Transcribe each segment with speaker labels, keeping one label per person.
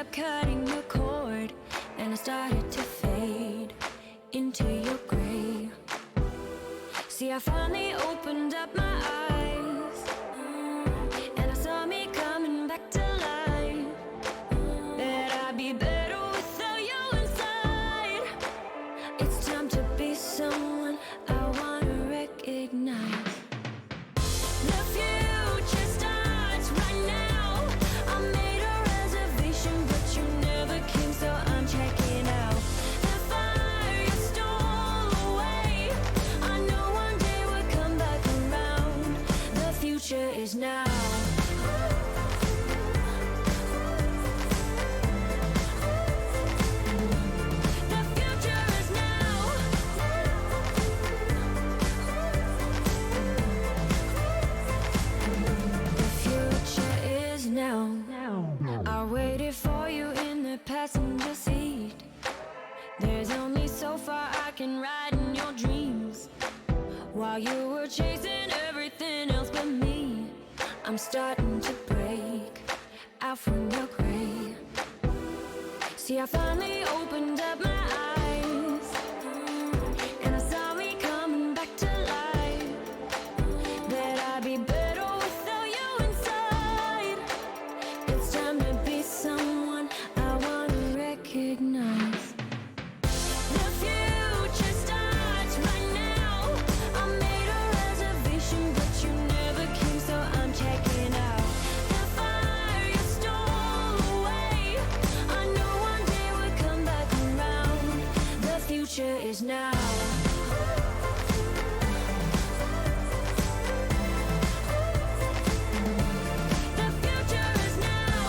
Speaker 1: up cutting the cord, and I started to fade into your gray. See, I finally opened up my eyes, and I saw me coming back to life. That I'd be better without you inside. It's time to be someone I wanna recognize. The future starts right now. I made a reservation, but you never came, so I'm checking out. The fire you stole away, I know one day we'll come back around. The future is now. The future is now. The future is now. I waited for you in the passenger seat. There's only so far I can ride in your dreams. While you were chasing everything else but me, I'm starting to break out from your gray. See, I finally opened up my eyes, and I saw me coming back to life. That I'd be better without you inside. It's time to be someone I wanna recognize. The future starts right now. I made a reservation, but you never came, so I'm checking out. The fire you stole away, I know one day we'll come back around. The future is now. The future is now.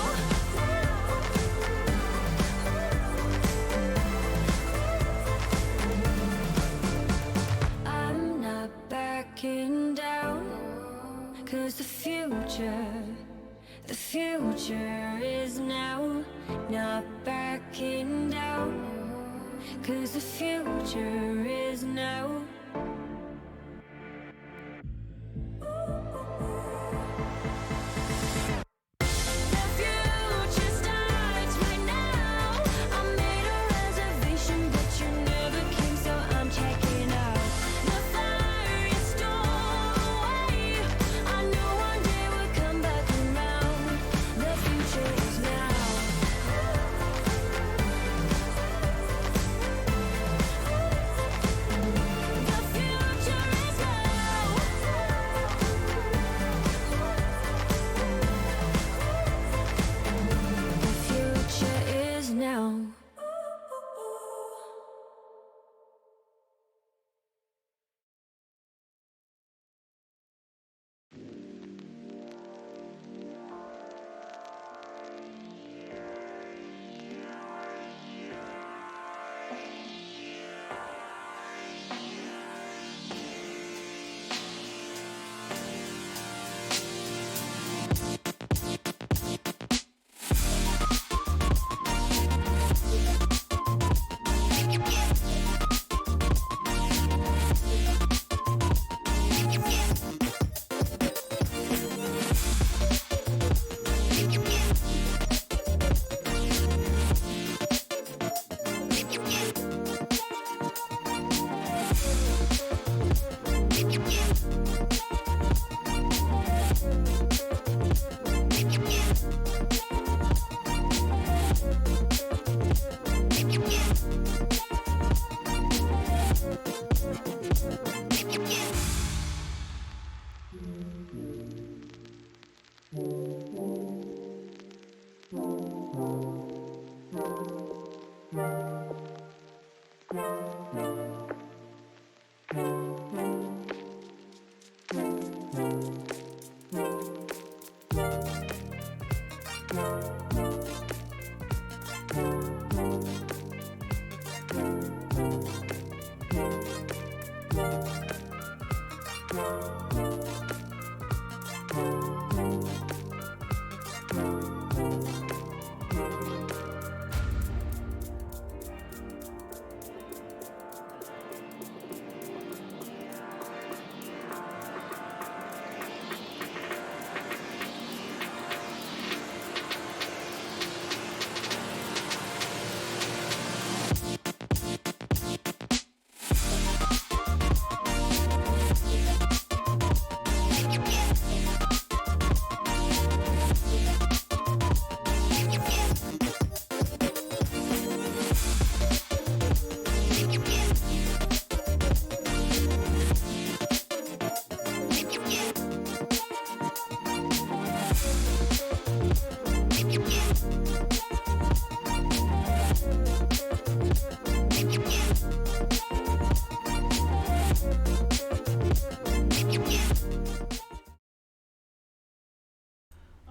Speaker 1: I'm not backing down, 'cause the future is now. Not backing down, 'cause the future is now. The future starts right now. I made a reservation, but you never came, so I'm checking out. The fire you stole away, I know one day we'll come back around. The future is now. The future is now. The future is now.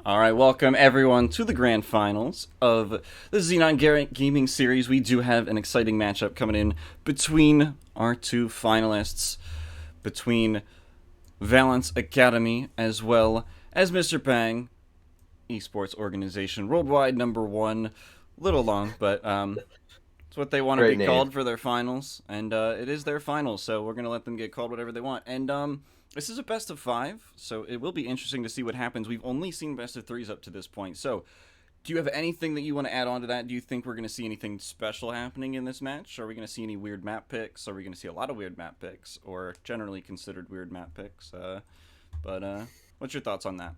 Speaker 2: All right, welcome everyone to the grand finals of the Xenon Gaming Series. We do have an exciting matchup coming in between our two finalists, between Valence Academy as well as Mr. Bang, eSports organization, worldwide #1. Little long, but it's what they want to
Speaker 3: Great
Speaker 2: be
Speaker 3: name.
Speaker 2: called for their finals, and it is their finals, so we're gonna let them get called whatever they want. And this is a best of 5, so it will be interesting to see what happens. We've only seen best of 3s up to this point, so do you have anything that you want to add on to that? Do you think we're going to see anything special happening in this match? Are we going to see any weird map picks? Are we going to see a lot of weird map picks, or generally considered weird map picks? But what's your thoughts on that?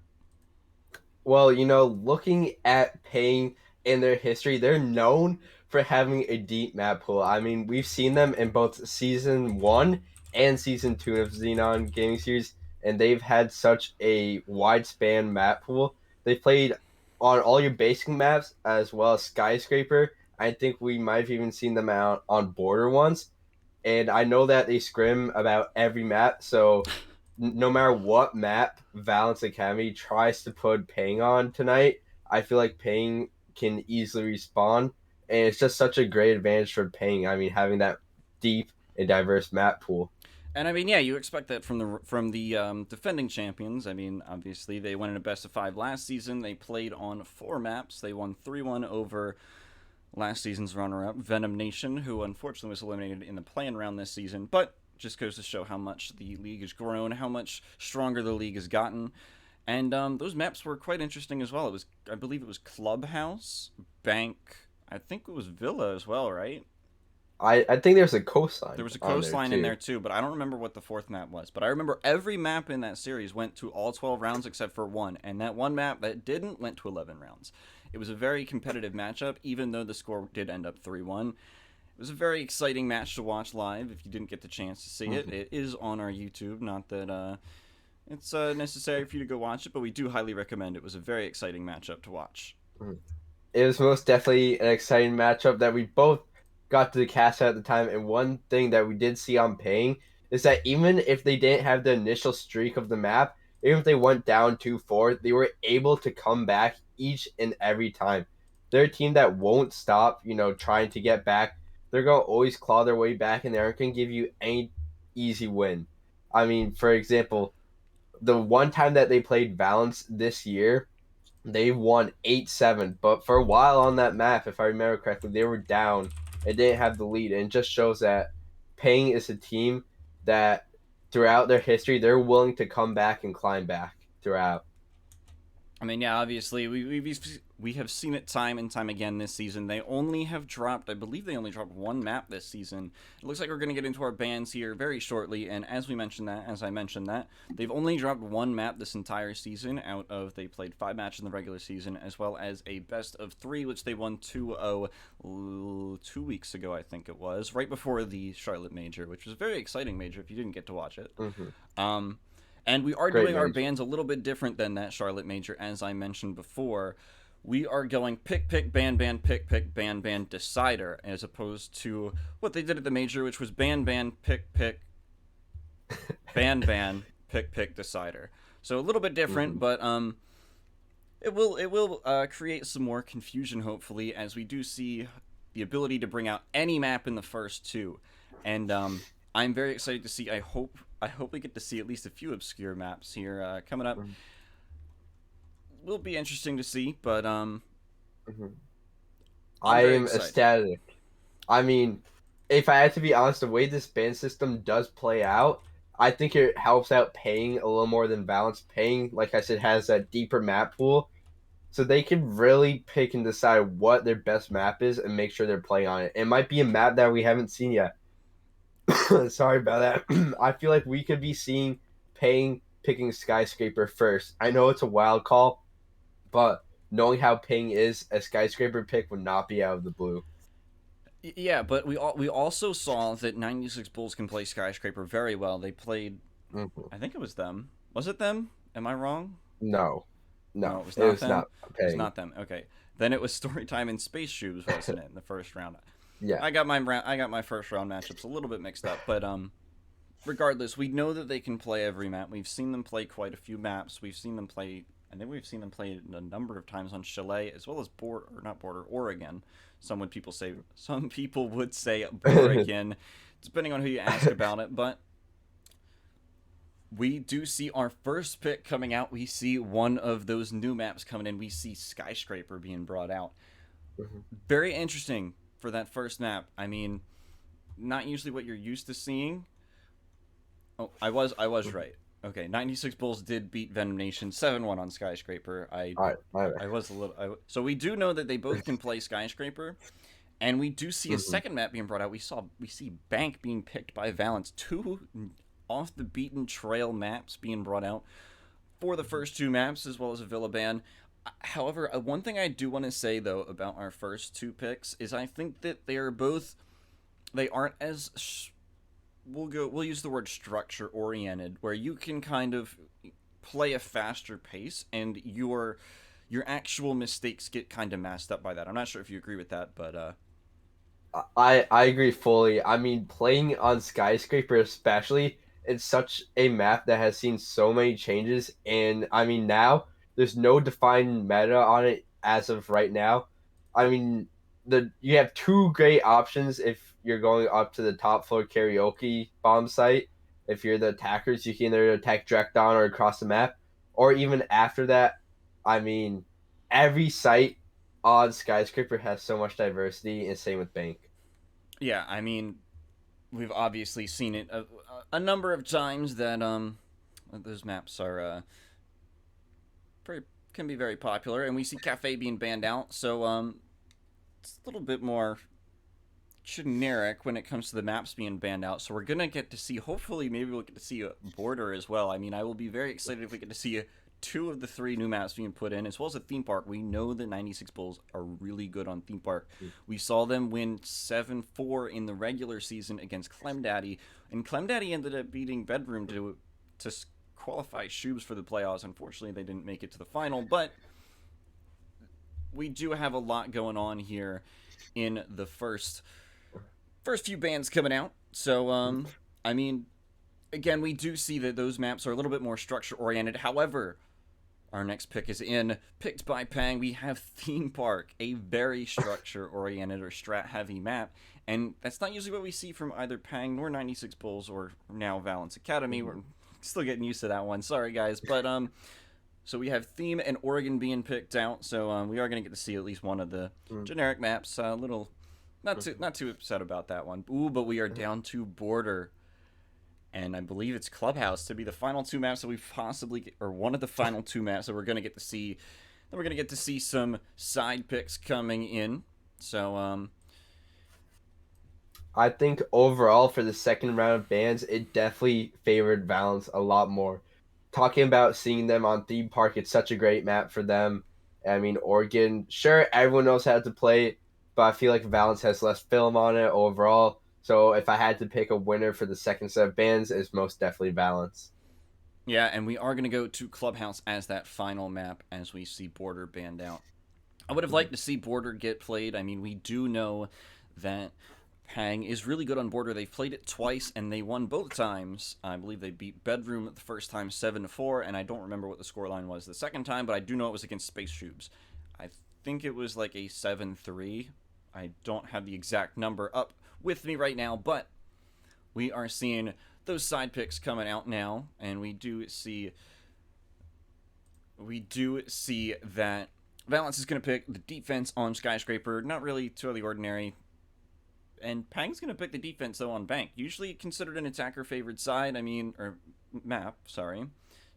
Speaker 3: Well, looking at Payne in their history, they're known for having a deep map pool. I mean, we've seen them in both season one and season two of Xenon Gaming Series, and they've had such a wide span map pool. They played on all your basic maps as well as Skyscraper. I think we might have even seen them out on Border once. And I know that they scrim about every map, so no matter what map Valence Academy tries to put Ping on tonight, I feel like Ping can easily respawn, and it's just such a great advantage for Ping. I mean, having that deep and diverse map pool.
Speaker 2: And I mean, yeah, you expect that from the defending champions. I mean, obviously they went in a best of 5 last season. They played on 4 maps. They won 3-1 over last season's runner-up, Venom Nation, who unfortunately was eliminated in the play-in round this season. But just goes to show how much the league has grown, how much stronger the league has gotten. And those maps were quite interesting as well. I believe it was Clubhouse, Bank, I think it was Villa as well, right?
Speaker 3: I think there's a coastline
Speaker 2: There was a
Speaker 3: on there
Speaker 2: coastline in
Speaker 3: too.
Speaker 2: there too, but I don't remember what the fourth map was. But I remember every map in that series went to all 12 rounds except for one, and that one map that didn't went to 11 rounds. It was a very competitive matchup, even though the score did end up 3-1. It was a very exciting match to watch live. If you didn't get the chance to see it,
Speaker 3: Mhm.
Speaker 2: it is on our YouTube. Not that it's necessary for you to go watch it, but we do highly recommend it. It was a very exciting matchup to watch.
Speaker 3: Mhm. It was most definitely an exciting matchup that we both got to cast at the time. And one thing that we did see on Paying is that even if they didn't have the initial streak of the map, even if they went down 2-4, they were able to come back each and every time. They're a team that won't stop, trying to get back. They're going to always claw their way back, and they aren't going to give you any easy win. I mean, for example, the one time that they played Valence this year, they won 8-7, but for a while on that map, if I remember correctly, they were down and didn't have the lead. And it just shows that Payne is a team that throughout their history, they're willing to come back and climb back throughout.
Speaker 2: I mean, yeah, obviously we have seen it time and time again this season. They only have dropped, I believe, they only dropped one map this season. It looks like we're going to get into our bans here very shortly. And as I mentioned that, they've only dropped one map this entire season. They played 5 matches in the regular season, as well as a best of 3, which they won 2-0 2 weeks ago, I think it was, right before the Charlotte Major, which was a very exciting major. If you didn't get to watch it.
Speaker 3: Mm-hmm.
Speaker 2: Um, and we are
Speaker 3: Great
Speaker 2: doing our
Speaker 3: major.
Speaker 2: bans a little bit different than that Charlotte Major, as I mentioned before. We are going pick, pick, ban, decider, as opposed to what they did at the Major, which was ban, pick, ban, pick, decider. So a little bit different,
Speaker 3: Mm-hmm.
Speaker 2: but it will create some more confusion, hopefully, as we do see the ability to bring out any map in the first 2, and I'm very excited to see. I hope we get to see at least a few obscure maps here coming up. Will be interesting to see, but
Speaker 3: Mm-hmm.
Speaker 2: I'm
Speaker 3: I
Speaker 2: very
Speaker 3: am
Speaker 2: excited.
Speaker 3: ecstatic. I mean, if I had to be honest, the way this ban system does play out, I think it helps out Paying a little more than Balance. Paying, like I said, has that deeper map pool, so they can really pick and decide what their best map is and make sure they're playing on it. It might be a map that we haven't seen yet. Sorry about that. I feel like we could be seeing Paying picking Skyscraper first. I know it's a wild call, but knowing how Ping is, a Skyscraper pick would not be out of the blue.
Speaker 2: Yeah, but we also saw that 96 Bulls can play Skyscraper very well. They played,
Speaker 3: Mhm.
Speaker 2: I think it was them. Was it them? Am I wrong?
Speaker 3: No,
Speaker 2: No,
Speaker 3: no,
Speaker 2: it was
Speaker 3: it
Speaker 2: not
Speaker 3: was
Speaker 2: them.
Speaker 3: not
Speaker 2: It was
Speaker 3: Ping.
Speaker 2: not them. Okay, then it was Storytime and Space Shoes, wasn't it? In the first round,
Speaker 3: Yeah.
Speaker 2: I got my first round matchups a little bit mixed up, but regardless, we know that they can play every map. We've seen them play quite a few maps. We've seen them play I think we've seen them play a number of times on Chalet as well as Oregon. Some people would say Oregon, depending on who you ask about it. But we do see our first pick coming out. We see one of those new maps coming in. We see Skyscraper being brought out. Very interesting for that first map. I mean, not usually what you're used to seeing. Oh, I was right. Okay, 96 Bulls did beat Venom Nation 7-1 on Skyscraper.
Speaker 3: All right.
Speaker 2: I was a little. So we do know that they both can play Skyscraper, and we do see a second map being brought out. We see Bank being picked by Valence. 2 off the beaten trail maps being brought out for the first 2 maps, as well as a Villa Ban. However, one thing I do want to say though about our first 2 picks is I think that they aren't as we'll use the word structure oriented, where you can kind of play a faster pace and your actual mistakes get kind of masked up by that. I'm not sure if you agree with that, but
Speaker 3: I agree fully. I mean, playing on Skyscraper especially, it's such a map that has seen so many changes, and I mean now there's no defined meta on it as of right now. I mean, you have 2 great options if you're going up to the top floor karaoke bomb site. If you're the attackers, you can either attack direct on or across the map, or even after that. I mean, every site on Skyscraper has so much diversity, and same with Bank.
Speaker 2: yeah, I mean, we've obviously seen it a number of times that those maps are can be very popular, and we see Cafe being banned out, so it's a little bit more generic when it comes to the maps being banned out. So we're gonna get to see, hopefully, maybe we'll get to see a Border as well. I mean, I will be very excited if we get to see 2 of the 3 new maps being put in, as well as a theme park. We know the 96 Bulls are really good on theme park. We saw them win 7-4 in the regular season against Clem Daddy, and Clem Daddy ended up beating Bedroom to qualify Shoobs for the playoffs. Unfortunately, they didn't make it to the final, but we do have a lot going on here in the first few bands coming out. So, I mean, again, we do see that those maps are a little bit more structure-oriented. However, our next pick is picked by Pang. We have Theme Park, a very structure-oriented or strat-heavy map. And that's not usually what we see from either Pang nor 96 Bulls or now Valence Academy. We're still getting used to that one. Sorry, guys. But, so we have Theme and Oregon being picked out. So we are going to get to see at least one of the generic maps. Not too upset about that one. Ooh, but we are down to Border. And I believe it's Clubhouse to be the final 2 maps that we or one of the final 2 maps that we're going to get to see. Then we're going to get to see some side picks coming in. So,
Speaker 3: I think overall for the second round of bans, it definitely favored Valence a lot more. Talking about seeing them on Theme Park, it's such a great map for them. I mean, Oregon, sure, everyone knows how to play it, but I feel like Valence has less film on it overall. So if I had to pick a winner for the second set of bans, it's most definitely Valence.
Speaker 2: yeah, and we are going to go to Clubhouse as that final map as we see Border banned out. I would have liked to see Border get played. I mean, we do know that Pang is really good on Border. They've played it twice, and they won both times. I believe they beat Bedroom the first time 7-4, and I don't remember what the scoreline was the second time, but I do know it was against Space Shoobs. I think it was like a 7-3. I don't have the exact number up with me right now, but we are seeing those side picks coming out now, and we do see that Valence is going to pick the defense on Skyscraper. Not really too out of the ordinary. And Pang's going to pick the defense, though, on Bank. Usually considered an attacker-favored side, or map, sorry.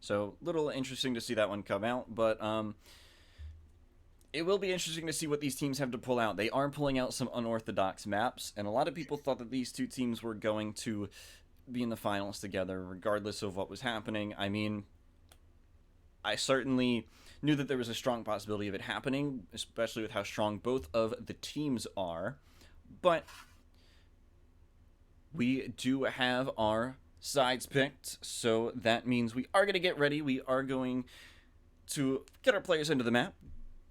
Speaker 2: So, little interesting to see that one come out, but it will be interesting to see what these teams have to pull out. They are pulling out some unorthodox maps, and a lot of people thought that these 2 teams were going to be in the finals together, regardless of what was happening. I mean, I certainly knew that there was a strong possibility of it happening, especially with how strong both of the teams are. But we do have our sides picked, so that means we are going to get ready. We are going to get our players into the map.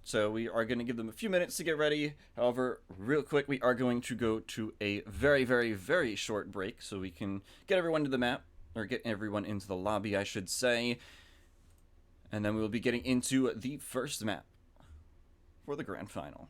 Speaker 2: So we are going to give them a few minutes to get ready. However, real quick, we are going to go to a very, very, very short break so we can get everyone to the map, or get everyone into the lobby, I should say. And then we will be getting into the first map for the grand final.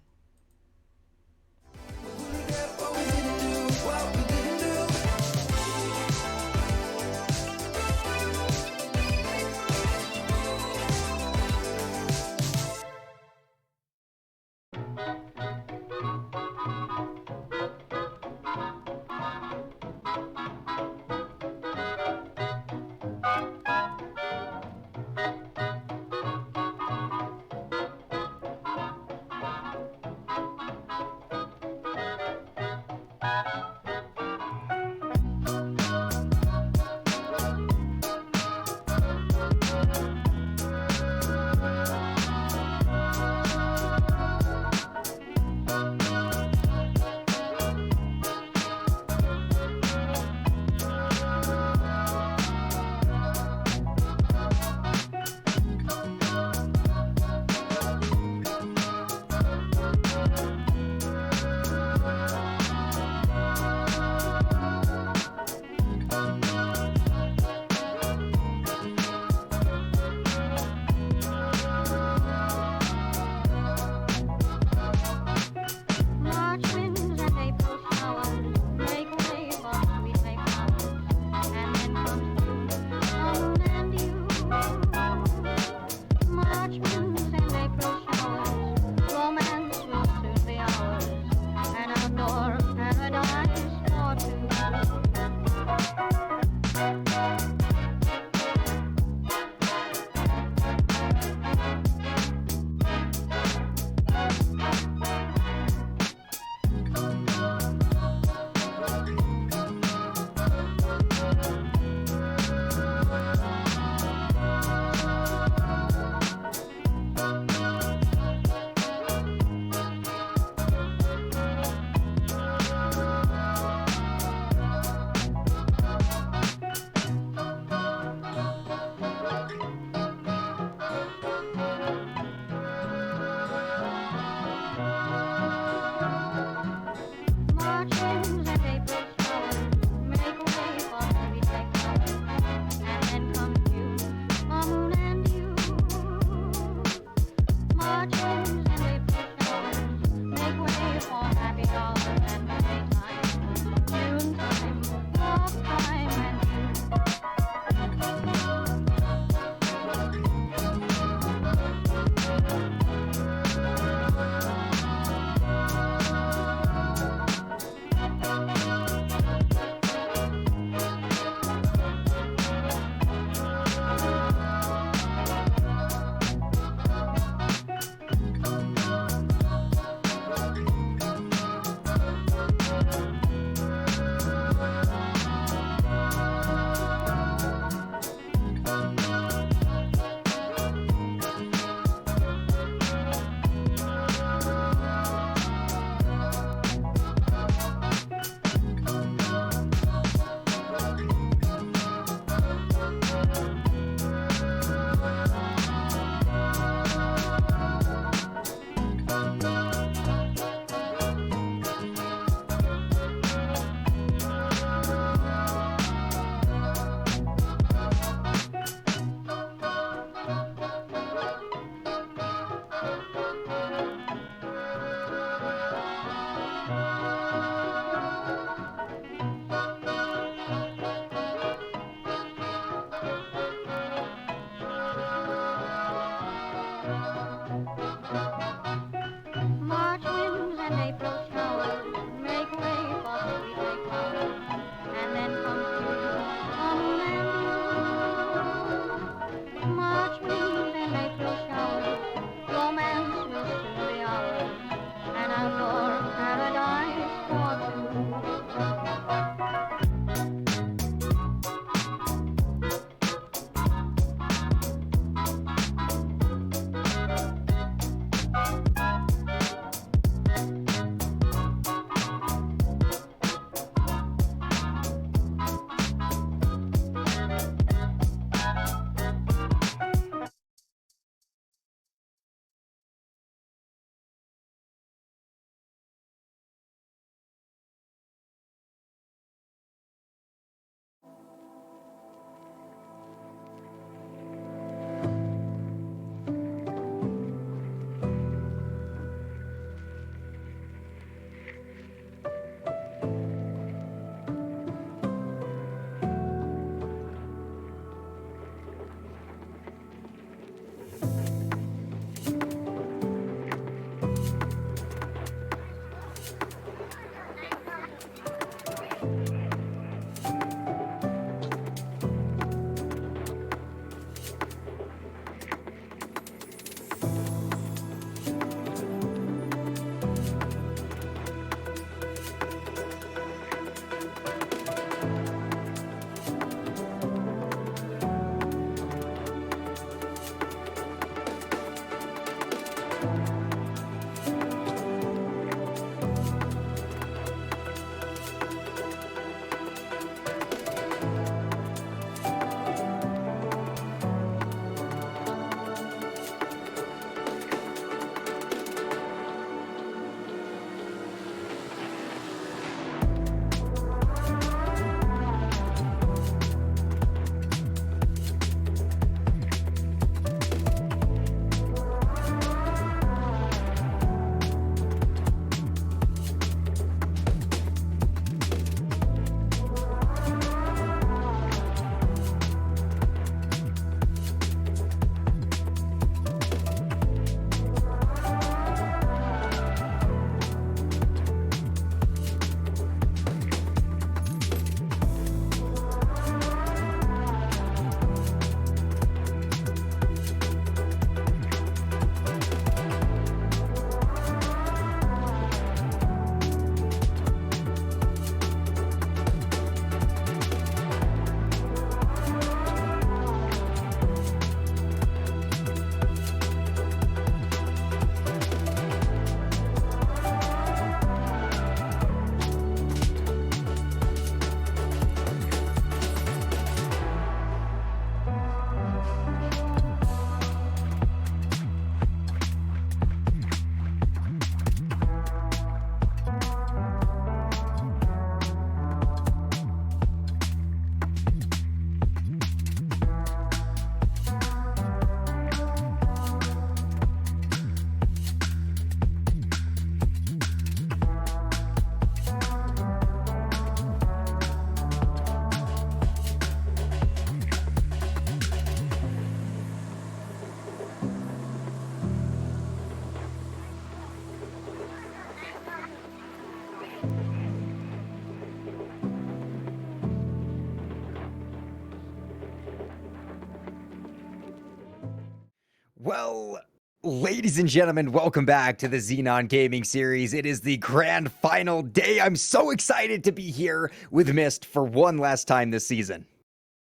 Speaker 4: Well, ladies and gentlemen, welcome back to the Xenon Gaming Series. It is the grand final day. I'm so excited to be here with Myst for one last time this season.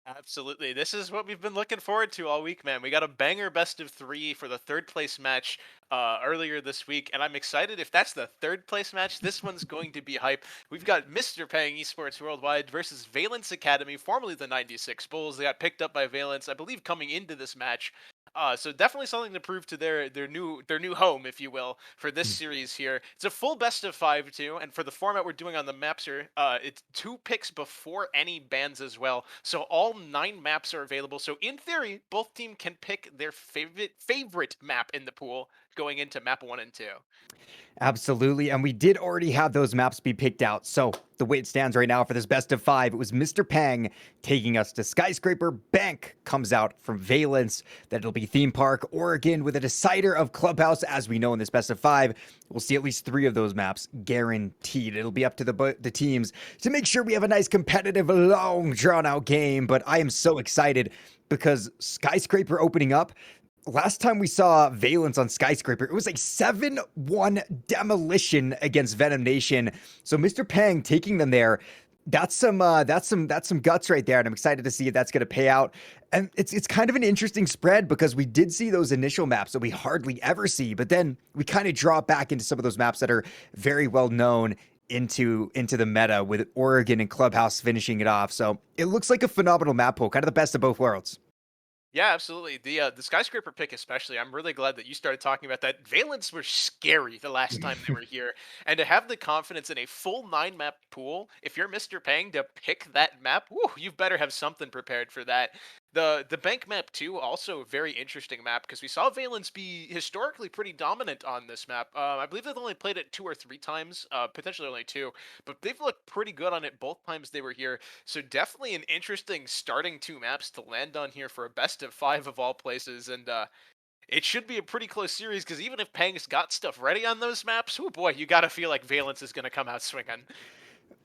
Speaker 5: Absolutely. This is what we've been looking forward to all week, man. We got a banger best of 3 for the third place match earlier this week, and I'm excited. If that's the third place match, this one's going to be hype. We've got Mr. Pang Esports Worldwide versus Valence Academy, formerly the 96 Bulls. They got picked up by Valence, I believe, coming into this match. So definitely something to prove to their new home, if you will, for this series here. It's a full best of 5 too, and for the format we're doing on the maps here, it's 2 picks before any bans as well. So all 9 maps are available. So in theory, both team can pick their favorite map in the pool going into map 1 and 2.
Speaker 4: Absolutely, and we did already have those maps be picked out. So the way it stands right now for this best of 5, it was Mr. Pang taking us to Skyscraper. Bank comes out from Valence. That it'll be Theme Park, Oregon, with a decider of Clubhouse. As we know in this best of 5, we'll see at least 3 of those maps guaranteed. It'll be up to the teams to make sure we have a nice competitive, long, drawn-out game. But I am so excited because Skyscraper opening up, last time we saw Valence on Skyscraper, it was like 7-1 demolition against Venom Nation. So Mr. Pang taking them there, that's some guts right there, and I'm excited to see if that's going to pay out. And it's kind of an interesting spread because we did see those initial maps that we hardly ever see, but then we kind of drop back into some of those maps that are very well known into the meta, with Oregon and Clubhouse finishing it off. So it looks like a phenomenal map pool, kind of the best of both worlds.
Speaker 5: Yeah, absolutely. The skyscraper pick especially, I'm really glad that you started talking about that. Valence were scary the last time they were here, and to have the confidence in a full 9 map pool, if you're Mr. Pang to pick that map, whoo, you better have something prepared for that. The bank map too, also a very interesting map because we saw Valence be historically pretty dominant on this map. I believe they've only played it 2 or 3 times, potentially only 2, but they've looked pretty good on it both times they were here. So definitely an interesting starting 2 maps to land on here for a best of 5 of all places, and it should be a pretty close series because even if Pang's got stuff ready on those maps, oh boy, you gotta feel like Valence is gonna come out swinging.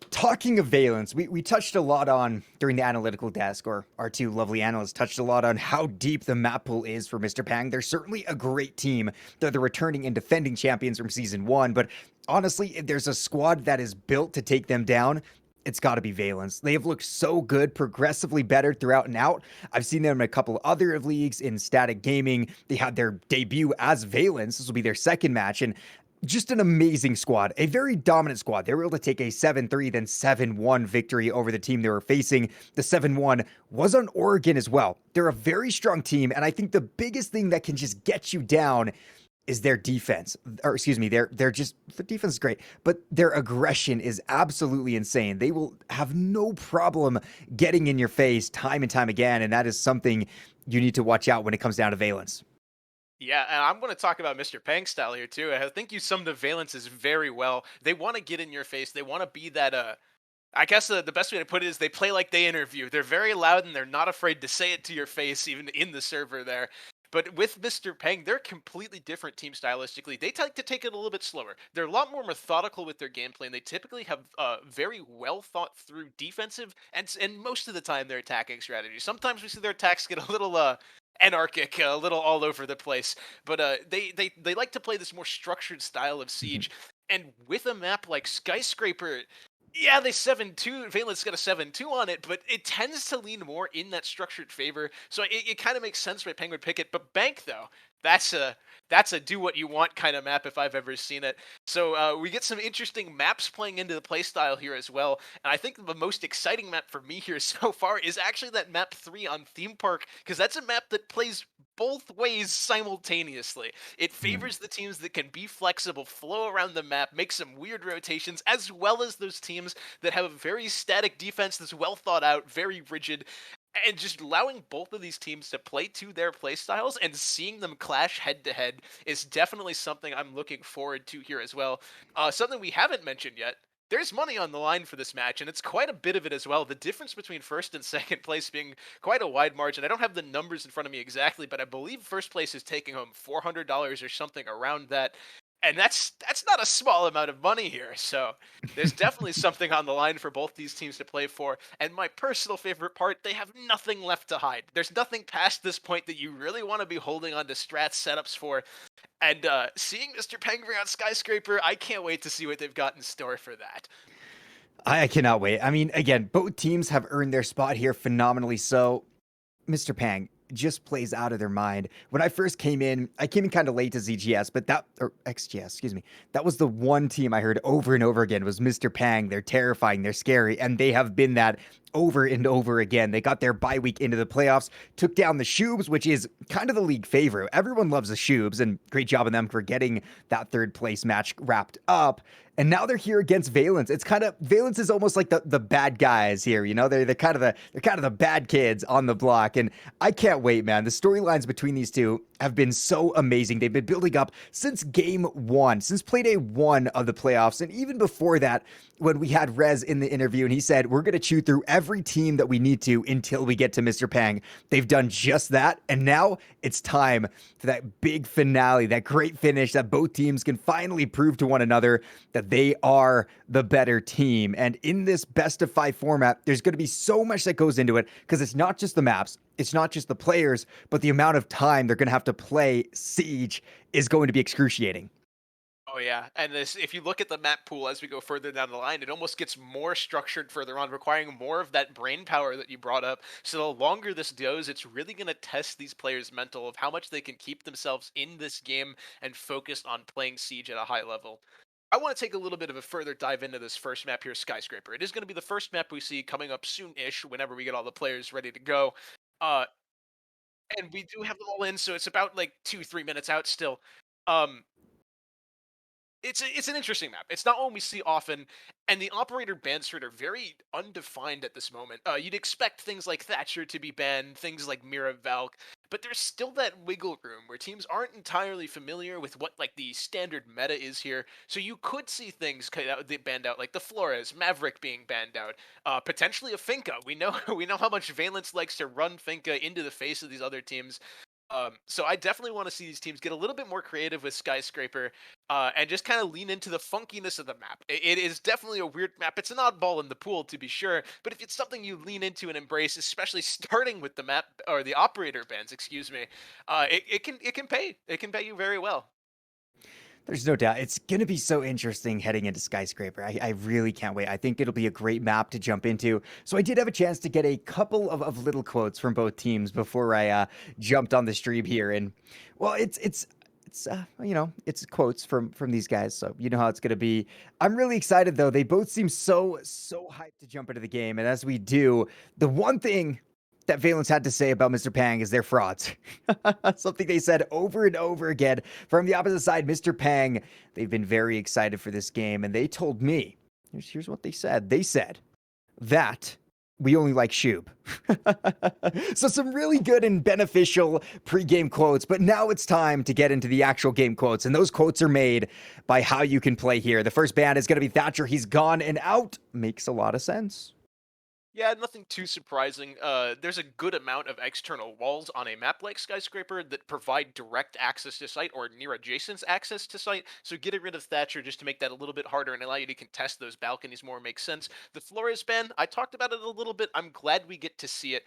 Speaker 4: Talking of Valence, we touched a lot on during the analytical desk, or our 2 lovely analysts touched a lot on how deep the map pool is for Mr. Pang. They're certainly a great team. They're the returning and defending champions from season 1, but honestly, if there's a squad that is built to take them down, it's got to be Valence. They have looked so good, progressively better throughout and out. I've seen them in a couple of other leagues in Static Gaming. They had their debut as Valence. This will be their second match, and just an amazing squad, a very dominant squad. They were able to take a 7-3, then 7-1 victory over the team they were facing. The 7-1 was on Oregon as well. They're a very strong team, and I think the biggest thing that can just get you down is their defense. Or excuse me, they're just, the defense is great, but their aggression is absolutely insane. They will have no problem getting in your face time and time again, and that is something you need to watch out when it comes down to Valence.
Speaker 5: Yeah, and I'm going to talk about Mr. Pang style here too. I think you summed up Valence's very well. They want to get in your face. They want to be that. I guess the best way to put it is they play like they interview. They're very loud and they're not afraid to say it to your face, even in the server there. But with Mr. Pang, they're a completely different team stylistically. They like to take it a little bit slower. They're a lot more methodical with their gameplay, and they typically have very well thought through defensive and most of the time their attacking strategy. Sometimes we see their attacks get a little anarchic, a little all over the place. But they like to play this more structured style of Siege. And with a map like Skyscraper, yeah, they 7-2. Valence got a 7-2 on it, but it tends to lean more in that structured favor. So it kind of makes sense why Peng would pick it. But Bank, though, that's a do what you want kind of map if I've ever seen it. So we get some interesting maps playing into the playstyle here as well. And I think the most exciting map for me here so far is actually that map 3 on Theme Park, because that's a map that plays both ways simultaneously. It favors the teams that can be flexible, flow around the map, make some weird rotations, as well as those teams that have a very static defense that's well thought out, very rigid, and just allowing both of these teams to play to their play styles and seeing them clash head to head is definitely something I'm looking forward to here as well. Something we haven't mentioned yet. There's money on the line for this match, and it's quite a bit of it as well. The difference between first and second place being quite a wide margin. I don't have the numbers in front of me exactly, but I believe first place is taking home $400 or something around that. And that's not a small amount of money here. So there's definitely something on the line for both these teams to play for. And my personal favorite part, they have nothing left to hide. There's nothing past this point that you really want to be holding on to strat setups for. And seeing Mr. Peng bring out Skyscraper, I can't wait to see what they've got in store for that.
Speaker 4: I cannot wait. I mean, again, both teams have earned their spot here phenomenally so. Mr. Pang just plays out of their mind. When I first came in, I came in kind of late to ZGS, but or XGS, excuse me. That was the one team I heard over and over again was Mr. Pang. They're terrifying, they're scary, and they have been that over and over again. They got their bye week into the playoffs, took down the Shoobs, which is kind of the league favorite. Everyone loves the Shoobs, and great job on them for getting that third place match wrapped up. And now they're here against Valence. It's kind of Valence is almost like the bad guys here, you know. They're kind of the bad kids on the block, and I can't wait, man. The storylines between these two have been so amazing. They've been building up since game one, since play day one of the playoffs, and even before that, when we had Rez in the interview, and he said we're going to chew through every team that we need to until we get to Mr. Pang. They've done just that, and now it's time for that big finale, that great finish that both teams can finally prove to one another that they are the better team. And in this best of 5 format, there's going to be so much that goes into it because it's not just the maps, it's not just the players, but the amount of time they're going to have to play Siege is going to be excruciating.
Speaker 5: Oh yeah, and if you look at the map pool as we go further down the line, it almost gets more structured further on, requiring more of that brain power that you brought up. So the longer this goes, it's really going to test these players' mental of how much they can keep themselves in this game and focused on playing Siege at a high level. I want to take a little bit of a further dive into this first map here, Skyscraper. It is going to be the first map we see coming up soon-ish, whenever we get all the players ready to go. Uh, and we do have them all in, so it's about like 2-3 minutes out still. Um, it's an interesting map. It's not one we see often, and the operator bans for it are very undefined at this moment. You'd expect things like Thatcher to be banned, things like Mira Valk, but there's still that wiggle room where teams aren't entirely familiar with what like the standard meta is here. So you could see things banned out, like the Flores, Maverick being banned out, potentially a Finca. We know we know how much Valence likes to run Finca into the face of these other teams. So I definitely want to see these teams get a little bit more creative with Skyscraper, and just kind of lean into the funkiness of the map. It is definitely a weird map. It's an oddball in the pool, to be sure, but if it's something you lean into and embrace, especially starting with the map or the operator bans, excuse me, it can pay. It can pay you very well.
Speaker 4: There's no doubt. It's going to be so interesting heading into Skyscraper. I really can't wait. I think it'll be a great map to jump into. So I did have a chance to get a couple of little quotes from both teams before I jumped on the stream here. And, well, it's you know, it's quotes from these guys. So you know how it's going to be. I'm really excited, though. They both seem so hyped to jump into the game. And as we do, the one thing that Valence had to say about Mr. Pang is they're frauds. Something they said over and over again. From the opposite side, Mr. Pang, they've been very excited for this game, and they told me, here's what they said. They said that we only like Shoob. So some really good and beneficial pre-game quotes, but now it's time to get into the actual game quotes, and those quotes are made by how you can play here. The first ban is going to be Thatcher. He's gone and out. Makes a lot of sense.
Speaker 5: Yeah, nothing too surprising. There's a good amount of external walls on a map like Skyscraper that provide direct access to site or near adjacent access to site, so getting rid of Thatcher just to make that a little bit harder and allow you to contest those balconies more makes sense. The Flores ban, I talked about it a little bit. I'm glad we get to see it.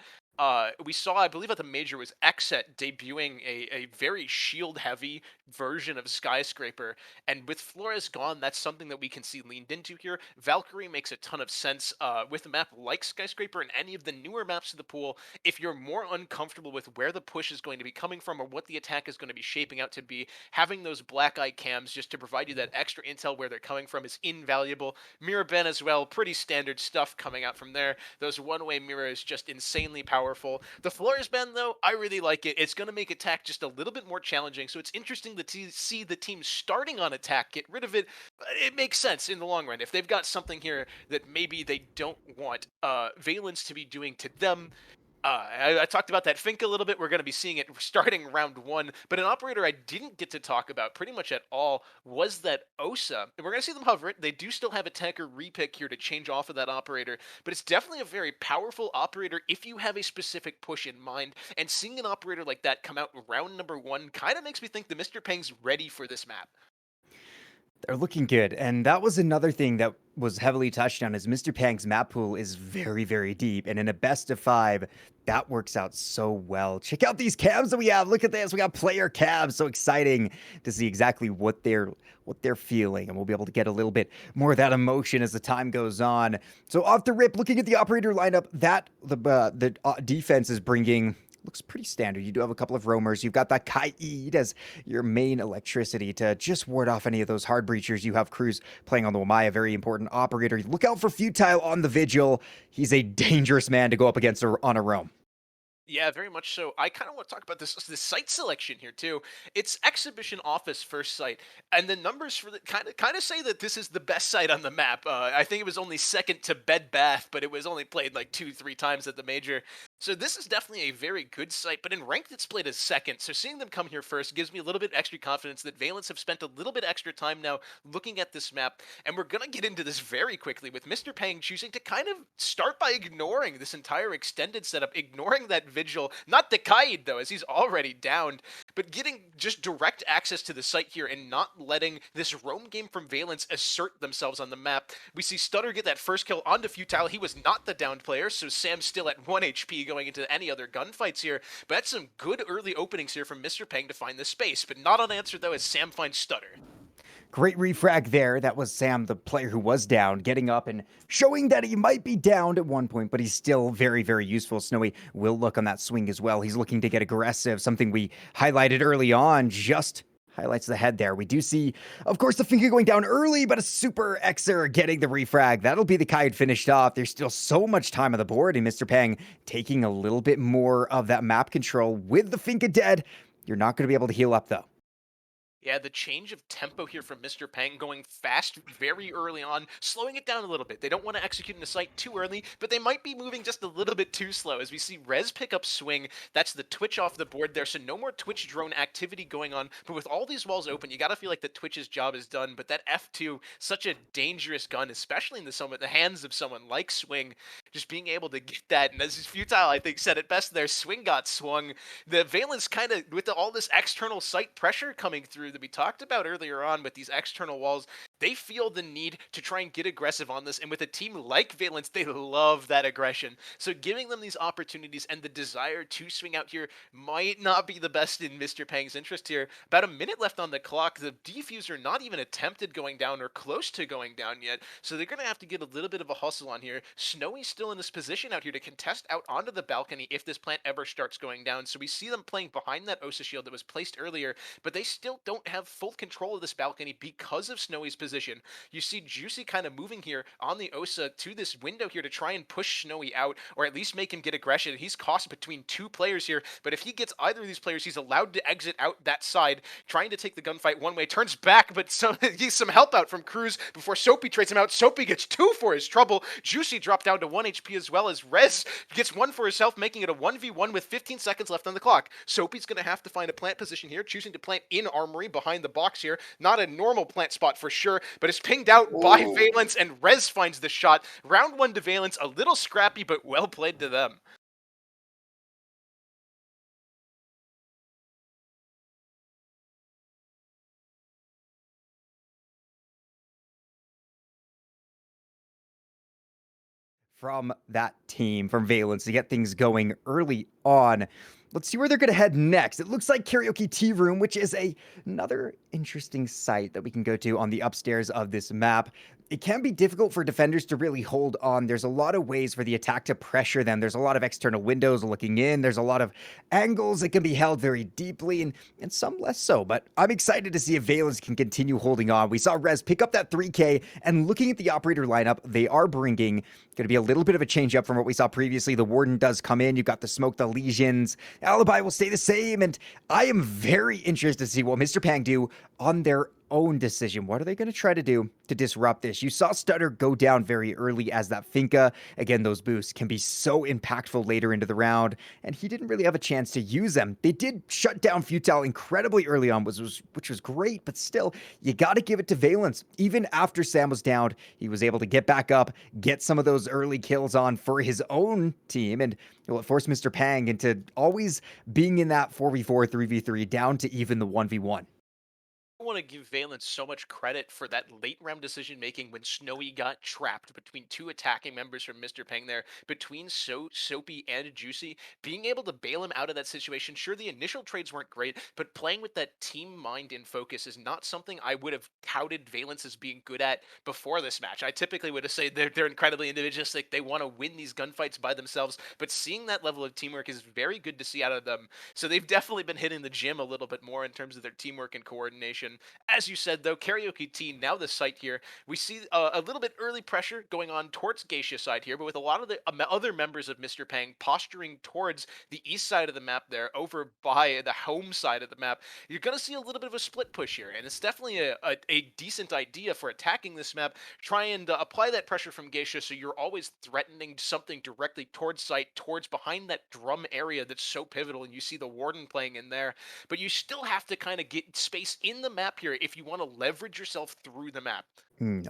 Speaker 5: We saw, I believe at the major was Xset debuting a very shield-heavy version of Skyscraper, and with Flores gone, that's something that we can see leaned into here. Valkyrie makes a ton of sense with a map like Skyscraper and any of the newer maps of the pool. If you're more uncomfortable with where the push is going to be coming from or what the attack is going to be shaping out to be, having those black eye cams just to provide you that extra intel where they're coming from is invaluable. Mirror Ben as well, pretty standard stuff coming out from there. Those one-way mirrors just insanely powerful. The Flores ban, though, I really like it. It's going to make attack just a little bit more challenging, so it's interesting to see the team starting on attack get rid of it. It makes sense in the long run. If they've got something here that maybe they don't want Valence to be doing to them, I talked about that Fink a little bit. We're going to be seeing it starting round one. But an operator I didn't get to talk about pretty much at all was that Osa. And we're going to see them hover it. They do still have attacker repick here to change off of that operator. But it's definitely a very powerful operator if you have a specific push in mind. And seeing an operator like that come out round number one kind of makes me think the Mr. Peng's ready for this map.
Speaker 4: They're looking good. And that was another thing that was heavily touched on is Mr. Pang's map pool is very, very deep. And in a best of 5, that works out so well. Check out these cabs that we have. Look at this. We got player cabs. So exciting to see exactly what they're feeling. And we'll be able to get a little bit more of that emotion as the time goes on. So off the rip, looking at the operator lineup, that the defense is bringing looks pretty standard. You do have a couple of roamers. You've got that Kaid as your main electricity to just ward off any of those hard breachers. You have Cruz playing on the Wamaya, very important operator. Look out for Futile on the Vigil. He's a dangerous man to go up against on a roam.
Speaker 5: Yeah, very much so. I kind of want to talk about this site selection here too. It's Exhibition Office first site, and the numbers for the kind of say that this is the best site on the map. I think it was only second to Bed Bath, but it was only played like 2-3 times at the major. So this is definitely a very good site, but in ranked it's played as second. So seeing them come here first gives me a little bit extra confidence that Valence have spent a little bit extra time now looking at this map, and we're gonna get into this very quickly with Mr. Pang choosing to kind of start by ignoring this entire extended setup, ignoring that Vigil, not the Kaid though, as he's already downed, but getting just direct access to the site here and not letting this roam game from Valence assert themselves on the map. We see Stutter get that first kill onto Futile. He was not the downed player, so Sam's still at 1 HP going into any other gunfights here, but that's some good early openings here from Mr. Pang to find the space, but not unanswered though as Sam finds Stutter.
Speaker 4: Great refrag there. That was Sam, the player who was down, getting up and showing that he might be downed at one point, but he's still very, very useful. Snowy will look on that swing as well. He's looking to get aggressive, something we highlighted early on, just highlights the head there. We do see, of course, the finger going down early, but a super Xer getting the refrag. That'll be the Kaid finished off. There's still so much time on the board, and Mr. Pang taking a little bit more of that map control with the Finka dead. You're not going to be able to heal up, though.
Speaker 5: Yeah, the change of tempo here from Mr. Pang going fast very early on, slowing it down a little bit. They don't want to execute in the site too early, but they might be moving just a little bit too slow. As we see Rez pick up swing, that's the Twitch off the board there, so no more Twitch drone activity going on. But with all these walls open, you got to feel like the Twitch's job is done. But that F2, such a dangerous gun, especially in the hands of someone like Swing, just being able to get that. And as Futile, I think, said it best there, Swing got swung. The Valence kind of, with all this external site pressure coming through, that we talked about earlier on with these external walls, they feel the need to try and get aggressive on this. And with a team like Valence, they love that aggression. So giving them these opportunities and the desire to swing out here might not be the best in Mr. Pang's interest here. About a minute left on the clock. The defuser not even attempted going down or close to going down yet. So they're going to have to get a little bit of a hustle on here. Snowy's still in this position out here to contest out onto the balcony if this plant ever starts going down. So we see them playing behind that Osa shield that was placed earlier, but they still don't have full control of this balcony because of Snowy's position. You see Juicy kind of moving here on the Osa to this window here to try and push Snowy out, or at least make him get aggression. He's caught between two players here, but if he gets either of these players, he's allowed to exit out that side, trying to take the gunfight one way, turns back, but he gets some help out from Cruz before Soapy trades him out. Soapy gets 2 for his trouble. Juicy dropped down to 1 HP as well, as Rez gets 1 for himself, making it a 1v1 with 15 seconds left on the clock. Soapy's going to have to find a plant position here, choosing to plant in Armory behind the box here. Not a normal plant spot for sure, but it's pinged out by Valence, and Rez finds the shot. Round 1 to Valence, a little scrappy, but well played to them.
Speaker 4: From that team, from Valence, to get things going early on. Let's see where they're going to head next. It looks like Karaoke Tea Room, which is another interesting site that we can go to on the upstairs of this map. It can be difficult for defenders to really hold on. There's a lot of ways for the attack to pressure them. There's a lot of external windows looking in. There's a lot of angles that can be held very deeply, and some less so. But I'm excited to see if Valence can continue holding on. We saw Rez pick up that 3K, and looking at the operator lineup, they are bringing going to be a little bit of a change up from what we saw previously. The Warden does come in. You've got the Smoke, the Legions. Alibi will stay the same, and I am very interested to see what Mr. Pang do on their own decision. What are they going to try to do to disrupt this? You saw Stutter go down very early as that Finka. Again, those boosts can be so impactful later into the round, and he didn't really have a chance to use them. They did shut down Futile incredibly early on, which was great, but still, you got to give it to Valence. Even after Sam was downed, he was able to get back up, get some of those early kills on for his own team, and it forced Mr. Pang into always being in that 4v4, 3v3, down to even the 1v1.
Speaker 5: I want to give Valence so much credit for that late round decision making when Snowy got trapped between two attacking members from Mr. Peng there, between Soapy and Juicy, being able to bail him out of that situation. Sure, the initial trades weren't great, but playing with that team mind and focus is not something I would have touted Valence as being good at before this match. I typically would have said they're incredibly individualistic. They want to win these gunfights by themselves, but seeing that level of teamwork is very good to see out of them. So they've definitely been hitting the gym a little bit more in terms of their teamwork and coordination. As you said, though, Karaoke Tea, now the site here, we see a little bit early pressure going on towards Geisha side here, but with a lot of the other members of Mr. Pang posturing towards the east side of the map there, over by the home side of the map, you're going to see a little bit of a split push here, and it's definitely a decent idea for attacking this map. Try and apply that pressure from Geisha so you're always threatening something directly towards site, towards behind that drum area that's so pivotal, and you see the Warden playing in there. But you still have to kind of get space in the map here if you want to leverage yourself through the map.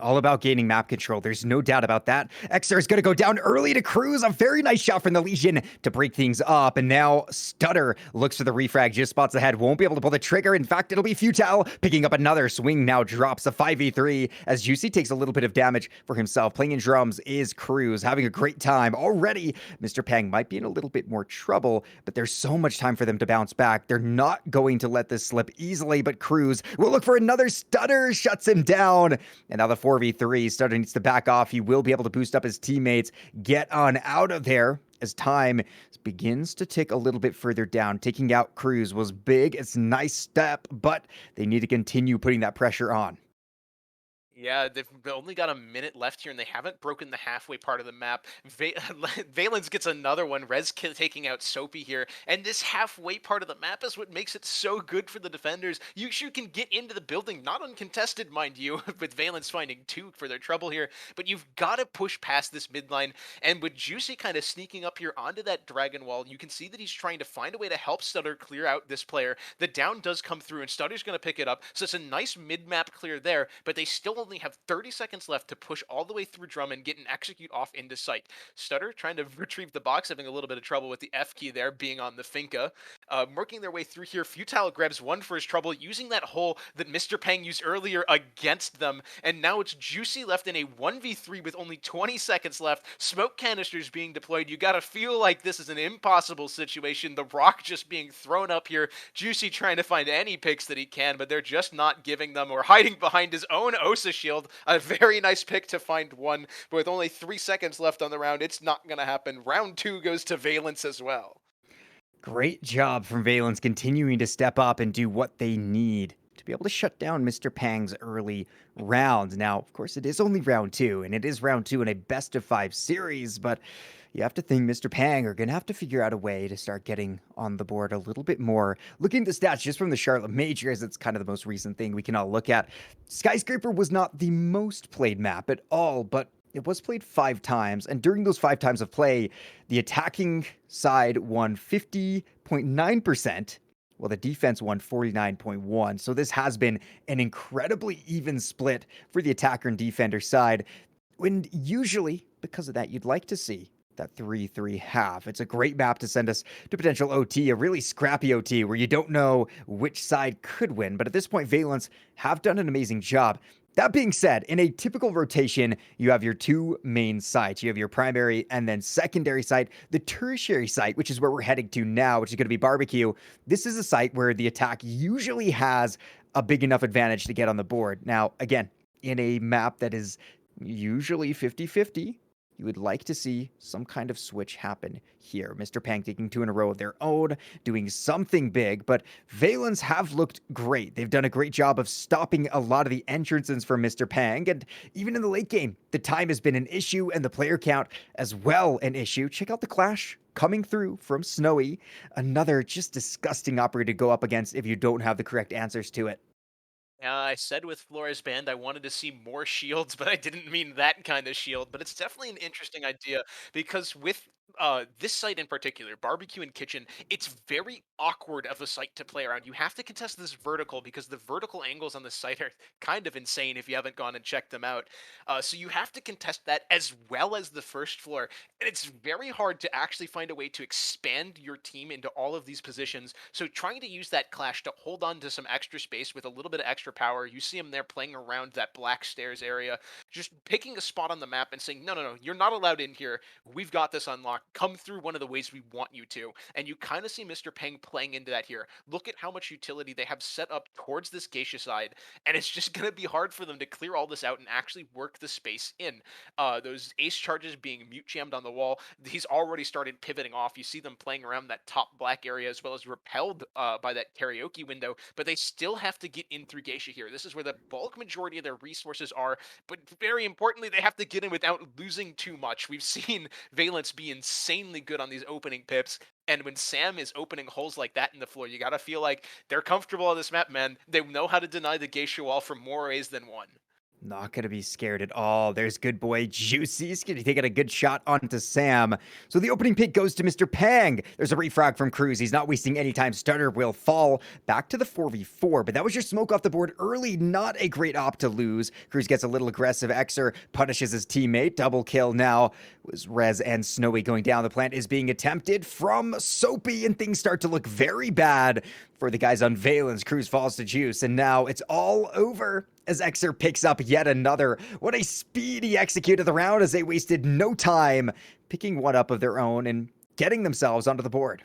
Speaker 4: All about gaining map control. There's no doubt about that. XR is going to go down early to Cruz. A very nice shot from the Legion to break things up. And now Stutter looks for the refrag, just spots ahead. Won't be able to pull the trigger. In fact, it'll be futile. Picking up another swing now drops a 5v3 as Juicy takes a little bit of damage for himself. Playing in drums is Cruz, having a great time. Already, Mr. Pang might be in a little bit more trouble, but there's so much time for them to bounce back. They're not going to let this slip easily, but Cruz will look for another Stutter, shuts him down. And now the 4v3, Stutter needs to back off. He will be able to boost up his teammates, get on out of there as time begins to tick a little bit further down. Taking out Cruz was big. It's a nice step, but they need to continue putting that pressure on.
Speaker 5: Yeah, they've only got a minute left here, and they haven't broken the halfway part of the map. Valence gets another one. Taking out Soapy here, and this halfway part of the map is what makes it so good for the defenders. You can get into the building, not uncontested, mind you, with Valence finding two for their trouble here, but you've got to push past this midline, and with Juicy kind of sneaking up here onto that Dragon Wall, you can see that he's trying to find a way to help Stutter clear out this player. The down does come through, and Stutter's going to pick it up, so it's a nice mid-map clear there, but they still only have 30 seconds left to push all the way through drum and get an execute off into sight. Stutter trying to retrieve the box, having a little bit of trouble with the F key there, being on the Finca. Working their way through here, Futile grabs one for his trouble, using that hole that Mr. Pang used earlier against them, and now it's Juicy left in a 1v3 with only 20 seconds left. Smoke canisters being deployed. You gotta feel like this is an impossible situation. The rock just being thrown up here. Juicy trying to find any picks that he can, but they're just not giving them, or hiding behind his own Osa shield. A very nice pick to find one, but with only 3 seconds left on the round, it's not going to happen. Round 2 goes to Valence as well.
Speaker 4: Great job from Valence continuing to step up and do what they need to be able to shut down Mr. Pang's early rounds. Now, of course, it is only round 2, and it is round 2 in a best-of-5 series, but you have to think Mr. Pang are going to have to figure out a way to start getting on the board a little bit more. Looking at the stats just from the Charlotte Major, as it's kind of the most recent thing we can all look at, Skyscraper was not the most played map at all, but it was played 5 times, and during those 5 times of play, the attacking side won 50.9%, while the defense won 49.1%. So this has been an incredibly even split for the attacker and defender side, when usually, because of that, you'd like to see that 3-3 half. It's a great map to send us to potential OT, a really scrappy OT where you don't know which side could win. But at this point, Valence have done an amazing job. That being said, in a typical rotation, you have your 2 main sites. You have your primary and then secondary site. The tertiary site, which is where we're heading to now, which is going to be Barbecue. This is a site where the attack usually has a big enough advantage to get on the board. Now, again, in a map that is usually 50-50, you would like to see some kind of switch happen here. Mr. Pang taking 2 in a row of their own, doing something big, but Valence have looked great. They've done a great job of stopping a lot of the entrances from Mr. Pang, and even in the late game, the time has been an issue, and the player count as well an issue. Check out the clash coming through from Snowy. Another just disgusting operator to go up against if you don't have the correct answers to it.
Speaker 5: I said with Flores Band I wanted to see more shields, but I didn't mean that kind of shield. But it's definitely an interesting idea because with this site in particular, barbecue and kitchen, it's very awkward of a site to play around. You have to contest this vertical because the vertical angles on the site are kind of insane if you haven't gone and checked them out. So you have to contest that as well as the first floor, and it's very hard to actually find a way to expand your team into all of these positions. So trying to use that clash to hold on to some extra space with a little bit of extra power, you see them there playing around that black stairs area, just picking a spot on the map and saying, no, no, no, you're not allowed in here. We've got this unlocked. Come through one of the ways we want you to. And you kind of see Mr. Peng playing into that here. Look at how much utility they have set up towards this geisha side, and it's just going to be hard for them to clear all this out and actually work the space in. Those ace charges being mute jammed on the wall, he's already started pivoting off. You see them playing around that top black area as well as repelled by that karaoke window, but they still have to get in through geisha here. This is where the bulk majority of their resources are, but very importantly, they have to get in without losing too much. We've seen Valence be insanely good on these opening pips. And when Sam is opening holes like that in the floor, you gotta feel like they're comfortable on this map, man. They know how to deny the geisha wall from more ways than one.
Speaker 4: Not going to be scared at all. There's good boy Juicy. He's going to take a good shot onto Sam. So the opening pick goes to Mr. Pang. There's a refrag from Cruz. He's not wasting any time. Stutter will fall back to the 4v4. But that was your smoke off the board early. Not a great op to lose. Cruz gets a little aggressive. Xer punishes his teammate. Double kill now. It was Rez and Snowy going down. The plant is being attempted from Soapy, and things start to look very bad for the guys on Valence. Cruz falls to Juice, and now it's all over as Xer picks up yet another. What a speedy execute of the round as they wasted no time picking one up of their own and getting themselves onto the board.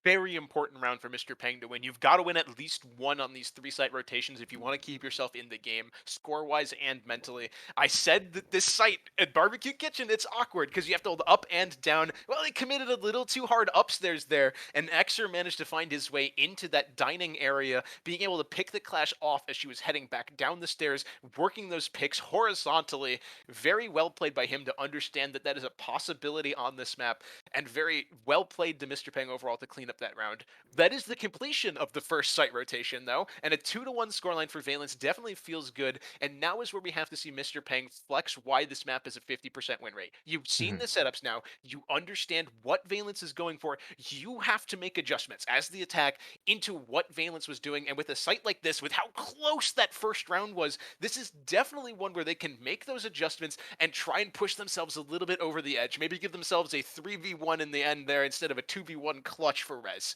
Speaker 5: Very important round for Mr. Peng to win. You've got to win at least one on these 3-site rotations if you want to keep yourself in the game, score-wise and mentally. I said that this site at Barbecue Kitchen, it's awkward because you have to hold up and down. Well, they committed a little too hard upstairs there, and Xer managed to find his way into that dining area, being able to pick the clash off as she was heading back down the stairs, working those picks horizontally. Very well played by him to understand that that is a possibility on this map, and very well played to Mr. Peng overall to clean up that round. That is the completion of the first site rotation, though, and a 2-1 scoreline for Valence definitely feels good, and now is where we have to see Mr. Peng flex why this map is a 50% win rate. You've seen the setups now, you understand what Valence is going for, you have to make adjustments as the attack into what Valence was doing, and with a site like this, with how close that first round was, this is definitely one where they can make those adjustments and try and push themselves a little bit over the edge, maybe give themselves a 3v1 in the end there instead of a 2v1 clutch for Rez.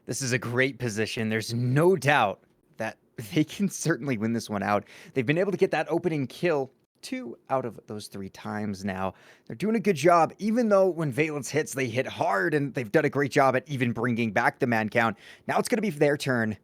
Speaker 4: This is a great position. There's no doubt that they can certainly win this one out. They've been able to get that opening kill 2 out of those 3 times now. They're doing a good job, even though when Valence hits, they hit hard, and they've done a great job at even bringing back the man count. Now it's going to be their turn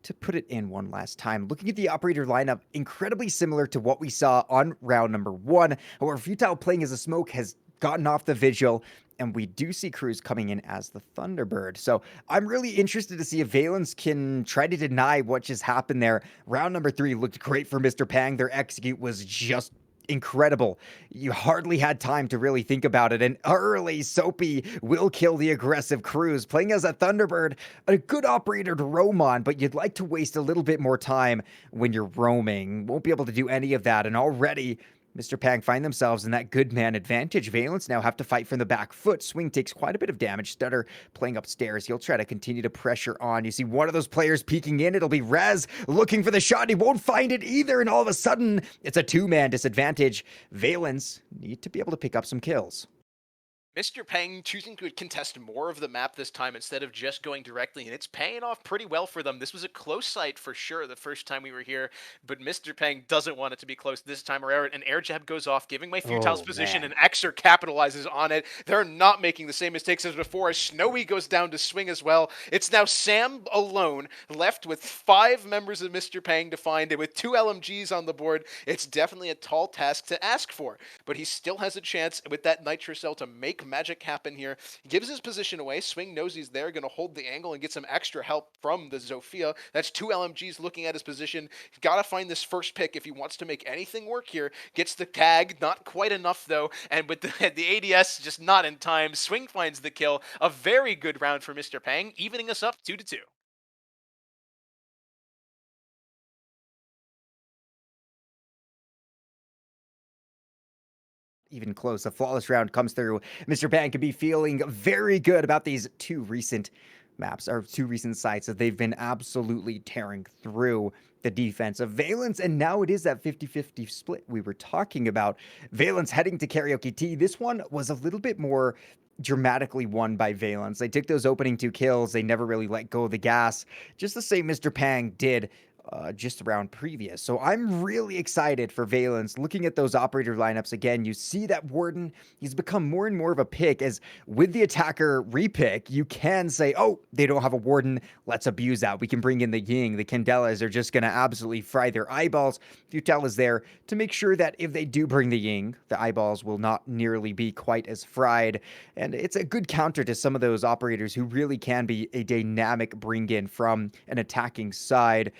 Speaker 4: to put it in one last time. Looking at the operator lineup, incredibly similar to what we saw on round number 1. However, Futile playing as a smoke has gotten off the vigil, and we do see Cruz coming in as the Thunderbird. So I'm really interested to see if Valence can try to deny what just happened there. Round number 3 looked great for Mr. Pang. Their execute was just incredible. You hardly had time to really think about it. And early, Soapy will kill the aggressive Cruz. Playing as a Thunderbird, a good operator to roam on, but you'd like to waste a little bit more time when you're roaming. Won't be able to do any of that. And already, Mr. Pang find themselves in that good man advantage. Valence now have to fight from the back foot. Swing takes quite a bit of damage. Stutter playing upstairs. He'll try to continue to pressure on. You see one of those players peeking in. It'll be Rez looking for the shot. He won't find it either. And all of a sudden, it's a 2-man disadvantage. Valence need to be able to pick up some kills.
Speaker 5: Mr. Peng choosing to contest more of the map this time instead of just going directly, and it's paying off pretty well for them. This was a close sight for sure the first time we were here, but Mr. Peng doesn't want it to be close this time around. An air jab goes off, giving my Futile's position,
Speaker 4: man.
Speaker 5: and Xer capitalizes on it. They're not making the same mistakes as before, as Snowy goes down to swing as well. It's now Sam alone, left with 5 members of Mr. Peng to find, and with 2 LMGs on the board, it's definitely a tall task to ask for, but he still has a chance with that Nitro Cell to make magic happen here. He gives his position away. Swing knows he's there, going to hold the angle and get some extra help from the Zofia. That's 2 LMGs looking at his position. He's got to find this first pick if he wants to make anything work here. Gets the tag, not quite enough though, and with the ADS just not in time. Swing finds the kill. A very good round for Mr. Peng, evening us up 2-2.
Speaker 4: even close. A flawless round comes through. Mr. Pan could be feeling very good about these two recent maps, or two recent sites that they've been absolutely tearing through the defense of Valence, and now it is that 50-50 split we were talking about. Valence heading to Karaoke T. This one was a little bit more dramatically won by Valence. They took those opening 2 kills. They never really let go of the gas, just the same Mr. Pang did just around previous. So I'm really excited for Valence. Looking at those operator lineups again, you see that Warden, he's become more and more of a pick, as with the attacker repick, you can say, oh, they don't have a Warden, let's abuse that. We can bring in the Ying. The Candelas are just going to absolutely fry their eyeballs. Futel is there to make sure that if they do bring the Ying, the eyeballs will not nearly be quite as fried. And it's a good counter to some of those operators who really can be a dynamic bring in from an attacking side.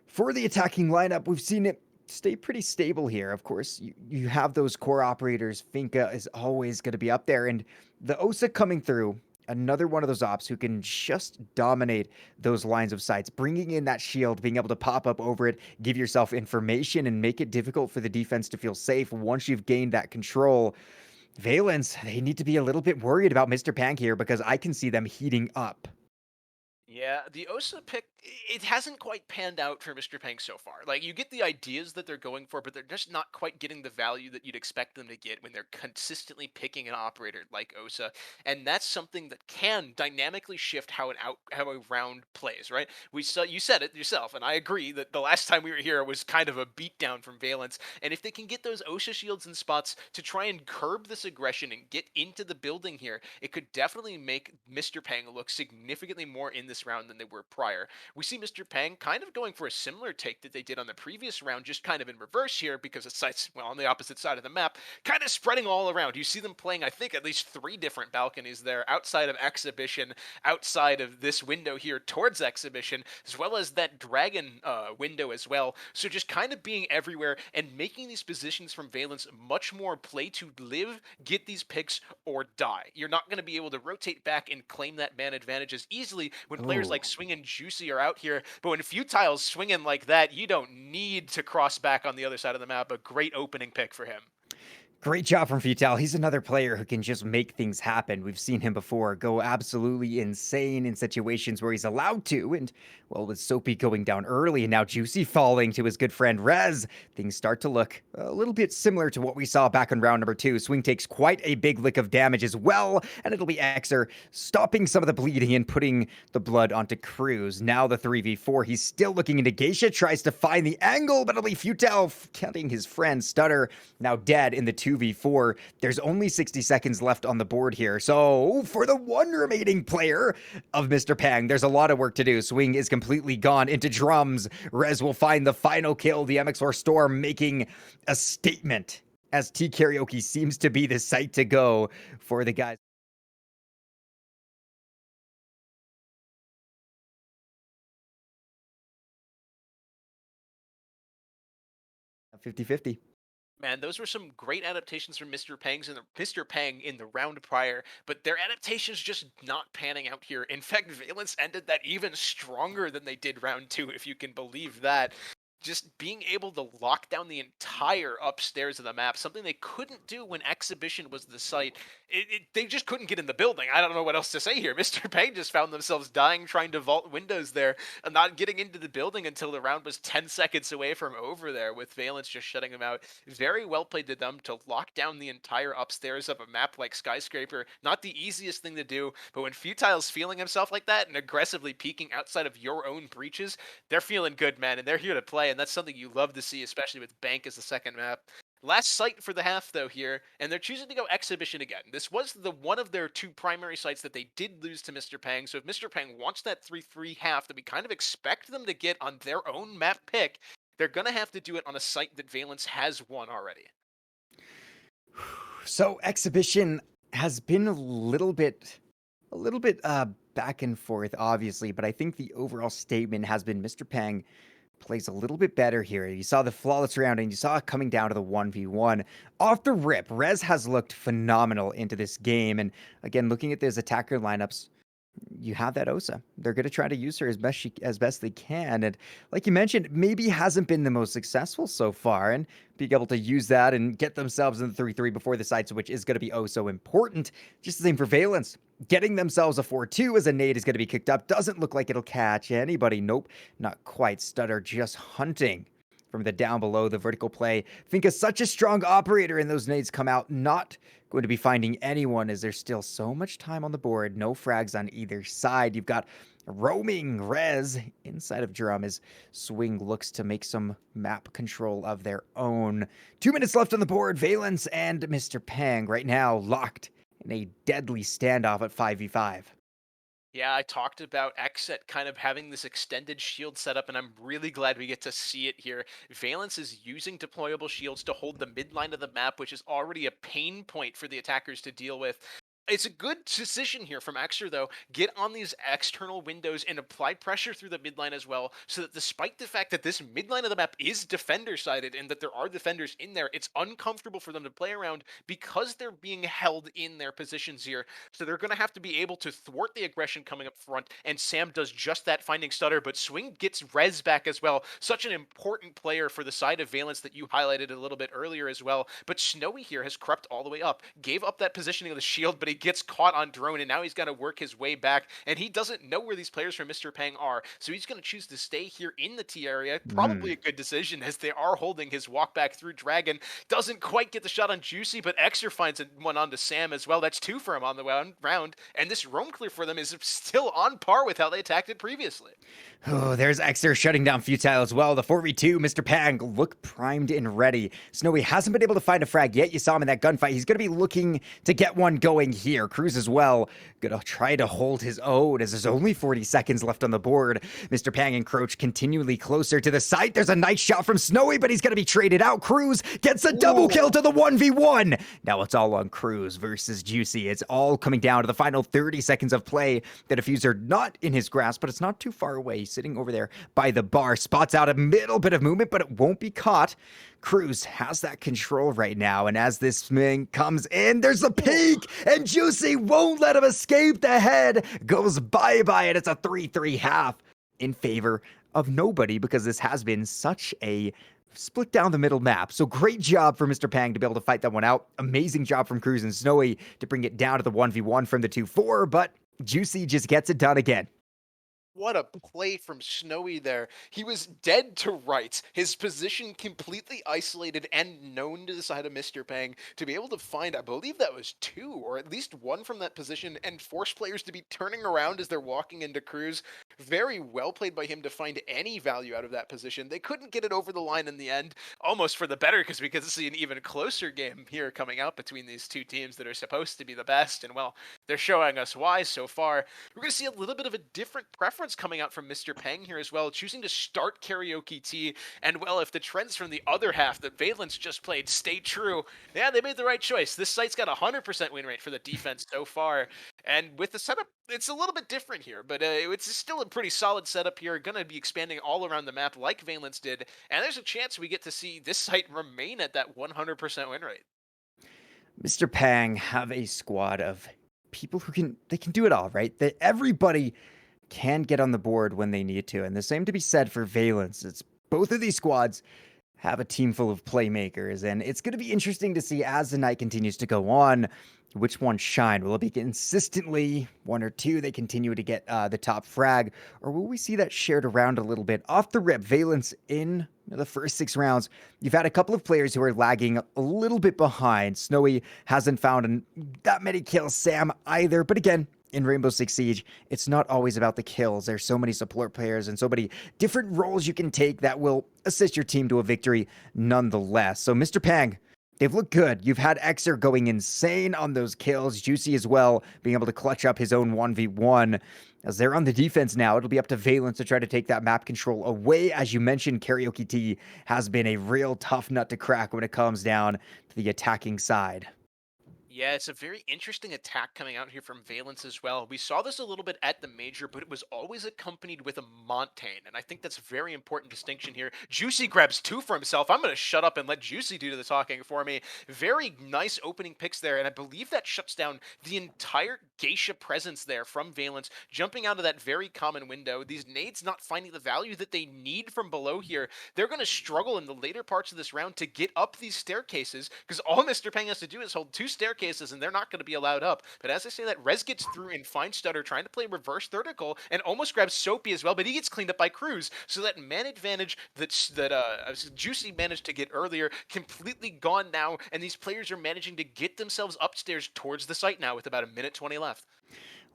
Speaker 4: For the attacking lineup, we've seen it stay pretty stable here. Of course, you have those core operators. Finka is always going to be up there. And the Osa coming through, another one of those ops who can just dominate those lines of sights, bringing in that shield, being able to pop up over it, give yourself information, and make it difficult for the defense to feel safe once you've gained that control. Valence, they need to be a little bit worried about Mr. Pank here, because I can see them heating up.
Speaker 5: Yeah, the Osa pick, it hasn't quite panned out for Mr. Pang so far. Like, you get the ideas that they're going for, but they're just not quite getting the value that you'd expect them to get when they're consistently picking an operator like Osa. And that's something that can dynamically shift how how a round plays, right? We saw, you said it yourself, and I agree that the last time we were here was kind of a beatdown from Valence. And if they can get those Osa shields and spots to try and curb this aggression and get into the building here, it could definitely make Mr. Pang look significantly more in this round than they were prior. We see Mr. Pang kind of going for a similar take that they did on the previous round, just kind of in reverse here, because the sites, well, on the opposite side of the map, kind of spreading all around. You see them playing, I think, at least 3 different balconies there, outside of Exhibition, outside of this window here towards Exhibition, as well as that Dragon window as well. So just kind of being everywhere and making these positions from Valence much more play to live, get these picks, or die. You're not going to be able to rotate back and claim that man advantage as easily when players like Swing and Juicy are out here, but when Futile's swinging like that, you don't need to cross back on the other side of the map. A great opening pick for him.
Speaker 4: Great job from Futile. He's another player who can just make things happen. We've seen him before go absolutely insane in situations where he's allowed to. And, well, with Soapy going down early and now Juicy falling to his good friend Rez, things start to look a little bit similar to what we saw back in round number 2. Swing takes quite a big lick of damage as well, and it'll be Xer stopping some of the bleeding and putting the blood onto Cruz. Now the 3v4. He's still looking into Geisha, tries to find the angle, but it'll be Futile counting his friend Stutter, now dead in the 2v4. There's only 60 seconds left on the board here. So for the one remaining player of Mr. Pang, there's a lot of work to do. Swing is completely gone into drums. Rez will find the final kill. The MX4 Storm making a statement, as T Karaoke seems to be the site to go for the guys. 50-50.
Speaker 5: Man, those were some great adaptations from Mr. Pang in the round prior, but their adaptations just not panning out here. In fact, Valence ended that even stronger than they did round 2, if you can believe that. Just being able to lock down the entire upstairs of the map, something they couldn't do when Exhibition was the site. They just couldn't get in the building. I don't know what else to say here. Mr. Pang just found themselves dying trying to vault windows there and not getting into the building until the round was 10 seconds away from over there, with Valence just shutting them out. Very well played to them to lock down the entire upstairs of a map like Skyscraper. Not the easiest thing to do, but when Futile's feeling himself like that and aggressively peeking outside of your own breaches, they're feeling good, man, and they're here to play. And that's something you love to see, especially with Bank as the second map. Last site for the half, though, here, and they're choosing to go Exhibition again. This was the one of their 2 primary sites that they did lose to Mr. Pang, so if Mr. Pang wants that 3-3 half that we kind of expect them to get on their own map pick, they're going to have to do it on a site that Valence has won already.
Speaker 4: So Exhibition has been a little bit back and forth, obviously, but I think the overall statement has been Mr. Pang plays a little bit better here. You saw the flawless round, and you saw it coming down to the 1v1. Off the rip, Rez has looked phenomenal into this game. And again, looking at those attacker lineups, you have that Osa. They're going to try to use her as best they can, and like you mentioned, maybe hasn't been the most successful so far, and being able to use that and get themselves in the 3-3 before the side switch is going to be oh so important. Just the same for Valence. Getting themselves a 4-2 as a nade is going to be kicked up. Doesn't look like it'll catch anybody. Nope, not quite. Stutter just hunting from the down below the vertical play. Finka such a strong operator, and those nades come out not going to be finding anyone as there's still so much time on the board. No frags on either side. You've got roaming Rez inside of Drum as Swing looks to make some map control of their own. 2 minutes left on the board. Valence and Mr. Pang right now locked in a deadly standoff at 5v5.
Speaker 5: Yeah, I talked about Xset kind of having this extended shield setup, and I'm really glad we get to see it here. Valence is using deployable shields to hold the midline of the map, which is already a pain point for the attackers to deal with. It's a good decision here from Exer, though. Get on these external windows and apply pressure through the midline as well, so that despite the fact that this midline of the map is defender-sided and that there are defenders in there, it's uncomfortable for them to play around because they're being held in their positions here. So they're going to have to be able to thwart the aggression coming up front, and Sam does just that, finding Stutter, but Swing gets Rez back as well. Such an important player for the side of Valence that you highlighted a little bit earlier as well. But Snowy here has crept all the way up, gave up that positioning of the shield, but he gets caught on drone, and now he's got to work his way back, and he doesn't know where these players from Mr. Pang are, so he's going to choose to stay here in the T area. Probably a good decision, as they are holding his walk back through Dragon. Doesn't quite get the shot on Juicy, but Exer finds one onto Sam as well. That's 2 for him on the round, and this roam clear for them is still on par with how they attacked it previously.
Speaker 4: Oh, there's Exer shutting down Futile as well. The 4v2, Mr. Pang look primed and ready. Snowy hasn't been able to find a frag yet. You saw him in that gunfight. He's going to be looking to get one going here. Cruz as well, going to try to hold his own as there's only 40 seconds left on the board. Mr. Pang encroach continually closer to the site. There's a nice shot from Snowy, but he's going to be traded out. Cruz gets a double kill to the 1v1. Now it's all on Cruz versus Juicy. It's all coming down to the final 30 seconds of play. The diffuser not in his grasp, but it's not too far away. Sitting over there by the bar, spots out a little bit of movement, but it won't be caught. Cruz has that control right now, and as this thing comes in, there's a peek, and Juicy won't let him escape. The head goes bye-bye, and it's a 3-3 half in favor of nobody, because this has been such a split down the middle map. So great job for Mr. Pang to be able to fight that one out. Amazing job from Cruz and Snowy to bring it down to the 1v1 from the 2-4, but Juicy just gets it done again.
Speaker 5: What a play from Snowy there. He was dead to rights. His position completely isolated and known to the side of Mr. Pang to be able to find, I believe that was 2 or at least 1 from that position, and force players to be turning around as they're walking into Cruz. Very well played by him to find any value out of that position. They couldn't get it over the line in the end, almost for the better, because we could see an even closer game here coming out between these two teams that are supposed to be the best, and well, they're showing us why so far. We're going to see a little bit of a different preference coming out from Mr. Pang here as well, choosing to start Karaoke T, and well, if the trends from the other half that Valence just played stay true, yeah, they made the right choice. This site's got a 100% win rate for the defense so far, and with the setup, it's a little bit different here, but it's still a pretty solid setup here, going to be expanding all around the map like Valence did, and there's a chance we get to see this site remain at that 100% win rate.
Speaker 4: Mr. Pang have a squad of people who can do it all, right? That everybody can get on the board when they need to. And the same to be said for Valence. It's both of these squads have a team full of playmakers, and it's going to be interesting to see as the night continues to go on which ones shine. Will it be consistently 1 or 2 they continue to get the top frag, or will we see that shared around a little bit? Off the rip, Valence in the first 6 rounds, you've had a couple of players who are lagging a little bit behind. Snowy hasn't found that many kills, Sam either, but again, in Rainbow Six Siege, it's not always about the kills. There's so many support players and so many different roles you can take that will assist your team to a victory nonetheless. So Mr. Pang, they've looked good. You've had Exer going insane on those kills. Juicy as well, being able to clutch up his own 1v1. As they're on the defense now, it'll be up to Valence to try to take that map control away. As you mentioned, Karaoke T has been a real tough nut to crack when it comes down to the attacking side.
Speaker 5: Yeah, it's a very interesting attack coming out here from Valence as well. We saw this a little bit at the Major, but it was always accompanied with a Montaigne, and I think that's a very important distinction here. Juicy grabs 2 for himself. I'm going to shut up and let Juicy do the talking for me. Very nice opening picks there, and I believe that shuts down the entire geisha presence there from Valence, jumping out of that very common window. These nades not finding the value that they need from below here. They're going to struggle in the later parts of this round to get up these staircases, because all Mr. Peng has to do is hold 2 staircases and they're not going to be allowed up. But as I say that, Rez gets through and finds Stutter trying to play reverse vertical and almost grabs Soapy as well, but he gets cleaned up by Cruz. So that man advantage that Juicy managed to get earlier, completely gone now, and these players are managing to get themselves upstairs towards the site now with about a minute 20 left.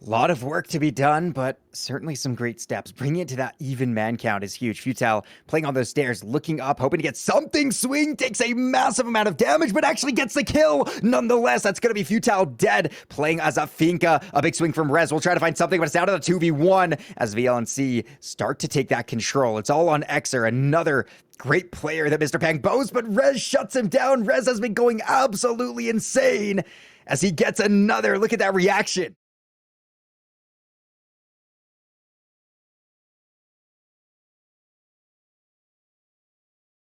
Speaker 4: A lot of work to be done, but certainly some great steps. Bringing it to that even man count is huge. Futile playing on those stairs, looking up, hoping to get something. Swing takes a massive amount of damage, but actually gets the kill. Nonetheless, that's going to be Futile dead. Playing as a Finca. A big swing from Rez. We'll try to find something, but it's down to the 2v1 as VLNC start to take that control. It's all on Xer, another great player that Mr. Peng bows, but Rez shuts him down. Rez has been going absolutely insane as he gets another. Look at that reaction.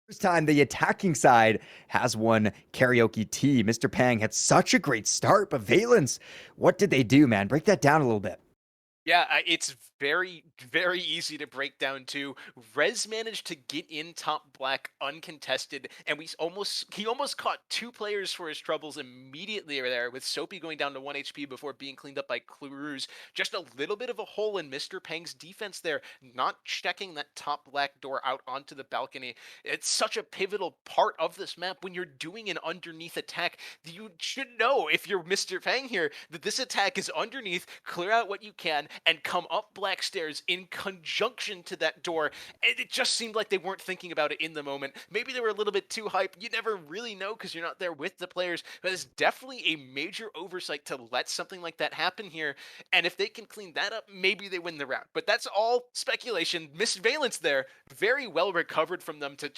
Speaker 4: First time the attacking side has one karaoke tea. Mr. Peng had such a great start, but Valence, what did they do, man? Break that down a little bit.
Speaker 5: Yeah, it's very, very easy to break down too. Rez managed to get in top black uncontested, and he almost caught 2 players for his troubles immediately there, with Soapy going down to 1 HP before being cleaned up by Cruz. Just a little bit of a hole in Mr. Peng's defense there, not checking that top black door out onto the balcony. It's such a pivotal part of this map when you're doing an underneath attack. You should know, if you're Mr. Peng here, that this attack is underneath, clear out what you can, and come up black stairs in conjunction to that door. And it just seemed like they weren't thinking about it in the moment. Maybe they were a little bit too hyped. You never really know because you're not there with the players, but it's definitely a major oversight to let something like that happen here. And if they can clean that up, maybe they win the round. But that's all speculation. Miss Valence there, very well recovered from them to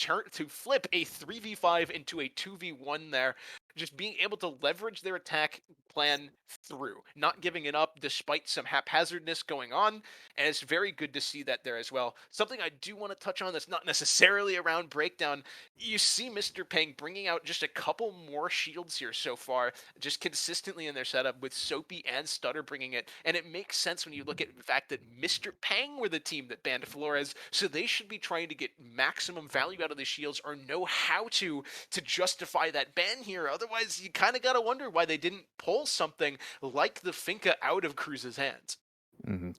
Speaker 5: flip a 3v5 into a 2v1 there. Just being able to leverage their attack plan through, not giving it up despite some haphazardness going on, and it's very good to see that there as well. Something I do want to touch on that's not necessarily around breakdown, you see Mr. Peng bringing out just a couple more shields here so far, just consistently in their setup, with Soapy and Stutter bringing it, and it makes sense when you look at the fact that Mr. Peng were the team that banned Flores, so they should be trying to get maximum value out of the shields or know how to justify that ban here. Otherwise, you kind of got to wonder why they didn't pull something like the Finca out of Cruz's hands.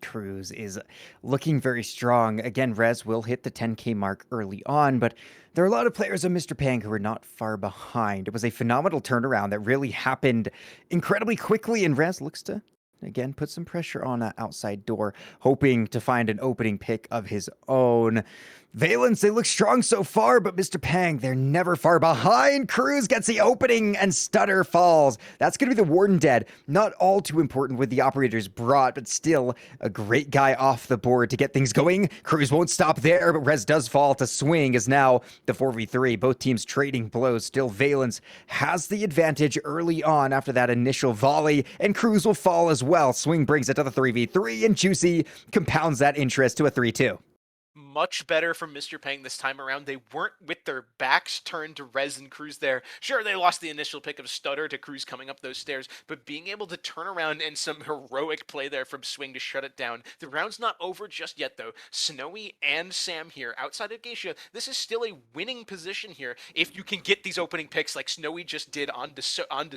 Speaker 4: Cruz is looking very strong. Again, Rez will hit the 10K mark early on, but there are a lot of players of Mr. Peng who are not far behind. It was a phenomenal turnaround that really happened incredibly quickly, and Rez looks to, again, put some pressure on that outside door, hoping to find an opening pick of his own. Valence, they look strong so far, but Mr. Peng, they're never far behind. Cruz gets the opening and Stutter falls. That's going to be the Warden dead. Not all too important with the operators brought, but still a great guy off the board to get things going. Cruz won't stop there, but Rez does fall to Swing is now the 4v3. Both teams trading blows. Still, Valence has the advantage early on after that initial volley, and Cruz will fall as well. Swing brings it to the 3v3, and Juicy compounds that interest to a 3-2.
Speaker 5: Much better from Mr. Peng this time around. They weren't with their backs turned to Rez and Cruz there. Sure, they lost the initial pick of Stutter to Cruz coming up those stairs, but being able to turn around and some heroic play there from Swing to shut it down. The round's not over just yet, though. Snowy and Sam here, outside of Geisha, this is still a winning position here if you can get these opening picks like Snowy just did onto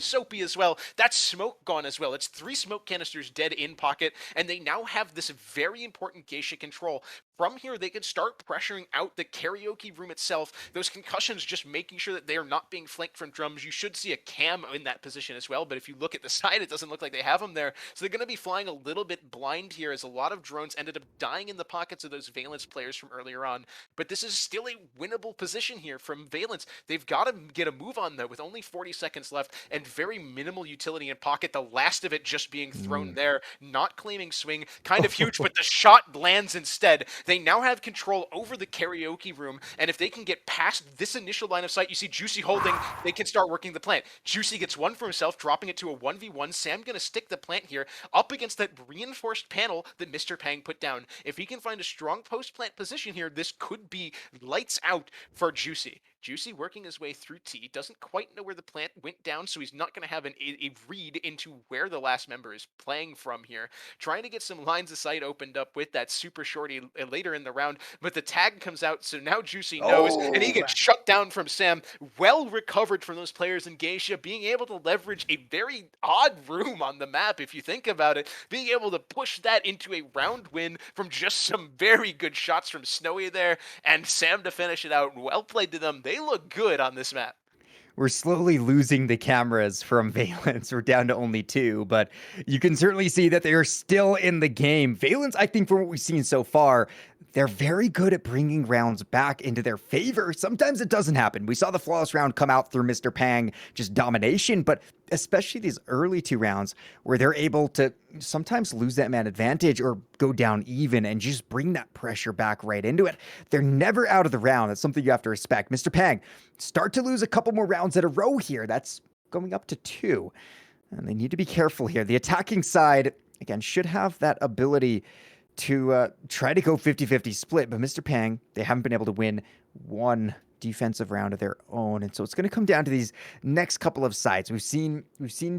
Speaker 5: Soapy as well. That's smoke gone as well. It's 3 smoke canisters dead in pocket, and they now have this very important Geisha control. From here, they can start pressuring out the karaoke room itself. Those concussions, just making sure that they are not being flanked from drums. You should see a cam in that position as well, but if you look at the side, it doesn't look like they have them there. So they're going to be flying a little bit blind here, as a lot of drones ended up dying in the pockets of those Valence players from earlier on. But this is still a winnable position here from Valence. They've got to get a move on, though, with only 40 seconds left and very minimal utility in pocket. The last of it just being thrown there, not claiming Swing. Kind of huge, but the shot lands instead. They now have control over the karaoke room, and if they can get past this initial line of sight, you see Juicy holding, they can start working the plant. Juicy gets one for himself, dropping it to a 1v1. Sam gonna stick the plant here up against that reinforced panel that Mr. Peng put down. If he can find a strong post-plant position here, this could be lights out for Juicy. Juicy working his way through T, doesn't quite know where the plant went down, so he's not going to have a read into where the last member is playing from here. Trying to get some lines of sight opened up with that super shorty later in the round, but the tag comes out, so now Juicy knows, and he gets shut down from Sam. Well recovered from those players in Geisha, being able to leverage a very odd room on the map, if you think about it, being able to push that into a round win from just some very good shots from Snowy there, and Sam to finish it out. Well played to them. They look good on this map.
Speaker 4: We're slowly losing the cameras from Valence. We're down to only 2, but you can certainly see that they are still in the game. Valence, I think from what we've seen so far, they're very good at bringing rounds back into their favor. Sometimes it doesn't happen. We saw the flawless round come out through Mr. Pang, just domination, but especially these early 2 rounds where they're able to sometimes lose that man advantage or go down even and just bring that pressure back right into it. They're never out of the round. That's something you have to respect. Mr. Pang, start to lose a couple more rounds in a row here. That's going up to 2. And they need to be careful here. The attacking side, again, should have that ability to try to go 50-50 split, but Mr. Pang, they haven't been able to win one defensive round of their own, and so it's going to come down to these next couple of sides. We've seen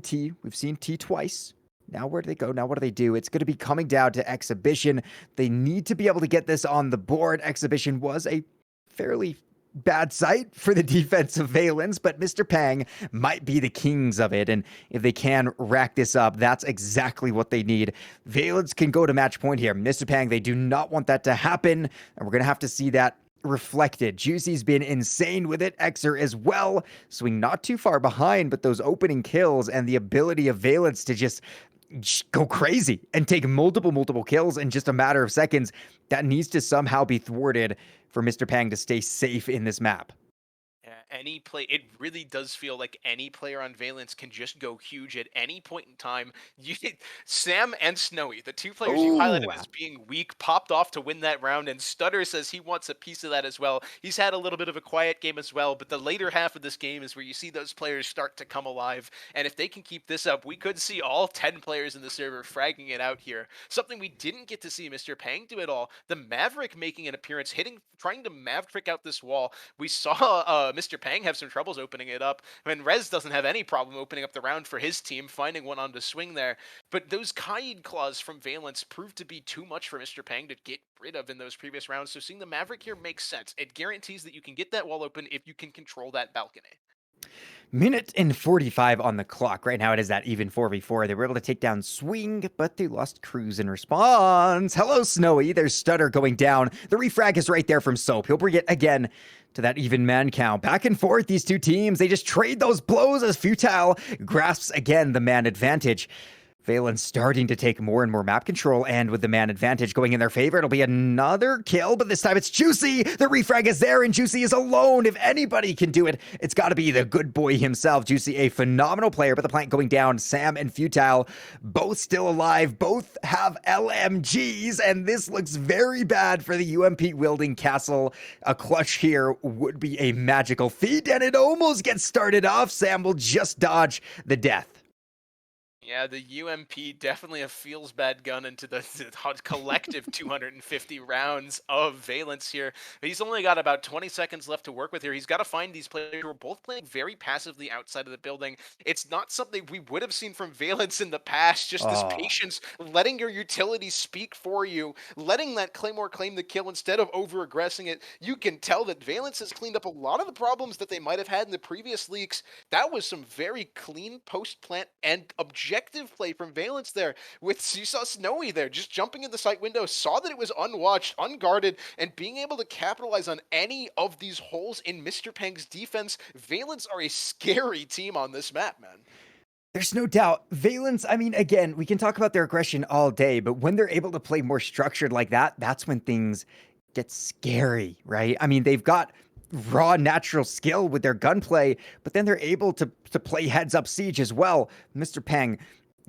Speaker 4: T twice. Now where do they go? Now what do they do? It's going to be coming down to Exhibition. They need to be able to get this on the board. Exhibition was a fairly bad sight for the defense of Valence, but Mr. Pang might be the kings of it, and if they can rack this up, that's exactly what they need. Valence can go to match point here. Mr. Pang, they do not want that to happen, and we're going to have to see that reflected. Juicy's been insane with it. Xer as well, swing not too far behind, but those opening kills and the ability of Valence to just go crazy and take multiple kills in just a matter of seconds, that needs to somehow be thwarted for Mr. Pang to stay safe in this map.
Speaker 5: Any play, it really does feel like any player on Valence can just go huge at any point in time. Sam and Snowy, the 2 players you highlighted as being weak, popped off to win that round, and Stutter says he wants a piece of that as well. He's had a little bit of a quiet game as well, but the later half of this game is where you see those players start to come alive, and if they can keep this up, we could see all 10 players in the server fragging it out here. Something we didn't get to see Mr. Pang do at all. The Maverick making an appearance, trying to Maverick out this wall. We saw Mr. Pang have some troubles opening it up. I mean, Rez doesn't have any problem opening up the round for his team, finding one on to swing there. But those Kaid claws from Valence proved to be too much for Mr. Pang to get rid of in those previous rounds. So seeing the Maverick here makes sense. It guarantees that you can get that wall open if you can control that balcony.
Speaker 4: Minute and 45 on the clock. Right now it is that even 4v4. They were able to take down Swing, but they lost Cruise in response. Hello, Snowy. There's Stutter going down. The refrag is right there from Soap. He'll bring it again to that even man count. Back and forth, these 2 teams. They just trade those blows as Futile grasps again the man advantage. Valence starting to take more and more map control, and with the man advantage going in their favor, it'll be another kill, but this time it's Juicy. The refrag is there, and Juicy is alone. If anybody can do it, it's got to be the good boy himself. Juicy, a phenomenal player, but the plant going down. Sam and Futile, both still alive, both have LMGs, and this looks very bad for the UMP wielding Castle. A clutch here would be a magical feat, and it almost gets started off. Sam will just dodge the death.
Speaker 5: Yeah, the UMP definitely a feels bad gun into the collective 250 rounds of Valence here. But he's only got about 20 seconds left to work with here. He's got to find these players who are both playing very passively outside of the building. It's not something we would have seen from Valence in the past, just this patience, letting your utility speak for you, letting that Claymore claim the kill instead of over-aggressing it. You can tell that Valence has cleaned up a lot of the problems that they might have had in the previous leaks. That was some very clean post-plant and objective play from Valence there. You saw Snowy there, just jumping in the site window, saw that it was unwatched, unguarded, and being able to capitalize on any of these holes in Mr. Pang's defense. Valence are a scary team on this map, man.
Speaker 4: There's no doubt. Valence, I mean, again, we can talk about their aggression all day, but when they're able to play more structured like that, that's when things get scary, right? I mean, they've got raw natural skill with their gunplay, but then they're able to play heads up siege as well. Mr. Pang,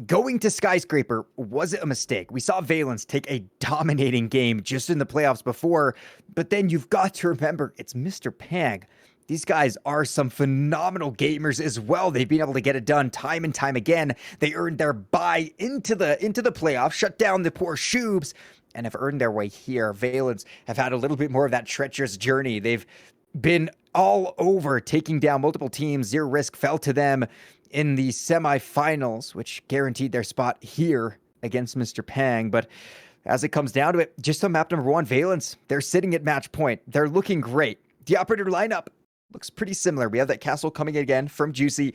Speaker 4: going to Skyscraper, was it a mistake? We saw Valence take a dominating game just in the playoffs before, but then you've got to remember, it's Mr. Pang. These guys are some phenomenal gamers as well. They've been able to get it done time and time again. They earned their bye into the playoffs, shut down the poor Shoobs, and have earned their way here. Valence have had a little bit more of that treacherous journey. They've been all over, taking down multiple teams. Zero Risk fell to them in the semifinals, which guaranteed their spot here against Mr. Pang. But as it comes down to it, just on map number 1, Valence, they're sitting at match point. They're looking great. The operator lineup looks pretty similar. We have that castle coming again from Juicy.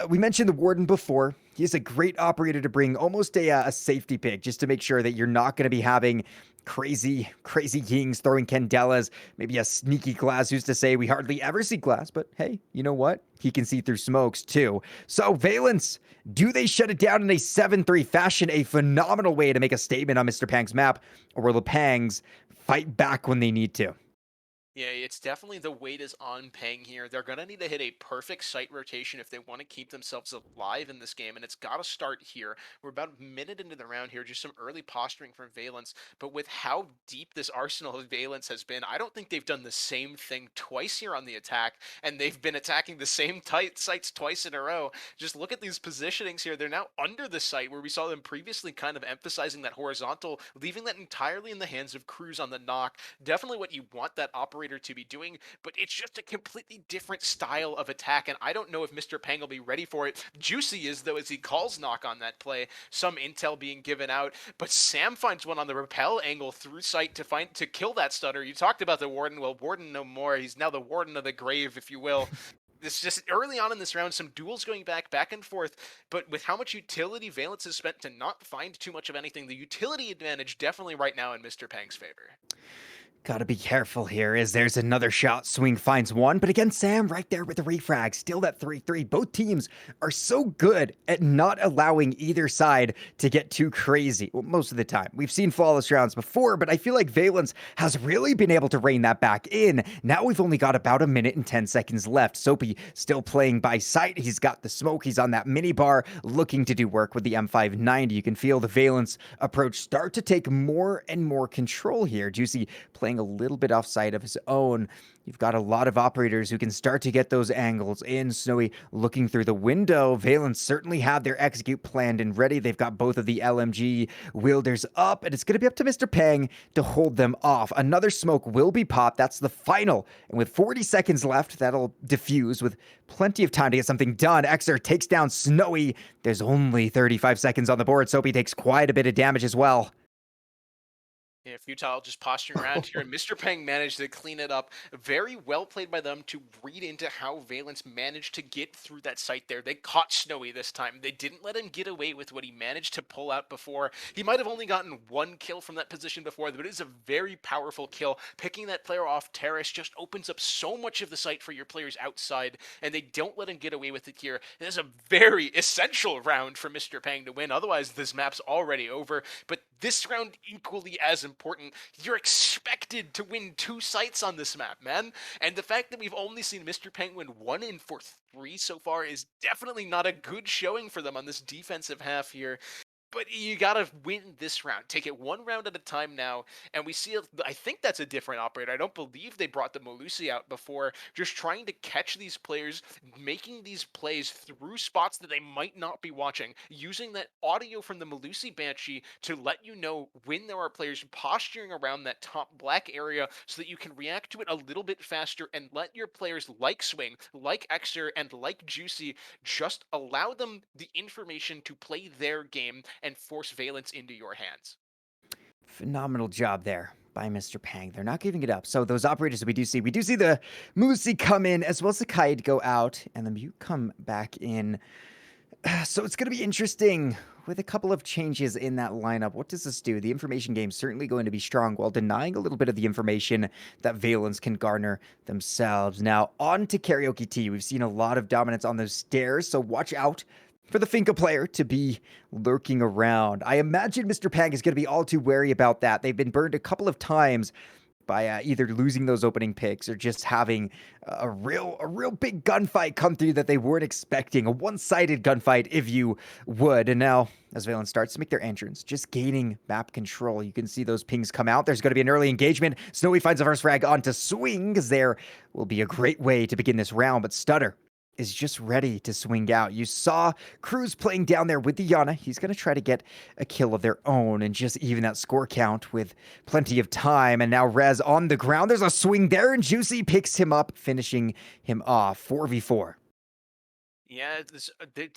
Speaker 4: We mentioned the Warden before. He's a great operator to bring, almost a safety pick, just to make sure that you're not going to be having crazy Yings throwing Candelas, maybe a sneaky Glass. Who's to say we hardly ever see Glass, but hey, you know what? He can see through smokes too. So Valence, do they shut it down in a 7-3 fashion? A phenomenal way to make a statement on Mr. Pang's map, or will the Pangs fight back when they need to?
Speaker 5: Yeah, it's definitely the weight is on Pang here. They're going to need to hit a perfect site rotation if they want to keep themselves alive in this game, and it's got to start here. We're about a minute into the round here, just some early posturing from Valence, but with how deep this arsenal of Valence has been, I don't think they've done the same thing twice here on the attack, and they've been attacking the same sites twice in a row. Just look at these positionings here. They're now under the site where we saw them previously kind of emphasizing that horizontal, leaving that entirely in the hands of Cruz on the knock. Definitely what you want that operator to be doing, but it's just a completely different style of attack, and I don't know if Mr. Pang will be ready for it. Juicy is, though, as he calls knock on that play, some intel being given out, but Sam finds one on the rappel angle through sight to kill that stutter. You talked about the Warden. Well, Warden no more. He's now the Warden of the grave, if you will. This just early on in this round, some duels going back and forth, but with how much utility Valence has spent to not find too much of anything, the utility advantage definitely right now in Mr. Pang's favor.
Speaker 4: Gotta be careful here, as there's another shot. Swing finds one, but again, Sam right there with the refrag. Still that 3-3. Both teams are so good at not allowing either side to get too crazy. Well, most of the time. We've seen flawless rounds before, but I feel like Valence has really been able to rein that back in. Now we've only got about a minute and 10 seconds left. Soapy still playing by sight. He's got the smoke. He's on that mini bar, looking to do work with the M590. You can feel the Valence approach start to take more and more control here. Juicy playing a little bit offside of his own. You've got a lot of operators who can start to get those angles in. Snowy looking through the window. Valence certainly have their execute planned and ready. They've got both of the LMG wielders up, and it's going to be up to Mr. Pang to hold them off. Another smoke will be popped. That's the final. And with 40 seconds left, that'll diffuse with plenty of time to get something done. Xer takes down Snowy. There's only 35 seconds on the board. Soapy takes quite a bit of damage as well.
Speaker 5: Yeah, Futile just posturing around here, and Mr. Pang managed to clean it up. Very well played by them to read into how Valence managed to get through that site there. They caught Snowy this time. They didn't let him get away with what he managed to pull out before. He might have only gotten one kill from that position before, but it is a very powerful kill. Picking that player off terrace just opens up so much of the site for your players outside, and they don't let him get away with it here. It is a very essential round for Mr. Pang to win. Otherwise, this map's already over, but this round equally as important. You're expected to win 2 sites on this map, man. And the fact that we've only seen Mr. Pang win 1 in for 3 so far is definitely not a good showing for them on this defensive half here. But you gotta win this round. Take it one round at a time now, and we see, I think that's a different operator. I don't believe they brought the Malusi out before, just trying to catch these players, making these plays through spots that they might not be watching, using that audio from the Malusi Banshee to let you know when there are players posturing around that top black area so that you can react to it a little bit faster and let your players like Swing, like Xer, and like Juicy just allow them the information to play their game and force Valence into your hands.
Speaker 4: Phenomenal job there by Mr. Pang. They're not giving it up. So those operators that we do see the Musi come in, as well as the Kite go out, and the Mute come back in. So it's going to be interesting with a couple of changes in that lineup. What does this do? The information game is certainly going to be strong while denying a little bit of the information that Valence can garner themselves. Now, on to Karaoke T. We've seen a lot of dominance on those stairs, so watch out for the Finka player to be lurking around. I imagine Mr. Pang is going to be all too wary about that. They've been burned a couple of times by either losing those opening picks or just having a real big gunfight come through that they weren't expecting. A one-sided gunfight, if you would. And now, as Valence starts to make their entrance, just gaining map control, you can see those pings come out. There's going to be an early engagement. Snowy finds the first frag onto Swing, because there will be a great way to begin this round. But Stutter is just ready to swing out. You saw Cruz playing down there with the Yana. He's going to try to get a kill of their own and just even that score count with plenty of time. And now Rez on the ground. There's a swing there, and Juicy picks him up, finishing him off. 4v4.
Speaker 5: Yeah, this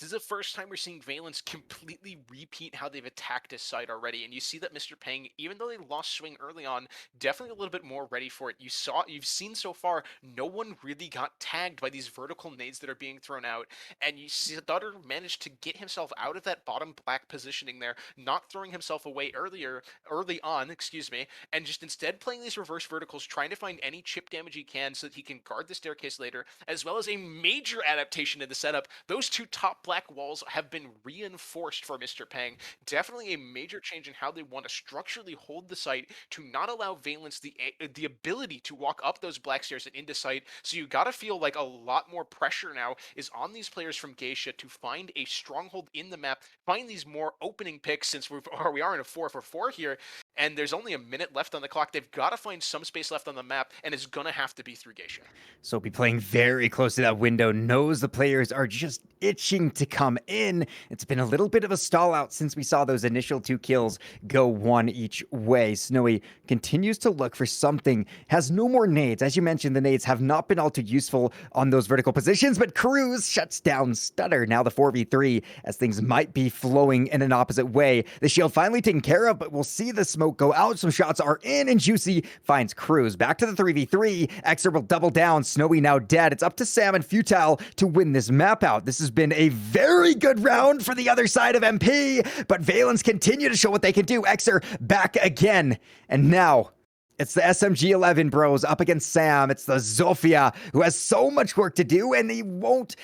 Speaker 5: is the first time we're seeing Valence completely repeat how they've attacked this side already, and you see that Mr. Peng, even though they lost swing early on, definitely a little bit more ready for it. You've seen so far, no one really got tagged by these vertical nades that are being thrown out, and you see Stutter managed to get himself out of that bottom black positioning there, not throwing himself away early on, excuse me, and just instead playing these reverse verticals, trying to find any chip damage he can so that he can guard the staircase later, as well as a major adaptation in the setup. Those two top black walls have been reinforced for Mr. Peng. Definitely a major change in how they want to structurally hold the site to not allow Valence the ability to walk up those black stairs and into sight. So you got to feel like a lot more pressure now is on these players from Geisha to find a stronghold in the map, find these more opening picks since we are in a 4-for-4 here, and there's only a minute left on the clock. They've got to find some space left on the map, and it's going to have to be through Geisha.
Speaker 4: Soapy playing very close to that window, knows the players are just itching to come in. It's been a little bit of a stall out since we saw those initial 2 kills go one each way. Snowy continues to look for something, has no more nades. As you mentioned, the nades have not been all too useful on those vertical positions, but Cruz shuts down Stutter. Now the 4v3 as things might be flowing in an opposite way. The shield finally taken care of, but we'll see the smoke go out. Some shots are in, and Juicy finds Cruz. Back to the 3v3. Xer will double down. Snowy now dead. It's up to Sam and Futile to win this map out. This has been a very good round for the other side of MP, but Valence continue to show what they can do. Xer back again, and now it's the SMG-11 bros up against Sam. It's the Zofia who has so much work to do, and he won't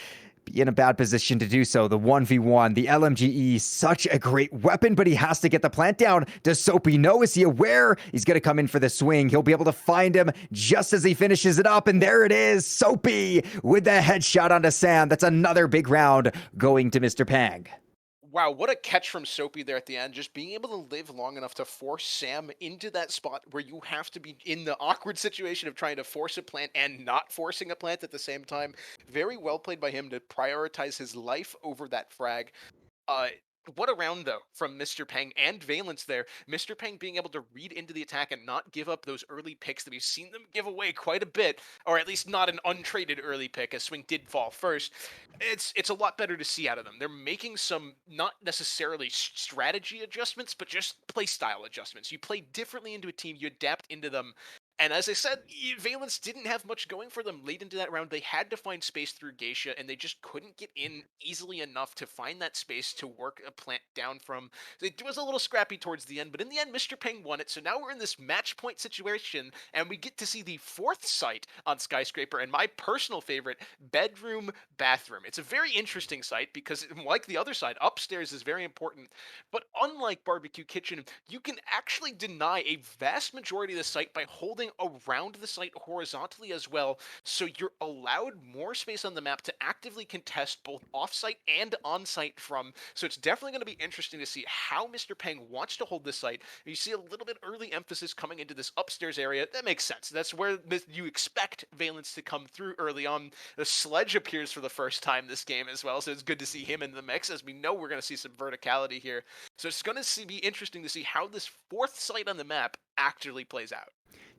Speaker 4: be in a bad position to do so. The 1v1, the LMGE, such a great weapon, but he has to get the plant down. Does Soapy know? Is he aware? He's going to come in for the swing. He'll be able to find him just as he finishes it up, and there it is. Soapy with the headshot onto Sam. That's another big round going to Mr. Pang.
Speaker 5: Wow, what a catch from Soapy there at the end. Just being able to live long enough to force Sam into that spot where you have to be in the awkward situation of trying to force a plant and not forcing a plant at the same time. Very well played by him to prioritize his life over that frag. What a round, though, from Mr. Peng and Valence there. Mr. Peng being able to read into the attack and not give up those early picks that we've seen them give away quite a bit, or at least not an untraded early pick, as Swing did fall first. It's a lot better to see out of them. They're making some, not necessarily strategy adjustments, but just play style adjustments. You play differently into a team, you adapt into them. And as I said, Valence didn't have much going for them late into that round. They had to find space through Geisha, and they just couldn't get in easily enough to find that space to work a plant down from. It was a little scrappy towards the end, but in the end, Mr. Peng won it. So now we're in this match point situation, and we get to see the 4th site on Skyscraper, and my personal favorite, bedroom, bathroom. It's a very interesting site because, like the other side, upstairs is very important. But unlike Barbecue Kitchen, you can actually deny a vast majority of the site by holding around the site horizontally as well, so you're allowed more space on the map to actively contest both off-site and on-site from. So it's definitely going to be interesting to see how Mr. Peng wants to hold this site. You see a little bit early emphasis coming into this upstairs area. That makes sense. That's where you expect Valence to come through early on. The Sledge appears for the first time this game as well, so it's good to see him in the mix, as we know we're going to see some verticality here. So it's going to be interesting to see how this 4th site on the map actually plays out.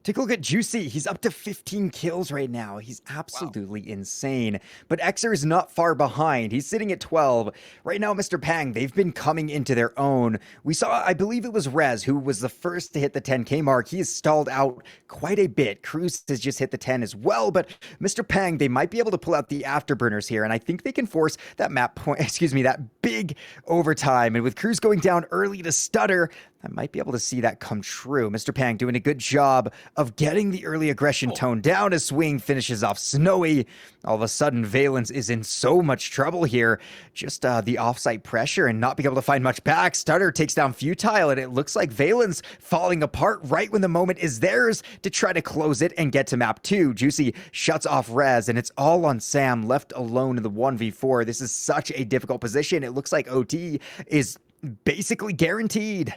Speaker 4: Take a look at Juicy. He's up to 15 kills right now. He's absolutely insane. But Xer is not far behind. He's sitting at 12. Right now, Mr. Pang, they've been coming into their own. We saw, I believe it was Rez, who was the first to hit the 10K mark. He has stalled out quite a bit. Cruz has just hit the 10 as well. But Mr. Pang, they might be able to pull out the afterburners here. And I think they can force that map point, that big overtime. And with Cruz going down early to Stutter, I might be able to see that come true. Mr. Pang doing a good job of getting the early aggression toned down as Swing finishes off Snowy. All of a sudden, Valence is in so much trouble here. Just the offsite pressure and not being able to find much back. Stutter takes down Futile, and it looks like Valence falling apart right when the moment is theirs to try to close it and get to map 2. Juicy shuts off Rez, and it's all on Sam, left alone in the 1v4. This is such a difficult position. It looks like OT is basically guaranteed.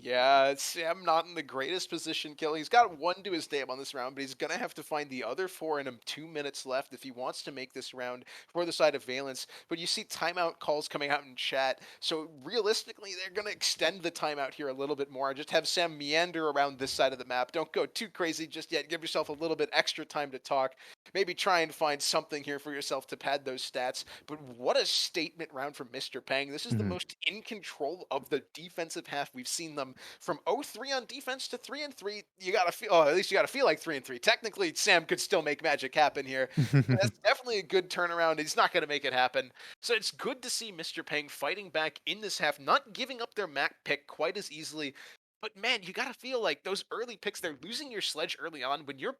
Speaker 5: Yeah, Sam not in the greatest position, Kill. He's got one to his name on this round, but he's going to have to find the other four in him 2 minutes left if he wants to make this round for the side of Valence. But you see timeout calls coming out in chat. So realistically, they're going to extend the timeout here a little bit more. Just have Sam meander around this side of the map. Don't go too crazy just yet. Give yourself a little bit extra time to talk. Maybe try and find something here for yourself to pad those stats. But what a statement round from Mr. Pang. This is the
Speaker 4: Mhm.
Speaker 5: most in control of the defensive half we've seen them from 0-3 on defense to 3-3. You gotta feel, at least you gotta feel like 3-3. Technically, Sam could still make magic happen here. That's definitely a good turnaround. He's not gonna make it happen. So it's good to see Mr. Pang fighting back in this half, not giving up their map pick quite as easily. But man, you gotta feel like those early picks, they're losing your sledge early on when your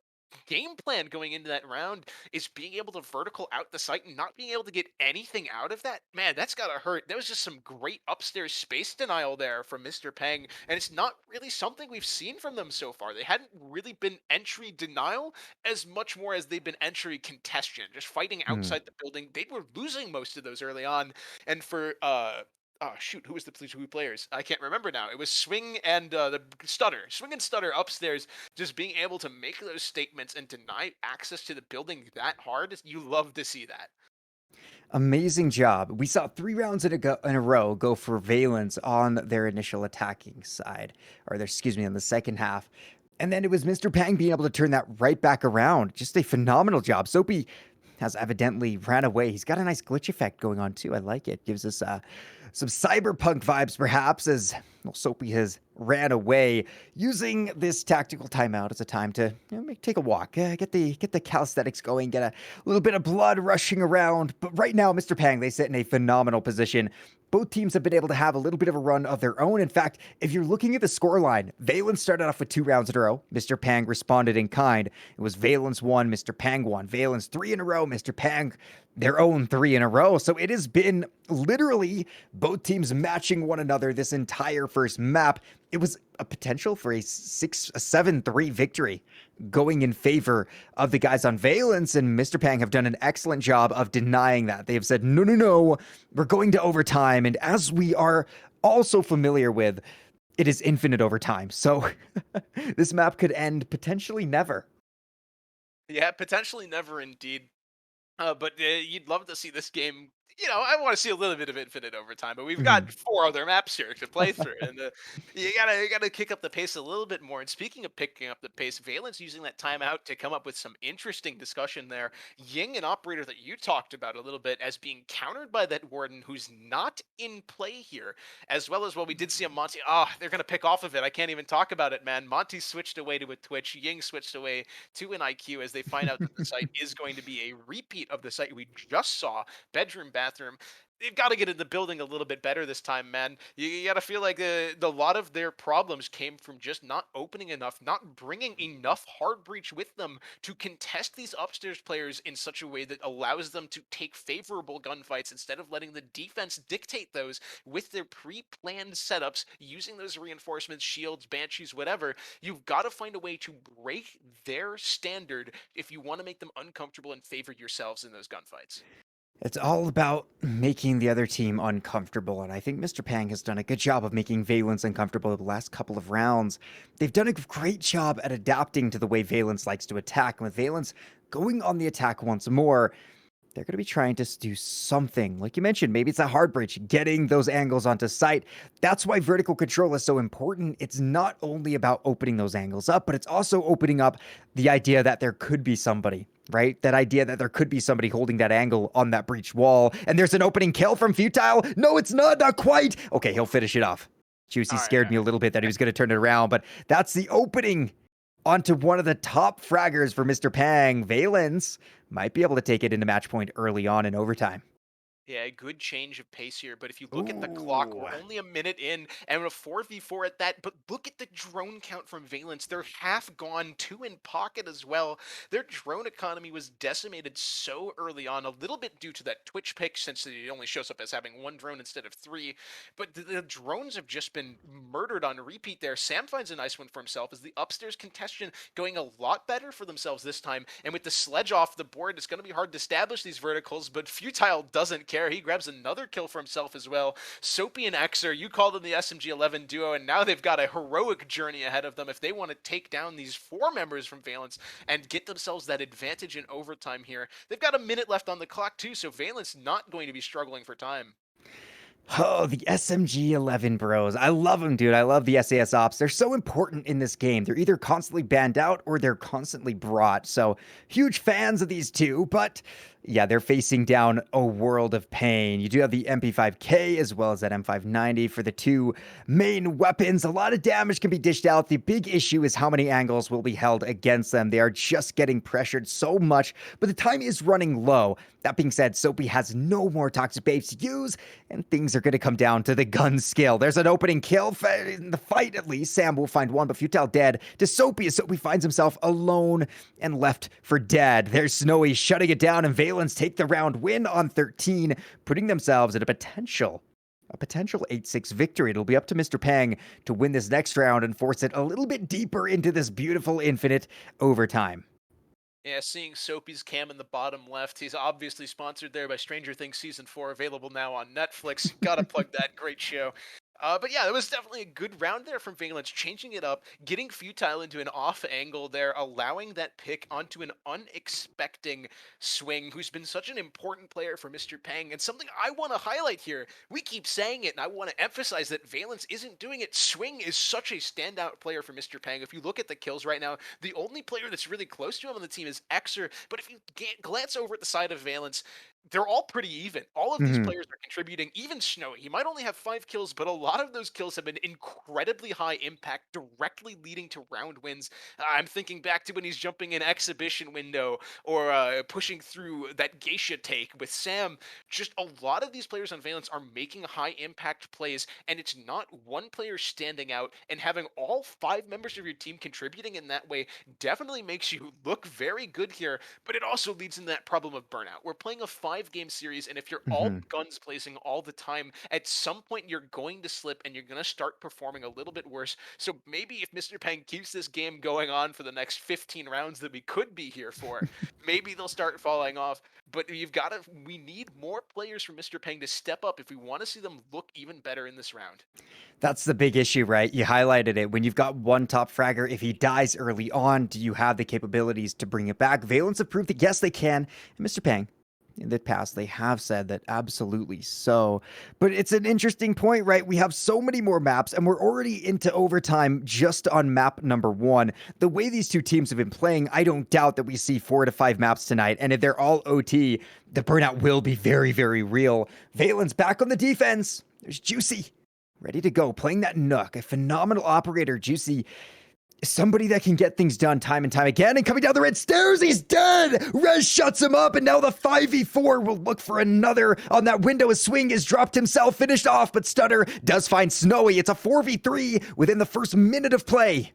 Speaker 5: game plan going into that round is being able to vertical out the site and not being able to get anything out of that. Man, that's gotta hurt. There was just some great upstairs space denial there from Mr. Peng, and it's not really something we've seen from them so far. They hadn't really been entry denial as much more as they've been entry congestion, just fighting
Speaker 4: Mm.
Speaker 5: outside the building. They were losing most of those early on, and for oh shoot, who was the two players? I can't remember now. It was Swing and the Stutter. Swing and Stutter upstairs, just being able to make those statements and deny access to the building that hard. You love to see that.
Speaker 4: Amazing job. We saw 3 rounds in a row go for Valence on their initial attacking side, or their, excuse me, on the second half. And then it was Mr. Pang being able to turn that right back around. Just a phenomenal job. Soapy has evidently ran away. He's got a nice glitch effect going on too. I like it. Gives us some cyberpunk vibes, perhaps, as well, Soapy has ran away, using this tactical timeout as a time to take a walk, get the calisthenics going, get a little bit of blood rushing around. But right now, Mr. Pang, they sit in a phenomenal position. Both teams have been able to have a little bit of a run of their own. In fact, if you're looking at the scoreline, Valence started off with 2 rounds in a row. Mr. Pang responded in kind. It was Valence 1, Mr. Pang 1. Valence 3 in a row, Mr. Pang their own 3 in a row. So it has been literally both teams matching one another this entire first map. It was a potential for a 7-3 victory going in favor of the guys on Valence, and Mr. Pang have done an excellent job of denying that. They have said, no, no, no, we're going to overtime. And as we are also familiar with, it is infinite overtime. So this map could end potentially never.
Speaker 5: Yeah, potentially never indeed. But you'd love to see this game. I want to see a little bit of infinite overtime, but we've got 4 other maps here to play through, and you gotta kick up the pace a little bit more. And speaking of picking up the pace, Valence using that timeout to come up with some interesting discussion there. Ying, an operator that you talked about a little bit, as being countered by that warden who's not in play here, as well as we did see a Monty. They're gonna pick off of it. I can't even talk about it, man. Monty switched away to a Twitch. Ying switched away to an IQ as they find out that the site is going to be a repeat of the site we just saw, bedroom, bathroom. They've got to get in the building a little bit better this time, man. You got to feel like a lot of their problems came from just not opening enough, not bringing enough hard breach with them to contest these upstairs players in such a way that allows them to take favorable gunfights instead of letting the defense dictate those with their pre-planned setups, using those reinforcements, shields, banshees, whatever. You've got to find a way to break their standard if you want to make them uncomfortable and favor yourselves in those gunfights.
Speaker 4: It's all about making the other team uncomfortable, and I think Mr. Pang has done a good job of making Valence uncomfortable the last couple of rounds. They've done a great job at adapting to the way Valence likes to attack, and with Valence going on the attack once more, they're going to be trying to do something. Like you mentioned, maybe it's a hard breach, getting those angles onto site. That's why vertical control is so important. It's not only about opening those angles up, but it's also opening up the idea that there could be somebody, right? That idea that there could be somebody holding that angle on that breach wall. And there's an opening kill from Futile. No, it's not quite. Okay, he'll finish it off. Juicy scared me a little bit that he was going to turn it around, but that's the opening onto one of the top fraggers for Mr. Pang. Valence might be able to take it into match point early on in overtime.
Speaker 5: Yeah, a good change of pace here, but if you look at the clock, we're only a minute in, and a 4v4 at that, but look at the drone count from Valence. They're half gone, 2 in pocket as well. Their drone economy was decimated so early on, a little bit due to that Twitch pick, since it only shows up as having 1 drone instead of 3, but the drones have just been murdered on repeat there. Sam finds a nice one for himself, as the upstairs contention going a lot better for themselves this time, and with the sledge off the board, it's going to be hard to establish these verticals, but Futile doesn't care. care. He grabs another kill for himself as well. Soapy and Xer, you call them the SMG11 duo, and now they've got a heroic journey ahead of them if they want to take down these 4 members from Valence and get themselves that advantage in overtime here. They've got a minute left on the clock too, so Valence not going to be struggling for time.
Speaker 4: Oh, the SMG11 bros. I love them, dude. I love the SAS ops. They're so important in this game. They're either constantly banned out or they're constantly brought. So, huge fans of these two, but yeah, they're facing down a world of pain. You do have the MP5K as well as that M590 for the two main weapons. A lot of damage can be dished out. The big issue is how many angles will be held against them. They are just getting pressured so much, but the time is running low. That being said, Soapy has no more toxic babes to use, and things are going to come down to the gun skill. There's an opening kill in the fight, at least. Sam will find one, but Futile dead to Soapy as Soapy finds himself alone and left for dead. There's Snowy shutting it down, and Valence take the round win on 13, putting themselves at a potential 8-6 victory. It'll be up to Mr. Pang to win this next round and force it a little bit deeper into this beautiful infinite overtime.
Speaker 5: Yeah, seeing Soapy's cam in the bottom left. He's obviously sponsored there by Stranger Things Season 4, available now on Netflix. Gotta plug that, great show. But yeah, it was definitely a good round there from Valence, changing it up, getting Futile into an off angle there, allowing that pick onto an unexpected swing, who's been such an important player for Mr. Pang. And something I want to highlight here, we keep saying it, and I want to emphasize that Valence isn't doing it. Swing is such a standout player for Mr. Pang. If you look at the kills right now, the only player that's really close to him on the team is Xer. But if you glance over at the side of Valence, they're all pretty even. All of these players are contributing, even Snowy. He might only have 5 kills, but a lot of those kills have been incredibly high impact, directly leading to round wins. I'm thinking back to when he's jumping in exhibition window or pushing through that Geisha take with Sam. Just a lot of these players on Valence are making high impact plays, and it's not one player standing out, and having all 5 members of your team contributing in that way definitely makes you look very good here, but it also leads into that problem of burnout. We're playing a 5-game series, and if you're all guns blazing all the time, at some point you're going to slip and you're going to start performing a little bit worse. So maybe if Mr. Pang keeps this game going on for the next 15 rounds that we could be here for, maybe they'll start falling off. But we need more players from Mr. Pang to step up if we want to see them look even better in this round.
Speaker 4: That's the big issue, right? You highlighted it. When you've got one top fragger, if he dies early on, do you have the capabilities to bring it back? Valence have proved that yes, they can. And Mr. Pang, in the past, they have said that absolutely so. But it's an interesting point, right? We have so many more maps, and we're already into overtime just on map number 1. The way these two teams have been playing, I don't doubt that we see 4 to 5 maps tonight. And if they're all OT, the burnout will be very, very real. Valence back on the defense. There's Juicy, ready to go, playing that Nook. A phenomenal operator, Juicy. Somebody that can get things done time and time again, and coming down the red stairs, he's dead! Rez shuts him up, and now the 5v4 will look for another on that window as Swing has dropped himself, finished off, but Stutter does find Snowy. It's a 4v3 within the first minute of play.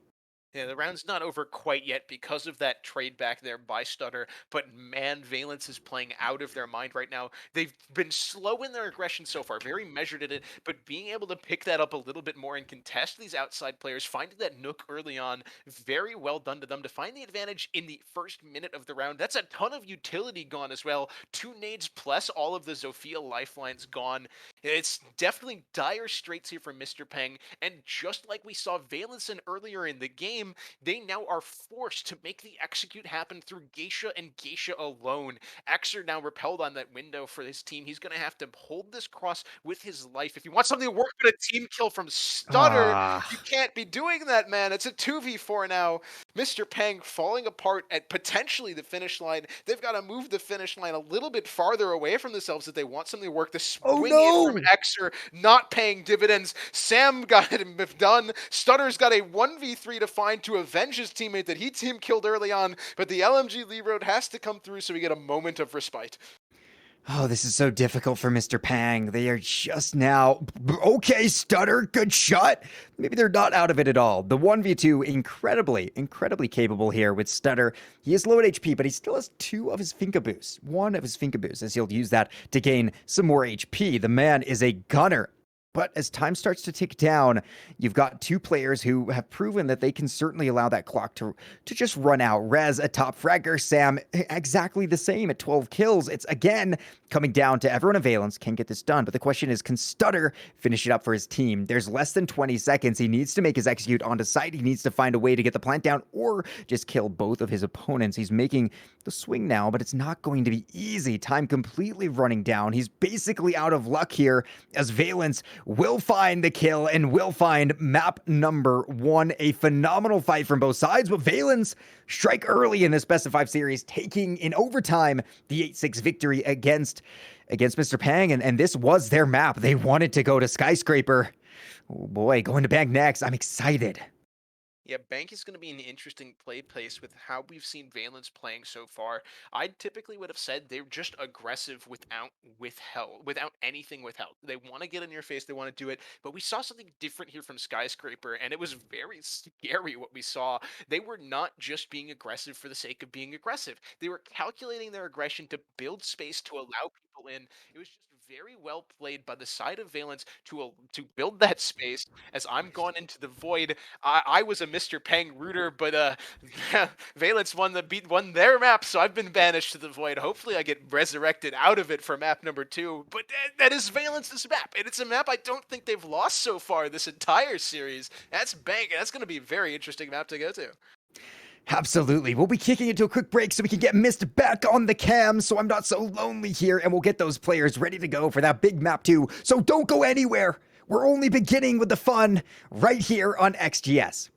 Speaker 5: Yeah, the round's not over quite yet because of that trade back there by Stutter, but man, Valence is playing out of their mind right now. They've been slow in their aggression so far, very measured at it, but being able to pick that up a little bit more and contest these outside players, finding that Nook early on, very well done to them to find the advantage in the first minute of the round. That's a ton of utility gone as well. 2 nades plus all of the Zofia lifelines gone. It's definitely dire straits here from Mr. Peng, and just like we saw Valence in earlier in the game, they now are forced to make the execute happen through Geisha and Geisha alone. Xer now repelled on that window for his team. He's going to have to hold this cross with his life. If you want something to work with a team kill from Stutter, you can't be doing that, man. It's a 2v4 now. Mr. Peng falling apart at potentially the finish line. They've got to move the finish line a little bit farther away from themselves if they want something to work. The swing in from Xer not paying dividends. Sam got him done. Stutter's got a 1v3 to find to avenge his teammate that he team killed early on, but the LMG Lee Road has to come through so we get a moment of respite.
Speaker 4: Oh, this is so difficult for Mr. Pang. They are just now, okay, Stutter, good shot. Maybe they're not out of it at all. The 1v2, incredibly capable here with Stutter. He is low at HP, but he still has 2 of his Finka boosts. 1 of his Finka boosts, as he'll use that to gain some more HP. The man is a gunner. But as time starts to tick down, you've got two players who have proven that they can certainly allow that clock to just run out. Rez, a top fragger, Sam, exactly the same at 12 kills. It's again coming down to everyone in Valence can get this done. But the question is, can Stutter finish it up for his team? There's less than 20 seconds. He needs to make his execute onto site. He needs to find a way to get the plant down or just kill both of his opponents. He's making the swing now, but it's not going to be easy. Time completely running down. He's basically out of luck here as Valence will find the kill and will find map number 1. A phenomenal fight from both sides, but Valence strike early in this best of 5 series, taking in overtime the 8-6 victory against Mr. Pang, and this was their map. They wanted to go to Skyscraper. Oh boy, going to Bank next. I'm excited.
Speaker 5: Yeah, Bank is going to be an interesting place with how we've seen Valence playing so far. I typically would have said they're just aggressive without anything withheld. They want to get in your face, they want to do it, but we saw something different here from Skyscraper, and it was very scary what we saw. They were not just being aggressive for the sake of being aggressive. They were calculating their aggression to build space to allow people in. It was just very well played by the side of Valence to build that space. As I'm gone into the void, I was a Mr. Peng rooter, but Valence won their map, so I've been banished to the void. Hopefully, I get resurrected out of it for map number 2. But that is Valence's map, and it's a map I don't think they've lost so far this entire series. That's Bank, and that's going to be a very interesting map to go to.
Speaker 4: Absolutely. We'll be kicking into a quick break so we can get Myst back on the cam so I'm not so lonely here, and we'll get those players ready to go for that big map too. So don't go anywhere. We're only beginning with the fun right here on XGS.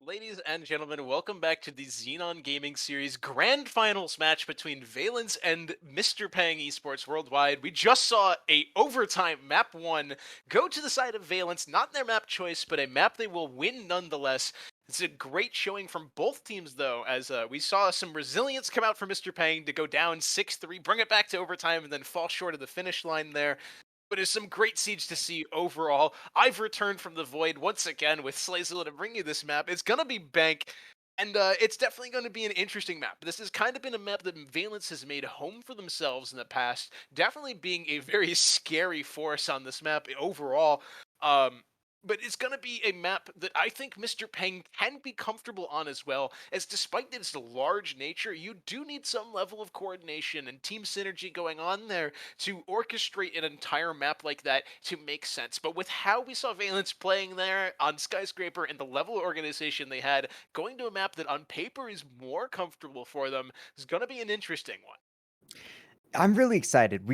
Speaker 5: Ladies and gentlemen, welcome back to the Xenon Gaming Series Grand Finals match between Valence and Mr. Pang eSports Worldwide. We just saw a overtime map 1 go to the side of Valence, not their map choice, but a map they will win nonetheless. It's a great showing from both teams, though, as we saw some resilience come out from Mr. Pang to go down 6-3, bring it back to overtime, and then fall short of the finish line there. But it's some great siege to see overall. I've returned from the void once again with Slayzilla to bring you this map. It's gonna be Bank, and it's definitely going to be an interesting map. This has kind of been a map that Valence has made home for themselves in the past, definitely being a very scary force on this map overall. But it's going to be a map that I think Mr. Peng can be comfortable on as well, as despite its large nature, you do need some level of coordination and team synergy going on there to orchestrate an entire map like that to make sense. But with how we saw Valence playing there on Skyscraper and the level of organization they had, going to a map that on paper is more comfortable for them is going to be an interesting one.
Speaker 4: I'm really excited.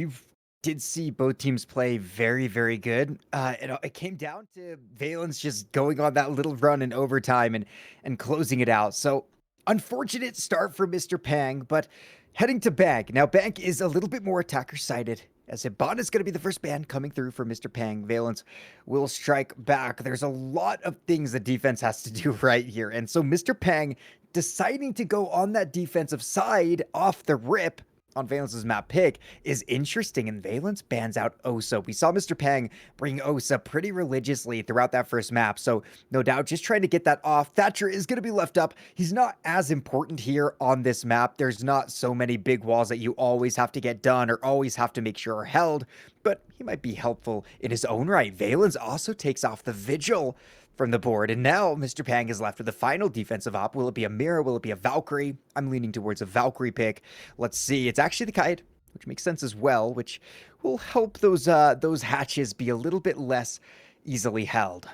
Speaker 4: Did see both teams play very, very good. It came down to Valence just going on that little run in overtime and closing it out. So unfortunate start for Mr. Pang, but heading to Bank. Now Bank is a little bit more attacker sided. As Ibana is going to be the first ban coming through for Mr. Pang. Valence will strike back. There's a lot of things the defense has to do right here. And so Mr. Pang deciding to go on that defensive side off the rip on Valence's map pick is interesting, and Valence bans out Osa. We saw Mr. Pang bring Osa pretty religiously throughout that first map, so no doubt just trying to get that off. Thatcher is going to be left up. He's not as important here on this map. There's not so many big walls that you always have to get done or always have to make sure are held, but he might be helpful in his own right. Valence also takes off the Vigil from the board, and now Mr. Pang is left with the final defensive op. Will it be a Mirror? Will it be a Valkyrie? I'm leaning towards a Valkyrie pick. Let's see. It's actually the Kite, which makes sense as well, which will help those hatches be a little bit less easily held.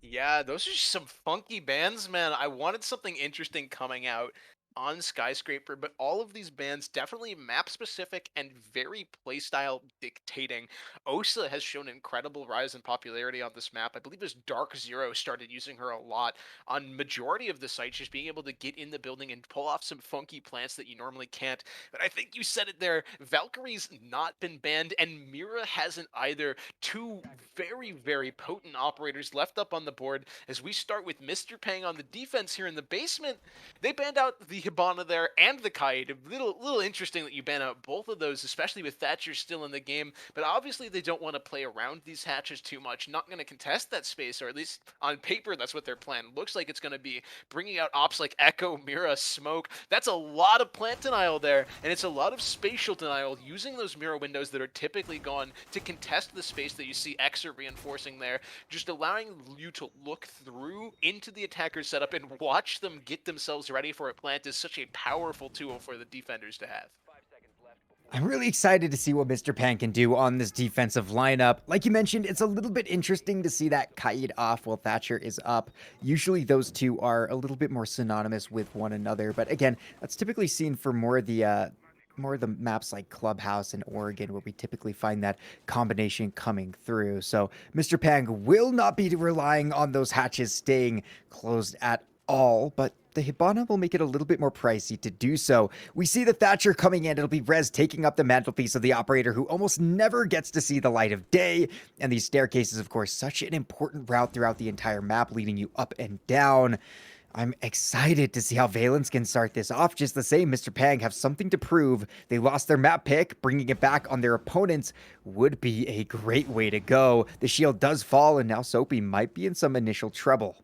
Speaker 5: Yeah, those are just some funky bands, man. I wanted something interesting coming out on Skyscraper, but all of these bands definitely map specific and very playstyle dictating. Osa has shown incredible rise in popularity on this map. I believe as Dark Zero started using her a lot on majority of the sites, just being able to get in the building and pull off some funky plants that you normally can't. But I think you said it there, Valkyrie's not been banned, and Mira hasn't either. Two very, very potent operators left up on the board as we start with Mr. Pang on the defense here in the basement. They banned out the Hibana there and the Kite. A little interesting that you ban out both of those, especially with Thatcher still in the game. But obviously they don't want to play around these hatches too much. Not going to contest that space, or at least on paper that's what their plan looks like it's going to be. Bringing out ops like Echo, Mira, Smoke. That's a lot of plant denial there, and it's a lot of spatial denial using those mirror windows that are typically gone to contest the space that you see Xer reinforcing there, just allowing you to look through into the attacker's setup and watch them get themselves ready for a plant is such a powerful tool for the defenders to have.
Speaker 4: I'm really excited to see what Mr. Pan can do on this defensive lineup. Like you mentioned, it's a little bit interesting to see that Kaid off while Thatcher is up. Usually those two are a little bit more synonymous with one another, but again, that's typically seen for more of the maps like Clubhouse and Oregon, where we typically find that combination coming through. So Mr. Pang will not be relying on those hatches staying closed at all, but the Hibana will make it a little bit more pricey to do so. We see the Thatcher coming in. It'll be Rez taking up the mantelpiece of the operator who almost never gets to see the light of day. And these staircases, of course, such an important route throughout the entire map, leading you up and down. I'm excited to see how Valence can start this off. Just the same, Mr. Pang have something to prove. They lost their map pick. Bringing it back on their opponents would be a great way to go. The shield does fall, and now Soapy might be in some initial trouble.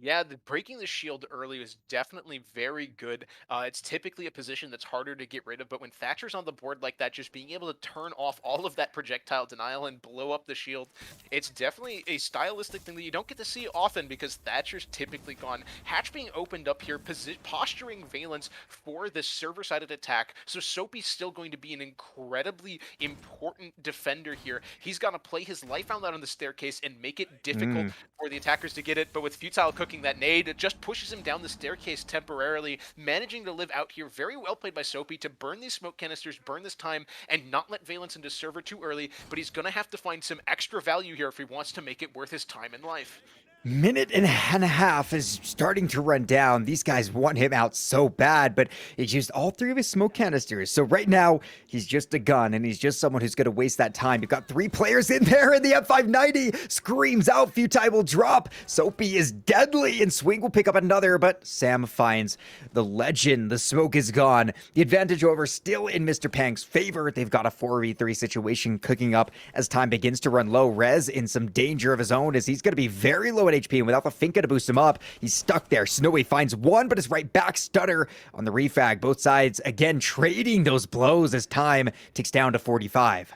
Speaker 5: Yeah, breaking the shield early is definitely very good. It's typically a position that's harder to get rid of, but when Thatcher's on the board like that, just being able to turn off all of that projectile denial and blow up the shield, it's definitely a stylistic thing that you don't get to see often because Thatcher's typically gone. Hatch being opened up here, posturing Valence for the server-sided attack, so Soapy's still going to be an incredibly important defender here. He's got to play his life out on the staircase and make it difficult for the attackers to get it, but with Futile cooking that nade, it just pushes him down the staircase temporarily, managing to live out here. Very well played by Soapy to burn these smoke canisters, burn this time, and not let Valence into server too early, but he's going to have to find some extra value here if he wants to make it worth his time in life.
Speaker 4: Minute and a half is starting to run down. These guys want him out so bad, but he's used all 3 of his smoke canisters. So right now, he's just a gun, and he's just someone who's going to waste that time. You've got 3 players in there, and the M590 screams out. Futile will drop. Soapy is deadly, and Swing will pick up another, but Sam finds the legend. The smoke is gone. The advantage over still in Mr. Pang's favor. They've got a 4v3 situation cooking up as time begins to run low. Rez in some danger of his own as he's going to be very low HP, and without the Finka to boost him up, he's stuck there. Snowy finds one, but is right back. Stutter on the refag. Both sides, again, trading those blows as time ticks down to 45.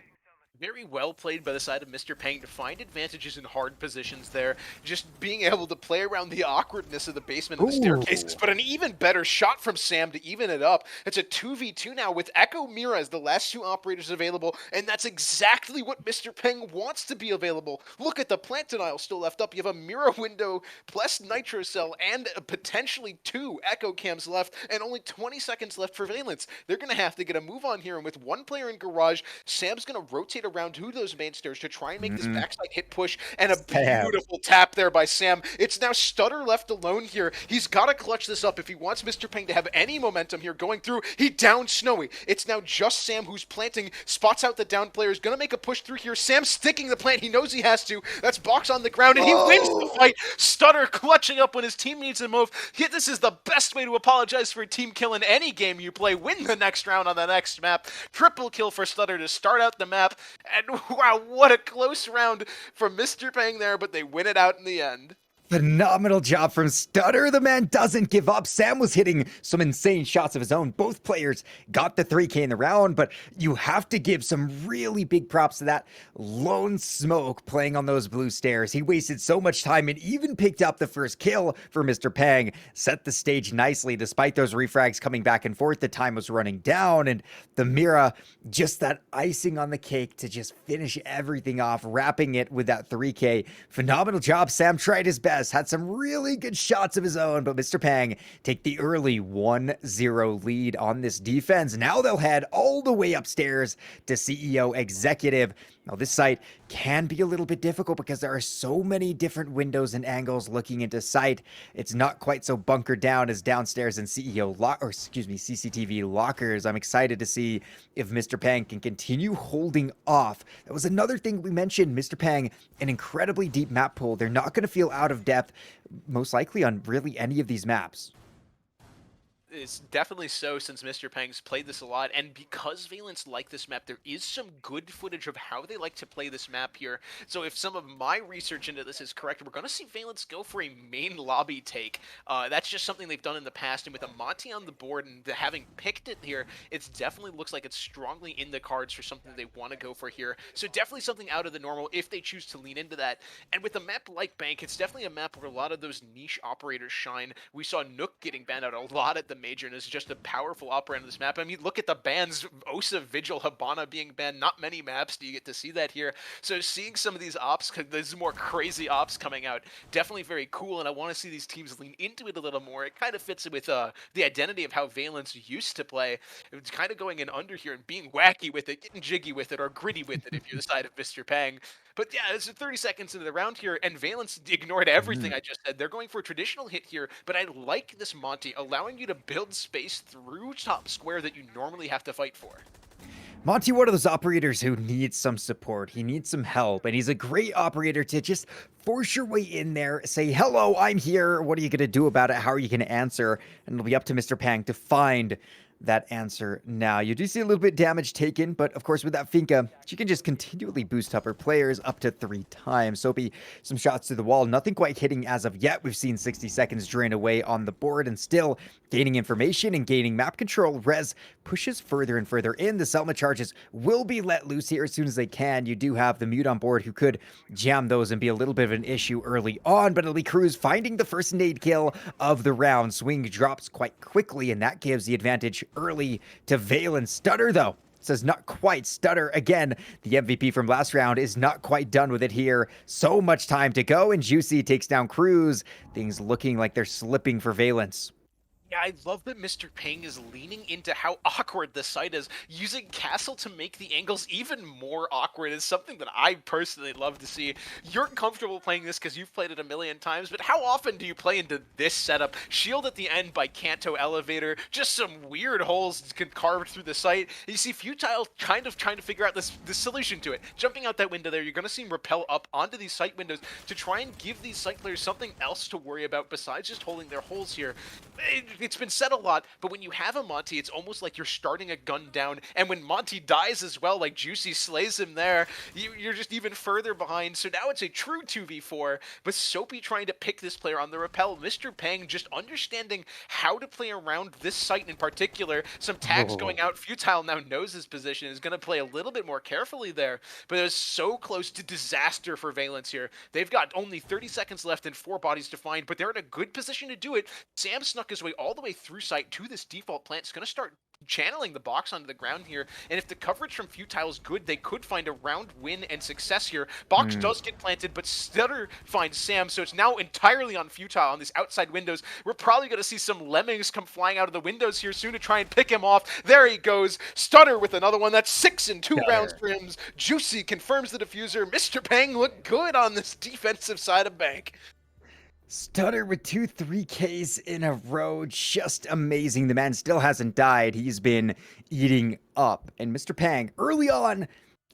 Speaker 5: Very well played by the side of Mr. Pang to find advantages in hard positions there. Just being able to play around the awkwardness of the basement and the staircases, but an even better shot from Sam to even it up. It's a 2v2 now with Echo Mira as the last 2 operators available, and that's exactly what Mr. Pang wants to be available. Look at the plant denial still left up. You have a Mira window plus Nitro Cell and potentially 2 Echo Cams left, and only 20 seconds left for Valence. They're going to have to get a move on here, and with 1 player in Garage, Sam's going to rotate around to those main stairs to try and make this backside hit push, and a beautiful tap there by Sam. It's now Stutter left alone here. He's got to clutch this up if he wants Mr. Pang to have any momentum here going through. He downs Snowy. It's now just Sam who's planting, spots out the down player, is going to make a push through here. Sam sticking the plant. He knows he has to. That's Box on the ground, and he wins the fight. Stutter clutching up when his team needs him most. This is the best way to apologize for a team kill in any game you play. Win the next round on the next map. Triple kill for Stutter to start out the map. And wow, what a close round from Mr. Pang there, but they win it out in the end.
Speaker 4: Phenomenal job from Stutter. The man doesn't give up. Sam was hitting some insane shots of his own. Both players got the 3K in the round, but you have to give some really big props to that lone smoke playing on those blue stairs. He wasted so much time and even picked up the first kill for Mr. Pang. Set the stage nicely despite those refrags coming back and forth. The time was running down, and the Mira, just that icing on the cake to just finish everything off, wrapping it with that 3K. Phenomenal job. Sam tried his best. Had some really good shots of his own, but Mr. Pang take the early 1-0 lead on this defense. Now they'll head all the way upstairs to CEO Executive. Now this site can be a little bit difficult because there are so many different windows and angles looking into site. It's not quite so bunkered down as downstairs in CCTV lockers. I'm excited to see if Mr. Pang can continue holding off. That was another thing we mentioned. Mr. Pang, an incredibly deep map pool. They're not going to feel out of depth, most likely on really any of these maps.
Speaker 5: It's definitely so, since Mr. Pang's played this a lot, and because Valence like this map, there is some good footage of how they like to play this map here. So if some of my research into this is correct, we're going to see Valence go for a main lobby take. That's just something they've done in the past, and with a Monty on the board and having picked it here, it definitely looks like it's strongly in the cards for something they want to go for here. So definitely something out of the normal if they choose to lean into that. And with a map like Bank, it's definitely a map where a lot of those niche operators shine. We saw Nook getting banned out a lot at the major, and is just a powerful operator on this map. I mean, look at the bans. Osa, Vigil, Hibana being banned. Not many maps do you get to see that here. So seeing some of these ops, these more crazy ops coming out, definitely very cool, and I want to see these teams lean into it a little more. It kind of fits with the identity of how Valence used to play. It's kind of going in under here and being wacky with it, getting jiggy with it, or gritty with it if you're the side of Mr. Pang. But yeah, it's 30 seconds into the round here, and Valence ignored everything I just said. They're going for a traditional hit here, but I like this Monty, allowing you to build space through top square that you normally have to fight for.
Speaker 4: Monty, one of those operators who needs some support. He needs some help, and he's a great operator to just force your way in there, say, hello, I'm here. What are you going to do about it? How are you going to answer? And it'll be up to Mr. Pang to find that answer now. You do see a little bit damage taken, but of course with that Finka, she can just continually boost up her players up to 3 times. Soapy, some shots to the wall, nothing quite hitting as of yet. We've seen 60 seconds drain away on the board and still gaining information and gaining map control. Rez pushes further and further in. The Selma charges will be let loose here as soon as they can. You do have the Mute on board who could jam those and be a little bit of an issue early on, but it'll be Cruz finding the first nade kill of the round. Swing drops quite quickly, and that gives the advantage early to Valence. Stutter, though, says not quite. Stutter, again, the MVP from last round, is not quite done with it here. So much time to go, and Juicy takes down Cruz. Things looking like they're slipping for Valence.
Speaker 5: Yeah, I love that Mr. Pang is leaning into how awkward the site is, using Castle to make the angles even more awkward. Is something that I personally love to see. You're comfortable playing this because you've played it a million times, but how often do you play into this setup? Shield at the end by Kanto Elevator, just some weird holes carved through the site. You see Futile kind of trying to figure out the solution to it. Jumping out that window there, you're going to see him rappel up onto these site windows to try and give these site players something else to worry about besides just holding their holes here. It's been said a lot, but when you have a Monty, it's almost like you're starting a gun down, and when Monty dies as well, like Juicy slays him there, you're just even further behind. So now it's a true 2v4, but Soapy trying to pick this player on the rappel. Mr. Pang just understanding how to play around this site in particular. Some tags going out. Futile now knows his position, is going to play a little bit more carefully there, but it was so close to disaster for Valence here. They've got only 30 seconds left and 4 bodies to find, but they're in a good position to do it. Sam snuck his way all the way through site to this default plant. It's going to start channeling the box onto the ground here, and if the coverage from Futile is good, they could find a round win and success here. Box does get planted, but Stutter finds Sam, so it's now entirely on Futile on these outside windows. We're probably going to see some lemmings come flying out of the windows here soon to try and pick him off. There he goes. Stutter with another one. That's 6 in 2 rounds for him. Juicy confirms the diffuser. Mr. Pang looked good on this defensive side of Bank.
Speaker 4: Stutter with 2 3Ks in a row. Just amazing. The man still hasn't died. He's been eating up. And Mr. Pang, early on,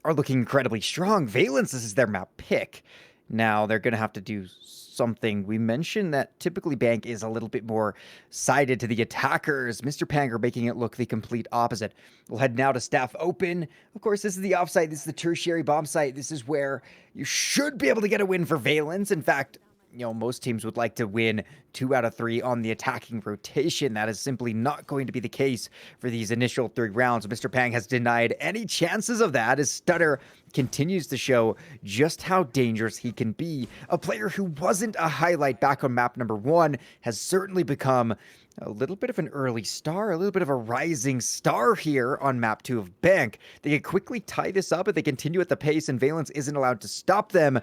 Speaker 4: are looking incredibly strong. Valence, this is their map pick. Now, they're going to have to do something. We mentioned that typically Bank is a little bit more sided to the attackers. Mr. Pang are making it look the complete opposite. We'll head now to staff open. Of course, this is the offsite. This is the tertiary bomb site. This is where you should be able to get a win for Valence. In fact, most teams would like to win 2 out of 3 on the attacking rotation. That is simply not going to be the case for these initial 3 rounds. Mr. Pang has denied any chances of that as Stutter continues to show just how dangerous he can be. A player who wasn't a highlight back on map number 1 has certainly become a little bit of an early star, a little bit of a rising star here on map 2 of Bank. They can quickly tie this up if they continue at the pace, and Valence isn't allowed to stop them.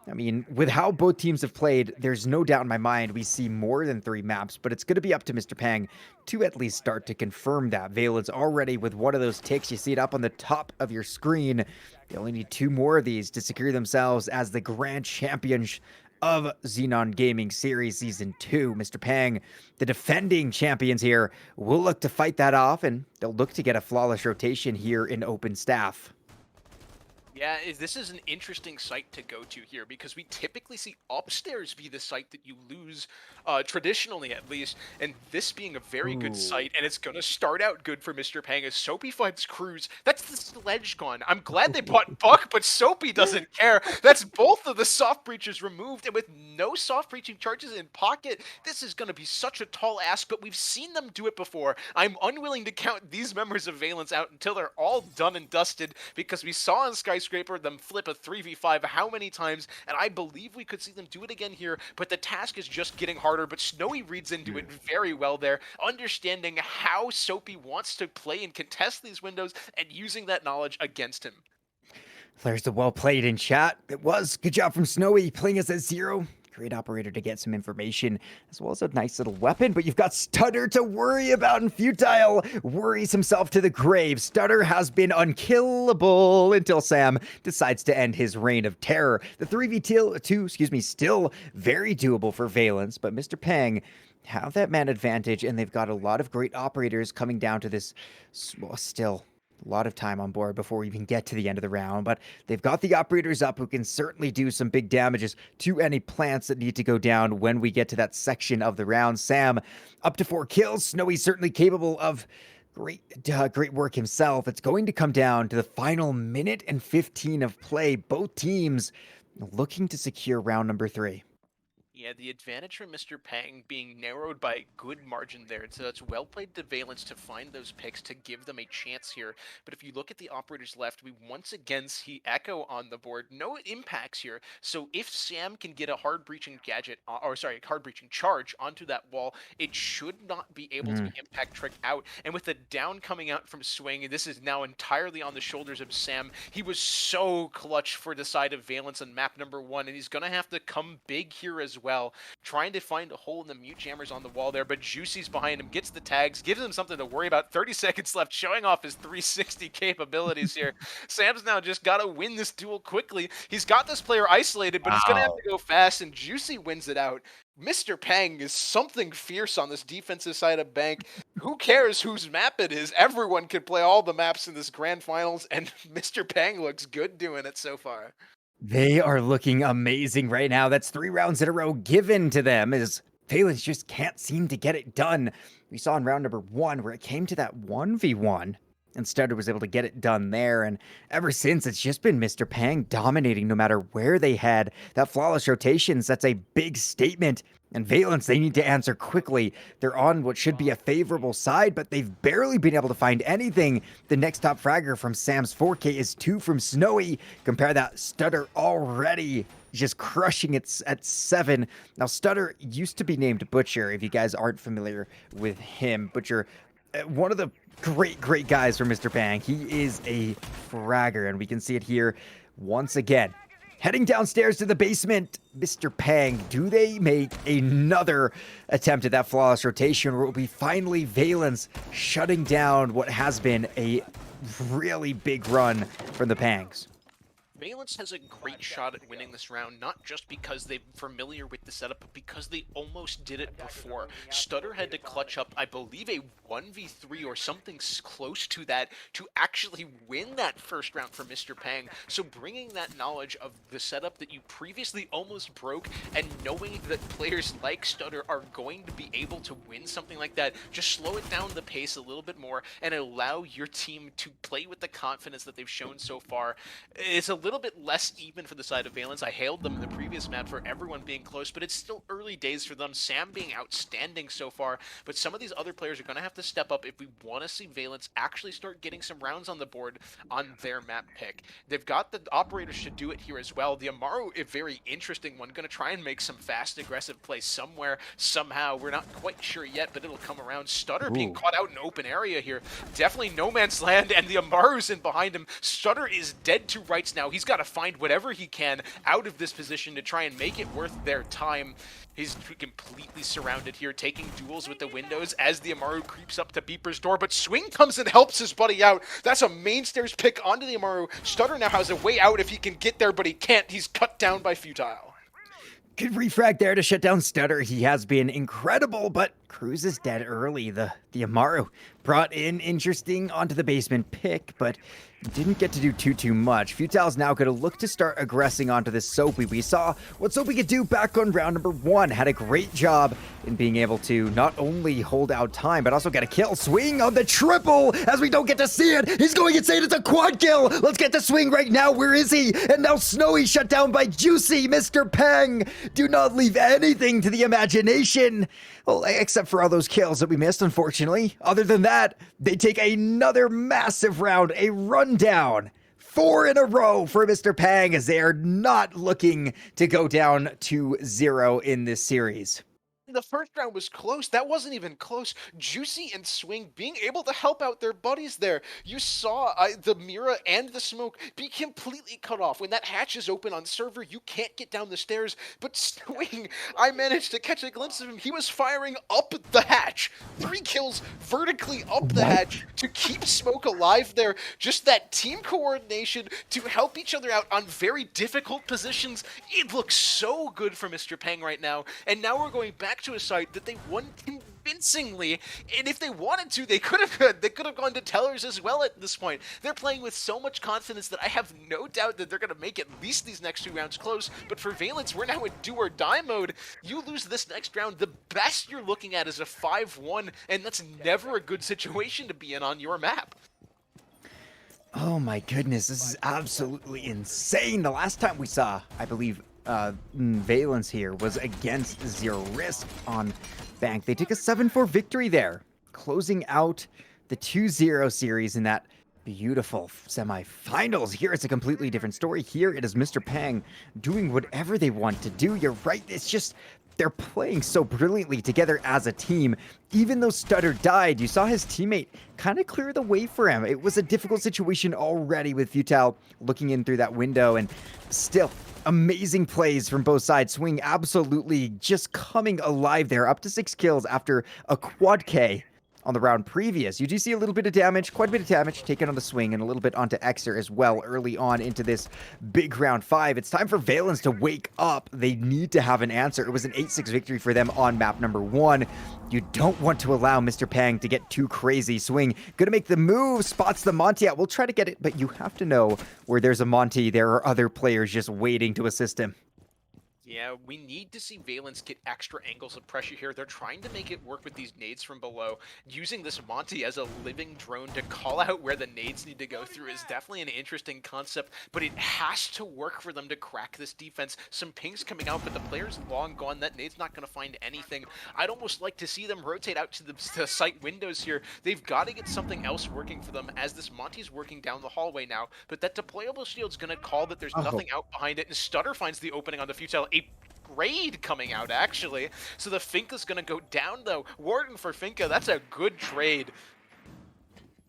Speaker 4: I mean, with how both teams have played, there's no doubt in my mind we see more than 3 maps, but it's going to be up to Mr. Pang to at least start to confirm that. Valence already with one of those ticks. You see it up on the top of your screen. They only need 2 more of these to secure themselves as the grand champions of Xenon Gaming Series Season 2. Mr. Pang, the defending champions here, will look to fight that off, and they'll look to get a flawless rotation here in open staff.
Speaker 5: Yeah, this is an interesting site to go to here because we typically see upstairs be the site that you lose, traditionally at least, and this being a very good site, and it's going to start out good for Mr. Pang as Soapy finds Cruz. That's the sledge gone. I'm glad they bought Buck, but Soapy doesn't care. That's both of the soft breaches removed, and with no soft breaching charges in pocket, this is going to be such a tall ask, but we've seen them do it before. I'm unwilling to count these members of Valence out until they're all done and dusted because we saw on Skyscraper them flip a 3v5 how many times, and I believe we could see them do it again here, but the task is just getting harder. But Snowy reads into it very well there, understanding how Soapy wants to play and contest these windows and using that knowledge against him.
Speaker 4: There's the well played in chat. It was. Good job from Snowy playing us at 0. Great operator to get some information, as well as a nice little weapon, but you've got Stutter to worry about, and Futile worries himself to the grave. Stutter has been unkillable until Sam decides to end his reign of terror. The 3v2, still very doable for Valence, but Mr. Peng have that man advantage, and they've got a lot of great operators coming down to this, well, still a lot of time on board before we even get to the end of the round, but they've got the operators up who can certainly do some big damages to any plants that need to go down when we get to that section of the round. Sam up to 4 kills. Snowy's certainly capable of great work himself. It's going to come down to the final minute and 15 of play. Both teams looking to secure round number 3.
Speaker 5: Yeah, the advantage from Mr. Peng being narrowed by a good margin there. So it's well played to Valence to find those picks to give them a chance here. But if you look at the operators left, we once again see Echo on the board. No impacts here. So if Sam can get a hard breaching charge onto that wall, it should not be able to impact Trick out. And with the down coming out from Swing, this is now entirely on the shoulders of Sam. He was so clutch for the side of Valence on map number 1, and he's going to have to come big here as well, trying to find a hole in the mute jammers on the wall there, but Juicy's behind him, gets the tags, gives him something to worry about. 30 seconds left, showing off his 360 capabilities here. Sam's now just got to win this duel quickly. He's got this player isolated, but he's going to have to go fast, and Juicy wins it out. Mr. Peng is something fierce on this defensive side of Bank. Who cares whose map it is? Everyone can play all the maps in this grand finals, and Mr. Peng looks good doing it so far.
Speaker 4: They are looking amazing right now. That's 3 rounds in a row given to them, as Valence just can't seem to get it done. We saw in round number 1 where it came to that 1v1, and Stutter was able to get it done there. And ever since, it's just been Mr. Peng dominating no matter where they head. That flawless rotations, that's a big statement. And Valence, they need to answer quickly. They're on what should be a favorable side, but they've barely been able to find anything. The next top fragger from Sam's 4K is 2 from Snowy. Compare that, Stutter already just crushing it at 7. Now, Stutter used to be named Butcher, if you guys aren't familiar with him. Butcher, one of the great guys for Mr. Peng. He is a fragger, and we can see it here once again. Heading downstairs to the basement, Mr. Peng, do they make another attempt at that flawless rotation, or will be finally Valence shutting down what has been a really big run from the Pangs?
Speaker 5: Valence has a great shot at winning this round, not just because they're familiar with the setup, but because they almost did it before. Stutter had to clutch up, I believe, a 1v3 or something close to that to actually win that first round for Mr. Peng. So bringing that knowledge of the setup that you previously almost broke, and knowing that players like Stutter are going to be able to win something like that, just slow it down the pace a little bit more and allow your team to play with the confidence that they've shown so far. It's a little bit less even for the side of Valence. I hailed them in the previous map for everyone being close, but it's still early days for them. Sam being outstanding so far, but some of these other players are going to have to step up if we want to see Valence actually start getting some rounds on the board on their map pick. They've got the operators to do it here as well. The Amaru, a very interesting one, going to try and make some fast, aggressive plays somewhere, somehow. We're not quite sure yet, but it'll come around. Stutter being caught out in open area here. Definitely no man's land, and the Amaru's in behind him. Stutter is dead to rights now. He's got to find whatever he can out of this position to try and make it worth their time. He's completely surrounded here, taking duels with the windows as the Amaru creeps up to Beeper's door, but Swing comes and helps his buddy out. That's a main stairs pick onto the Amaru. Stutter now has a way out if he can get there, but he can't. He's cut down by Futile.
Speaker 4: Good refrag there to shut down Stutter. He has been incredible, but Cruz is dead early. The Amaru brought in interesting onto the basement pick, but didn't get to do too much. Futile's now going to look to start aggressing onto this Soapy. We saw what Soapy could do back on round number 1. Had a great job in being able to not only hold out time, but also get a kill. Swing on the triple, as we don't get to see it. He's going insane. It's a quad kill. Let's get the Swing right now. Where is he? And now Snowy shut down by Juicy. Mr. Peng, do not leave anything to the imagination. Well, except for all those kills that we missed, unfortunately. Other than that, they take another massive round, a rundown. 4 in a row for Mr. Peng, as they are not looking to go down to 0 in this series.
Speaker 5: The first round was close. That wasn't even close. Juicy and Swing being able to help out their buddies there. You saw the Mira and the Smoke be completely cut off. When that hatch is open on server, you can't get down the stairs. But Swing, I managed to catch a glimpse of him. He was firing up the hatch. 3 kills vertically up the hatch to keep Smoke alive there. Just that team coordination to help each other out on very difficult positions. It looks so good for Mr. Peng right now. And now we're going back to a site that they won convincingly, and if they wanted to, they could have gone to tellers as well at this point. They're playing with so much confidence that I have no doubt that they're going to make at least these next 2 rounds close. But for Valence, we're now in do or die mode. You lose this next round, the best you're looking at is a 5-1, and that's never a good situation to be in on your map.
Speaker 4: Oh my goodness, this is absolutely insane. The last time we saw, I believe, Valence here was against Zero Risk on Bank. They took a 7-4 victory there, closing out the 2-0 series in that beautiful semifinals. Here it's a completely different story. Here it is Mr. Peng doing whatever they want to do. You're right, it's just they're playing so brilliantly together as a team. Even though Stutter died, you saw his teammate kind of clear the way for him. It was a difficult situation already with Futile looking in through that window, and still amazing plays from both sides. Swing absolutely just coming alive there, up to 6 kills after a quad K on the round previous. You do see a little bit of damage, quite a bit of damage taken on the Swing, and a little bit onto Xer as well early on into this big round 5. It's time for Valence to wake up. They need to have an answer. It was an 8-6 victory for them on map number 1. You don't want to allow Mr. Peng to get too crazy. Swing gonna make the move, spots the Monty out. We'll try to get it, but you have to know where there's a Monty, there are other players just waiting to assist him.
Speaker 5: Yeah, we need to see Valence get extra angles of pressure here. They're trying to make it work with these nades from below. Using this Monty as a living drone to call out where the nades need to go through is definitely an interesting concept, but it has to work for them to crack this defense. Some pings coming out, but the player's long gone. That nade's not going to find anything. I'd almost like to see them rotate out to the site windows here. They've got to get something else working for them as this Monty's working down the hallway now, but that deployable shield's going to call that there's nothing out behind it, and Stutter finds the opening on the Futile. Grade coming out, actually. So the Finka's gonna go down, though. Warden for Finka, that's a good trade.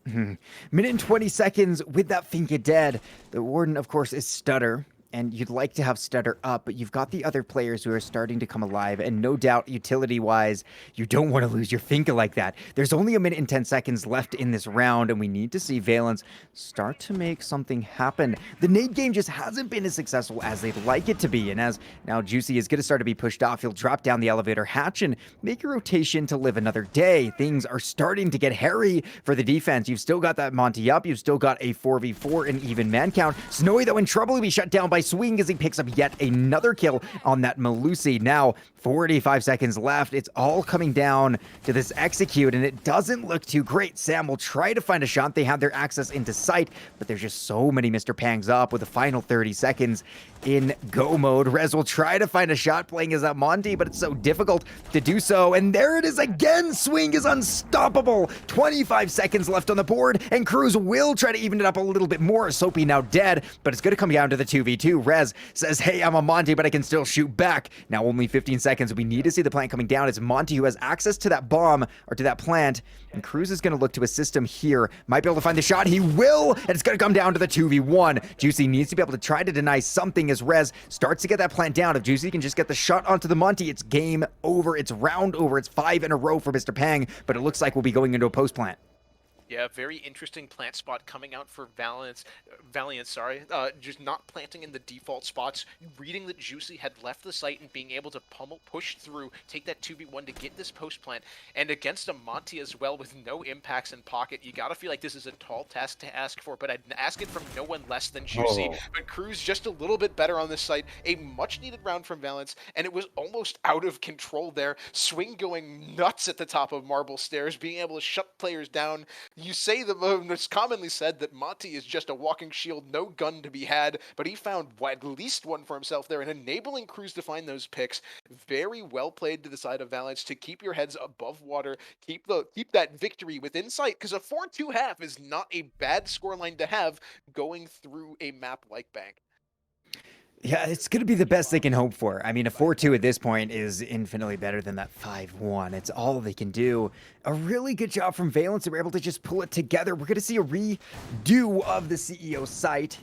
Speaker 4: Minute and 20 seconds with that Finka dead. The Warden, of course, is Stutter, and you'd like to have Stutter up, but you've got the other players who are starting to come alive, and no doubt, utility-wise, you don't want to lose your Finka like that. There's only a minute and 10 seconds left in this round, and we need to see Valence start to make something happen. The nade game just hasn't been as successful as they'd like it to be, and as now Juicy is going to start to be pushed off, he'll drop down the elevator hatch and make a rotation to live another day. Things are starting to get hairy for the defense. You've still got that Monty up, you've still got a 4v4 and even man count. Snowy, though, in trouble to be shut down by Swing as he picks up yet another kill on that Malusi. Now 45 seconds left. It's all coming down to this execute, and it doesn't look too great. Sam will try to find a shot. They have their access into sight, but there's just so many Mr. Pangs up with the final 30 seconds in go mode. Rez will try to find a shot playing as that Monty, but it's so difficult to do so. And there it is again. Swing is unstoppable. 25 seconds left on the board, and Cruz will try to even it up a little bit more. Soapy now dead, but it's going to come down to the 2v2. Rez says, hey, I'm a Monty, but I can still shoot back. Now only 15 seconds. We need to see the plant coming down. It's Monty who has access to that bomb, or to that plant, and Cruz is going to look to assist him here. Might be able to find the shot. He will, and it's going to come down to the 2v1. Juicy needs to be able to try to deny something as Rez starts to get that plant down. If Juicy can just get the shot onto the Monty, it's game over. It's round over. It's 5 in a row for Mr. Peng, but it looks like we'll be going into a post plant.
Speaker 5: Yeah, very interesting plant spot coming out for Valiant, just not planting in the default spots, reading that Juicy had left the site and being able to push through, take that 2v1 to get this post plant, and against a Monty as well with no impacts in pocket, you gotta feel like this is a tall task to ask for, but I'd ask it from no one less than Juicy. But Cruz just a little bit better on this site, a much needed round from Valence, and it was almost out of control there. Swing going nuts at the top of Marble Stairs, being able to shut players down. You say it's commonly said that Monty is just a walking shield, no gun to be had, but he found at least one for himself there, and enabling Cruz to find those picks. Very well played to the side of Valence to keep your heads above water, keep that victory within sight, because a 4-2 half is not a bad scoreline to have going through a map like Bank.
Speaker 4: Yeah, it's going to be the best they can hope for. I mean, a 4-2 at this point is infinitely better than that 5-1. It's all they can do. A really good job from Valence. They were able to just pull it together. We're going to see a redo of the CEO site.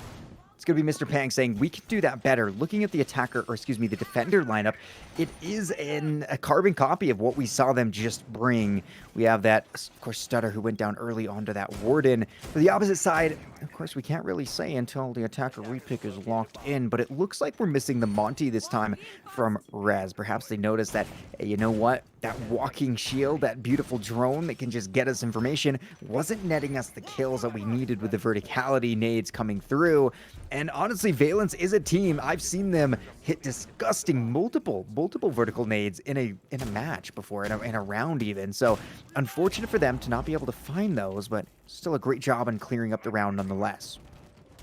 Speaker 4: It's going to be Mr. Pang saying, we can do that better. Looking at the attacker, or excuse me, the defender lineup, it is a carbon copy of what we saw them just bring. We have that, of course, Stutter who went down early onto that Warden. For the opposite side, of course, we can't really say until the attacker repick is locked in, but it looks like we're missing the Monty this time from Rez. Perhaps they noticed that, hey, you know what? That walking shield, that beautiful drone that can just get us information, wasn't netting us the kills that we needed with the verticality nades coming through. And honestly, Valence is a team. I've seen them hit disgusting multiple vertical nades in a match before, in a round even. So unfortunate for them to not be able to find those, but still a great job in clearing up the round nonetheless.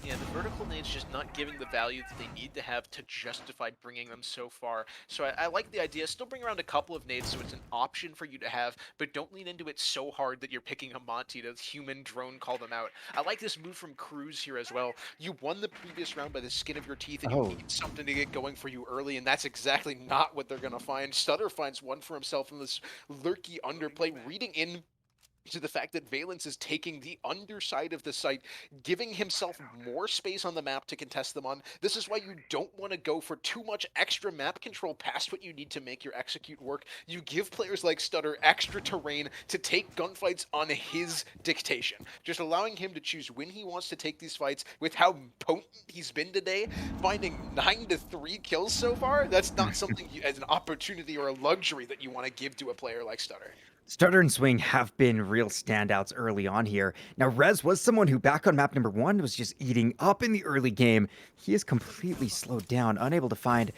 Speaker 5: Yeah, the vertical nade's just not giving the value that they need to have to justify bringing them so far. So I like the idea. Still bring around a couple of nades so it's an option for you to have, but don't lean into it so hard that you're picking a Monty to human drone call them out. I like this move from Cruz here as well. You won the previous round by the skin of your teeth, and you need something to get going for you early, and that's exactly not what they're going to find. Stutter finds one for himself in this lurky underplay, reading in to the fact that Valence is taking the underside of the site, giving himself more space on the map to contest them on. This is why you don't want to go for too much extra map control past what you need to make your execute work. You give players like Stutter extra terrain to take gunfights on his dictation, just allowing him to choose when he wants to take these fights. With how potent he's been today, finding 9 to 3 kills so far, that's not something as an opportunity or a luxury that you want to give to a player like Stutter.
Speaker 4: Stutter and Swing have been real standouts early on here. Now, Rez was someone who back on map number 1 was just eating up in the early game. He is completely slowed down, unable to find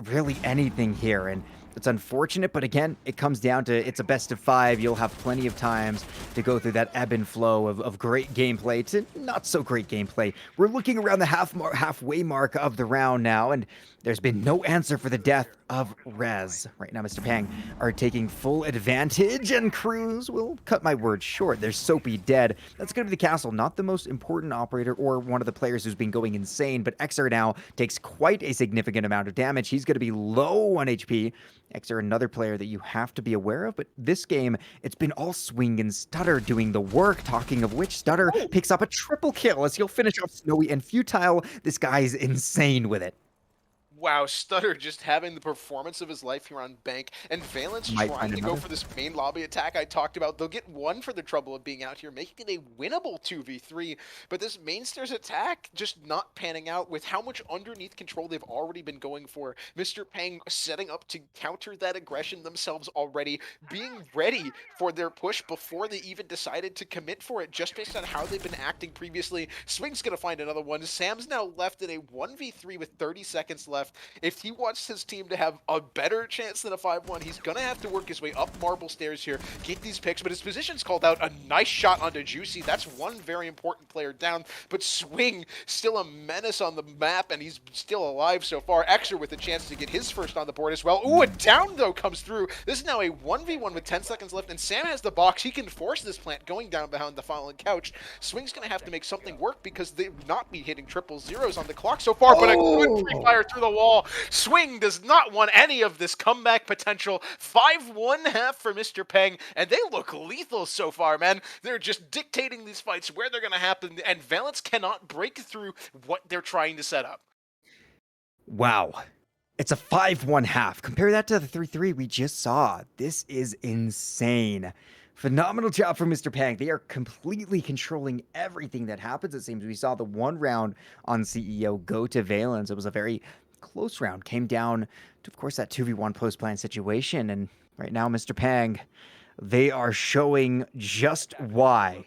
Speaker 4: really anything here, and it's unfortunate, but again, it comes down to it's a best of 5. You'll have plenty of times to go through that ebb and flow of great gameplay to not so great gameplay. We're looking around the halfway mark of the round now, and there's been no answer for the death of Rez. Right now, Mr. Pang are taking full advantage, and Cruz will cut my words short. There's Soapy dead. That's going to be the castle, not the most important operator or one of the players who's been going insane, but Xer now takes quite a significant amount of damage. He's going to be low on HP. Xer, another player that you have to be aware of, but this game, it's been all Swing and Stutter doing the work. Talking of which, Stutter picks up a triple kill as he'll finish off Snowy and Futile. This guy's insane with it.
Speaker 5: Wow, Stutter just having the performance of his life here on Bank, and Valence trying to go for this main lobby attack I talked about. They'll get one for the trouble of being out here, making it a winnable 2v3, but this main stairs attack just not panning out with how much underneath control they've already been going for. Mr. Pang setting up to counter that aggression themselves already, being ready for their push before they even decided to commit for it, just based on how they've been acting previously. Swing's gonna find another one. Sam's now left in a 1v3 with 30 seconds left. If he wants his team to have a better chance than a 5-1, he's going to have to work his way up marble stairs here, get these picks, but his position's called out. A nice shot onto Juicy. That's one very important player down, but Swing still a menace on the map, and he's still alive so far. Xer with a chance to get his first on the board as well. Ooh, a down, though, comes through. This is now a 1v1 with 10 seconds left, and Sam has the box. He can force this plant going down behind the fallen couch. Swing's going to have to make something work because they would not be hitting triple zeros on the clock so far, but a good free fire through the wall. Swing does not want any of this comeback potential. 5-1 half for Mr. Pang, and they look lethal so far, man. They're just dictating these fights where they're going to happen, and Valence cannot break through what they're trying to set up.
Speaker 4: Wow. It's a 5-1 half. Compare that to the 3-3 we just saw. This is insane. Phenomenal job from Mr. Pang. They are completely controlling everything that happens. It seems we saw the one round on CEO go to Valence. It was a very close round. Came down to, of course, that 2v1 post-plan situation. And right now, Mr. Pang, they are showing just why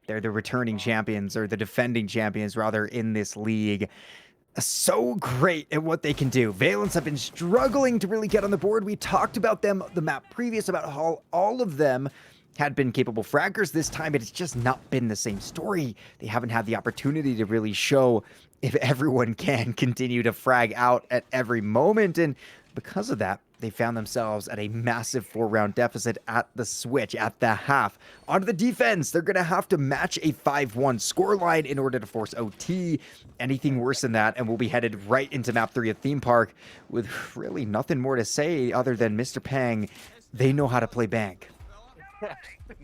Speaker 4: they're the returning champions, or the defending champions, rather, in this league. So great at what they can do. Valence have been struggling to really get on the board. We talked about them, the map previous, about how all of them had been capable fraggers this time, but it's just not been the same story. They haven't had the opportunity to really show if everyone can continue to frag out at every moment, and because of that, they found themselves at a massive 4-round deficit at the switch, at the half. Onto the defense, they're going to have to match a 5-1 scoreline in order to force OT. Anything worse than that, and we'll be headed right into map 3 of Theme Park with really nothing more to say other than Mr. Pang, they know how to play bank.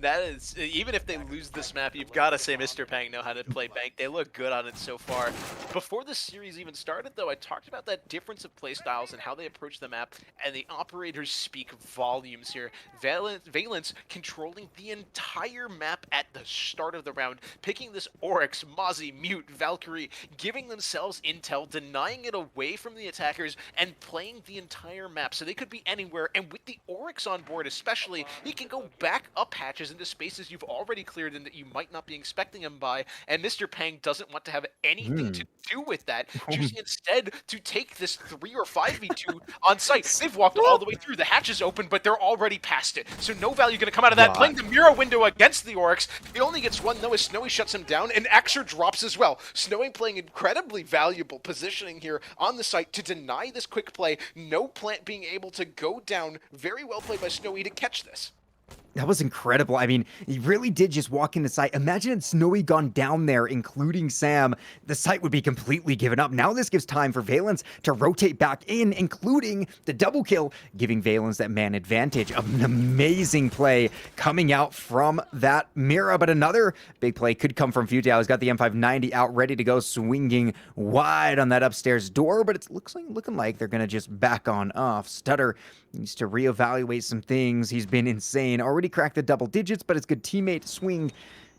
Speaker 5: That is, even if they lose this map, you've got to say Mr. Pang know how to play bank. They look good on it so far. Before this series even started, though, I talked about that difference of playstyles and how they approach the map, and the operators speak volumes here. Valence controlling the entire map at the start of the round, picking this Oryx, Mozzie, Mute, Valkyrie, giving themselves intel, denying it away from the attackers, and playing the entire map. So they could be anywhere, and with the Oryx on board especially, he can go back up hatches into spaces you've already cleared and that you might not be expecting him by, and Mr. Pang doesn't want to have anything to do with that, choosing instead to take this 3 or 5v2 on site. They've walked all the way through. The hatch is open, but they're already past it, so no value going to come out of that. Playing the mirror window against the Oryx. He only gets one, though, as Snowy shuts him down, and Axer drops as well. Snowy playing incredibly valuable positioning here on the site to deny this quick play. No plant being able to go down. Very well played by Snowy to catch this.
Speaker 4: That was incredible. I mean, he really did just walk in the site. Imagine had Snowy gone down there, including Sam. The site would be completely given up. Now this gives time for Valence to rotate back in, including the double kill, giving Valence that man advantage. An amazing play coming out from that Mira, but another big play could come from Futile. He's got the M590 out, ready to go, swinging wide on that upstairs door, but it's looking like they're going to just back on off. Stutter needs to reevaluate some things. He's been insane. Already cracked the double digits, but his good teammate Swing,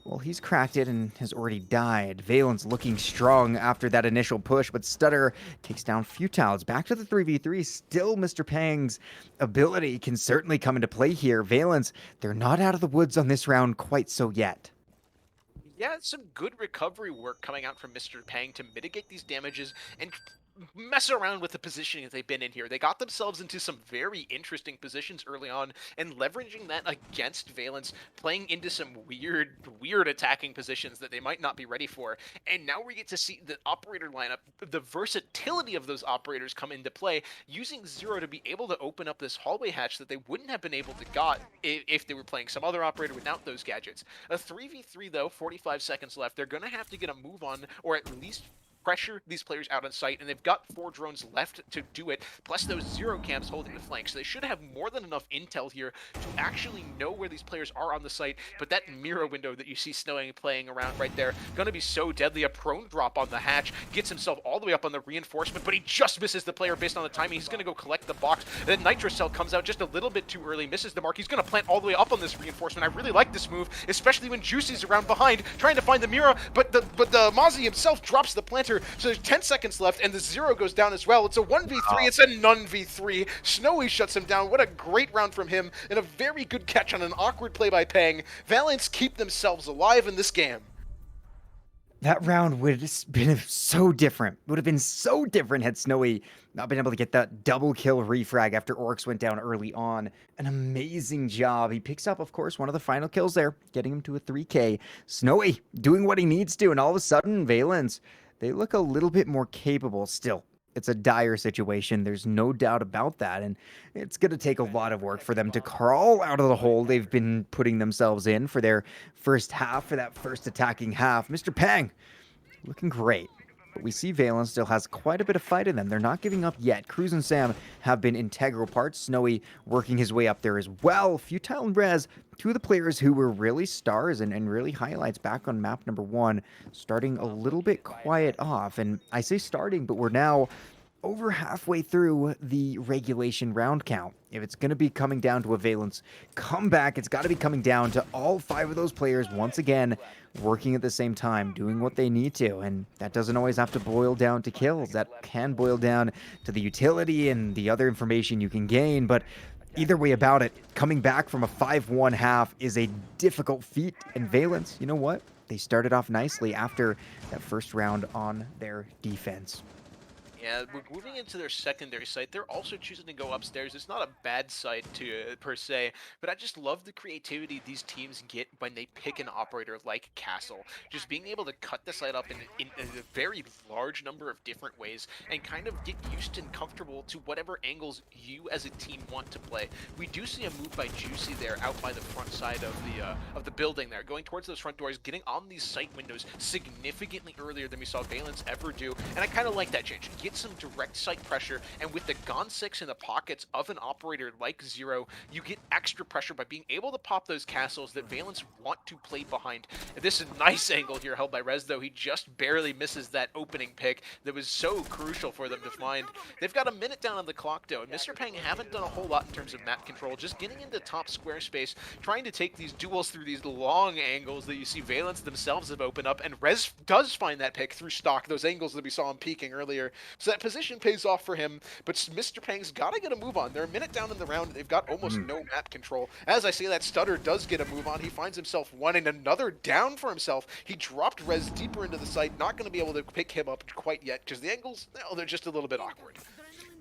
Speaker 4: well, he's cracked it and has already died. Valence looking strong after that initial push, but Stutter takes down Futile. It's back to the 3v3. Still, Mr. Pang's ability can certainly come into play here. Valence, they're not out of the woods on this round quite so yet.
Speaker 5: Yeah, some good recovery work coming out from Mr. Pang to mitigate these damages and mess around with the positioning that they've been in here. They got themselves into some very interesting positions early on, and leveraging that against Valence, playing into some weird attacking positions that they might not be ready for. And now we get to see the operator lineup, the versatility of those operators come into play, using Zero to be able to open up this hallway hatch that they wouldn't have been able to got if they were playing some other operator without those gadgets. A 3v3 though, 45 seconds left. They're going to have to get a move on, or at least pressure these players out on site, and they've got 4 drones left to do it, plus those 0 cams holding the flank, so they should have more than enough intel here to actually know where these players are on the site. But that mirror window that you see Snowing playing around right there, gonna be so deadly. A prone drop on the hatch, gets himself all the way up on the reinforcement, but he just misses the player based on the timing. He's gonna go collect the box. Then Nitro Cell comes out just a little bit too early, misses the mark. He's gonna plant all the way up on this reinforcement. I really like this move, especially when Juicy's around behind, trying to find the mirror, but the Mozzie himself drops the planter, so there's 10 seconds left, and the 0 goes down as well. It's a 1v3, it's a none v3. Snowy shuts him down. What a great round from him, and a very good catch on an awkward play by Pang. Valence keep themselves alive in this game.
Speaker 4: That round would have been so different. Would have been so different had Snowy not been able to get that double kill refrag after Oryx went down early on. An amazing job. He picks up, of course, one of the final kills there, getting him to a 3K. Snowy doing what he needs to, and all of a sudden, Valence, they look a little bit more capable still. It's a dire situation. There's no doubt about that. And it's going to take a lot of work for them to crawl out of the hole they've been putting themselves in for their first half, for that first attacking half. Mr. Pang looking great. But we see Valence still has quite a bit of fight in them. They're not giving up yet. Cruz and Sam have been integral parts. Snowy working his way up there as well. Futile and Rez, two of the players who were really stars and really highlights back on map number 1, starting a little bit quiet off. And I say starting, but we're now over halfway through the regulation round count. If it's going to be coming down to a Valence comeback, it's got to be coming down to all 5 of those players once again working at the same time, doing what they need to. And that doesn't always have to boil down to kills. That can boil down to the utility and the other information you can gain. But either way about it, coming back from a 5-1 half is a difficult feat. And Valence, you know what? They started off nicely after that first round on their defense.
Speaker 5: Yeah, we're moving into their secondary site. They're also choosing to go upstairs. It's not a bad site to per se, but I just love the creativity these teams get when they pick an operator like Castle. Just being able to cut the site up in a very large number of different ways and kind of get used and comfortable to whatever angles you as a team want to play. We do see a move by Juicy there out by the front side of the building there, going towards those front doors, getting on these site windows significantly earlier than we saw Valence ever do, and I kind of like that change. Get some direct site pressure, and with the Gon 6 in the pockets of an operator like Zero, you get extra pressure by being able to pop those castles that Valence want to play behind. This is a nice angle here held by Rez, though. He just barely misses that opening pick that was so crucial for them to find. They've got a minute down on the clock, though, and Mr. Peng haven't done a whole lot in terms of map control, just getting into top square space, trying to take these duels through these long angles that you see Valence themselves have opened up, and Rez does find that pick through stock, those angles that we saw him peeking earlier. So that position pays off for him, but Mr. Peng's got to get a move on. They're a minute down in the round. They've got almost no map control. As I say that, Stutter does get a move on. He finds himself wanting another down for himself. He dropped Rez deeper into the site, not going to be able to pick him up quite yet because the angles, well, they're just a little bit awkward.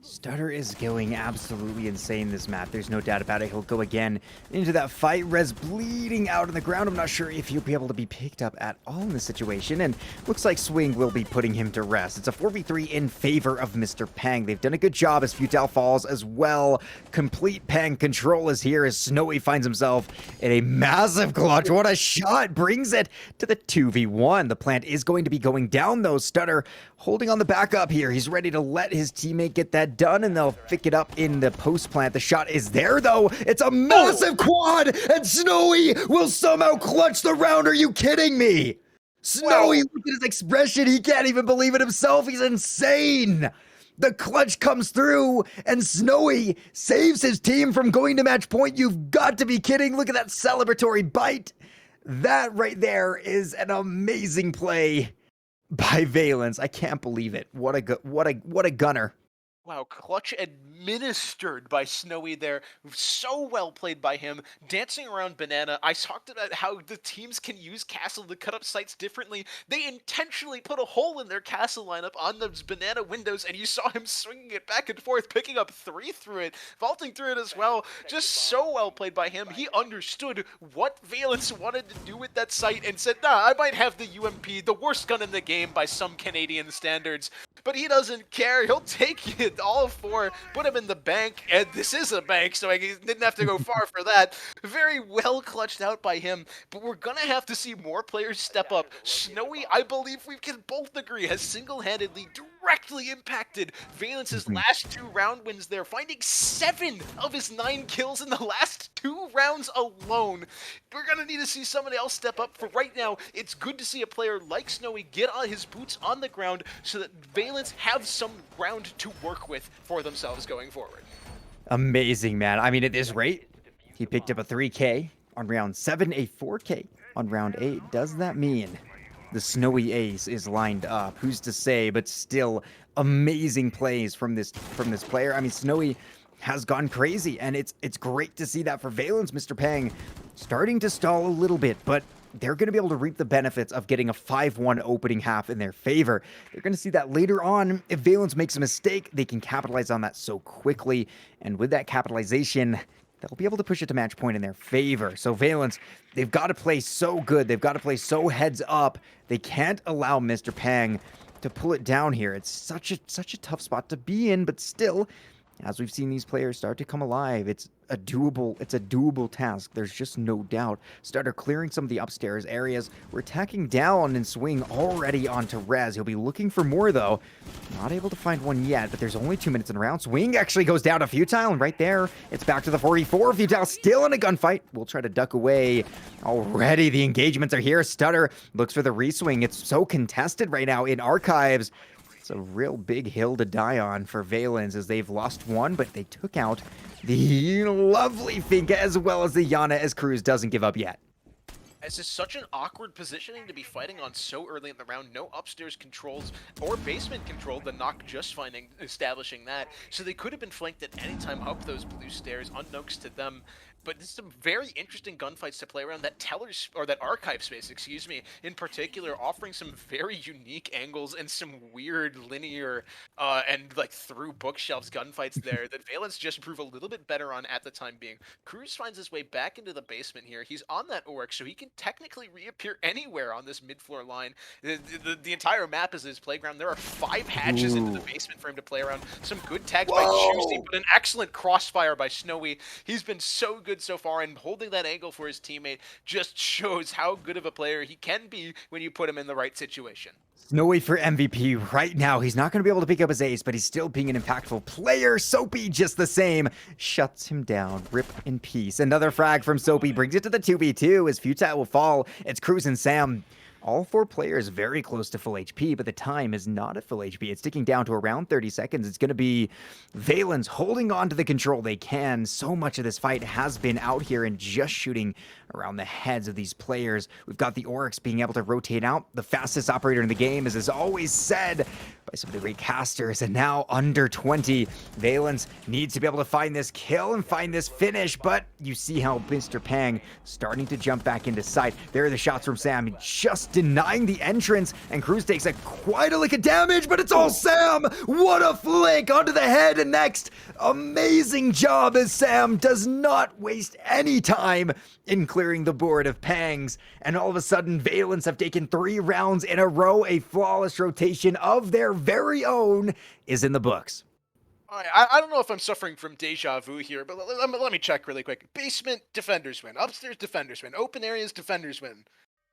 Speaker 4: Stutter is going absolutely insane this map. There's no doubt about it. He'll go again into that fight. Rez bleeding out on the ground. I'm not sure if he'll be able to be picked up at all in this situation. And looks like Swing will be putting him to rest. It's a 4v3 in favor of Mr. Peng. They've done a good job as Futile falls as well. Complete Peng control is here as Snowy finds himself in a massive clutch. What a shot. Brings it to the 2v1. The plant is going to be going down though. Stutter holding on the backup here. He's ready to let his teammate get that done, and they'll pick it up in the post plant. The shot is there though. It's a massive quad, and Snowy will somehow clutch the round. Are you kidding me? Snowy, look at his expression. He can't even believe it himself. He's insane. The clutch comes through, and Snowy saves his team from going to match point. You've got to be kidding. Look at that celebratory bite. That right there is an amazing play by Valence. I can't believe it. What a gunner.
Speaker 5: Wow, clutch administered by Snowy there. So well played by him. Dancing around Banana. I talked about how the teams can use Castle to cut up sites differently. They intentionally put a hole in their Castle lineup on those Banana windows, and you saw him swinging it back and forth, picking up 3 through it, vaulting through it as well. Just so well played by him. He understood what Valence wanted to do with that site and said, nah, I might have the UMP, the worst gun in the game by some Canadian standards, but he doesn't care. He'll take it all 4, put him in the bank, and this is a bank, so I didn't have to go far for that. Very well clutched out by him, but we're gonna have to see more players step up. Snowy, I believe we can both agree, has single-handedly directly impacted Valence's last 2 round wins there, finding 7 of his 9 kills in the last 2 rounds alone. We're gonna need to see somebody else step up. For right now, it's good to see a player like Snowy get on his boots on the ground so that Valence have some ground to work with for themselves going forward.
Speaker 4: Amazing, man. I mean, at this rate, he picked up a 3K on round 7, a 4K on round 8. Does that mean the Snowy Ace is lined up? Who's to say? But still, amazing plays from this player. I mean, Snowy has gone crazy, and it's great to see that for Valence. Mr. Peng starting to stall a little bit, but they're going to be able to reap the benefits of getting a 5-1 opening half in their favor. They're going to see that later on. If Valence makes a mistake, they can capitalize on that so quickly. And with that capitalization, they'll be able to push it to match point in their favor. So Valence, they've got to play so good. They've got to play so heads up. They can't allow Mr. Peng to pull it down here. It's such a tough spot to be in, but still, as we've seen these players start to come alive, it's a doable task. There's just no doubt. Stutter clearing some of the upstairs areas. We're attacking down and Swing already onto Rez. He'll be looking for more though. Not able to find one yet, but there's only 2 minutes in the round. Swing actually goes down to Futile, and right there, it's back to the 44. Futile still in a gunfight. We'll try to duck away. Already the engagements are here. Stutter looks for the reswing. It's so contested right now in Archives. It's a real big hill to die on for Valence as they've lost one, but they took out the lovely Finka as well as the Yana as Cruz doesn't give up yet.
Speaker 5: This is such an awkward positioning to be fighting on so early in the round. No upstairs controls or basement control. The knock just establishing that. So they could have been flanked at any time up those blue stairs, unknowns to them. but there's some very interesting gunfights to play around. That Teller's, or that Archive space, excuse me, in particular, offering some very unique angles and some weird linear and like through bookshelves gunfights there that Valence just prove a little bit better on at the time being. Cruz finds his way back into the basement here. He's on that Oryx, so he can technically reappear anywhere on this mid-floor line. The entire map is his playground. There are 5 hatches into the basement for him to play around. Some good tags by Juicy, but an excellent crossfire by Snowy. He's been so good so far, and holding that angle for his teammate just shows how good of a player he can be when you put him in the right situation.
Speaker 4: Snowy for MVP right now. He's not going to be able to pick up his ace, but he's still being an impactful player. Soapy just the same. Shuts him down. Rip in peace. Another frag from Soapy brings it to the 2v2 as Futile will fall. It's Cruz and Sam. All 4 players very close to full HP, but the time is not at full HP. It's ticking down to around 30 seconds. It's going to be Valence holding on to the control they can. So much of this fight has been out here and just shooting around the heads of these players. We've got the Oryx being able to rotate out. The fastest operator in the game, as is always said by some of the great casters, and now under 20. Valence needs to be able to find this kill and find this finish, but you see how Mr. Pang starting to jump back into sight. There are the shots from Sam, just denying the entrance, and Cruz takes quite a lick of damage, but it's all Sam! What a flick onto the head, and next, amazing job as Sam does not waste any time in clearing the board of Pangs, and all of a sudden, Valence have taken 3 rounds in a row. A flawless rotation of their very own is in the books.
Speaker 5: I don't know if I'm suffering from deja vu here, but let me check really quick. Basement, defenders win. Upstairs, defenders win. Open areas, defenders win.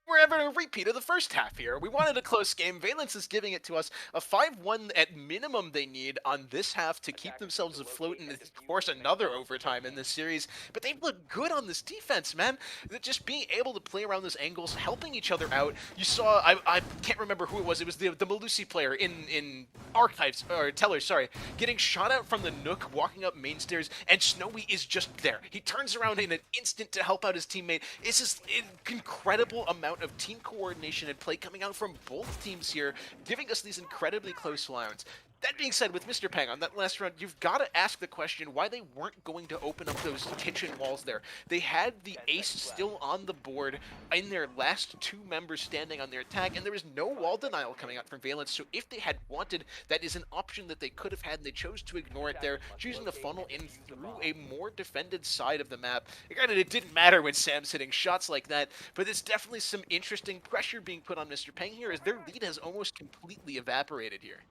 Speaker 5: We're having a repeat of the first half here. We wanted a close game. Valence is giving it to us. A 5-1 at minimum they need on this half to keep themselves afloat, and of course another overtime in this series. But they've looked good on this defense, man. Just being able to play around those angles, helping each other out. You saw, I can't remember who it was. It was the Malusi player in Archives, or Teller, sorry, getting shot out from the Nook, walking up main stairs, and Snowy is just there. He turns around in an instant to help out his teammate. It's just an incredible amount of team coordination and play coming out from both teams here, giving us these incredibly close rounds. That being said, with Mr. Pang on that last round, you've got to ask the question why they weren't going to open up those kitchen walls there. They had the ace still on the board in their last 2 members standing on their attack, and there was no wall denial coming out from Valence, so if they had wanted, that is an option that they could have had, and they chose to ignore it there, choosing to funnel in through a more defended side of the map. Granted, it didn't matter when Sam's hitting shots like that, but there's definitely some interesting pressure being put on Mr. Pang here, as their lead has almost completely evaporated here.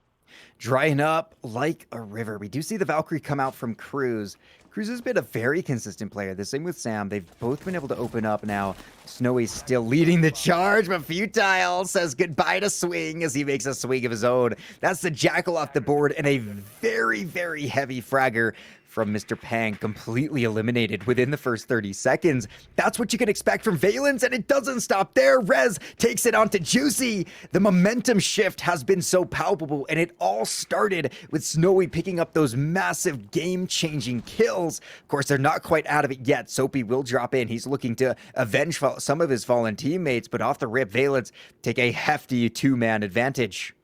Speaker 4: Drying up like a river. We do see the Valkyrie come out from Cruz. Cruz has been a very consistent player. The same with Sam. They've both been able to open up now. Snowy's still leading the charge, but Futile says goodbye to Swing as he makes a swing of his own. That's the Jackal off the board, and a very, very heavy fragger from Mr. Pang, completely eliminated within the first 30 seconds. That's what you can expect from Valence, and it doesn't stop there. Rez takes it onto Juicy. The momentum shift has been so palpable, and it all started with Snowy picking up those massive game-changing kills. Of course, they're not quite out of it yet. Soapy will drop in. He's looking to avenge some of his fallen teammates, but off the rip, Valence take a hefty 2-man advantage.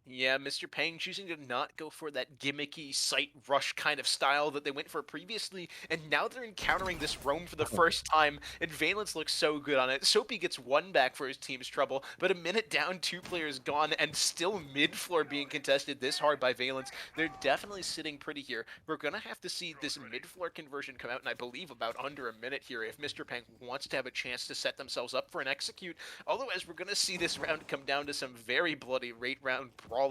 Speaker 5: Yeah, Mr. Pang choosing to not go for that gimmicky sight rush kind of style that they went for previously, and now they're encountering this roam for the first time, and Valence looks so good on it. Soapy gets 1 back for his team's trouble, but a minute down, 2 players gone, and still mid-floor being contested this hard by Valence. They're definitely sitting pretty here. We're gonna have to see this mid-floor conversion come out, and I believe about under a minute here if Mr. Pang wants to have a chance to set themselves up for an execute. Otherwise, we're gonna see this round come down to some very bloody rate round brawling.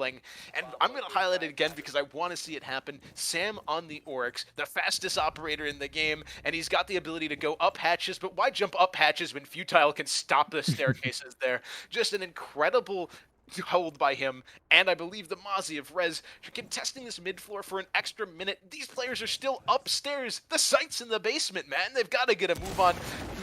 Speaker 5: And I'm going to highlight it again because I want to see it happen. Sam on the Oryx, the fastest operator in the game, and he's got the ability to go up hatches, but why jump up hatches when Futile can stop the staircases there? Just an incredible hold by him, and I believe the Mozzie of Rez contesting this mid-floor for an extra minute. These players are still upstairs. The site's in the basement, man. They've got to get a move on.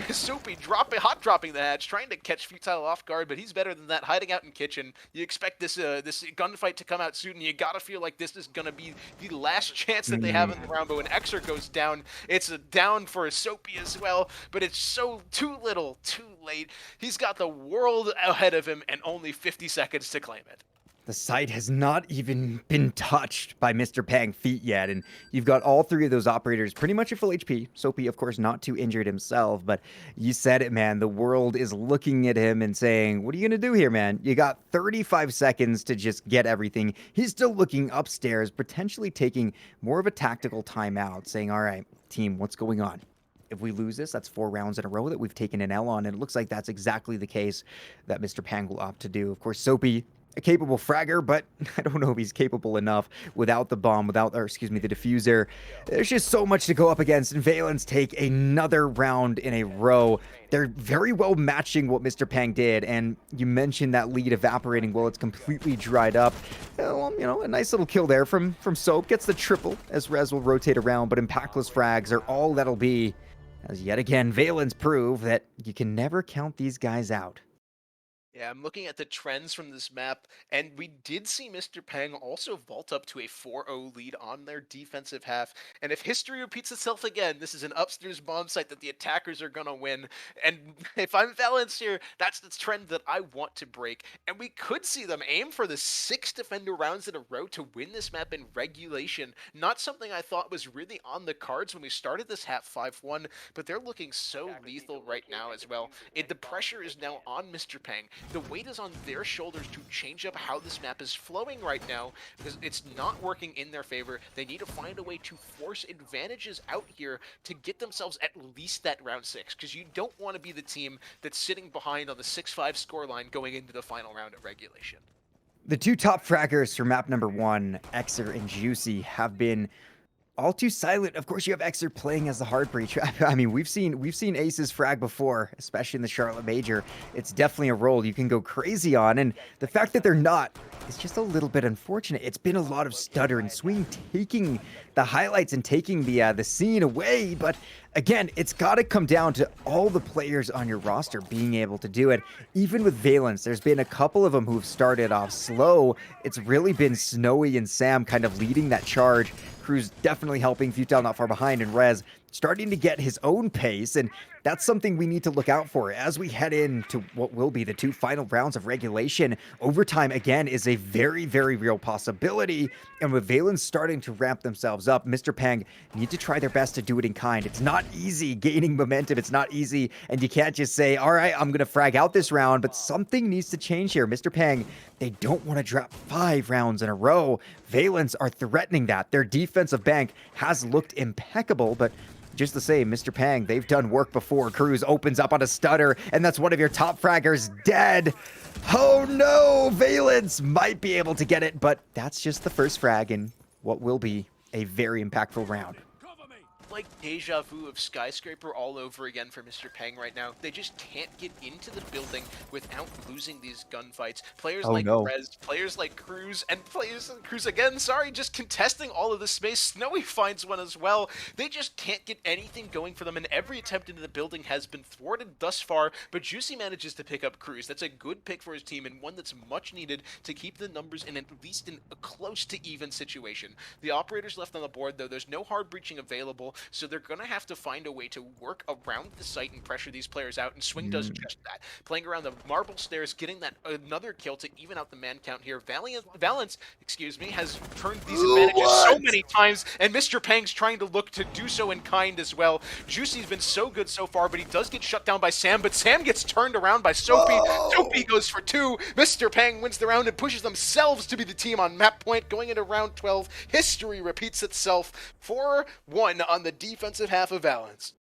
Speaker 5: Soapy hot dropping the hatch, trying to catch Futile off guard, but he's better than that, hiding out in kitchen. You expect this this gunfight to come out soon, and you gotta feel like this is gonna be the last chance that they have in the round. But when Xer goes down, it's a down for Soapy as well, but it's so too little, too late. He's got the world ahead of him and only 50 seconds to claim it.
Speaker 4: The site has not even been touched by Mr. Pang feet yet, and you've got all three of those operators pretty much at full HP. Soapy, of course, not too injured himself, but you said it, man. The world is looking at him and saying, what are you going to do here, man? You got 35 seconds to just get everything. He's still looking upstairs, potentially taking more of a tactical timeout, saying, all right, team, what's going on? If we lose this, that's 4 rounds in a row that we've taken an L on, and it looks like that's exactly the case that Mr. Pang will opt to do. Of course, Soapy, a capable fragger, but I don't know if he's capable enough without the bomb, the diffuser. There's just so much to go up against, and Valence take another round in a row. They're very well matching what Mr. Pang did, and you mentioned that lead evaporating. Well, it's completely dried up. Well, you know, a nice little kill there from Soap. Gets the triple as Rez will rotate around, but impactless frags are all that'll be, as yet again, Valence prove that you can never count these guys out.
Speaker 5: Yeah, I'm looking at the trends from this map, and we did see Mr. Pang also vault up to a 4-0 lead on their defensive half. And if history repeats itself again, this is an upstairs bomb site that the attackers are going to win. And if I'm Valence here, that's the trend that I want to break. And we could see them aim for the 6 defender rounds in a row to win this map in regulation. Not something I thought was really on the cards when we started this half 5-1, but they're looking so lethal right now as well. The pressure is now on Mr. Pang. The weight is on their shoulders to change up how this map is flowing right now, because it's not working in their favor. They need to find a way to force advantages out here to get themselves at least that round 6, because you don't want to be the team that's sitting behind on the 6-5 scoreline going into the final round of regulation.
Speaker 4: The two top fraggers for map number 1, Xer and Juicy, have been all too silent. Of course, you have Xer playing as the hard breach. I mean, we've seen aces frag before, especially in the Charlotte Major. It's definitely a role you can go crazy on, and the fact that they're not is just a little bit unfortunate. It's been a lot of stutter and swing, taking the highlights and taking the scene away. But again, it's got to come down to all the players on your roster being able to do it. Even with Valence, there's been a couple of them who've started off slow. It's really been Snowy and Sam kind of leading that charge. Cruz definitely helping, Futile not far behind, and Rez starting to get his own pace, and that's something we need to look out for as we head into what will be the 2 final rounds of regulation. Overtime, again, is a very, very real possibility, and with Valence starting to ramp themselves up, Mr. Pang need to try their best to do it in kind. It's not easy gaining momentum. It's not easy, and you can't just say, all right, I'm going to frag out this round, but something needs to change here. Mr. Pang, they don't want to drop 5 rounds in a row. Valence are threatening that. Their defensive bank has looked impeccable, but just the same, Mr. Pang, they've done work before. Cruz opens up on a stutter, and that's one of your top fraggers dead. Oh no, Valence might be able to get it, but that's just the first frag in what will be a very impactful round.
Speaker 5: Like deja vu of Skyscraper all over again for Mr. Pang right now. They just can't get into the building without losing these gunfights. Players like Rez, players like Cruz, and players like Cruz again, just contesting all of the space. Snowy finds one as well. They just can't get anything going for them, and every attempt into the building has been thwarted thus far, but Juicy manages to pick up Cruz. That's a good pick for his team, and one that's much needed to keep the numbers in at least in a close to even situation. The operators left on the board, though. There's no hard breaching available, so they're going to have to find a way to work around the site and pressure these players out, and Swing does just that. Playing around the marble stairs, getting that another kill to even out the man count here. Valence, has turned these advantages so many times, and Mr. Pang's trying to look to do so in kind as well. Juicy's been so good so far, but he does get shut down by Sam, but Sam gets turned around by Soapy. Soapy goes for 2. Mr. Pang wins the round and pushes themselves to be the team on map point going into round 12. History repeats itself. 4-1 on the defensive half of Valence.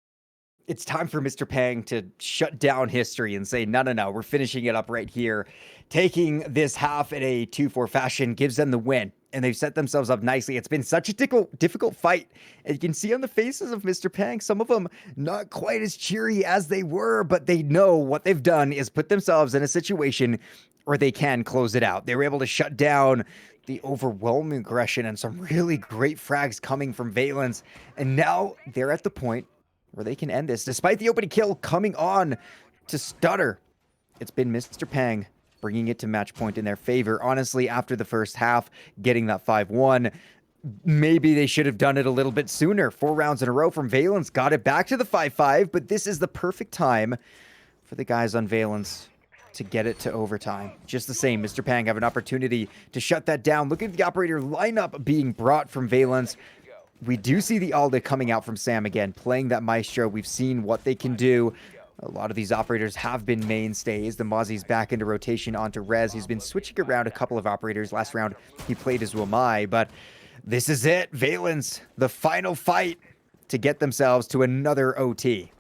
Speaker 4: It's time for Mr. Pang to shut down history and say, no, we're finishing it up right here. Taking this half in a 2-4 fashion gives them the win, and they've set themselves up nicely. It's been such a difficult fight, and you can see on the faces of Mr. Pang, some of them not quite as cheery as they were, but they know what they've done is put themselves in a situation where they can close it out. They were able to shut down the overwhelming aggression and some really great frags coming from Valence, and now they're at the point where they can end this. Despite the opening kill coming on to stutter, it's been Mr. Pang bringing it to match point in their favor. Honestly, after the first half, getting that 5-1, maybe they should have done it a little bit sooner. 4 rounds in a row from Valence, got it back to the 5-5, but this is the perfect time for the guys on Valence to get it to overtime. Just the same, Mr. Pang have an opportunity to shut that down. Look at the operator lineup being brought from Valence. We do see the Alda coming out from Sam again, playing that Maestro. We've seen what they can do. A lot of these operators have been mainstays. The Mozzie's back into rotation onto Rez. He's been switching around a couple of operators. Last round, he played as Wamai, but this is it. Valence, the final fight to get themselves to another OT.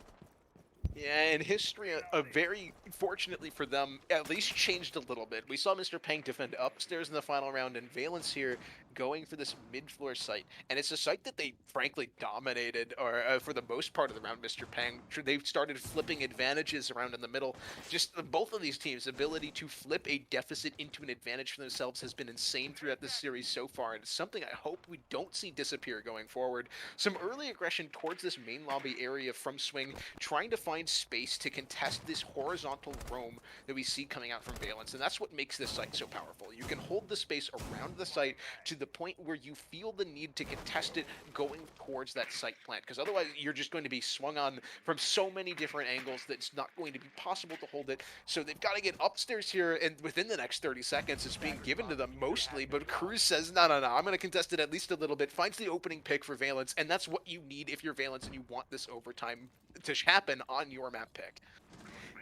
Speaker 5: Yeah, and history, very fortunately for them, at least changed a little bit. We saw Mr. Pang defend upstairs in the final round, and Valence here going for this mid-floor site. And it's a site that they frankly dominated, or for the most part of the round, Mr. Pang. They've started flipping advantages around in the middle. Just both of these teams' ability to flip a deficit into an advantage for themselves has been insane throughout this series so far, and it's something I hope we don't see disappear going forward. Some early aggression towards this main lobby area from Swing, trying to find space to contest this horizontal roam that we see coming out from Valence, and that's what makes this site so powerful. You can hold the space around the site to the point where you feel the need to contest it going towards that site plant, because otherwise you're just going to be swung on from so many different angles that it's not going to be possible to hold it. So they've got to get upstairs here, and within the next 30 seconds it's being given to them mostly, but Cruz says no, I'm going to contest it at least a little bit, finds the opening pick for Valence, and that's what you need if you're Valence and you want this overtime to happen on your map pick.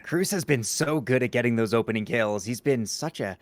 Speaker 4: Cruz has been so good at getting those opening kills. He's been such a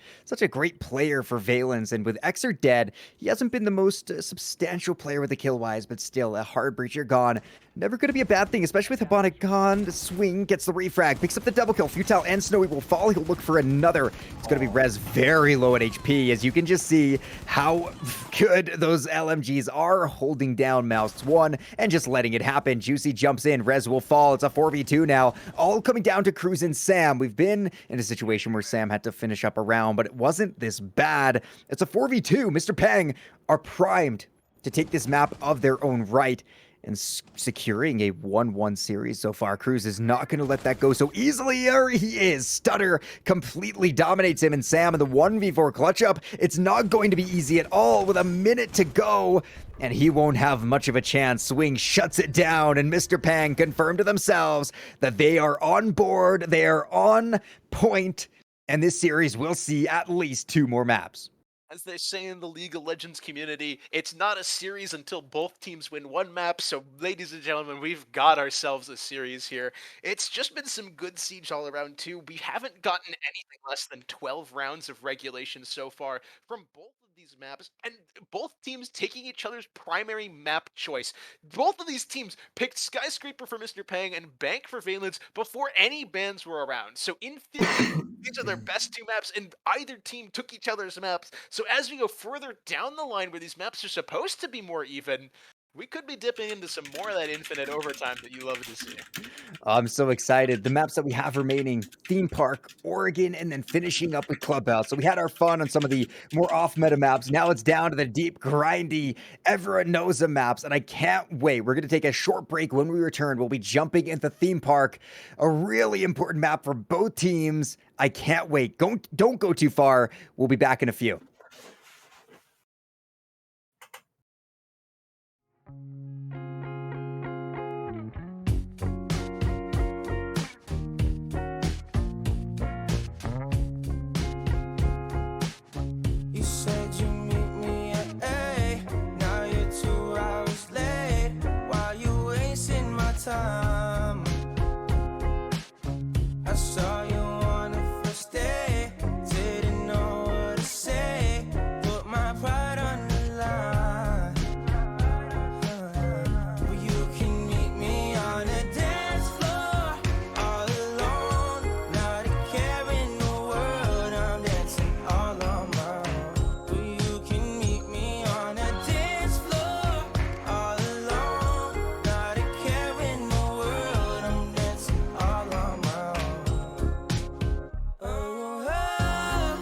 Speaker 4: great player for Valence, and with Xer dead, he hasn't been the most substantial player with the kill wise, but still a hard breacher gone. Never going to be a bad thing, especially with Habonic gone. The Swing gets the refrag, picks up the double kill. Futile and Snowy will fall. He'll look for another. It's going to be Rez very low at HP, as you can just see how good those LMGs are holding down Mouse 1 and just letting it happen. Juicy jumps in. Rez will fall. It's a 4v2 now. All coming down to Cruz and Sam. We've been in a situation where Sam had to finish up a round, but it wasn't this bad. It's a 4v2. Mr. Pang are primed to take this map of their own right and securing a 1-1 series so far. Cruz is not going to let that go so easily. Here he is. Stutter completely dominates him, and Sam in the 1v4 clutch up. It's not going to be easy at all with a minute to go, and he won't have much of a chance. Swing shuts it down, and Mr. Pang confirmed to themselves that they are on board, they are on point, and this series will see at least 2 more maps.
Speaker 5: As they say in the League of Legends community, it's not a series until both teams win 1 map, so ladies and gentlemen, we've got ourselves a series here. It's just been some good siege all around too. We haven't gotten anything less than 12 rounds of regulation so far from both of these maps, and both teams taking each other's primary map choice. Both of these teams picked Skyscraper for Mr. Pang and Bank for Valence before any bans were around. So in theory, these are their best 2 maps, and either team took each other's maps. So as we go further down the line where these maps are supposed to be more even, we could be dipping into some more of that infinite overtime that you love to see.
Speaker 4: I'm so excited. The maps that we have remaining: Theme Park, Oregon, and then finishing up with Clubhouse. So we had our fun on some of the more off-meta maps. Now it's down to the deep, grindy, everyone knows the maps, and I can't wait. We're going to take a short break. When we return, we'll be jumping into Theme Park, a really important map for both teams. I can't wait. Don't go too far. We'll be back in a few.
Speaker 6: Time. I saw you on the first day, didn't know what to say, put my pride on the line. Well, you can meet me on a dance floor, all alone, not a care in the world, I'm dancing all on my own. Well, you can meet me on a dance floor, all alone, not a care in the world, I'm dancing all on my own. Oh, ah,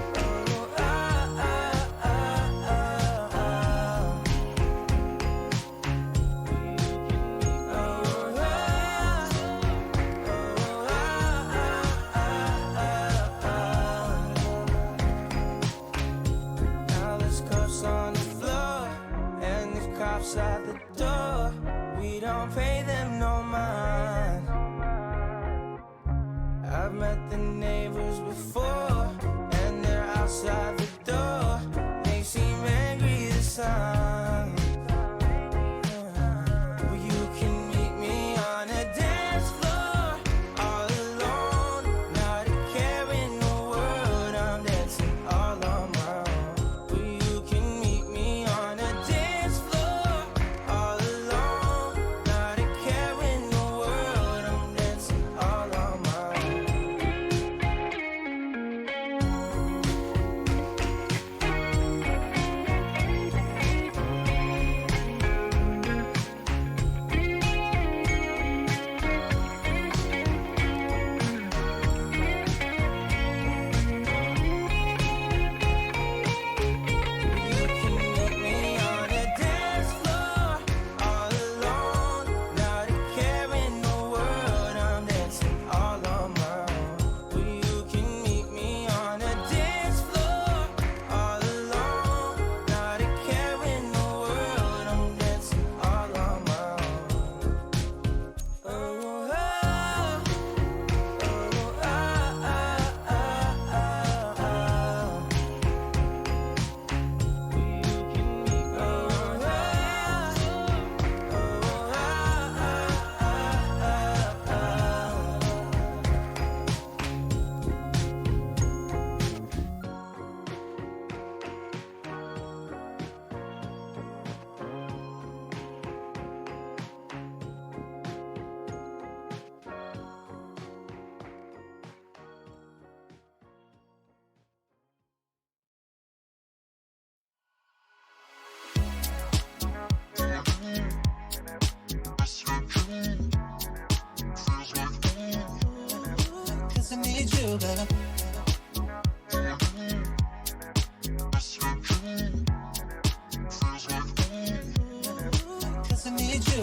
Speaker 6: oh, ah, ah, ah, ah, oh, ah, now there's cups on the floor and there's cops at the door. We don't pay them no mind. I've met the neighbors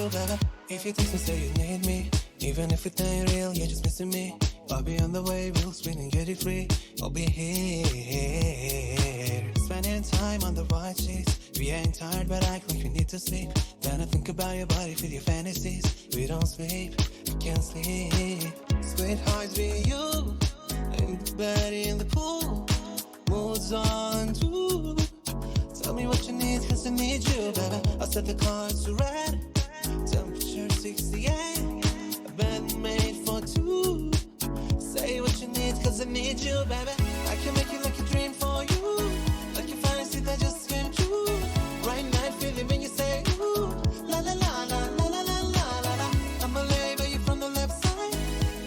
Speaker 6: you, baby. If you text me, say you need me. Even if it ain't real, you're just missing me. I'll be on the way, we'll spin and get it free. I'll be here. Spending time on the right sheets. We ain't tired, but act like we need to sleep. Then I think about your body, feel your fantasies. We don't sleep, I can't sleep. Split highs with you. In the bed, in the pool. Moods on too. Tell me what you need, cause I need you, baby. I'll set the cards to red. Temperature 68. A bed made for two. Say what you need, cause I need you, baby. I can make it like a dream for you. Like a fantasy that just came true. Right now, feeling when you say, ooh. La la la la la la la la la la. I'm a label you from the left side.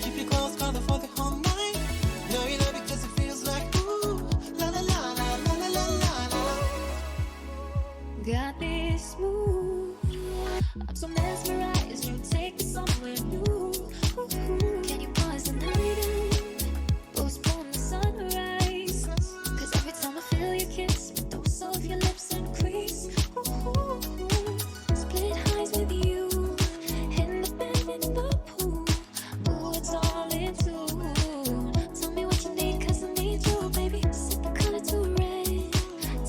Speaker 6: Keep you close, kinda for the whole night. No, you know, because it feels like, ooh. La la la la la la la la la.
Speaker 1: Got this mood. I'm so mesmerized. You take me somewhere new. Can you pause the night and postpone the sunrise? Cause every time I feel your kiss, the dose of your lips increase. Split highs with you. In the bed, in the pool. Ooh, it's all in tune. Tell me what you need, cause I need you, baby. Set the color to red.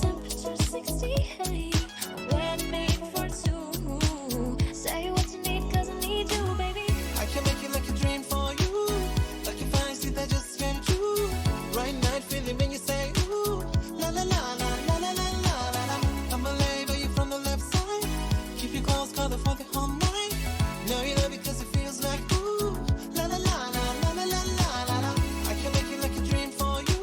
Speaker 1: Temperature 68. We're made for two. Say what you need, cause I need you, baby.
Speaker 6: I can make it like a dream for you. Like a fantasy that just came true. Right now, feeling when you say, ooh. La la la la la la la la la la. I'm a label you from the left side. Keep you close, color for the whole night. No, you know, because it feels like, ooh. La la la la la la la la la la. I can make it like a dream for you.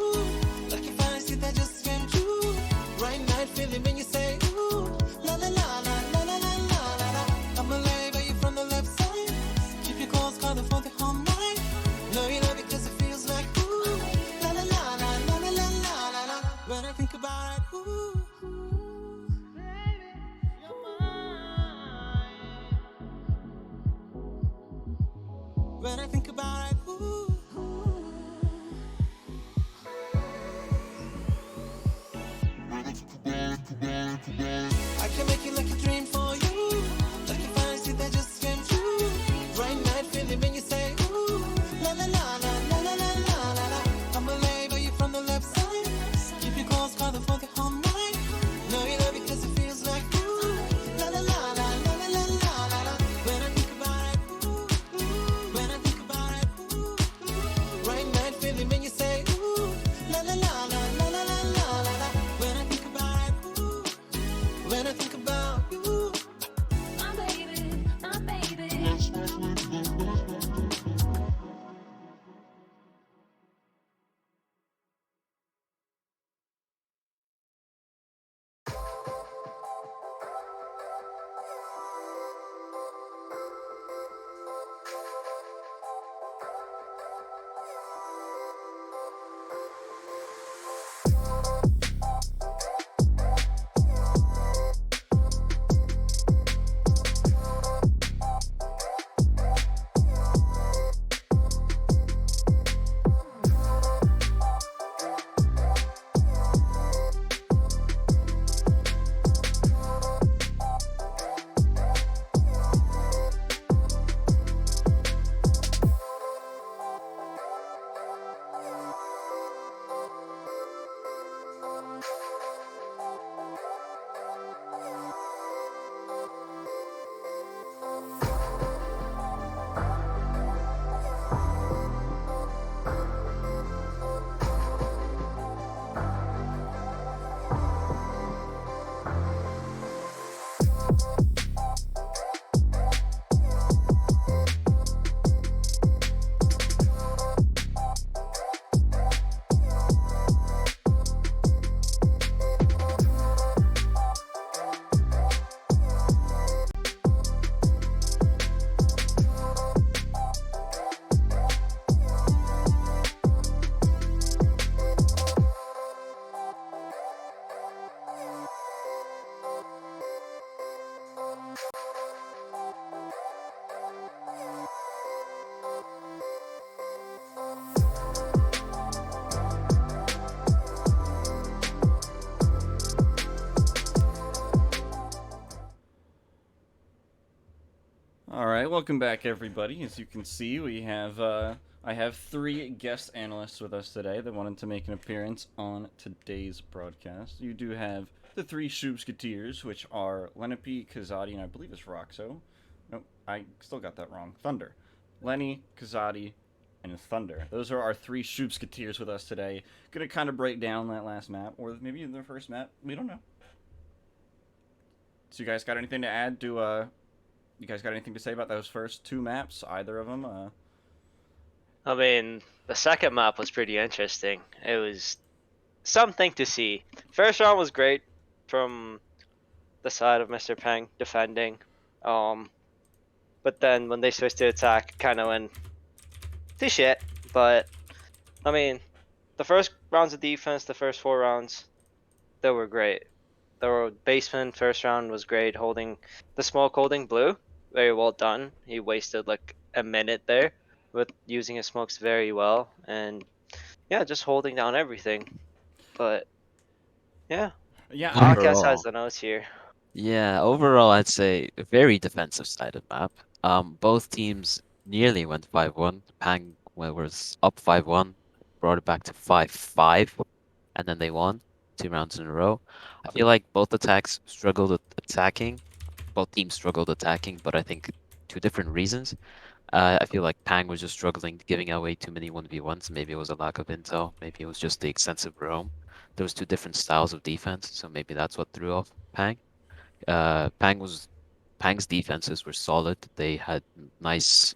Speaker 6: Like a fantasy that just came true. Right now, feeling when you say, ooh. La la la la la la la la la. I'm a label you from the left side. Keep you close, color for the whole night. No, you know, because it feels like, ooh. La la la la la la la la la la. When I think about it, ooh. Baby, you're mine. When I think about it, ooh. I can make it like a dream for you. Like a fantasy that just came true. Right now, feeling when you say, ooh. La la la la la la la la la la. I'm a label you from the left side. Keep you close, color for the whole night. No, you know, because it feels like, ooh. La la la la la la la la la la. When I think about it, ooh. When I think about it, ooh. Right now, feeling when you say, ooh. La la la la la la la la la la. When I think about it, ooh. When I think about you.
Speaker 2: All right, welcome back, everybody. As you can see, we have I have 3 guest analysts with us today that wanted to make an appearance on today's broadcast. You do have the 3 Shoobsketeers, which are Lenape, Kazadi, and I believe it's Roxo. Nope, I still got that wrong. Thunder. Lenny, Kazadi, and Thunder. Those are our 3 Shoobsketeers with us today. Gonna kind of break down that last map, or maybe the first map. We don't know. So you guys got anything to add to you guys got anything to say about those first 2 maps? Either of them?
Speaker 7: I mean, the second map was pretty interesting. It was something to see. First round was great from the side of Mr. Peng defending. But then when they switched to attack, kind of went to shit. But I mean, the first rounds of defense, the first 4 rounds, they were great. The basement first round was great, holding the smoke, holding blue. Very well done. He wasted like a minute there with using his smokes very well, and yeah, just holding down everything. But yeah,
Speaker 2: Yeah,
Speaker 7: Podcast has
Speaker 8: Overall,
Speaker 7: the notes here.
Speaker 8: yeah, overall, I'd say a very defensive sided map. Both teams nearly went 5-1. Pang was up 5-1, brought it back to 5-5, and then they won 2 rounds in a row. I feel like both attacks struggled at attacking. Both teams struggled attacking, but I think 2 different reasons. I feel like Pang was just struggling, giving away too many 1v1s. Maybe it was a lack of intel. Maybe it was just the extensive roam. There was 2 different styles of defense, so maybe that's what threw off Pang. Pang's defenses were solid. They had nice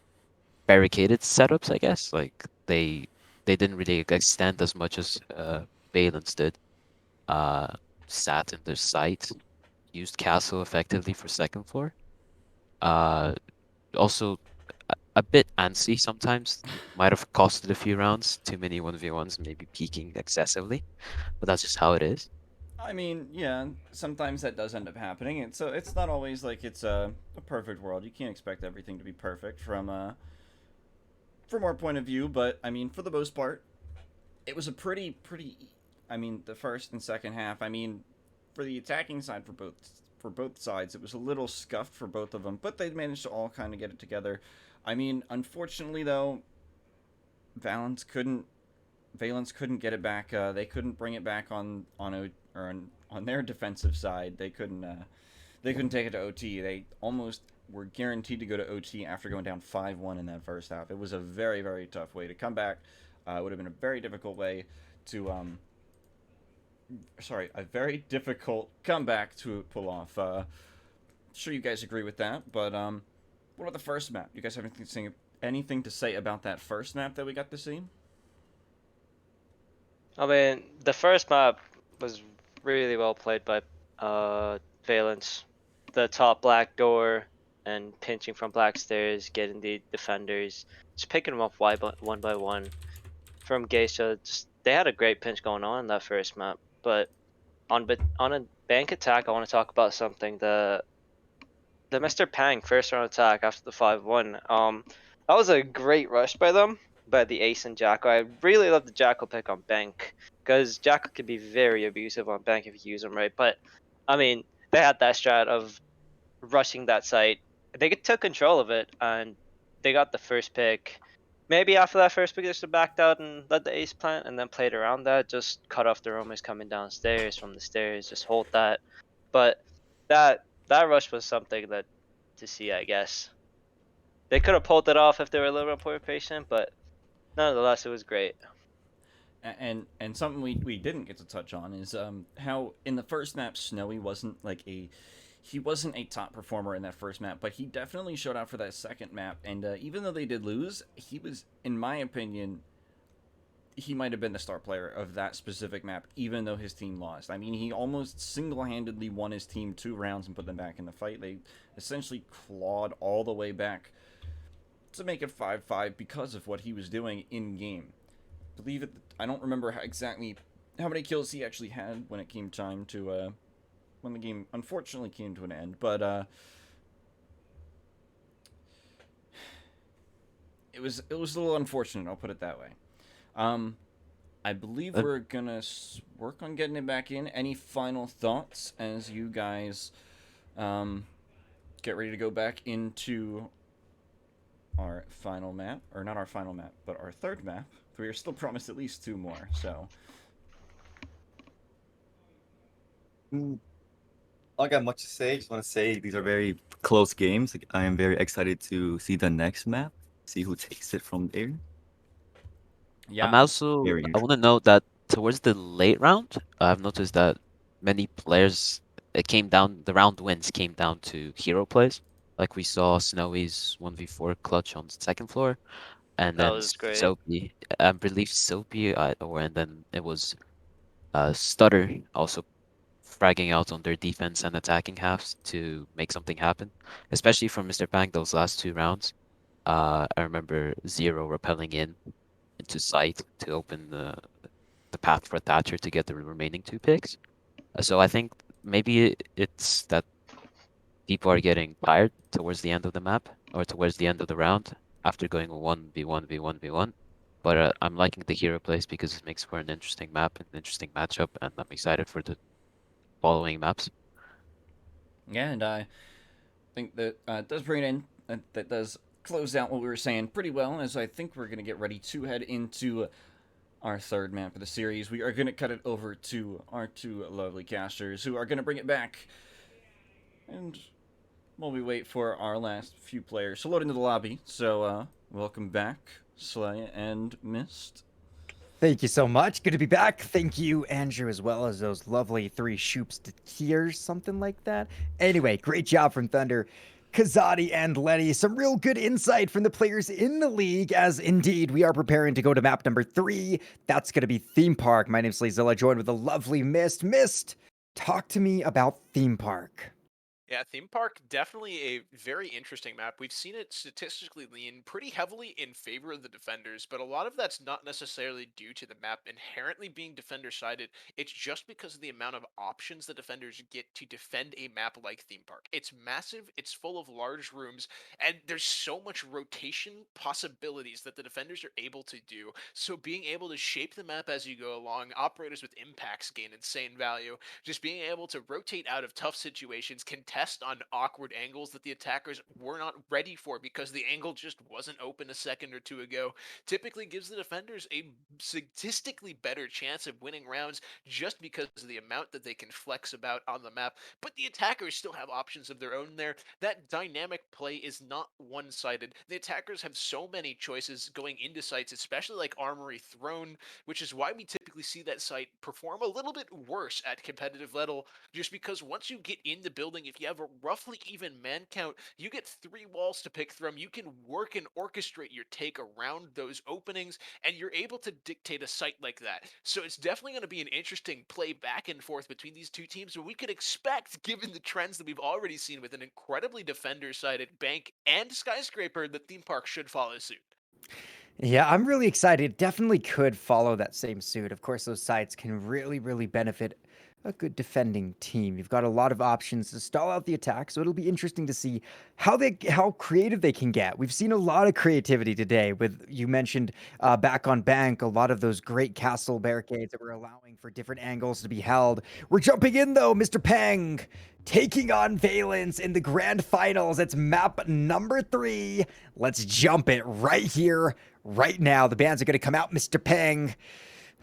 Speaker 8: barricaded setups, I guess. Like they didn't really extend as much as Valence did. Uh, Sat in their site, used castle effectively for second floor. Uh, Also a bit antsy sometimes. Might have costed a few rounds. Too many 1v1s, maybe peaking excessively. But that's just how it is.
Speaker 2: I mean, yeah, sometimes that does end up happening, and so it's not always like it's a perfect world. You can't expect everything to be perfect from our point of view, but I mean, for the most part, it was a pretty. I mean, the first and second half. I mean, for the attacking side for both sides, it was a little scuffed for both of them, but they managed to all kind of get it together. I mean, unfortunately though, Valence couldn't Valence couldn't get it back. They couldn't bring it back on their defensive side. They couldn't take it to OT. They almost were guaranteed to go to OT after going down 5-1 in that first half. It was a very tough way to come back. It would have been a very difficult way to a very difficult comeback to pull off. Sure, you guys agree with that, but what about the first map? You guys have anything to say about that first map that we got to see?
Speaker 7: I mean, the first map was really well played by Valence. The top black door and pinching from black stairs, getting the defenders, just picking them up one by one. From Geisha, they had a great pinch going on in that first map. But on a bank attack, I want to talk about something. The Mr. Pang first round attack after the 5-1. That was a great rush by them, by the Ace and Jackal. I really love the Jackal pick on bank, because Jackal can be very abusive on bank if you use him right. But I mean, they had that strat of rushing that site. They took control of it and they got the first pick. Maybe after that first pick, they just backed out and let the ace plant and then played around that. Just cut off the roamers coming downstairs from the stairs. Just hold that. But that rush was something that to see, I guess. They could have pulled it off if they were a little bit more patient, but nonetheless, it was great.
Speaker 2: And something we didn't get to touch on is how in the first map Snowy wasn't he wasn't a top performer in that first map, but he definitely showed out for that second map. And even though they did lose, he was, in my opinion, he might have been the star player of that specific map, even though his team lost. I mean, he almost single-handedly won his team 2 rounds and put them back in the fight. They essentially clawed all the way back to make it 5-5 because of what he was doing in game. I don't remember exactly how many kills he actually had when it came time to when the game unfortunately came to an end, but it was a little unfortunate, I'll put it that way. I believe we're gonna work on getting it back in. Any final thoughts as you guys get ready to go back into our final map, or not our final map, but our third map. We are still promised at least 2 more, so
Speaker 9: Mm, I don't got much to say. Just want to say these are very close games. Like, I am very excited to see the next map, see who takes it from there.
Speaker 8: I'm
Speaker 2: yeah,
Speaker 8: also
Speaker 9: Very
Speaker 8: I
Speaker 9: interesting.
Speaker 8: want to note that towards the late round, I've noticed that many players it came down the round wins came down to hero plays. Like we saw Snowy's 1v4 clutch on second floor, and
Speaker 7: That
Speaker 8: then
Speaker 7: was great.
Speaker 8: Soapy, I believe Soapy, or and then it was Stutter also fragging out on their defense and attacking halves to make something happen, especially from Mr. Pang those last 2 rounds. I remember Zero rappelling in into sight to open the path for Thatcher to get the remaining 2 picks. So I think maybe it's that people are getting tired towards the end of the map or towards the end of the round after going 1v1 v1 v1. But I'm liking the hero plays because it makes for an interesting map, an interesting matchup, and I'm excited for the following maps.
Speaker 2: yeah, and I think that does bring it in. That does close out what we were saying pretty well, as I think we're gonna get ready to head into our third map of the series. We are gonna cut it over to our two lovely casters, who are gonna bring it back, and while we wait for our last few players to load into the lobby. So, welcome back, Slay and Myst.
Speaker 4: Thank you so much. Good to be back. Thank you, Andrew, as well as those lovely 3 shoops to tears, something like that. Anyway, great job from Thunder, Kazadi, and Lenny. Some real good insight from the players in the league, as indeed we are preparing to go to map number 3. That's going to be Theme Park. My name's Slayzilla, joined with the lovely Myst. Myst, talk to me about Theme Park.
Speaker 5: Yeah, theme park definitely a very interesting map. We've seen it statistically lean pretty heavily in favor of the defenders, but a lot of that's not necessarily due to the map inherently being defender sided. It's just because of the amount of options the defenders get to defend a map like theme park. It's massive, it's full of large rooms, and there's so much rotation possibilities that the defenders are able to do. So being able to shape the map as you go along, operators with impacts gain insane value. Just being able to rotate out of tough situations, contest on awkward angles that the attackers were not ready for because the angle just wasn't open a second or two ago, typically gives the defenders a statistically better chance of winning rounds just because of the amount that they can flex about on the map. But the attackers still have options of their own there. That dynamic play is not one-sided. The attackers have so many choices going into sites, especially like Armory Throne, which is why we typically see that site perform a little bit worse at competitive level, just because once you get in the building, if you have a roughly even man count, you get 3 walls to pick from. You can work and orchestrate your take around those openings, and you're able to dictate a site like that. So it's definitely going to be an interesting play back and forth between these two teams, but we could expect, given the trends that we've already seen with an incredibly defender-sided Bank and Skyscraper, that theme park should follow suit.
Speaker 4: Yeah, I'm really excited. Definitely could follow that same suit. Of course, those sites can really, really benefit a good defending team. You've got a lot of options to stall out the attack, so it'll be interesting to see how creative they can get. We've seen a lot of creativity today. With you mentioned back on bank, a lot of those great castle barricades that were allowing for different angles to be held. We're jumping in though, Mr. Pang. Taking on Valence in the grand finals. It's map number 3. Let's jump it right here, right now. The bands are going to come out, Mr. Peng.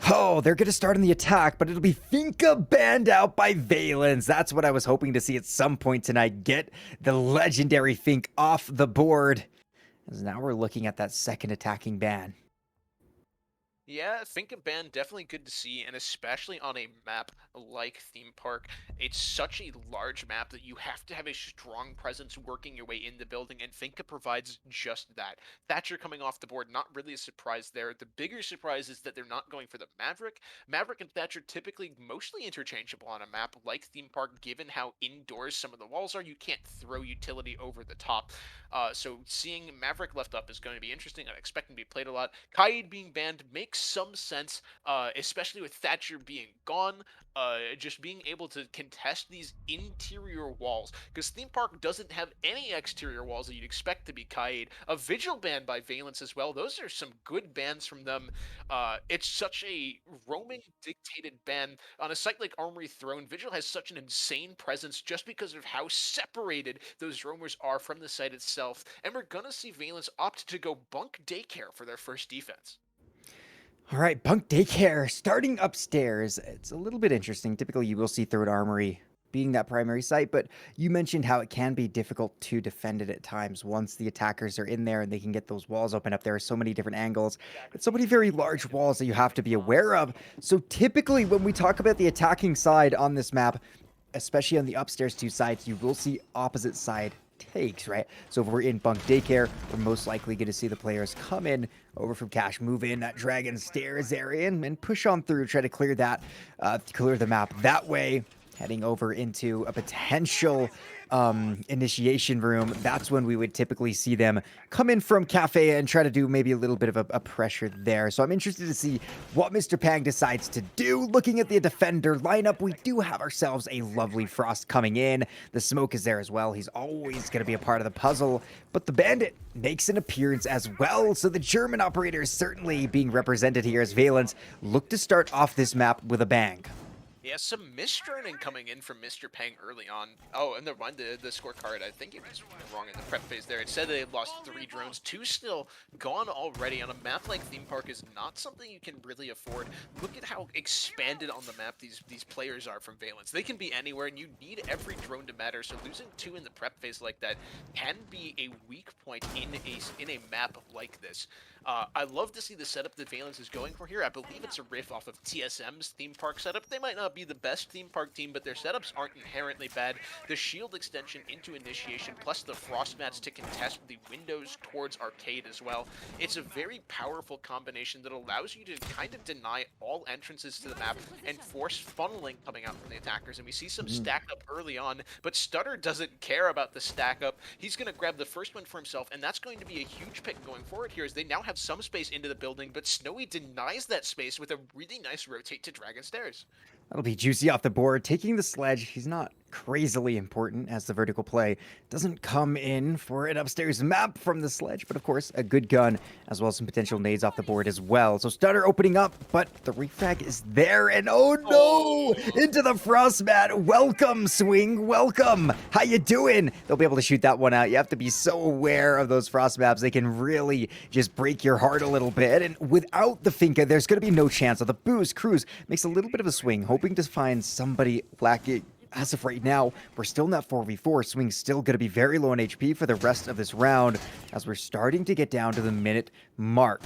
Speaker 4: Oh, they're going to start on the attack, but it'll be Finka banned out by Valence. That's what I was hoping to see at some point tonight. Get the legendary Fink off the board. As now we're looking at that second attacking ban.
Speaker 5: Yeah, think of Ban definitely good to see, and especially on a map like Theme Park. It's such a large map that you have to have a strong presence working your way in the building, and Finka provides just that. Thatcher coming off the board, not really a surprise there. The bigger surprise is that they're not going for the Maverick. Maverick and Thatcher typically mostly interchangeable on a map like Theme Park, given how indoors some of the walls are. You can't throw utility over the top. So seeing Maverick left up is going to be interesting. I expect him to be played a lot. Kaid being banned make makes some sense, especially with Thatcher being gone. Just being able to contest these interior walls, because Theme Park doesn't have any exterior walls that you'd expect to be Kaid. A Vigil ban by Valence as well. Those are some good bans from them. It's such a roaming dictated ban on a site like Armory Throne. Vigil has such an insane presence just because of how separated those roamers are from the site itself. And we're gonna see Valence opt to go bunk daycare for their first defense.
Speaker 4: All right, Bunk Daycare starting upstairs. It's a little bit interesting. Typically, you will see Third Armory being that primary site, but you mentioned how it can be difficult to defend it at times once the attackers are in there and they can get those walls open up. There are so many different angles, but so many very large walls that you have to be aware of. So typically, when we talk about the attacking side on this map, especially on the upstairs two sides, you will see opposite side takes, right? So if we're in Bunk Daycare, we're most likely going to see the players come in over from Cash, move in that Dragon Stairs area and push on through, try to clear that, clear the map that way. Heading over into a potential initiation room, that's when we would typically see them come in from Cafe and try to do maybe a little bit of a pressure there. So I'm interested to see what Mr. Pang decides to do. Looking at the defender lineup, we do have ourselves a lovely Frost coming in. The Smoke is there as well. He's always going to be a part of the puzzle, but the Bandit makes an appearance as well. So the German operator is certainly being represented here as Valence look to start off this map with a bang.
Speaker 5: Yeah, some misdroning coming in from Mr. Pang early on. Oh, and never mind the scorecard. I think it was wrong in the prep phase there. It said they had lost 3 drones. 2 still gone already. On a map like Theme Park is not something you can really afford. Look at how expanded on the map these players are from Valence. They can be anywhere, and you need every drone to matter. So losing 2 in the prep phase like that can be a weak point in a map like this. I love to see the setup that Valence is going for here. I believe it's a riff off of TSM's Theme Park setup. They might not be the best Theme Park team, but their setups aren't inherently bad. The shield extension into initiation, plus the frost mats to contest the windows towards arcade as well. It's a very powerful combination that allows you to kind of deny all entrances to the map and force funneling coming out from the attackers. And we see some stack up early on, but Stutter doesn't care about the stack up. He's going to grab the first one for himself, and that's going to be a huge pick going forward here as they now have some space into the building, but Snowy denies that space with a really nice rotate to Dragon Stairs.
Speaker 4: That'll be juicy off the board. Taking the sledge, he's not crazily important as the vertical play doesn't come in for an upstairs map from the sledge, but of course a good gun as well as some potential nades off the board as well. So Stutter opening up, but the refrag is there, and oh no, into the frost mat. Welcome, Swing, welcome. How you doing? They'll be able to shoot that one out. You have to be so aware of those frost maps. They can really just break your heart a little bit, and without the Finka, there's going to be no chance. So the Booze Cruise makes a little bit of a swing, hoping to find somebody lacking. As of right now, we're still in that 4v4. Swing's still going to be very low on HP for the rest of this round as we're starting to get down to the minute mark.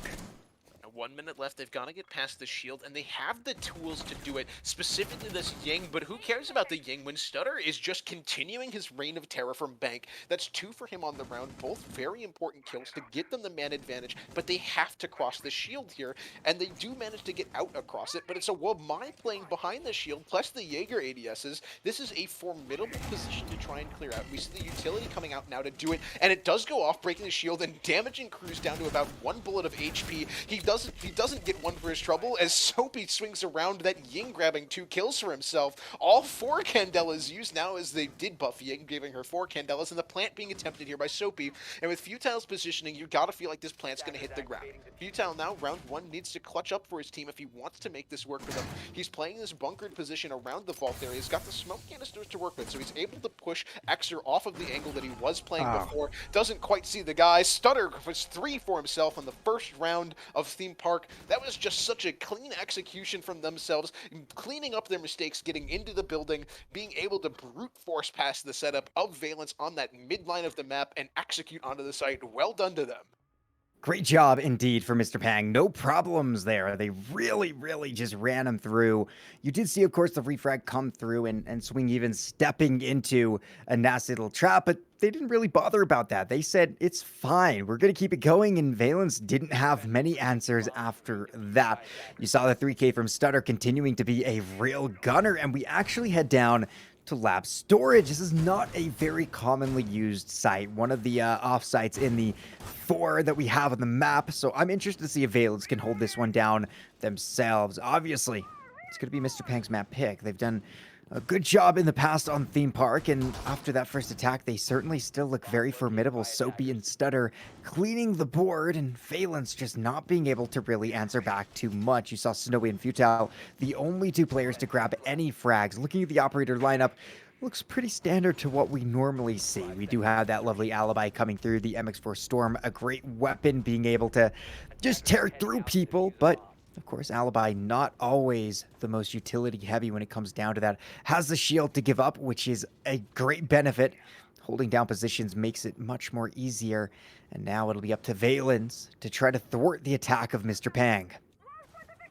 Speaker 5: 1 minute left. They've got to get past the shield, and they have the tools to do it, specifically this Ying, but who cares about the Ying when Stutter is just continuing his reign of terror from Bank? That's 2 for him on the round, both very important kills to get them the man advantage, but they have to cross the shield here, and they do manage to get out across it, but it's a Wamai playing behind the shield, plus the Jaeger ADSs. This is a formidable position to try and clear out. We see the utility coming out now to do it, and it does go off, breaking the shield and damaging Cruz down to about 1 bullet of HP. He doesn't get one for his trouble as Soapy swings around that Ying, grabbing 2 kills for himself. All 4 Candelas used now as they did buff Ying, giving her 4 Candelas, and the plant being attempted here by Soapy. And with Futile's positioning, you gotta feel like this plant's gonna hit the ground. Futile now, round 1, needs to clutch up for his team if he wants to make this work for them. He's playing this bunkered position around the vault area. He's got the smoke canisters to work with, so he's able to push Xer off of the angle that he was playing before. Doesn't quite see the guy. Stutter was 3 for himself on the first round of Theme Park. That was just such a clean execution from themselves, cleaning up their mistakes, getting into the building, being able to brute force past the setup of Valence on that midline of the map and execute onto the site. Well done to them.
Speaker 4: Great job indeed for Mr. Pang. No problems there. They really just ran him through. You did see, of course, the refrag come through and Swing even stepping into a nasty little trap, but they didn't really bother about that. They said, it's fine. We're going to keep it going, and Valence didn't have many answers after that. You saw the 3K from Stutter continuing to be a real gunner, and we actually head down to lab storage. This is not a very commonly used site, one of the off sites in the 4 that we have on the map. So I'm interested to see if Valence can hold this one down themselves. Obviously, it's going to be Mr. Pang's map pick. They've done a good job in the past on Theme Park, and after that first attack, they certainly still look very formidable. Soapy and Stutter cleaning the board, and Valence just not being able to really answer back too much. You saw Snowy and Futile, the only 2 players to grab any frags. Looking at the operator lineup, looks pretty standard to what we normally see. We do have that lovely alibi coming through, the MX4 Storm, a great weapon, being able to just tear through people, but of course, Alibi not always the most utility heavy when it comes down to that. Has the shield to give up, which is a great benefit. Holding down positions makes it much more easier. And now it'll be up to Valence to try to thwart the attack of Mr. Pang.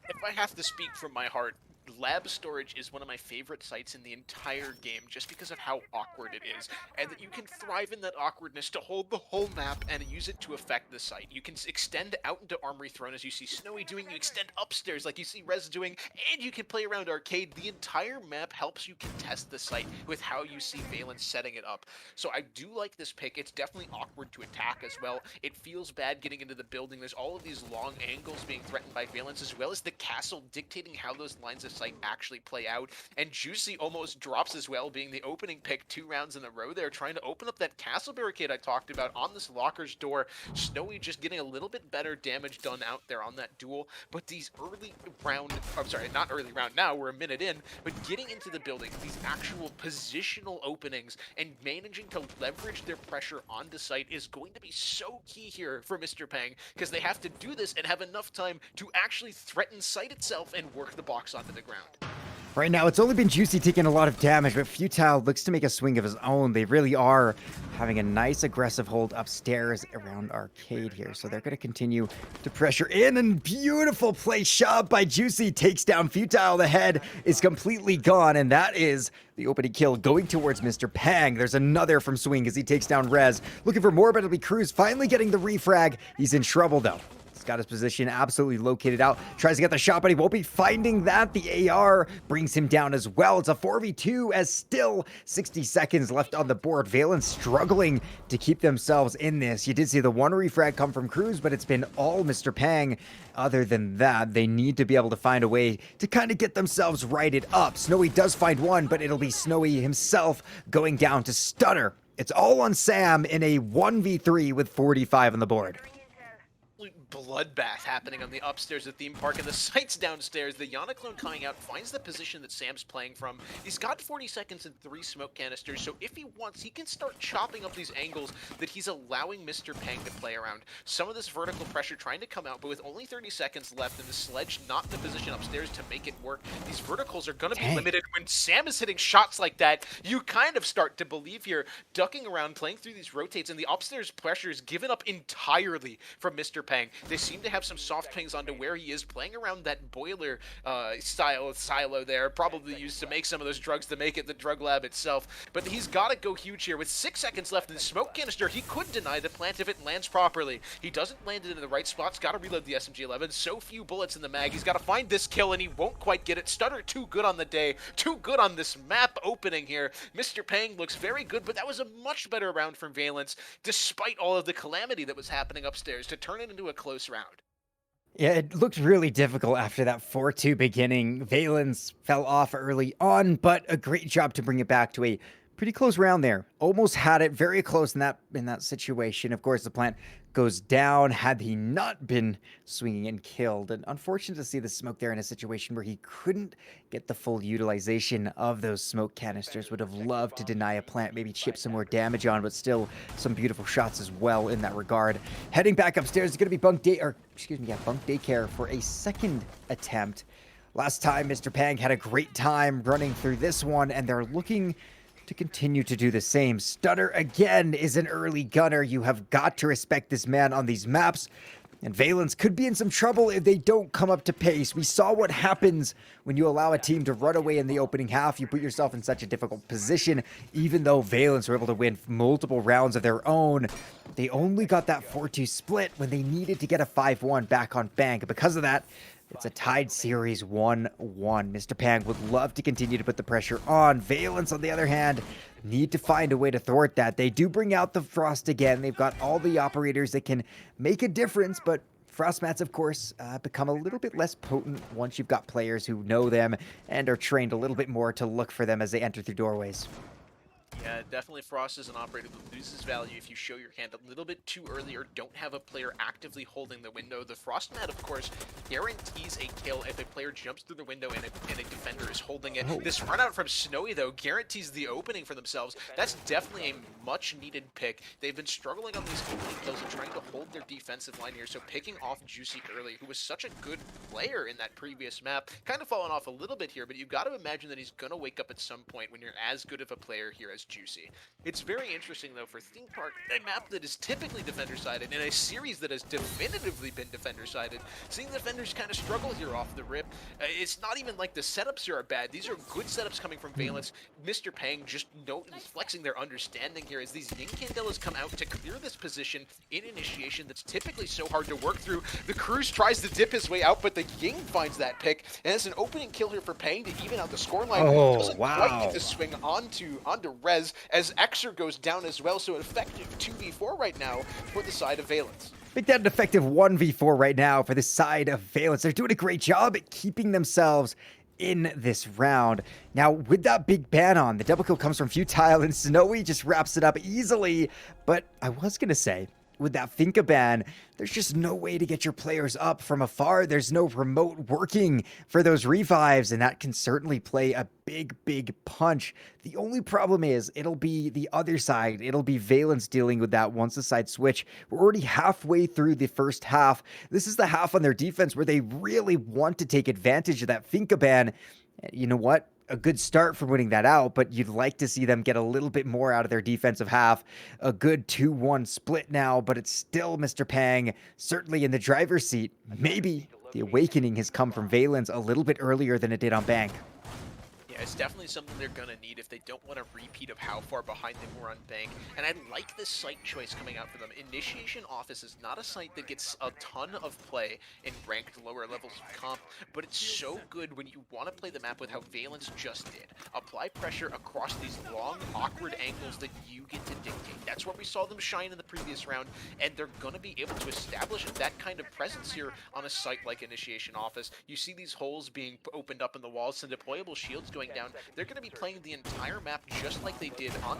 Speaker 5: If I have to speak from my heart, lab storage is one of my favorite sites in the entire game just because of how awkward it is, and that you can thrive in that awkwardness to hold the whole map and use it to affect the site. You can extend out into Armory Throne as you see Snowy doing, you extend upstairs like you see Rez doing, and you can play around Arcade. The entire map helps you contest the site with how you see Valence setting it up. So I do like this pick. It's definitely awkward to attack as well. It feels bad getting into the building. There's all of these long angles being threatened by Valence, as well as the castle dictating how those lines of sight actually play out. And Juicy almost drops as well, being the opening pick 2 rounds in a row there, trying to open up that castle barricade I talked about on this locker's door. Snowy just getting a little bit better damage done out there on that duel. But these early round, I'm sorry, not early round now, we're a minute in, but getting into the building, these actual positional openings and managing to leverage their pressure onto site is going to be so key here for Mr. Pang, because they have to do this and have enough time to actually threaten site itself and work the box onto the ground.
Speaker 4: Right now, it's only been Juicy taking a lot of damage, but Futile looks to make a swing of his own. They really are having a nice aggressive hold upstairs around Arcade here, so they're going to continue to pressure in, and beautiful play shove by Juicy takes down Futile. The head is completely gone, and that is the opening kill going towards Mr. Pang. There's another from Swing as he takes down Rez. Looking for more, but it'll be Cruz finally getting the refrag. He's in trouble, though. Got his position absolutely located out. Tries to get the shot, but he won't be finding that. The AR brings him down as well. It's a 4v2 as still 60 seconds left on the board. Valence struggling to keep themselves in this. You did see the 1 refrag come from Cruz, but it's been all Mr. Pang. Other than that, they need to be able to find a way to kind of get themselves righted up. Snowy does find one, but it'll be Snowy himself going down to Stutter. It's all on Sam in a 1v3 with 45 on the board.
Speaker 5: Bloodbath happening on the upstairs of Theme Park, and the sights downstairs. The Yana clone coming out finds the position that Sam's playing from. He's got 40 seconds and 3 smoke canisters, so if he wants, he can start chopping up these angles that he's allowing Mr. Pang to play around. Some of this vertical pressure trying to come out, but with only 30 seconds left and the sledge not in the position upstairs to make it work, these verticals are going to be limited. When Sam is hitting shots like that, you kind of start to believe here. Ducking around, playing through these rotates, and the upstairs pressure is given up entirely from Mr. Pang. They seem to have some soft pings onto where he is, playing around that boiler style silo there, probably used to make some of those drugs to make it the drug lab itself. But he's got to go huge here. With 6 seconds left in the smoke canister, he could deny the plant if it lands properly. He doesn't land it in the right spots. Got to reload the SMG-11. So few bullets in the mag. He's got to find this kill, and he won't quite get it. Stutter too good on the day. Too good on this map opening here. Mr. Pang looks very good, but that was a much better round from Valence, despite all of the calamity that was happening upstairs, to turn it into a close round.
Speaker 4: Yeah, it looked really difficult after that 4-2 beginning. Valence fell off early on, but a great job to bring it back to a pretty close round there. Almost had it very close in that situation. Of course, the plant goes down had he not been swinging and killed. And unfortunate to see the smoke there in a situation where he couldn't get the full utilization of those smoke canisters. Would have loved to deny a plant, maybe chip some more damage on, but still some beautiful shots as well in that regard. Heading back upstairs is going to be Bunk Daycare for a second attempt. Last time, Mr. Pang had a great time running through this one, and they're looking to continue to do the same. Stutter again is an early gunner. You have got to respect this man on these maps. And Valence could be in some trouble if they don't come up to pace. We saw what happens when you allow a team to run away in the opening half. You put yourself in such a difficult position. Even though Valence were able to win multiple rounds of their own, they only got that 4-2 split when they needed to get a 5-1 back on bank. Because of that, It's a tied series 1-1. Mr. Pang would love to continue to put the pressure on. Valence, on the other hand, need to find a way to thwart that. They do bring out the Frost again. They've got all the operators that can make a difference, but Frost mats, of course, become a little bit less potent once you've got players who know them and are trained a little bit more to look for them as they enter through doorways.
Speaker 5: Yeah, definitely Frost is an operator that loses value if you show your hand a little bit too early or don't have a player actively holding the window. The Frost mat, of course, guarantees a kill if a player jumps through the window and a defender is holding it. This run out from Snowy, though, guarantees the opening for themselves. That's definitely a much-needed pick. They've been struggling on these opening kills and trying to hold their defensive line here, so picking off Juicy early, who was such a good player in that previous map, kind of fallen off a little bit here, but you've got to imagine that he's going to wake up at some point when you're as good of a player here as Juicy. It's very interesting, though, for Theme Park, a map that is typically defender-sided, in a series that has definitively been defender-sided, seeing the defenders kind of struggle here off the rip. It's not even like the setups here are bad. These are good setups coming from Valence. Mr. Pang just flexing their understanding here as these Ying Candelas come out to clear this position in initiation that's typically so hard to work through. The Cruz tries to dip his way out, but the Ying finds that pick, and it's an opening kill here for Pang to even out the scoreline.
Speaker 4: Oh,
Speaker 5: Doesn't
Speaker 4: wow.
Speaker 5: quite get to swing onto Rez, as Xer goes down as well, so an effective 2v4 right now for the side of Valence.
Speaker 4: Make that an effective 1v4 right now for the side of Valence. They're doing a great job at keeping themselves in this round. Now, with that big ban on, the double kill comes from Futile, and Snowy just wraps it up easily. But I was going to say, with that Finka ban, there's just no way to get your players up from afar. There's no remote working for those revives, and that can certainly play a big, big punch. The only problem is it'll be the other side. It'll be Valence dealing with that once the side switch. We're already halfway through the first half. This is the half on their defense where they really want to take advantage of that Finka ban. You know what? A good start for winning that out, but you'd like to see them get a little bit more out of their defensive half. A good 2-1 split now, but it's still Mr. Pang certainly in the driver's seat. Maybe the awakening has come from Valence a little bit earlier than it did on Bank.
Speaker 5: Yeah, it's definitely something they're going to need if they don't want a repeat of how far behind they were on Bank. And I like this site choice coming out for them. Initiation Office is not a site that gets a ton of play in ranked lower levels of comp, but it's so good when you want to play the map with how Valence just did. Apply pressure across these long, awkward angles that you get to dictate. That's where we saw them shine in the previous round, and they're going to be able to establish that kind of presence here on a site like Initiation Office. You see these holes being opened up in the walls, some deployable shields going down. They're going to be playing the entire map just like they did on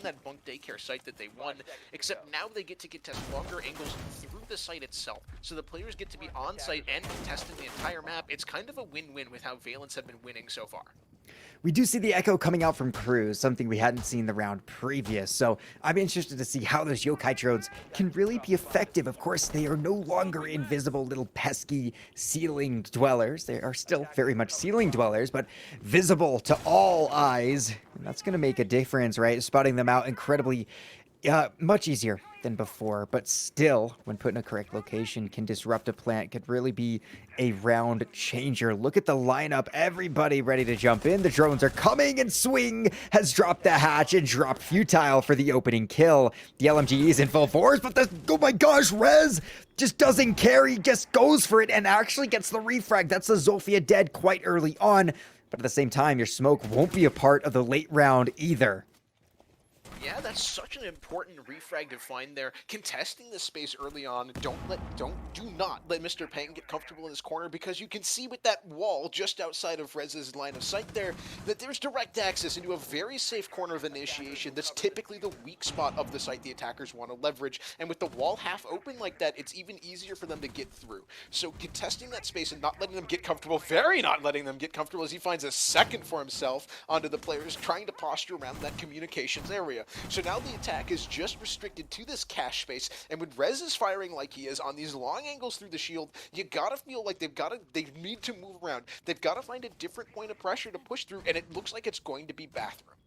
Speaker 5: that bunk daycare site that they won, except now they get to contest longer angles through the site itself. So the players get to be on site and contesting the entire map. It's kind of a win-win with how Valence have been winning so far.
Speaker 4: We do see the echo coming out from Cruz, something we hadn't seen the round previous, so I'm interested to see how those yokai drones can really be effective. Of course, they are no longer invisible little pesky ceiling dwellers. They are still very much ceiling dwellers, but visible to all eyes. And that's going to make a difference, right? Spotting them out incredibly much easier than before, but still, when put in a correct location, can disrupt a plant, could really be a round changer. Look at the lineup, everybody ready to jump in. The drones are coming, and Swing has dropped the hatch and dropped Futile for the opening kill. The LMG is in full force, but oh my gosh, Rez just doesn't care. He just goes for it and actually gets the refrag. That's the Zofia dead quite early on, but at the same time, your smoke won't be a part of the late round either.
Speaker 5: Yeah, that's such an important refrag to find there. Contesting the space early on, do not let Mr. Pang get comfortable in this corner, because you can see with that wall just outside of Rez's line of sight there that there's direct access into a very safe corner of initiation that's typically the weak spot of the site the attackers want to leverage. And with the wall half open like that, it's even easier for them to get through. So contesting that space and not letting them get comfortable, very not letting them get comfortable, as he finds a second for himself onto the players trying to posture around that communications area. So now the attack is just restricted to this cache space, and when Rez is firing like he is on these long angles through the shield, you gotta feel like they need to move around. They've got to find a different point of pressure to push through, and it looks like it's going to be bathroom.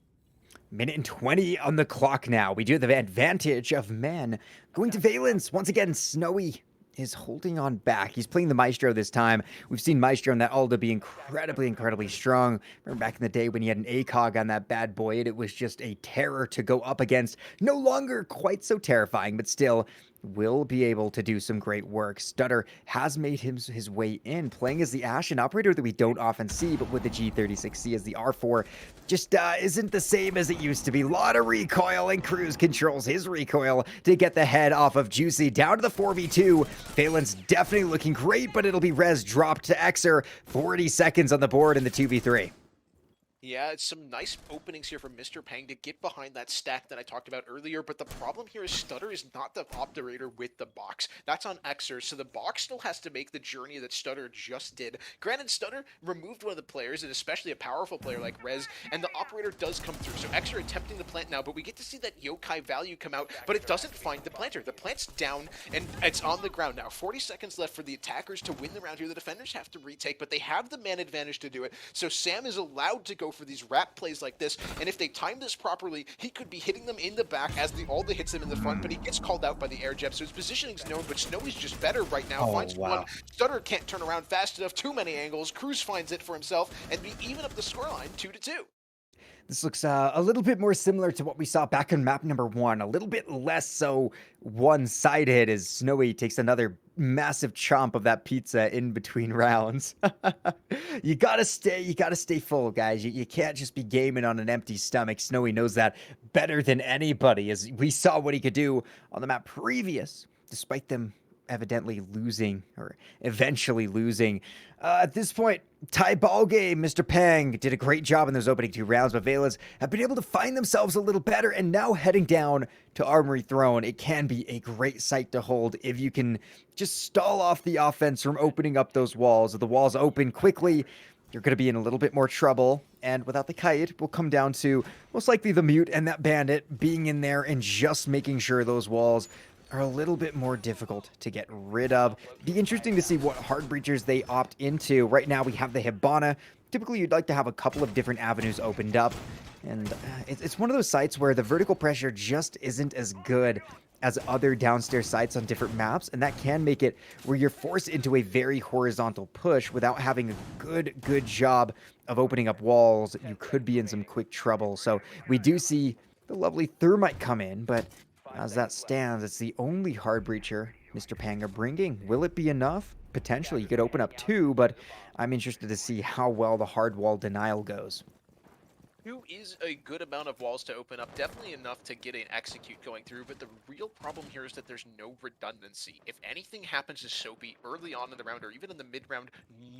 Speaker 4: Minute and 20 on the clock now. We do have the advantage of men going to Valence. Once again, Snowy is holding on back. He's playing the Maestro this time. We've seen Maestro and that Alda be incredibly strong. Remember back in the day when he had an ACOG on that bad boy, and it was just a terror to go up against. No longer quite so terrifying, but still, will be able to do some great work. Stutter has made his way in, playing as the Ashen operator that we don't often see, but with the G36C as the R4, just isn't the same as it used to be. A lot of recoil, and Cruz controls his recoil to get the head off of Juicy. Down to the 4v2. Valence definitely looking great, but it'll be res dropped to Xer. 40 seconds on the board in the 2v3.
Speaker 5: Yeah, it's some nice openings here from Mr. Pang to get behind that stack that I talked about earlier, but the problem here is Stutter is not the operator with the box. That's on Xer, so the box still has to make the journey that Stutter just did. Granted, Stutter removed one of the players, and especially a powerful player like Rez, and the operator does come through. So Xer attempting the plant now, but we get to see that yokai value come out, but it doesn't find the planter. The plant's down, and it's on the ground now. 40 seconds left for the attackers to win the round here. The defenders have to retake, but they have the man advantage to do it, so Sam is allowed to go for these wrap plays like this, and if they time this properly, he could be hitting them in the back as the Alda hits him in the front, but he gets called out by the air jab, so his positioning's known, but Snowy's just better right now. Finds one. Stutter can't turn around fast enough, too many angles. Cruz finds it for himself, and we even up the scoreline 2-2.
Speaker 4: This looks a little bit more similar to what we saw back on map number 1, a little bit less so one-sided as Snowy takes another massive chomp of that pizza in between rounds. You gotta stay full, guys. You can't just be gaming on an empty stomach. Snowy knows that better than anybody, as we saw what he could do on the map previous, despite them evidently losing, or eventually losing. At this point, tie ball game. Mr. Pang did a great job in those opening 2 rounds, but Valence have been able to find themselves a little better, and now heading down to Armory Throne, it can be a great sight to hold if you can just stall off the offense from opening up those walls. If the walls open quickly, you're going to be in a little bit more trouble, and without the kite, it will come down to most likely the mute and that bandit being in there and just making sure those walls are a little bit more difficult to get rid of. Be interesting to see what hard breachers they opt into. Right now we have the Hibana. Typically you'd like to have a couple of different avenues opened up, and it's one of those sites where the vertical pressure just isn't as good as other downstairs sites on different maps, and that can make it where you're forced into a very horizontal push without having a good job of opening up walls. You could be in some quick trouble. So we do see the lovely Thermite come in, but as that stands, it's the only hard breacher Mr. Pang are bringing. Will it be enough? Potentially, you could open up 2, but I'm interested to see how well the hard wall denial goes.
Speaker 5: 2 is a good amount of walls to open up, definitely enough to get an execute going through, but the real problem here is that there's no redundancy. If anything happens to Soapy early on in the round, or even in the mid-round,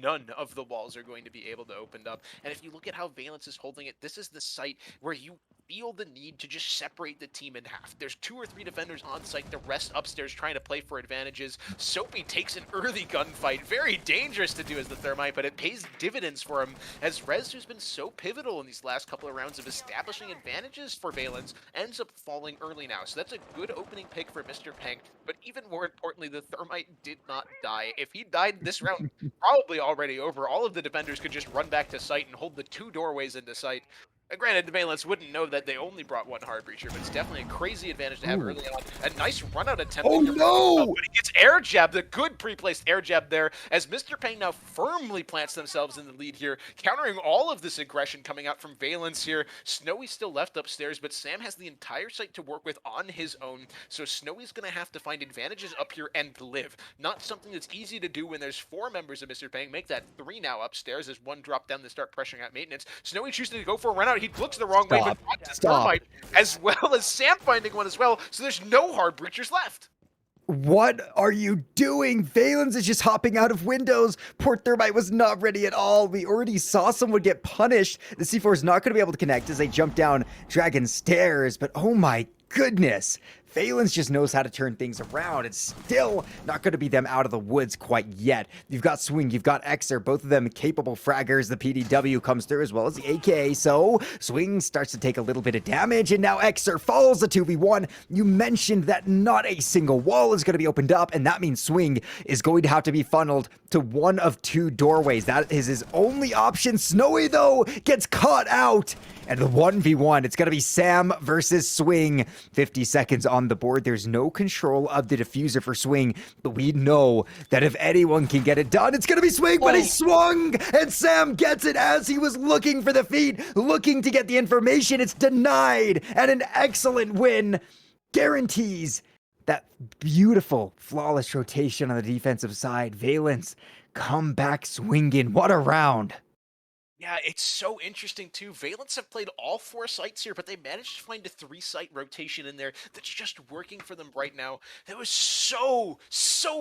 Speaker 5: none of the walls are going to be able to open up. And if you look at how Valence is holding it, this is the site where you feel the need to just separate the team in half. There's 2 or 3 defenders on site, the rest upstairs trying to play for advantages. Soapy takes an early gunfight, very dangerous to do as the Thermite, but it pays dividends for him, as Rez, who's been so pivotal in these last couple of rounds of establishing advantages for Valence, ends up falling early now. So that's a good opening pick for Mr. Pang, but even more importantly, the Thermite did not die. If he died this round, probably already over. All of the defenders could just run back to site and hold the 2 doorways into site. Granted, the Valence wouldn't know that they only brought 1 hard breacher, but it's definitely a crazy advantage to have early on. A nice run-out attempt.
Speaker 4: Oh, no!
Speaker 5: But he gets air jabbed, the good pre-placed air jab there, as Mr. Pang now firmly plants themselves in the lead here, countering all of this aggression coming out from Valence here. Snowy's still left upstairs, but Sam has the entire site to work with on his own, so Snowy's going to have to find advantages up here and live. Not something that's easy to do when there's 4 members of Mr. Pang. Make that 3 now upstairs as 1 drop down to start pressuring out maintenance. Snowy chooses to go for a run-out. He looks the wrong way, but finds Thermite, as well as Sam finding one as well, so there's no hard breachers left.
Speaker 4: What are you doing? Valence is just hopping out of windows. Poor Thermite was not ready at all. We already saw someone get punished. The C4 is not going to be able to connect as they jump down Dragon Stairs, but oh my goodness. Valence just knows how to turn things around. It's still not going to be them out of the woods quite yet. You've got Swing, you've got Xer, both of them capable fraggers. The PDW comes through as well as the AK, so Swing starts to take a little bit of damage, and now Xer falls a 2v1. You mentioned that not a single wall is going to be opened up, and that means Swing is going to have to be funneled to one of 2 doorways. That is his only option. Snowy, though, gets caught out. And the 1v1, it's going to be Sam versus Swing. 50 seconds on the board. There's no control of the diffuser for Swing, but we know that if anyone can get it done, it's going to be Swing, but he swung, and Sam gets it as he was looking for the feed, looking to get the information. It's denied, and an excellent win guarantees That beautiful, flawless rotation on the defensive side. Valence come back swinging. What a round.
Speaker 5: Yeah, it's so interesting too. Valence have played all 4 sites here, but they managed to find a 3-site rotation in there that's just working for them right now. That was so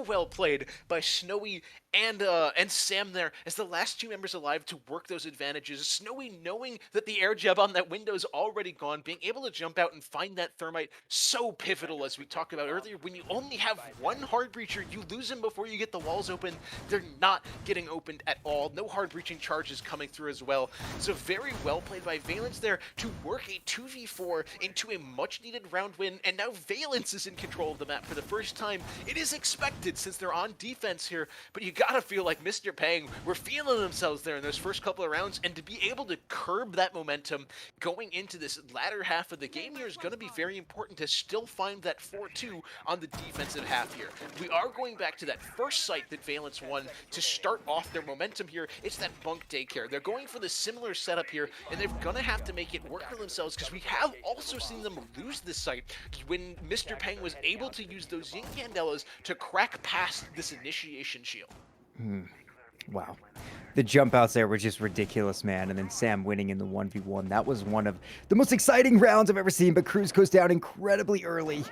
Speaker 5: well played by Snowy and Sam there as the last 2 members alive to work those advantages. Snowy knowing that the air jab on that window's already gone, being able to jump out and find that thermite, so pivotal as we talked about earlier. When you only have one hard breacher, you lose him before you get the walls open. They're not getting opened at all. No hard breaching charges coming through as well. So very well played by Valence there to work a 2v4 into a much needed round win, and now Valence is in control of the map for the first time. It is expected since they're on defense here, but you gotta feel like Mr. Pang were feeling themselves there in those first couple of rounds, and to be able to curb that momentum going into this latter half of the game here is going to be very important to still find that 4-2 on the defensive half here. We are going back to that first site that Valence won to start off their momentum here. It's that bunk daycare. They're going for the similar setup here, and they're going to have to make it work for themselves because we have also seen them lose this site when Mr. Pang was able to use those Yin Candelas to crack past this initiation shield.
Speaker 4: Wow. The jump outs there were just ridiculous, man. And then Sam winning in the 1v1. That was one of the most exciting rounds I've ever seen, but Cruz goes down incredibly early.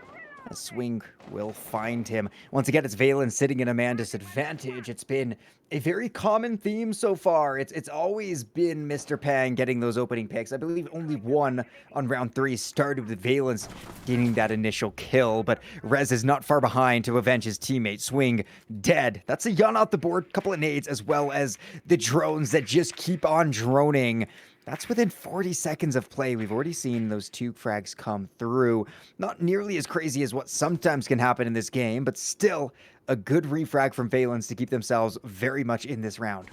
Speaker 4: A swing will find him. Once again, it's Valence sitting in a man disadvantage. It's been a very common theme so far. It's always been Mr. Pang getting those opening picks. I believe only one on round 3 started with Valence getting that initial kill, but Rez is not far behind to avenge his teammate. Swing dead. That's a yawn off the board, couple of nades, as well as the drones that just keep on droning. That's within 40 seconds of play. We've already seen those 2 frags come through. Not nearly as crazy as what sometimes can happen in this game, but still a good refrag from Valence to keep themselves very much in this round.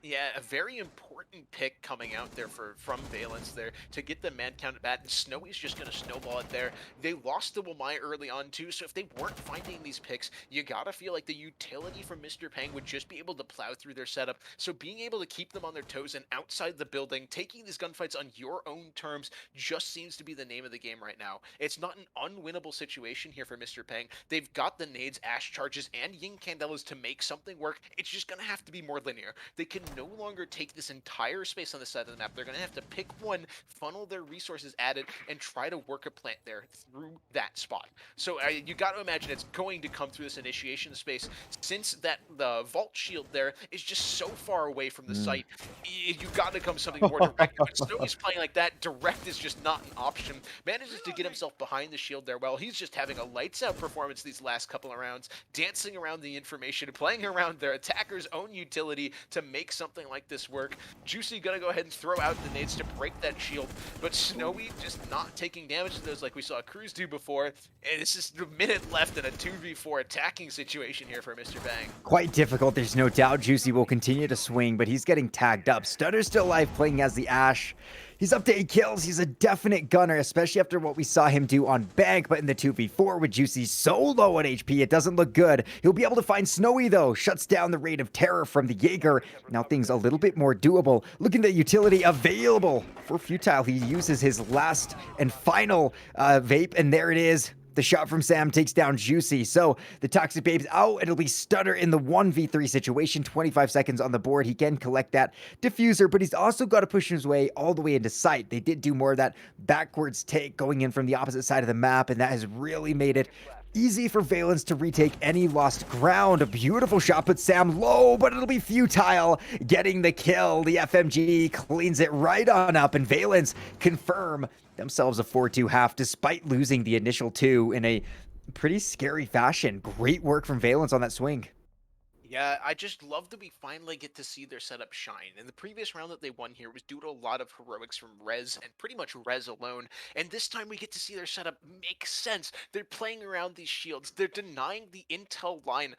Speaker 5: Yeah, a very important pick coming out there from Valence there to get the man count at bat, and Snowy's just going to snowball it there. They lost the Wamai early on too, so if they weren't finding these picks, you gotta feel like the utility from Mr. Pang would just be able to plow through their setup. So being able to keep them on their toes and outside the building, taking these gunfights on your own terms just seems to be the name of the game right now. It's not an unwinnable situation here for Mr. Pang. They've got the nades, ash charges, and Yin Candelas to make something work. It's just going to have to be more linear. They can no longer take this entire space on the side of the map. They're going to have to pick one, funnel their resources at it, and try to work a plant there through that spot. So you got to imagine it's going to come through this initiation space since the vault shield there is just so far away from the site. You got to come something more direct. But Snowy's playing like that. Direct is just not an option. Manages to get himself behind the shield there. Well, he's just having a lights out performance these last couple of rounds, dancing around the information, playing around their attacker's own utility to make something like this work. Juicy gonna go ahead and throw out the nades to break that shield, but Snowy just not taking damage to those like we saw Cruz do before. And it's just a minute left in a 2v4 attacking situation here for Mr. Bang.
Speaker 4: Quite difficult, there's no doubt. Juicy will continue to swing, but he's getting tagged up. Stunner's still alive, playing as the Ash. He's up to 8 kills. He's a definite gunner, especially after what we saw him do on Bank. But in the 2v4 with Juicy so low on HP, it doesn't look good. He'll be able to find Snowy, though. Shuts down the rate of terror from the Jaeger. Now things a little bit more doable. Look at the utility available for Futile. He uses his last and final vape, and there it is. The shot from Sam takes down Juicy. So the Toxic Babe's out. It'll be Stunner in the 1v3 situation. 25 seconds on the board. He can collect that diffuser, but he's also got to push his way all the way into sight. They did do more of that backwards take going in from the opposite side of the map, and that has really made it easy for Valence to retake any lost ground. A beautiful shot puts Sam low, but it'll be Futile getting the kill. The FMG cleans it right on up, and Valence confirm themselves a 4-2 half despite losing the initial 2 in a pretty scary fashion. Great work from Valence on that swing.
Speaker 5: Yeah, I just love that we finally get to see their setup shine. In the previous round that they won here was due to a lot of heroics from Rez and pretty much Rez alone. And this time we get to see their setup make sense. They're playing around these shields. They're denying the intel line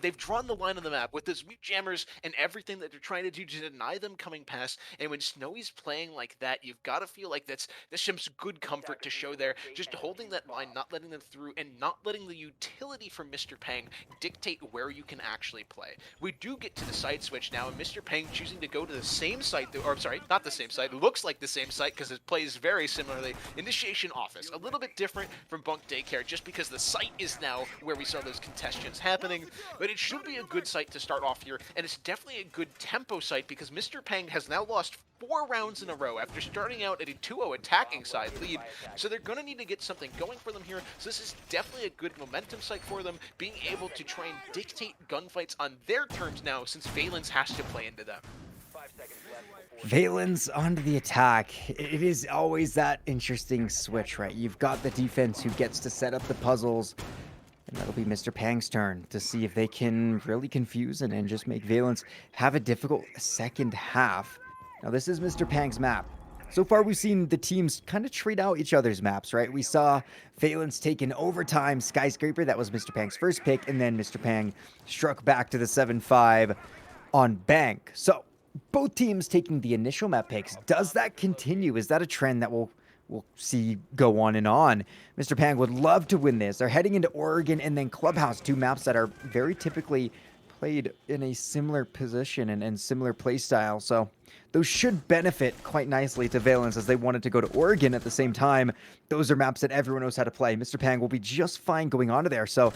Speaker 5: they've drawn the line on the map with those mute jammers and everything that they're trying to do to deny them coming past. And when Snowy's playing like that, you've got to feel like that's some good comfort to show there. Just holding that line, not letting them through, and not letting the utility from Mr. Pang dictate where you can actually play. We do get to the side switch now, and Mr. Pang choosing to go to the same site, or I'm sorry, not the same site, looks like the same site because it plays very similarly. Initiation Office, a little bit different from Bunk Daycare just because the site is now where we saw those contestions happening, but it should be a good site to start off here, and it's definitely a good tempo site because Mr. Pang has now lost 4 rounds in a row after starting out at a 2-0 attacking side lead, so they're going to need to get something going for them here. So this is definitely a good momentum site for them, being able to try and dictate gunfights on their terms now since Valence has to play into them.
Speaker 4: Valence onto the attack. It is always that interesting switch, right? You've got the defense who gets to set up the puzzles, and that'll be Mr. Pang's turn to see if they can really confuse and just make Valence have a difficult second half. Now, this is Mr. Pang's map. So far, we've seen the teams kind of trade out each other's maps, right? We saw Valence take an overtime Skyscraper. That was Mr. Pang's first pick, and then Mr. Pang struck back to the 7-5 on Bank. So, both teams taking the initial map picks. Does that continue? Is that a trend that we'll see go on and on? Mr. Pang would love to win this. They're heading into Oregon and then Clubhouse, 2 maps that are very typically played in a similar position and similar play style. So those should benefit quite nicely to Valence as they wanted to go to Oregon at the same time. Those are maps that everyone knows how to play. Mr. Pang will be just fine going onto there. So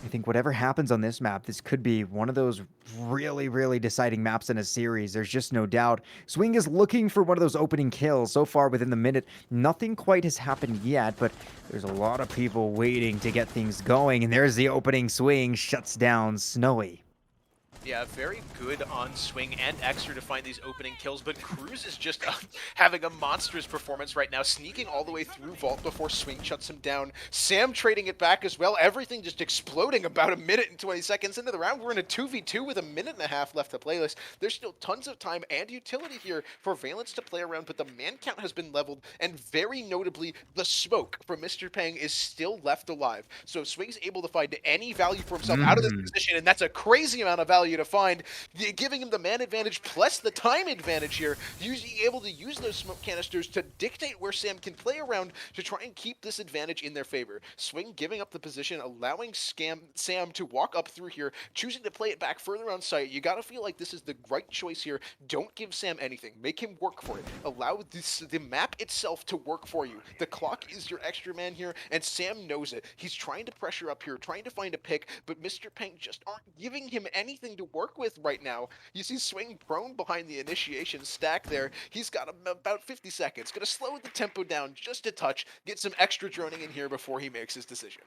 Speaker 4: I think whatever happens on this map, this could be one of those really, really deciding maps in a series. There's just no doubt. Swing is looking for one of those opening kills. So far within the minute, nothing quite has happened yet, but there's a lot of people waiting to get things going. And there's the opening. Swing shuts down Snowy.
Speaker 5: Yeah, very good on Swing and Extra to find these opening kills, but Cruz is just having a monstrous performance right now, sneaking all the way through Vault before Swing shuts him down. Sam trading it back as well, everything just exploding about a minute and 20 seconds into the round. We're in a 2v2 with a minute and a half left to playlist. There's still tons of time and utility here for Valence to play around, but the man count has been leveled, and very notably, the smoke from Mr. Pang is still left alive. So Swing's able to find any value for himself out of this position, and that's a crazy amount of value to find, giving him the man advantage plus the time advantage here, able to use those smoke canisters to dictate where Sam can play around to try and keep this advantage in their favor. Swing giving up the position, allowing Sam to walk up through here, choosing to play it back further on site. You gotta feel like this is the right choice here. Don't give Sam anything. Make him work for it. Allow the map itself to work for you. The clock is your extra man here, and Sam knows it. He's trying to pressure up here, trying to find a pick, but Mr. Pang just aren't giving him anything to work with right now. You see Swing prone behind the initiation stack there. He's got about 50 seconds. Gonna slow the tempo down just a touch, get some extra droning in here before he makes his decision.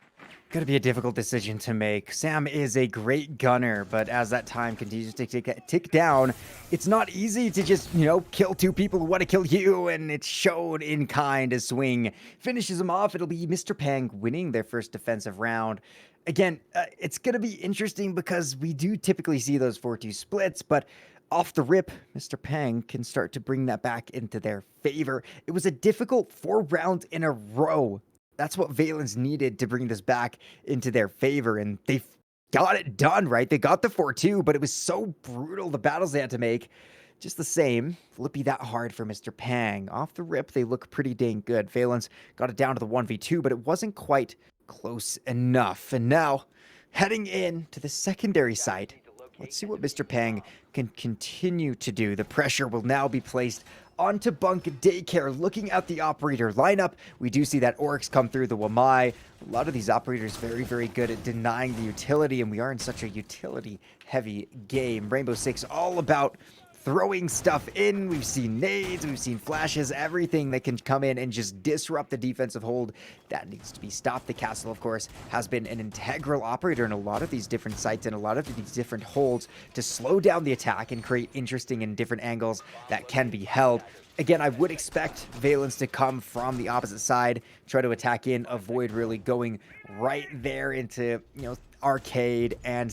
Speaker 4: Gonna be a difficult decision to make. Sam is a great gunner, but as that time continues to tick down, it's not easy to just, kill 2 people who want to kill you, and it's shown in kind as Swing finishes him off. It'll be Mr. Pang winning their first defensive round. Again, it's going to be interesting because we do typically see those 4-2 splits, but off the rip, Mr. Pang can start to bring that back into their favor. It was a difficult 4 rounds in a row. That's what Valence needed to bring this back into their favor, and they got it done, right? They got the 4-2, but it was so brutal, the battles they had to make. Just the same, will it be that hard for Mr. Pang? Off the rip, they look pretty dang good. Valence got it down to the 1v2, but it wasn't quite close enough. And now, heading in to the secondary site, let's see what Mr. Pang can continue to do. The pressure will now be placed onto Bunk Daycare. Looking at the operator lineup, we do see that Oryx come through the Wamai. A lot of these operators very, very good at denying the utility, and we are in such a utility-heavy game. Rainbow Six all about throwing stuff in. We've seen nades, we've seen flashes, everything that can come in and just disrupt the defensive hold. That needs to be stopped. The castle, of course, has been an integral operator in a lot of these different sites and a lot of these different holds to slow down the attack and create interesting and different angles that can be held. Again, I would expect Valence to come from the opposite side, try to attack in, avoid really going right there into, arcade and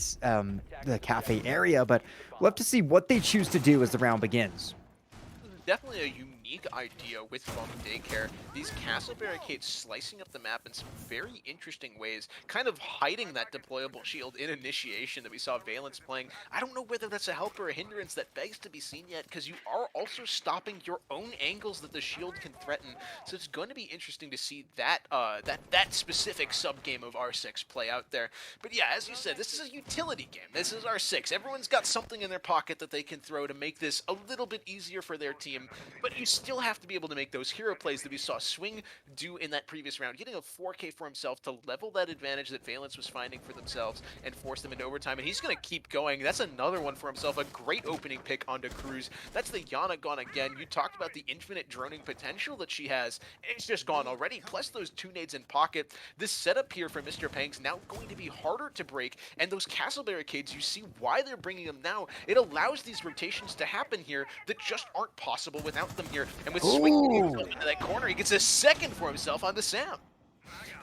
Speaker 4: the cafe area, but we'll have to see what they choose to do as the round begins.
Speaker 5: Definitely a unique unique idea with Bum Daycare. These castle barricades slicing up the map in some very interesting ways, kind of hiding that deployable shield in initiation that we saw Valence playing. I don't know whether that's a help or a hindrance, that begs to be seen yet, because you are also stopping your own angles that the shield can threaten. So it's going to be interesting to see that that specific sub-game of R6 play out there. But yeah, as you said, this is a utility game. This is R6. Everyone's got something in their pocket that they can throw to make this a little bit easier for their team, but you still have to be able to make those hero plays that we saw Swing do in that previous round, getting a 4K for himself to level that advantage that Valence was finding for themselves and force them into overtime, and he's going to keep going. That's another one for himself, a great opening pick onto Cruz. That's the Yana gone again. You talked about the infinite droning potential that she has, and it's just gone already, plus those 2 nades in pocket. This setup here for Mr. Pang's now going to be harder to break, and those castle barricades, you see why they're bringing them now. It allows these rotations to happen here that just aren't possible without them here, and with Swing getting himself into that corner, he gets a second for himself onto Sam.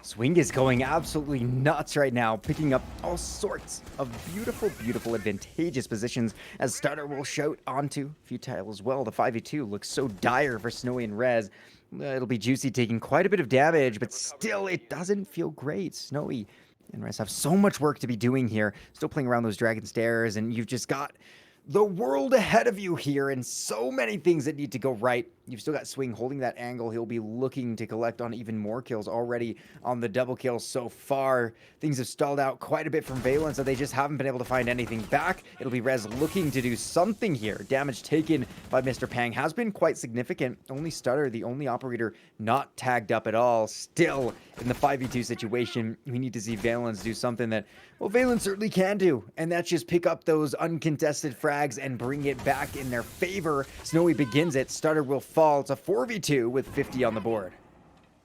Speaker 4: Swing is going absolutely nuts right now, picking up all sorts of beautiful, beautiful, advantageous positions, as Starter will shout onto Futile as well. The 5v2 looks so dire for Snowy and Rez. It'll be Juicy taking quite a bit of damage, but still, it doesn't feel great. Snowy and Rez have so much work to be doing here, still playing around those Dragon Stairs, and you've just got the world ahead of you here, and so many things that need to go right. You've still got Swing holding that angle. He'll be looking to collect on even more kills already on the double kill so far. Things have stalled out quite a bit from Valence, so they just haven't been able to find anything back. It'll be Rez looking to do something here. Damage taken by Mr. Pang has been quite significant. Only Stutter, the only operator not tagged up at all. Still, in the 5v2 situation, we need to see Valence do something that, well, Valence certainly can do, and that's just pick up those uncontested frags and bring it back in their favor. Snowy begins it. Stutter will fall. It's a 4v2 with 50 on the board.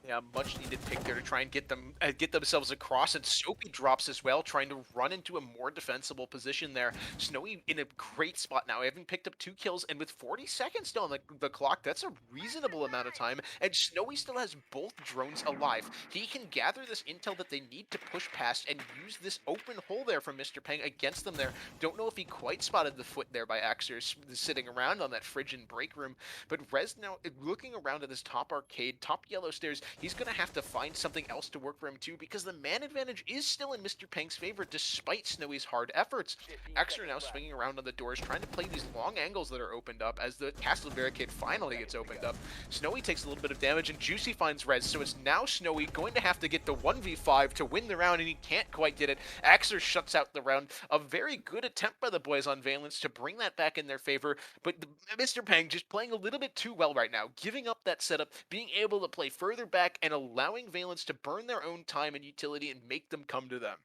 Speaker 5: Yeah, much needed pick there to try and get themselves across, and Soapy drops as well, trying to run into a more defensible position there. Snowy in a great spot now, having picked up 2 kills, and with 40 seconds still on the clock, that's a reasonable amount of time, and Snowy still has both drones alive. He can gather this intel that they need to push past and use this open hole there from Mr. Pang against them there. Don't know if he quite spotted the foot there by Axer sitting around on that fridge and break room, but Rez now looking around at this top arcade, top yellow stairs. He's going to have to find something else to work for him too, because the man advantage is still in Mr. Pang's favor despite Snowy's hard efforts. Axer now swinging around on the doors, trying to play these long angles that are opened up as the castle barricade finally gets opened up. Snowy takes a little bit of damage, and Juicy finds Rez, so it's now Snowy going to have to get the 1v5 to win the round, and he can't quite get it. Axer shuts out the round. A very good attempt by the boys on Valence to bring that back in their favor, but Mr. Pang just playing a little bit too well right now, giving up that setup, being able to play further back, and allowing Valence to burn their own time and utility and make them come to them.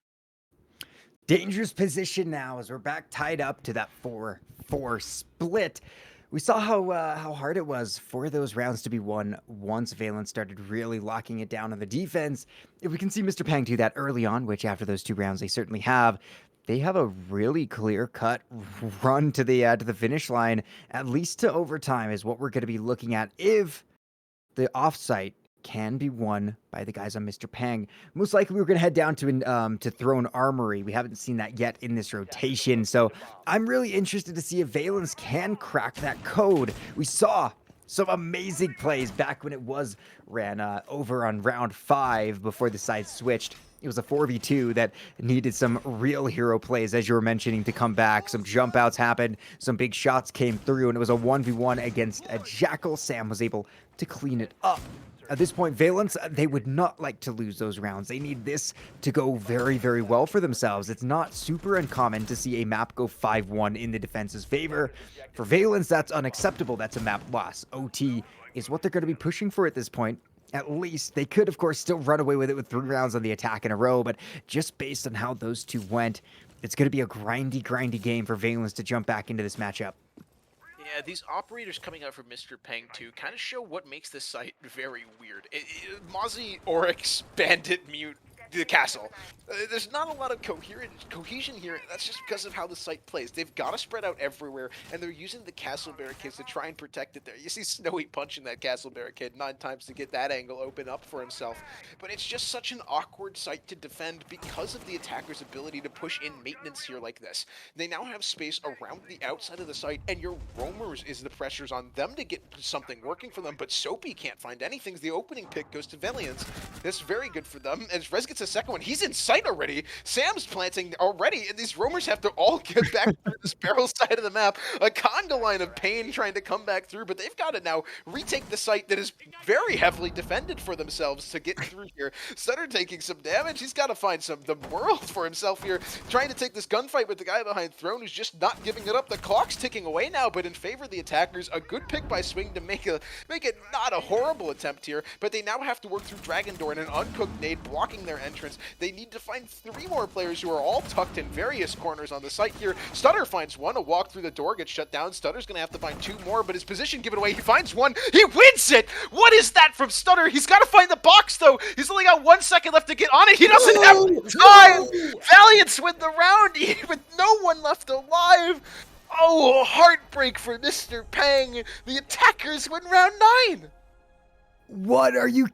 Speaker 4: Dangerous position now as we're back tied up to that 4-4 split. We saw how hard it was for those rounds to be won once Valence started really locking it down on the defense. If we can see Mr. Pang do that early on, which after those 2 rounds they certainly have, they have a really clear-cut run to the finish line, at least to overtime, is what we're going to be looking at if the offsite can be won by the guys on Mr. Pang. Most likely we're going to head down to Throne Armory. We haven't seen that yet in this rotation, so I'm really interested to see if Valence can crack that code. We saw some amazing plays back when it was ran over on round 5 before the side switched. It was a 4v2 that needed some real hero plays, as you were mentioning, to come back. Some jump outs happened, some big shots came through, and it was a 1v1 against a Jackal. Sam was able to clean it up. At this point, Valence, they would not like to lose those rounds. They need this to go very, very well for themselves. It's not super uncommon to see a map go 5-1 in the defense's favor. For Valence, that's unacceptable. That's a map loss. OT is what they're going to be pushing for at this point. At least they could, of course, still run away with it with 3 rounds on the attack in a row, but just based on how those 2 went, it's going to be a grindy game for Valence to jump back into this matchup.
Speaker 5: Yeah, these operators coming out from Mr. Pang too kind of show what makes this site very weird. Mozzie, Oryx, Bandit, Mute, the castle. There's not a lot of cohesion here. That's just because of how the site plays. They've got to spread out everywhere, and they're using the castle barricades to try and protect it there. You see Snowy punching that castle barricade 9 times to get that angle open up for himself. But it's just such an awkward site to defend because of the attacker's ability to push in maintenance here like this. They now have space around the outside of the site, and your roamers is the pressures on them to get something working for them, but Soapy can't find anything. The opening pick goes to Valence. That's very good for them. As Rez gets a second one, he's in sight already. Sam's planting already, and these roamers have to all get back through this barrel side of the map. A conga line of pain trying to come back through, but they've got to now retake the site that is very heavily defended for themselves to get through here. Stutter taking some damage. He's got to find the world for himself here, trying to take this gunfight with the guy behind Throne who's just not giving it up. The clock's ticking away now, but in favor of the attackers. A good pick by Swing to make it not a horrible attempt here, but they now have to work through Dragon Door and an uncooked nade blocking their entrance. They need to find 3 more players who are all tucked in various corners on the site here. Stutter finds one. A walk through the door gets shut down. Stutter's going to have to find 2 more, but his position given away. He finds one. He wins it! What is that from Stutter? He's got to find the box, though. He's only got 1 second left to get on it. He doesn't have time! Valiance win the round with no one left alive. Oh, heartbreak for Mr. Pang. The attackers win round 9.
Speaker 4: What are you...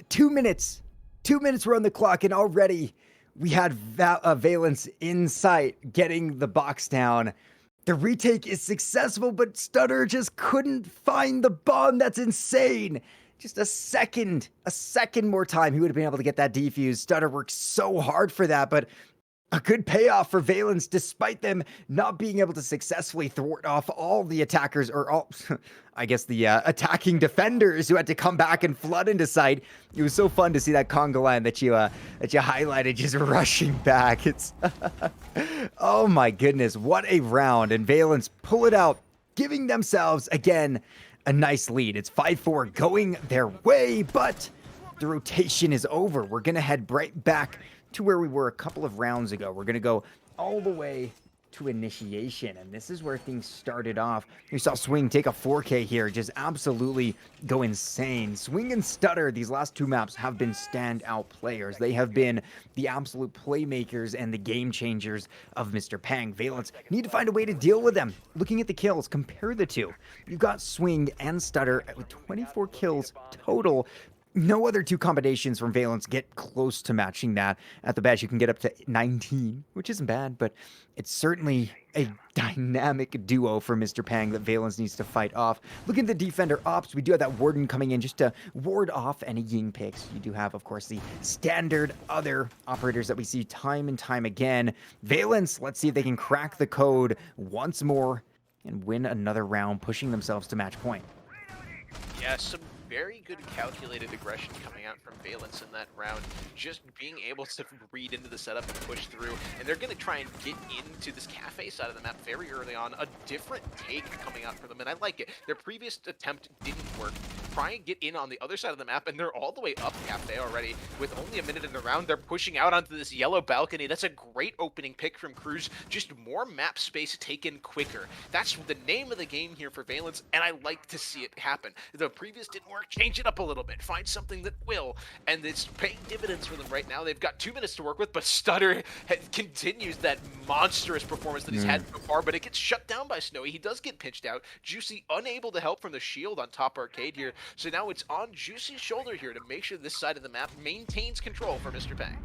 Speaker 4: 2 minutes. 2 minutes were on the clock, and already we had Valence in sight getting the box down. The retake is successful, but Stutter just couldn't find the bomb. That's insane. Just a second more time, he would have been able to get that defuse. Stutter worked so hard for that, but a good payoff for Valence, despite them not being able to successfully thwart off all the attackers, or all, I guess the attacking defenders who had to come back and flood into sight. It was so fun to see that conga line that you highlighted just rushing back. It's, oh my goodness, what a round. And Valence pull it out, giving themselves, again, a nice lead. It's 5-4 going their way, but the rotation is over. We're going to head right back to where we were a couple of rounds ago. We're going to go all the way to initiation, and this is where things started off. We saw Swing take a 4K here, just absolutely go insane. Swing and Stutter, these last 2 maps, have been standout players. They have been the absolute playmakers and the game changers of Mr. Pang. Valence need to find a way to deal with them. Looking at the kills, compare the two. You've got Swing and Stutter with 24 kills total. No other 2 combinations from Valence get close to matching that. At the best, you can get up to 19, which isn't bad, but it's certainly a dynamic duo for Mr. Pang that Valence needs to fight off. Look at the defender ops. We do have that Warden coming in just to ward off any Ying picks. You do have, of course, the standard other operators that we see time and time again. Valence, let's see if they can crack the code once more and win another round, pushing themselves to match point.
Speaker 5: Yeah, some very good calculated aggression coming out from Valence in that round. Just being able to read into the setup and push through. And they're going to try and get into this cafe side of the map very early on. A different take coming out for them, and I like it. Their previous attempt didn't work. Try and get in on the other side of the map, and they're all the way up cafe already. With only a minute in the round, they're pushing out onto this yellow balcony. That's a great opening pick from Cruz. Just more map space taken quicker. That's the name of the game here for Valence, and I like to see it happen. The previous didn't work. Change it up a little bit. Find something that will. And it's paying dividends for them right now. They've got 2 minutes to work with, but Stutter continues that monstrous performance that he's had so far, but it gets shut down by Snowy. He does get pinched out. Juicy unable to help from the shield on top arcade here. So now it's on Juicy's shoulder here to make sure this side of the map maintains control for Mr. Pang.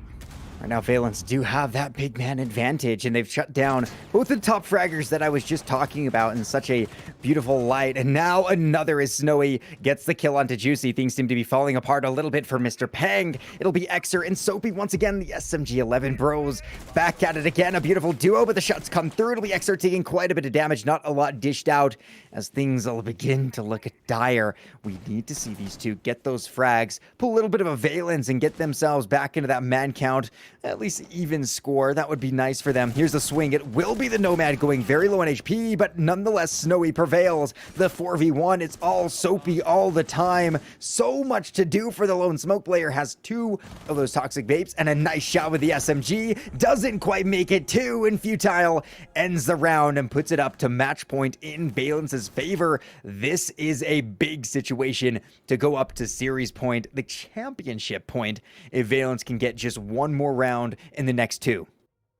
Speaker 4: Right now, Valence do have that big man advantage, and they've shut down both the top fraggers that I was just talking about in such a beautiful light. And now another as Snowy gets the kill onto Juicy. Things seem to be falling apart a little bit for Mr. Pang. It'll be Xer and Soapy once again. The SMG-11 bros back at it again. A beautiful duo, but the shots come through. It'll be Xer taking quite a bit of damage, not a lot dished out as things will begin to look dire. We need to see these two get those frags, pull a little bit of a Valence and get themselves back into that man count. at least even score. That would be nice for them. Here's the swing. It will be the Nomad going very low on HP, but nonetheless, Snowy prevails. The 4v1, it's all soapy all the time. So much to do for the lone smoke player. Has 2 of those toxic vapes and a nice shot with the SMG. Doesn't quite make it. 2 and Futile ends the round and puts it up to match point in Valence's favor. This is a big situation to go up to series point, the championship point, if Valence can get just one more round in the next 2.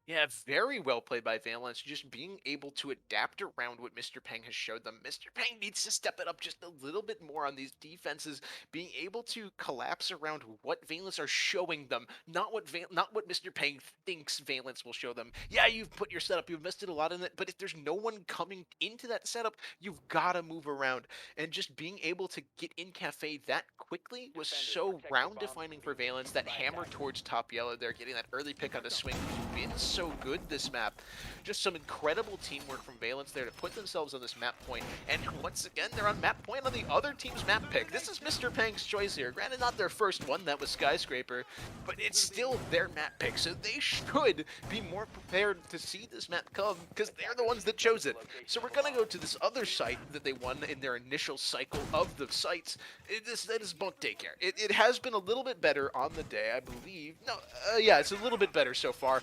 Speaker 5: Yeah, very well played by Valence. Just being able to adapt around what Mr. Peng has showed them. Mr. Peng needs to step it up just a little bit more on these defenses, being able to collapse around what Valence are showing them, not what Mr. Peng thinks Valence will show them. Yeah, you've put your setup, you've invested a lot in it, but if there's no one coming into that setup, you've got to move around. And just being able to get in Cafe that quickly was so round defining for Valence. That hammer towards top yellow there, getting that early pick on the swing, who's been so good this map. Just some incredible teamwork from Valence there to put themselves on this map point. And once again, they're on map point on the other team's map pick. This is Mr. Peng's choice here. Granted, not their first one, that was Skyscraper, but it's still their map pick, so they should be more prepared to see this map come, because they're the ones that chose it. So we're gonna go to this other site that they won in their initial cycle of the sites. That is Bunk Daycare. It has been a little bit better on the day, I believe. No, yeah, it's a little bit better so far.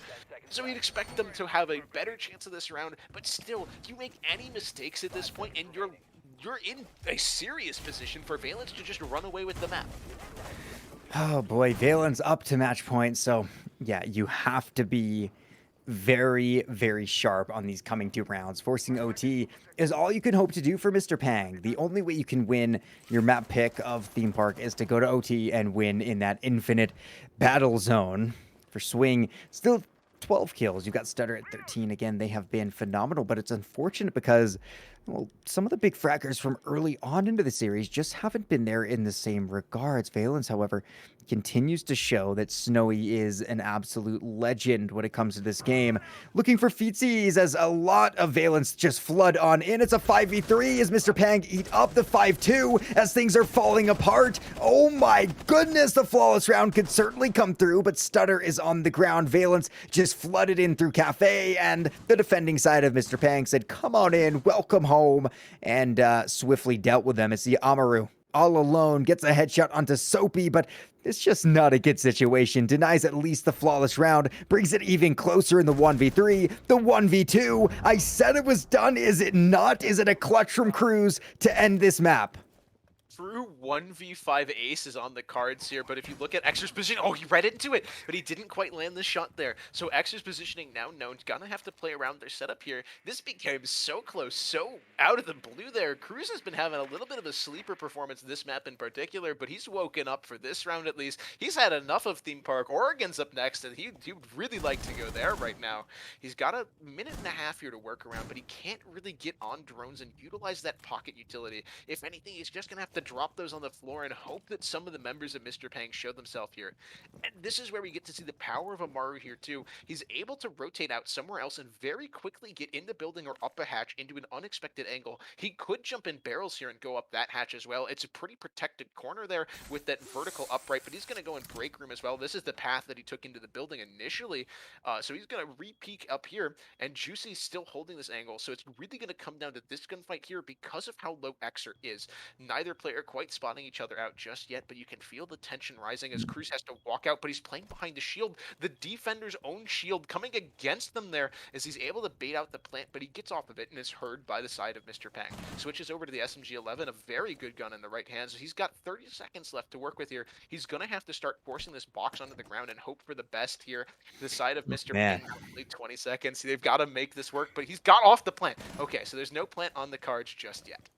Speaker 5: So we'd expect them to have a better chance of this round, but still, you make any mistakes at this point, and you're in a serious position for Valence to just run away with the map.
Speaker 4: Oh boy, Valence up to match point. So yeah, you have to be very, very sharp on these coming 2 rounds. Forcing OT is all you can hope to do for Mr. Peng. The only way you can win your map pick of Theme Park is to go to OT and win in that infinite battle zone. For Swing, still 12 kills. You've got Stutter at 13. Again, they have been phenomenal, but it's unfortunate because, well, some of the big fraggers from early on into the series just haven't been there in the same regards. Valence, however, continues to show that Snowy is an absolute legend when it comes to this game. Looking for featsies as a lot of Valence just flood on in. It's a 5v3 as Mr. Peng eat up the 5-2 as things are falling apart. Oh my goodness, the flawless round could certainly come through, but Stutter is on the ground. Valence just flooded in through Cafe, and the defending side of Mr. Peng said, come on in, welcome home, and swiftly dealt with them. It's the Amaru all alone, gets a headshot onto Soapy, but it's just not a good situation. Denies at least the flawless round, brings it even closer in the 1v3, the 1v2. I said it was done, is it not? Is it a clutch from Cruz to end this map?
Speaker 5: True 1v5 ace is on the cards here, but if you look at Xer's position, oh, he read into it, but he didn't quite land the shot there. So Xer's positioning now known, gonna have to play around their setup here. This became so close, so out of the blue there. Cruz has been having a little bit of a sleeper performance this map in particular, but he's woken up for this round at least. He's had enough of Theme Park. Oregon's up next, and he would really like to go there right now. He's got a minute and a half here to work around, but he can't really get on drones and utilize that pocket utility. If anything, he's just gonna have to drop those on the floor and hope that some of the members of Mr. Peng show themselves here. And this is where we get to see the power of Amaru here too. He's able to rotate out somewhere else and very quickly get in the building or up a hatch into an unexpected angle. He could jump in barrels here and go up that hatch as well. It's a pretty protected corner there with that vertical upright, but he's going to go in break room as well. This is the path that he took into the building initially. So he's going to re-peek up here, and Juicy's still holding this angle. So it's really going to come down to this gunfight here because of how low Xer is. Neither player quite spotting each other out just yet, but you can feel the tension rising as Cruz has to walk out, but he's playing behind the shield, the defender's own shield coming against them there as he's able to bait out the plant, but he gets off of it and is heard by the side of Mr. Peng. Switches over to the SMG-11, a very good gun in the right hand, so he's got 30 seconds left to work with here. He's going to have to start forcing this box onto the ground and hope for the best here. The side of Mr. Peng, only 20 seconds. They've got to make this work, but he's got off the plant. Okay, so there's no plant on the cards just yet.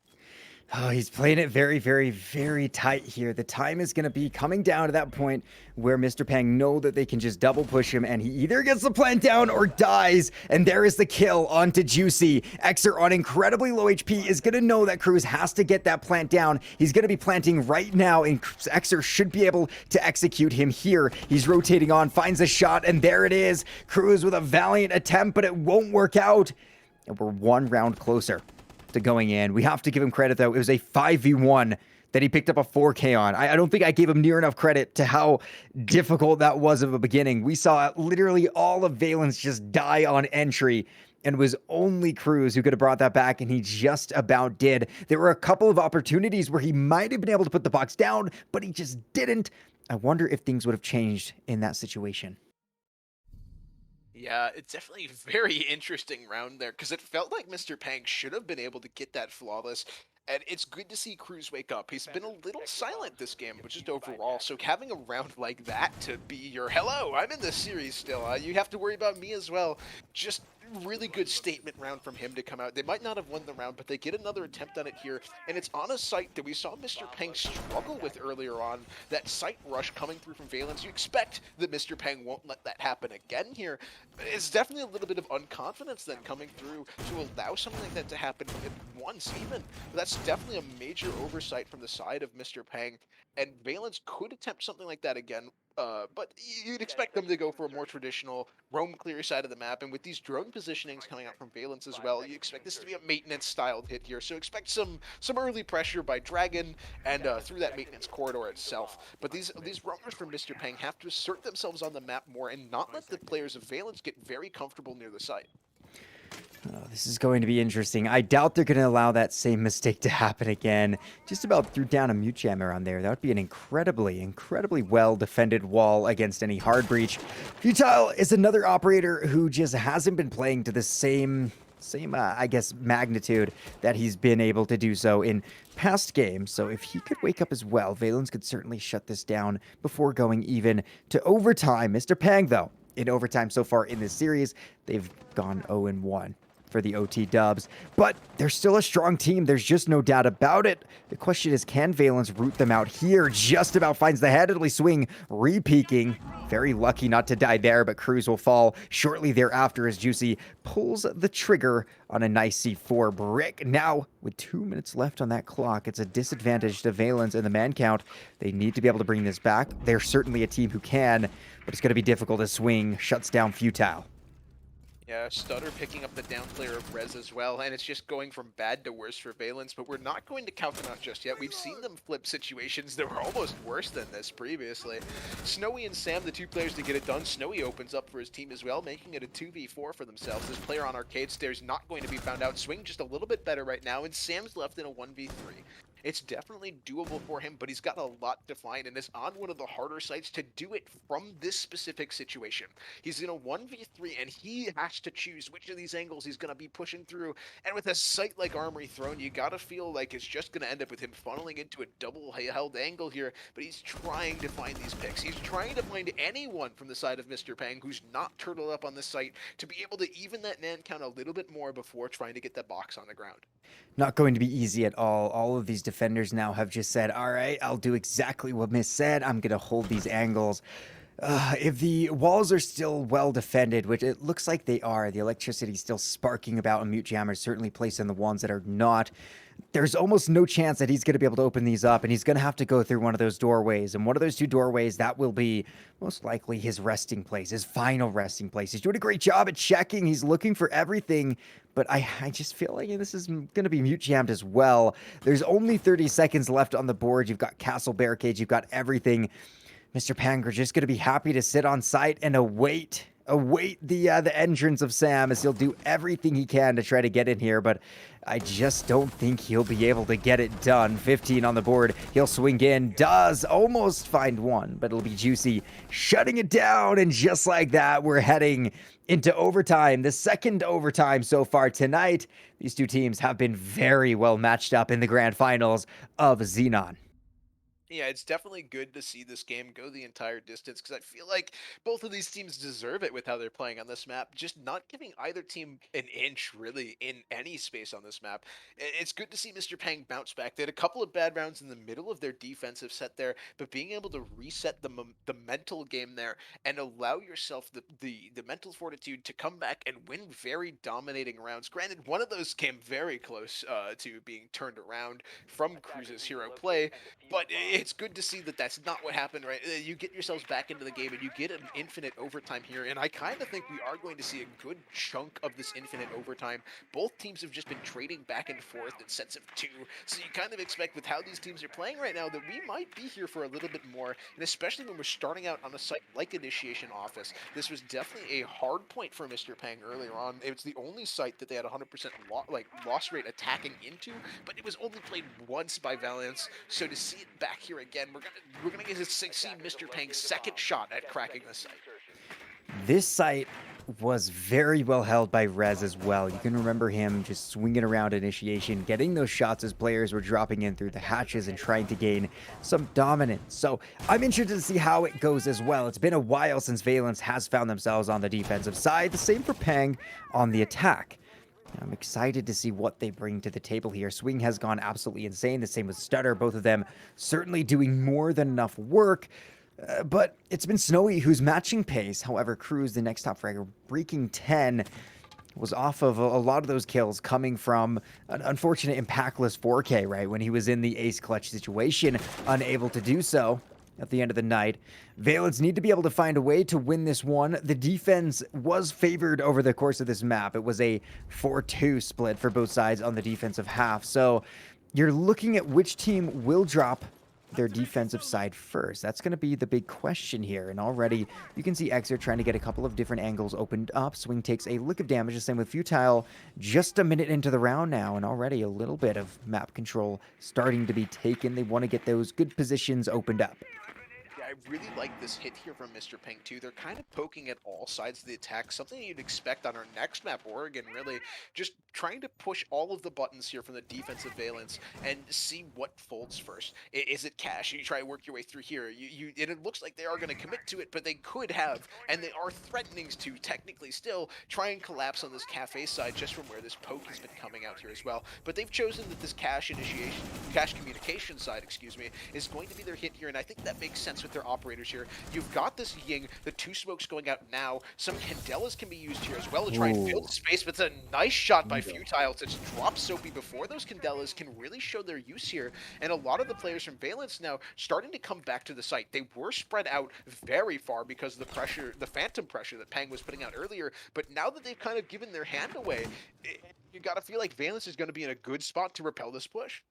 Speaker 4: Oh, he's playing it very, very, very tight here. The time is going to be coming down to that point where Mr. Peng know that they can just double push him, and he either gets the plant down or dies. And there is the kill onto Juicy. Xer on incredibly low HP is going to know that Cruz has to get that plant down. He's going to be planting right now, and Xer should be able to execute him here. He's rotating on, finds a shot, and there it is. Cruz with a valiant attempt, but it won't work out. And we're one round closer to going in. We have to give him credit, though. It was a 5v1 that he picked up a 4K on. I don't think I gave him near enough credit to how difficult that was of a beginning. We saw literally all of Valence just die on entry, and it was only Cruz who could have brought that back, and he just about did. There were a couple of opportunities where he might have been able to put the box down, but he just didn't. I wonder if things would have changed in that situation.
Speaker 5: Yeah, it's definitely a very interesting round there because it felt like Mr. Pang should have been able to get that flawless. And it's good to see Cruz wake up. He's been a little silent this game, but just overall. So having a round like that to be your hello, I'm in this series still. You have to worry about me as well. Just really good statement round from him to come out. They might not have won the round, but they get another attempt on it here. And it's on a site that we saw Mr. Pang struggle with earlier on. That site rush coming through from Valence. You expect that Mr. Pang won't let that happen again here. It's definitely a little bit of unconfidence then coming through to allow something like that to happen once even. That's definitely a major oversight from the side of Mr. Pang. And Valence could attempt something like that again. But you'd expect them to go for a more traditional roam clear side of the map, and with these drone positionings coming out from Valence as well, you expect this to be a maintenance styled hit here. So expect some early pressure by Dragon and through that maintenance corridor itself. But these roamers from Mr. Pang have to assert themselves on the map more and not let the players of Valence get very comfortable near the site.
Speaker 4: Oh, this is going to be interesting. I doubt they're going to allow that same mistake to happen again. Just about threw down a mute jammer on there. That would be an incredibly well-defended wall against any hard breach. Futile is another operator who just hasn't been playing to the same I guess, magnitude that he's been able to do so in past games. So if he could wake up as well, Valence could certainly shut this down before going even to overtime. Mr. Pang, though, in overtime so far in this series, they've gone 0-1 for the OT dubs, but they're still a strong team. There's just no doubt about it. The question is, can Valence root them out here? Just about finds the headedly swing, re-peeking. Very lucky not to die there, but Cruz will fall shortly thereafter as Juicy pulls the trigger on a nice C4 brick. Now, with 2 minutes left on that clock, it's a disadvantage to Valence and the man count. They need to be able to bring this back. They're certainly a team who can, but it's going to be difficult as Swing shuts down Futile.
Speaker 5: Yeah, Stutter picking up the down player of Rez as well, and it's just going from bad to worse for Valence, but we're not going to count them out just yet. We've seen them flip situations that were almost worse than this previously. Snowy and Sam, the two players to get it done. Snowy opens up for his team as well, making it a 2v4 for themselves. This player on Arcade Stairs not going to be found out. Swing just a little bit better right now, and Sam's left in a 1v3. It's definitely doable for him, but he's got a lot to find, and is on one of the harder sites to do it from this specific situation. He's in a 1v3, and he has to choose which of these angles he's going to be pushing through, and with a site like Armory Throne, you gotta feel like it's just going to end up with him funneling into a double-held angle here, but he's trying to find these picks. He's trying to find anyone from the side of Mr. Pang who's not turtled up on this site to be able to even that man count a little bit more before trying to get that box on the ground.
Speaker 4: Not going to be easy at all. All of these defenders now have just said, all right, I'll do exactly what Myst said. I'm going to hold these angles. If the walls are still well defended, which it looks like they are, the electricity's still sparking about, and mute jammers certainly placed in the ones that are not, there's almost no chance that he's going to be able to open these up, and he's going to have to go through one of those doorways. And one of those two doorways, that will be most likely his resting place, his final resting place. He's doing a great job at checking. He's looking for everything, but I just feel like this is going to be mute jammed as well. There's only 30 seconds left on the board. You've got castle barricades. You've got everything. Mr. Panger just going to be happy to sit on site and await the entrance of Sam, as he'll do everything he can to try to get in here, but I just don't think he'll be able to get it done. 15 on the board. He'll swing in, does almost find one, but it'll be Juicy shutting it down, and just like that, we're heading into overtime, the second overtime so far tonight. These two teams have been very well matched up in the grand finals of Xenon.
Speaker 5: Yeah, it's definitely good to see this game go the entire distance because I feel like both of these teams deserve it with how they're playing on this map. Just not giving either team an inch really in any space on this map. It's good to see Mr. Pang bounce back. They had a couple of bad rounds in the middle of their defensive set there, but being able to reset the mental game there and allow yourself the mental fortitude to come back and win very dominating rounds. Granted, one of those came very close to being turned around from Cruz's hero play, but it's good to see that that's not what happened, right? You get yourselves back into the game and you get an infinite overtime here, and I kind of think we are going to see a good chunk of this infinite overtime. Both teams have just been trading back and forth in sets of 2, so you kind of expect with how these teams are playing right now that we might be here for a little bit more, and especially when we're starting out on a site like Initiation Office. This was definitely a hard point for Mr. Pang earlier on. It's the only site that they had 100% loss rate attacking into, but it was only played once by Valence. So to see it back here again, we're gonna get to see Mr. Pang's second shot at cracking the site.
Speaker 4: This site was very well held by Rez as well. You can remember him just swinging around Initiation, getting those shots as players were dropping in through the hatches and trying to gain some dominance. So I'm interested to see how it goes as well. It's been a while since Valence has found themselves on the defensive side. The same for Pang on the attack. I'm excited to see what they bring to the table here. Swing has gone absolutely insane. The same with Stutter. Both of them certainly doing more than enough work. But it's been Snowy who's matching pace. However, Cruz, the next top fragger, breaking 10, was off of a lot of those kills coming from an unfortunate impactless 4K, right? When he was in the ace clutch situation, unable to do so at the end of the night. Valence need to be able to find a way to win this one. The defense was favored over the course of this map. It was a 4-2 split for both sides on the defensive half. So you're looking at which team will drop their defensive side first. That's going to be the big question here. And already you can see Xer trying to get a couple of different angles opened up. Swing takes a lick of damage. The same with Futile. Just a minute into the round now, and already a little bit of map control starting to be taken. They want to get those good positions opened up.
Speaker 5: I really like this hit here from Mr. Ping too. They're kind of poking at all sides of the attack, something you'd expect on our next map, Oregon, really. Just trying to push all of the buttons here from the defensive Valence and see what folds first. Is it cash? You try to work your way through here. And it looks like they are going to commit to it, but they could have, and they are threatening to technically still try and collapse on this cafe side just from where this poke has been coming out here as well. But they've chosen that this cash communication side, is going to be their hit here, and I think that makes sense with their operators here. You've got this Ying, the 2 smokes going out now. Some Candelas can be used here as well to try and fill the space, but it's a nice shot by Futile to just drop Soapy before those Candelas can really show their use here. And a lot of the players from Valence now starting to come back to the site. They were spread out very far because of the pressure, the phantom pressure that Pang was putting out earlier, but now that they've kind of given their hand away, you gotta feel like Valence is going to be in a good spot to repel this push.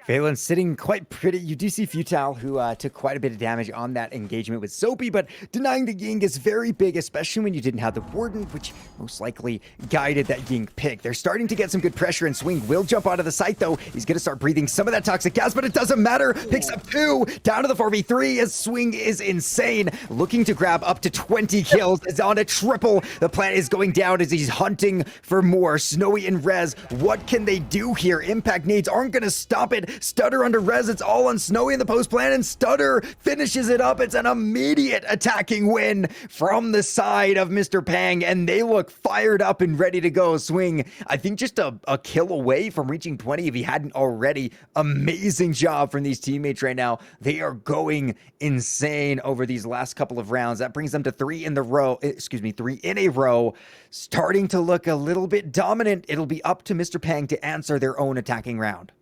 Speaker 4: Valence sitting quite pretty. You do see Futile, who took quite a bit of damage on that engagement with Soapy, but denying the Ying is very big, especially when you didn't have the Warden, which most likely guided that Ying pick. They're starting to get some good pressure, and Swing will jump out of the site, though. He's going to start breathing some of that toxic gas, but it doesn't matter. Picks up 2, down to the 4v3, as Swing is insane. Looking to grab up to 20 kills. Is on a triple. The plan is going down as he's hunting for more. Snowy and Rez, what can they do here? Impact nades aren't going to stop it. Stutter under Rez, it's all on Snowy in the post plan, and Stutter finishes it up. It's an immediate attacking win from the side of Mr. Pang, and they look fired up and ready to go. Swing, I think just a kill away from reaching 20 if he hadn't already. Amazing job from these teammates right now. They are going insane over these last couple of rounds. That brings them to 3 in a row, starting to look a little bit dominant. It'll be up to Mr. Pang to answer their own attacking round.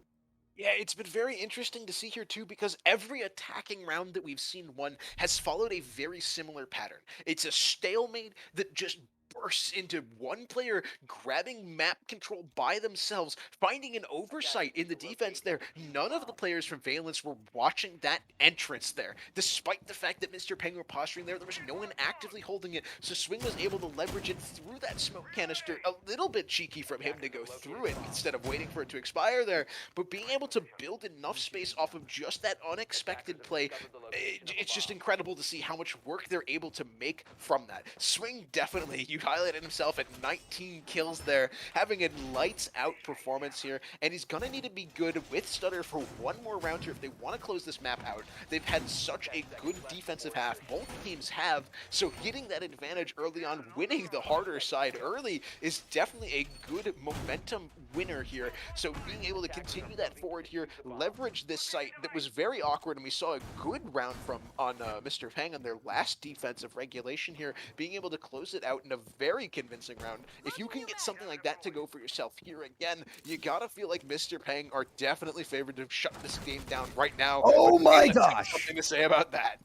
Speaker 5: Yeah, it's been very interesting to see here too, because every attacking round that we've seen won has followed a very similar pattern. It's a stalemate that just bursts into one player grabbing map control by themselves, finding an oversight in the defense there. None of the players from Valence were watching that entrance there. Despite the fact that Mr. Peng were posturing there, there was no one actively holding it, so Swing was able to leverage it through that smoke canister. A little bit cheeky from him to go through it instead of waiting for it to expire there, but being able to build enough space off of just that unexpected play, it's just incredible to see how much work they're able to make from that. Swing definitely, you highlighted himself at 19 kills there, having a lights out performance here, and he's gonna need to be good with Stutter for one more round here if they want to close this map out. They've had such a good defensive half, both teams have, so getting that advantage early on, winning the harder side early is definitely a good momentum winner here. So being able to continue that forward here, leverage this site that was very awkward, and we saw a good round from on Mr. Pang on their last defensive regulation here, being able to close it out in a very convincing round. If you can get something like that to go for yourself here again, you gotta feel like Mr. Peng are definitely favored to shut this game down right now.
Speaker 4: Oh
Speaker 5: But
Speaker 4: my
Speaker 5: Valence have
Speaker 4: gosh.
Speaker 5: something to say about that.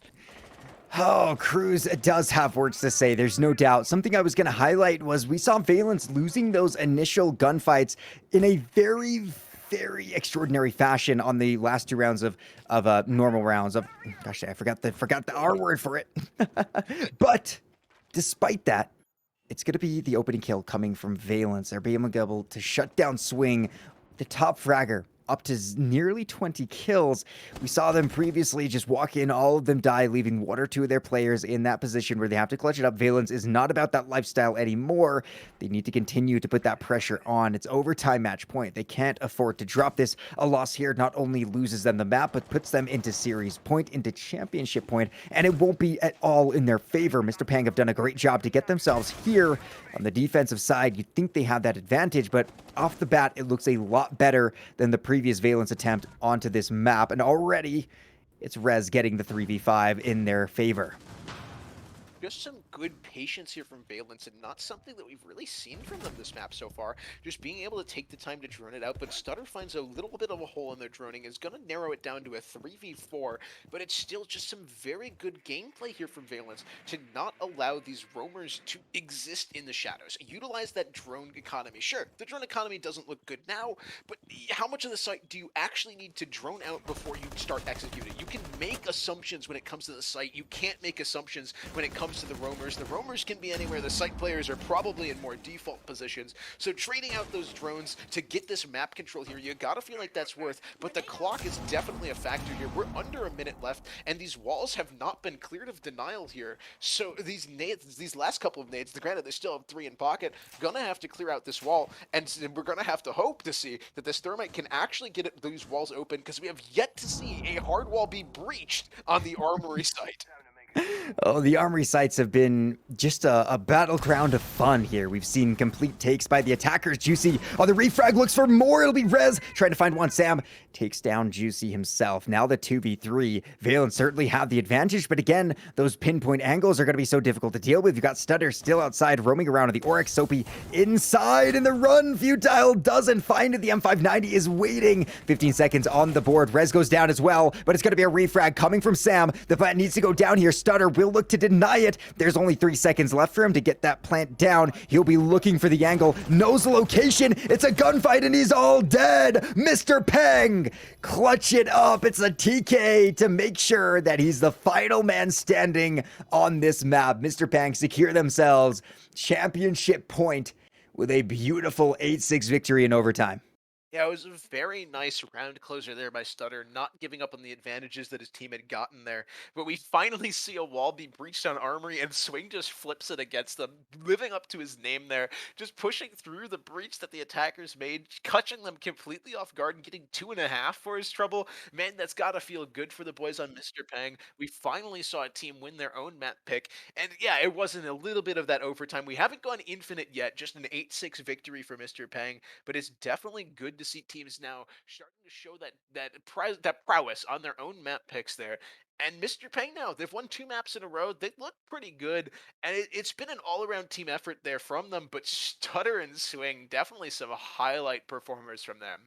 Speaker 4: Oh, Cruz does have words to say, there's no doubt. Something I was going to highlight was we saw Valence losing those initial gunfights in a very extraordinary fashion on the last 2 rounds of normal rounds of, gosh, I forgot the R word for it. But despite that, it's going to be the opening kill coming from Valence. They're being able to shut down Swing, the top fragger, up to nearly 20 kills. We saw them previously just walk in, all of them die, leaving 1 or 2 of their players in that position where they have to clutch it up. Valence is not about that lifestyle anymore. They need to continue to put that pressure on. It's overtime match point. They can't afford to drop this. A loss here not only loses them the map, but puts them into series point, into championship point, and it won't be at all in their favor. Mr. Pang have done a great job to get themselves here. On the defensive side, you'd think they have that advantage, but off the bat, it looks a lot better than the previous Valence attempt onto this map, and already it's Rez getting the 3v5 in their favor.
Speaker 5: Just some good patience here from Valence, and not something that we've really seen from them this map so far. Just being able to take the time to drone it out, but Stutter finds a little bit of a hole in their droning, is going to narrow it down to a 3v4, but it's still just some very good gameplay here from Valence to not allow these roamers to exist in the shadows. Utilize that drone economy. Sure, the drone economy doesn't look good now, but how much of the site do you actually need to drone out before you start executing? You can make assumptions when it comes to the site. You can't make assumptions when it comes to the roamers. The roamers can be anywhere. The site players are probably in more default positions. So trading out those drones to get this map control here, you gotta feel like that's worth, but the clock is definitely a factor here. We're under a minute left, and these walls have not been cleared of denial here. So these nades, these last couple of nades, granted they still have 3 in pocket, gonna have to clear out this wall, and we're gonna have to hope to see that this thermite can actually get these walls open, because we have yet to see a hard wall be breached on the armory site.
Speaker 4: Oh, the armory sites have been just a battleground of fun here. We've seen complete takes by the attackers. Juicy on the refrag looks for more. It'll be Rez trying to find one. Sam takes down Juicy himself. Now the 2v3. Valence certainly have the advantage, but again, those pinpoint angles are going to be so difficult to deal with. You've got Stutter still outside, roaming around with the Oryx. Soapy inside, and the run futile doesn't find it. The M590 is waiting. 15 seconds on the board. Rez goes down as well, but it's going to be a refrag coming from Sam. The plant needs to go down here. Stutter will look to deny it. There's only 3 seconds left for him to get that plant down. He'll be looking for the angle. Knows the location. It's a gunfight and he's all dead. Mr. Peng, clutch it up. It's a TK to make sure that he's the final man standing on this map. Mr. Peng secure themselves championship point with a beautiful 8-6 victory in overtime.
Speaker 5: Yeah, it was a very nice round closer there by Stutter, not giving up on the advantages that his team had gotten there. But we finally see a wall be breached on Armory, and Swing just flips it against them, living up to his name there, just pushing through the breach that the attackers made, catching them completely off guard and getting 2.5 for his trouble. Man, that's got to feel good for the boys on Mr. Peng. We finally saw a team win their own map pick, and yeah, it wasn't a little bit of that overtime. We haven't gone infinite yet, just an 8-6 victory for Mr. Peng, but it's definitely good to see teams now starting to show that prowess on their own map picks there. And Mr. Peng now, they've won 2 maps in a row. They look pretty good, and it's been an all-around team effort there from them, but Stutter and Swing, definitely some highlight performers from them.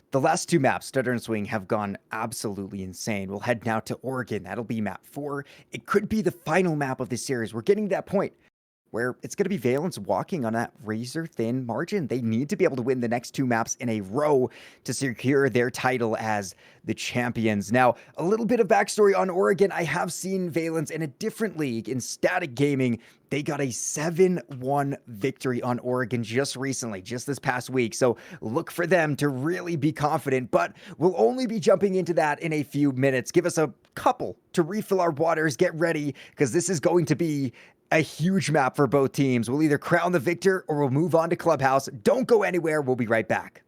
Speaker 4: The last 2 maps, Stutter and Swing, have gone absolutely insane. We'll head now to Oregon. That'll be map 4. It could be the final map of this series. We're getting to that point where it's going to be Valence walking on that razor-thin margin. They need to be able to win the next 2 maps in a row to secure their title as the champions. Now, a little bit of backstory on Oregon. I have seen Valence in a different league, in Static Gaming. They got a 7-1 victory on Oregon just recently, just this past week. So look for them to really be confident, but we'll only be jumping into that in a few minutes. Give us a couple to refill our waters, get ready, because this is going to be a huge map for both teams. We'll either crown the victor or we'll move on to Clubhouse. Don't go anywhere. We'll be right back.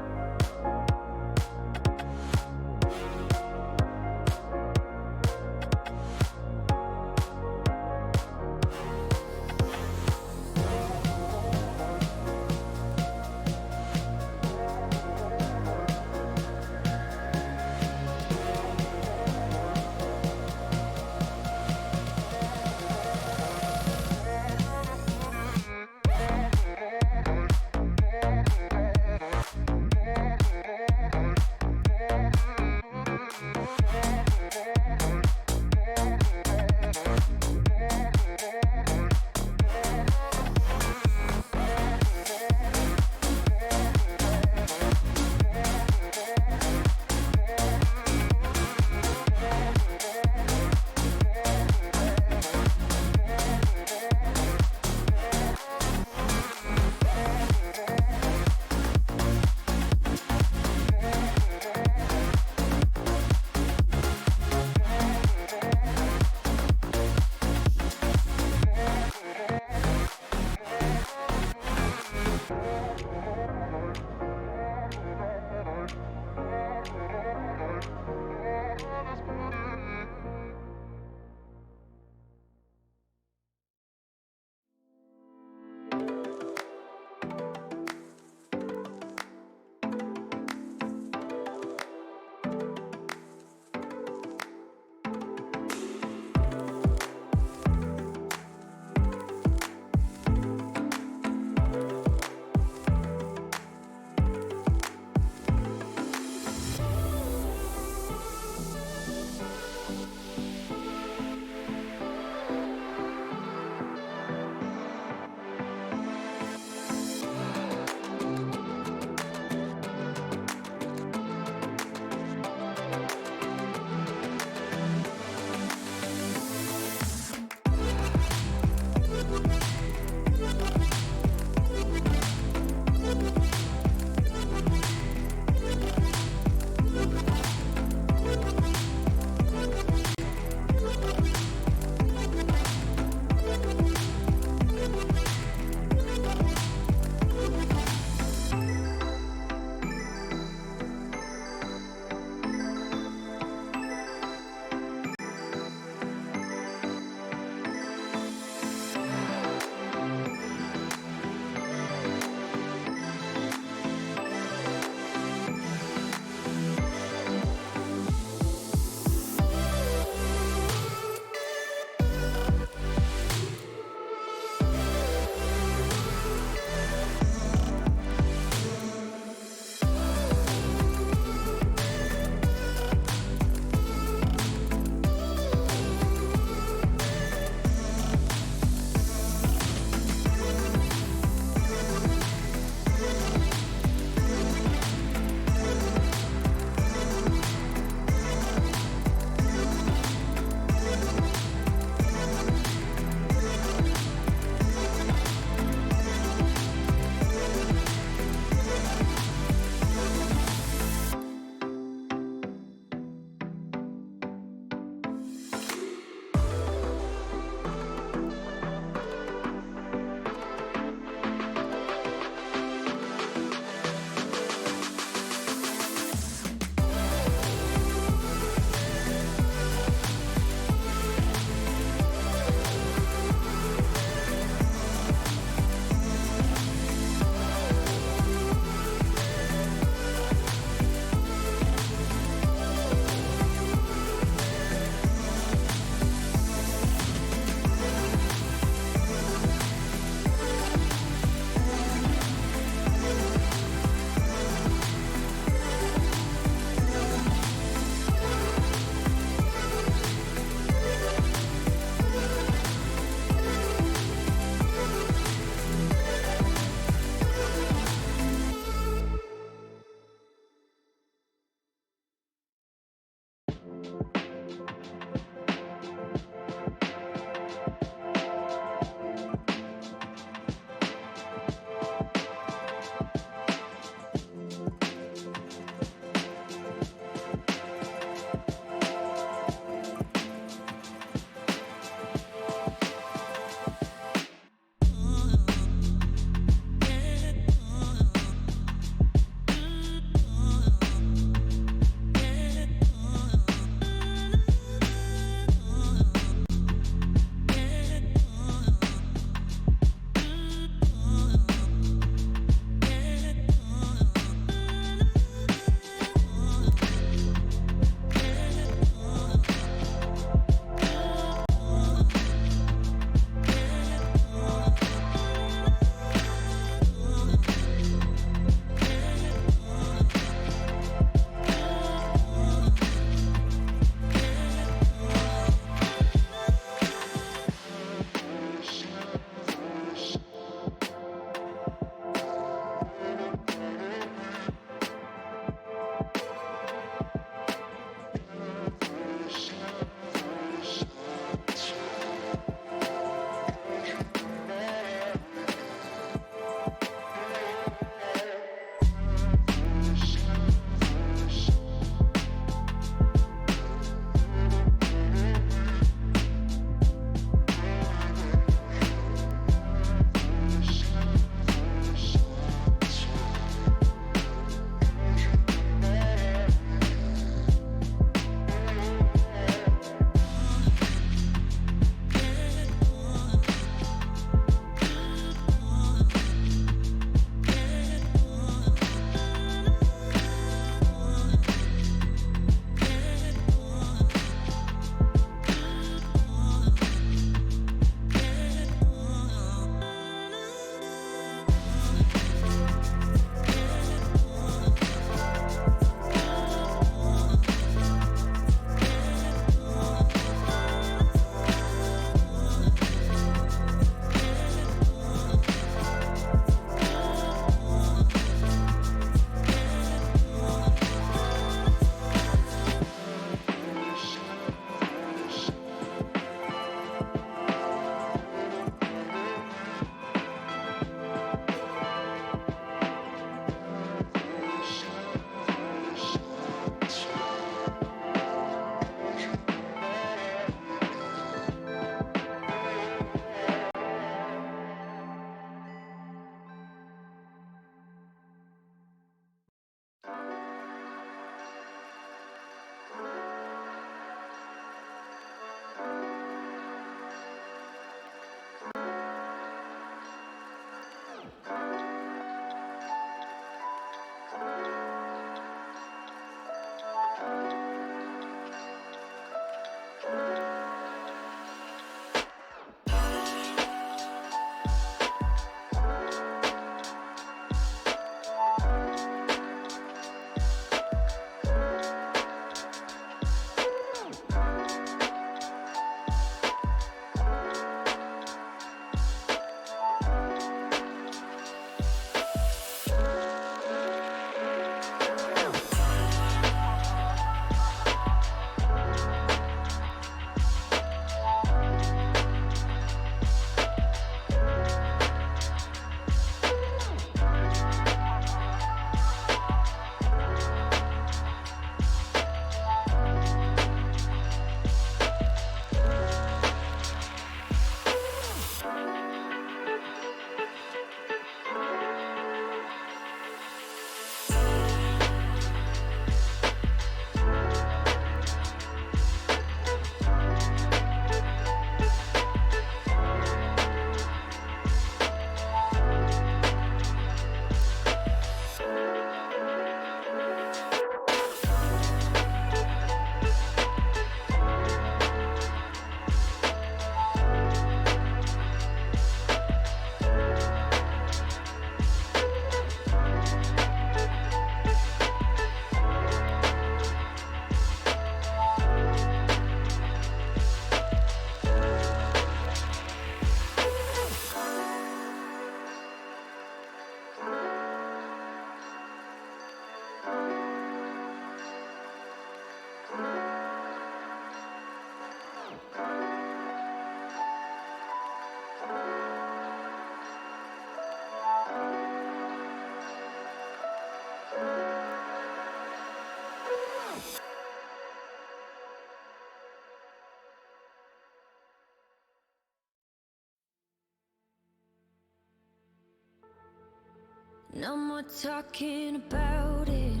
Speaker 1: No more talking about it.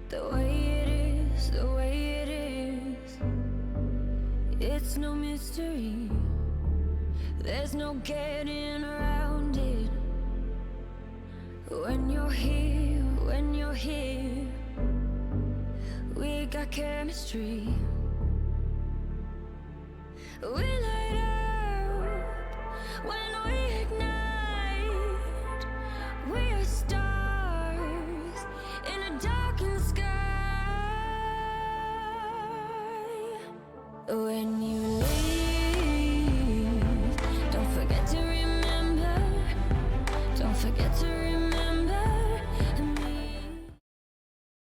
Speaker 1: The way it is, the way it is. It's no mystery. There's no getting around it. When you're here, we got chemistry. We light up when we ignite. We're stars in a darkened sky. When you leave, don't forget to remember. Don't forget to remember me.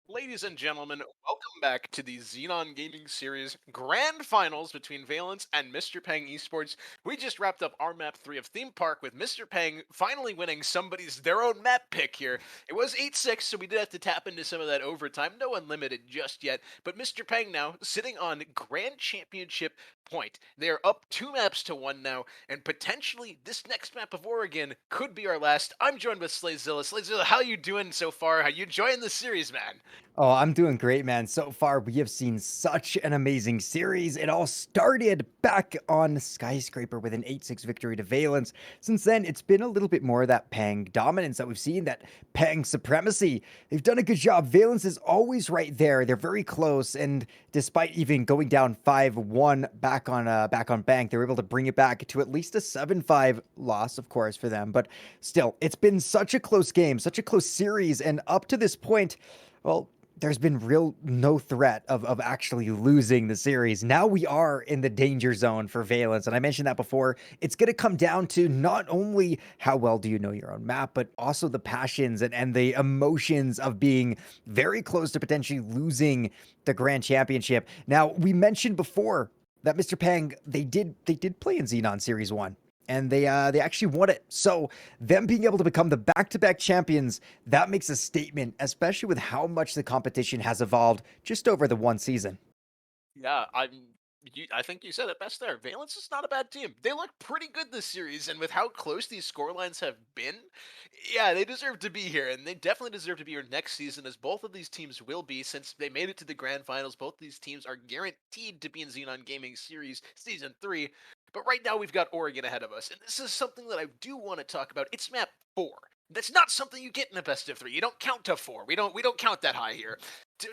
Speaker 5: Ladies and gentlemen, welcome back to the Xenon Gaming Series Grand Finals between Valence and Mr. Peng Esports. We just wrapped up our map 3 of Theme Park with Mr. Peng finally winning their own map pick here. It was 8-6, so we did have to tap into some of that overtime. No unlimited just yet, but Mr. Peng now sitting on Grand Championship point. They are up 2 maps to 1 now, and potentially this next map of Oregon could be our last. I'm joined with Slayzilla. Slayzilla, how you doing so far? How you enjoying the series, man?
Speaker 4: Oh, I'm doing great, man. So far, we have seen such an amazing series. It all started back on Skyscraper with an 8-6 victory to Valence. Since then, it's been a little bit more of that Pang dominance that we've seen, that Pang supremacy. They've done a good job. Valence is always right there. They're very close, and despite even going down 5-1 back on Bank, they were able to bring it back to at least a 7-5 loss, of course, for them. But still, it's been such a close game, such a close series, and up to this point, well, there's been no threat of actually losing the series. Now we are in the danger zone for Valence. And I mentioned that before. It's going to come down to not only how well do you know your own map, but also the passions and the emotions of being very close to potentially losing the Grand Championship. Now, we mentioned before that Mr. Pang, they did play in Xenon Series 1. And they actually won it. So them being able to become the back-to-back champions, that makes a statement, especially with how much the competition has evolved just over the one season.
Speaker 5: Yeah, I think you said it best there. Valence is not a bad team. They look pretty good this series, and with how close these scorelines have been, yeah, they deserve to be here, and they definitely deserve to be here next season, as both of these teams will be, since they made it to the grand finals. Both these teams are guaranteed to be in Xenon Gaming Series Season 3. But right now, we've got Oregon ahead of us, and this is something that I do want to talk about. It's map 4. That's not something you get in a best of 3. You don't count to 4. We don't count that high here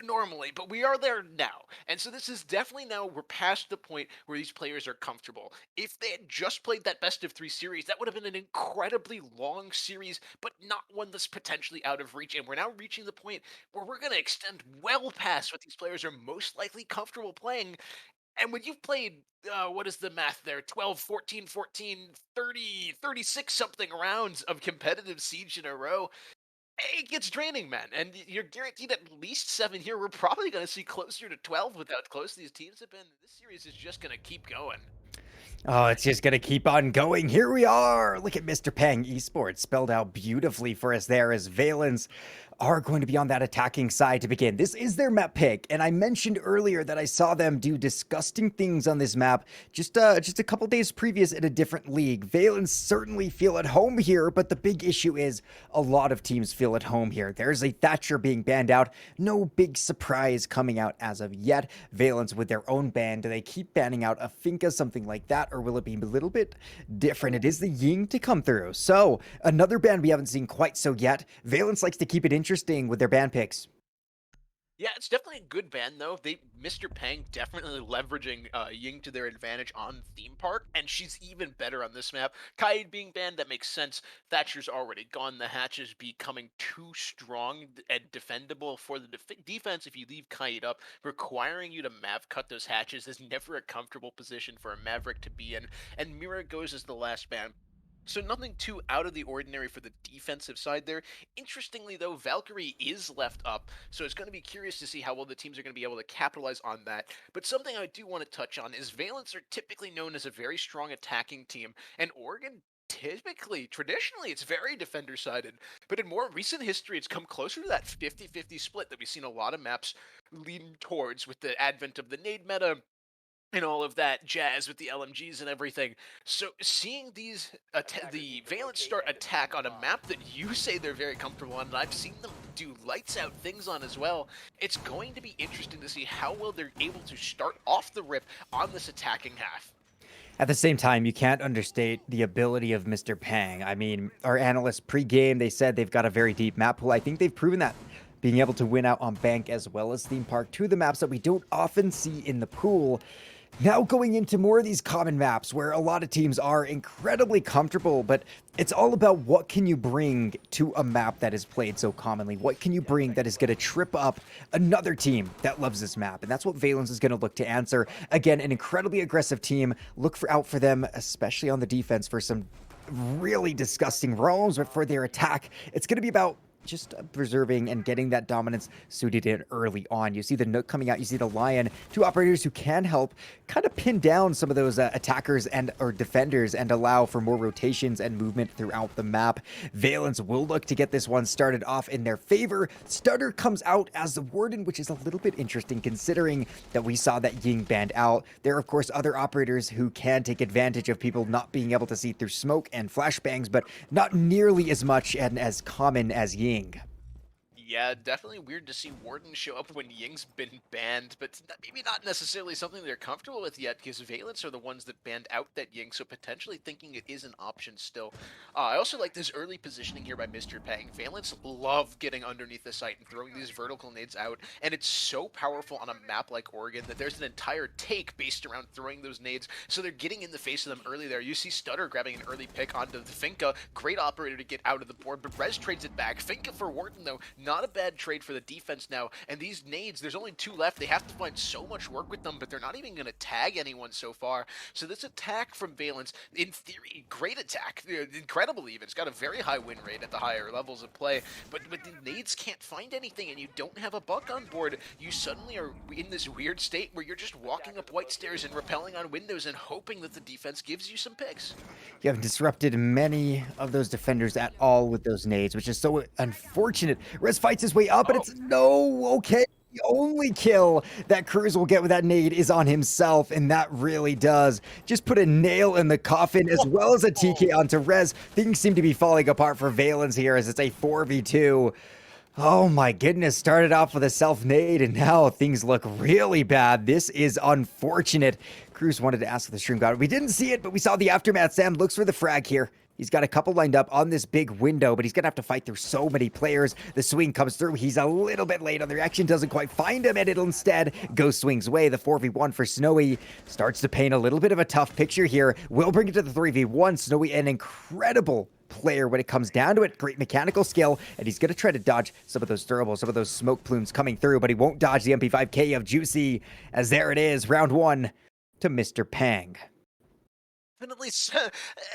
Speaker 5: normally, but we are there now. And so this is definitely now we're past the point where these players are comfortable. If they had just played that best of 3 series, that would have been an incredibly long series, but not one that's potentially out of reach. And we're now reaching the point where we're going to extend well past what these players are most likely comfortable playing. And when you've played, what is the math there? 12, 14, 14, 30, 36 something rounds of competitive Siege in a row, it gets draining, man. And you're guaranteed at least 7 here. We're probably going to see closer to 12 with how close these teams have been. This series is just going to keep going.
Speaker 4: Oh, it's just going to keep on going. Here we are. Look at Mr. Peng Esports spelled out beautifully for us there, as Valence are going to be on that attacking side to begin. This is their map pick, and I mentioned earlier that I saw them do disgusting things on this map just a couple days previous in a different league. Valence certainly feel at home here, but the big issue is a lot of teams feel at home here. There's a Thatcher being banned out. No big surprise coming out as of yet. Valence with their own ban. Do they keep banning out a Finca, something like that, or will it be a little bit different? It is the Ying to come through. So another ban we haven't seen quite so yet. Valence likes to keep it interesting with their ban picks.
Speaker 5: Yeah, it's definitely a good ban though. Mr. Peng definitely leveraging Ying to their advantage on Theme Park, and she's even better on this map. Kaid being banned, that makes sense. Thatcher's already gone. The hatches becoming too strong and defendable for the defense if you leave Kaid up. Requiring you to Mav cut those hatches is never a comfortable position for a Maverick to be in, and Mira goes as the last ban. So nothing too out of the ordinary for the defensive side there. Interestingly, though, Valkyrie is left up, so it's going to be curious to see how well the teams are going to be able to capitalize on that. But something I do want to touch on is Valence are typically known as a very strong attacking team, and Oregon traditionally, it's very defender-sided. But in more recent history, it's come closer to that 50-50 split that we've seen a lot of maps lean towards with the advent of the nade meta, and all of that jazz with the LMGs and everything. So seeing the Valence start attack on a map that you say they're very comfortable on, and I've seen them do lights out things on as well, it's going to be interesting to see how well they're able to start off the rip on this attacking half.
Speaker 4: At the same time, you can't understate the ability of Mr. Pang. I mean, our analysts pre-game, they said they've got a very deep map pool. I think they've proven that. Being able to win out on Bank as well as Theme Park, two of the maps that we don't often see in the pool. Now going into more of these common maps where a lot of teams are incredibly comfortable, but it's all about what can you bring to a map that is played so commonly? What can you bring that is going to trip up another team that loves this map? And that's what Valence is going to look to answer. Again, an incredibly aggressive team. Look out for them, especially on the defense, for some really disgusting roams, but for their attack, it's going to be about just preserving and getting that dominance suited in early on. You see the Nook coming out, you see the Lion, two operators who can help kind of pin down some of those attackers and or defenders and allow for more rotations and movement throughout the map. Valence will look to get this one started off in their favor. Stutter comes out as the Warden, which is a little bit interesting considering that we saw that Ying banned out. There are of course other operators who can take advantage of people not being able to see through smoke and flashbangs, but not nearly as much and as common as Ying.
Speaker 5: Yeah, definitely weird to see Warden show up when Ying's been banned, but maybe not necessarily something they're comfortable with yet, because Valence are the ones that banned out that Ying, so potentially thinking it is an option still. I also like this early positioning here by Mr. Pang. Valence love getting underneath the site and throwing these vertical nades out, and it's so powerful on a map like Oregon that there's an entire take based around throwing those nades, so they're getting in the face of them early there. You see Stutter grabbing an early pick onto the Finka, great operator to get out of the board, but Rez trades it back. Finka for Warden though, not a bad trade for the defense now, and these nades, there's only two left. They have to find so much work with them, but they're not even going to tag anyone so far. So this attack from Valence, in theory, great attack, incredible even. It's got a very high win rate at the higher levels of play, but the nades can't find anything, and you don't have a buck on board. You suddenly are in this weird state where you're just walking up white stairs and rappelling on windows and hoping that the defense gives you some picks.
Speaker 4: You haven't disrupted many of those defenders at all with those nades, which is so unfortunate. Rez fights his way up, but it's no okay. The only kill that Cruz will get with that nade is on himself, and that really does just put a nail in the coffin as well as a TK onto Rez. Things seem to be falling apart for Valence here as it's a 4v2. Oh my goodness, started off with a self nade and now things look really bad. This is unfortunate. Cruz wanted to ask the stream god. We didn't see it, but we saw the aftermath. Sam looks for the frag here. He's got a couple lined up on this big window, but he's going to have to fight through so many players. The swing comes through. He's a little bit late on the reaction. Doesn't quite find him, and it'll instead go Swing's way. The 4v1 for Snowy starts to paint a little bit of a tough picture here. Will bring it to the 3v1. Snowy, an incredible player when it comes down to it. Great mechanical skill, and he's going to try to dodge some of those throwables, some of those smoke plumes coming through, but he won't dodge the MP5K of Juicy, as there it is, round one to Mr. Pang.
Speaker 5: Definitely,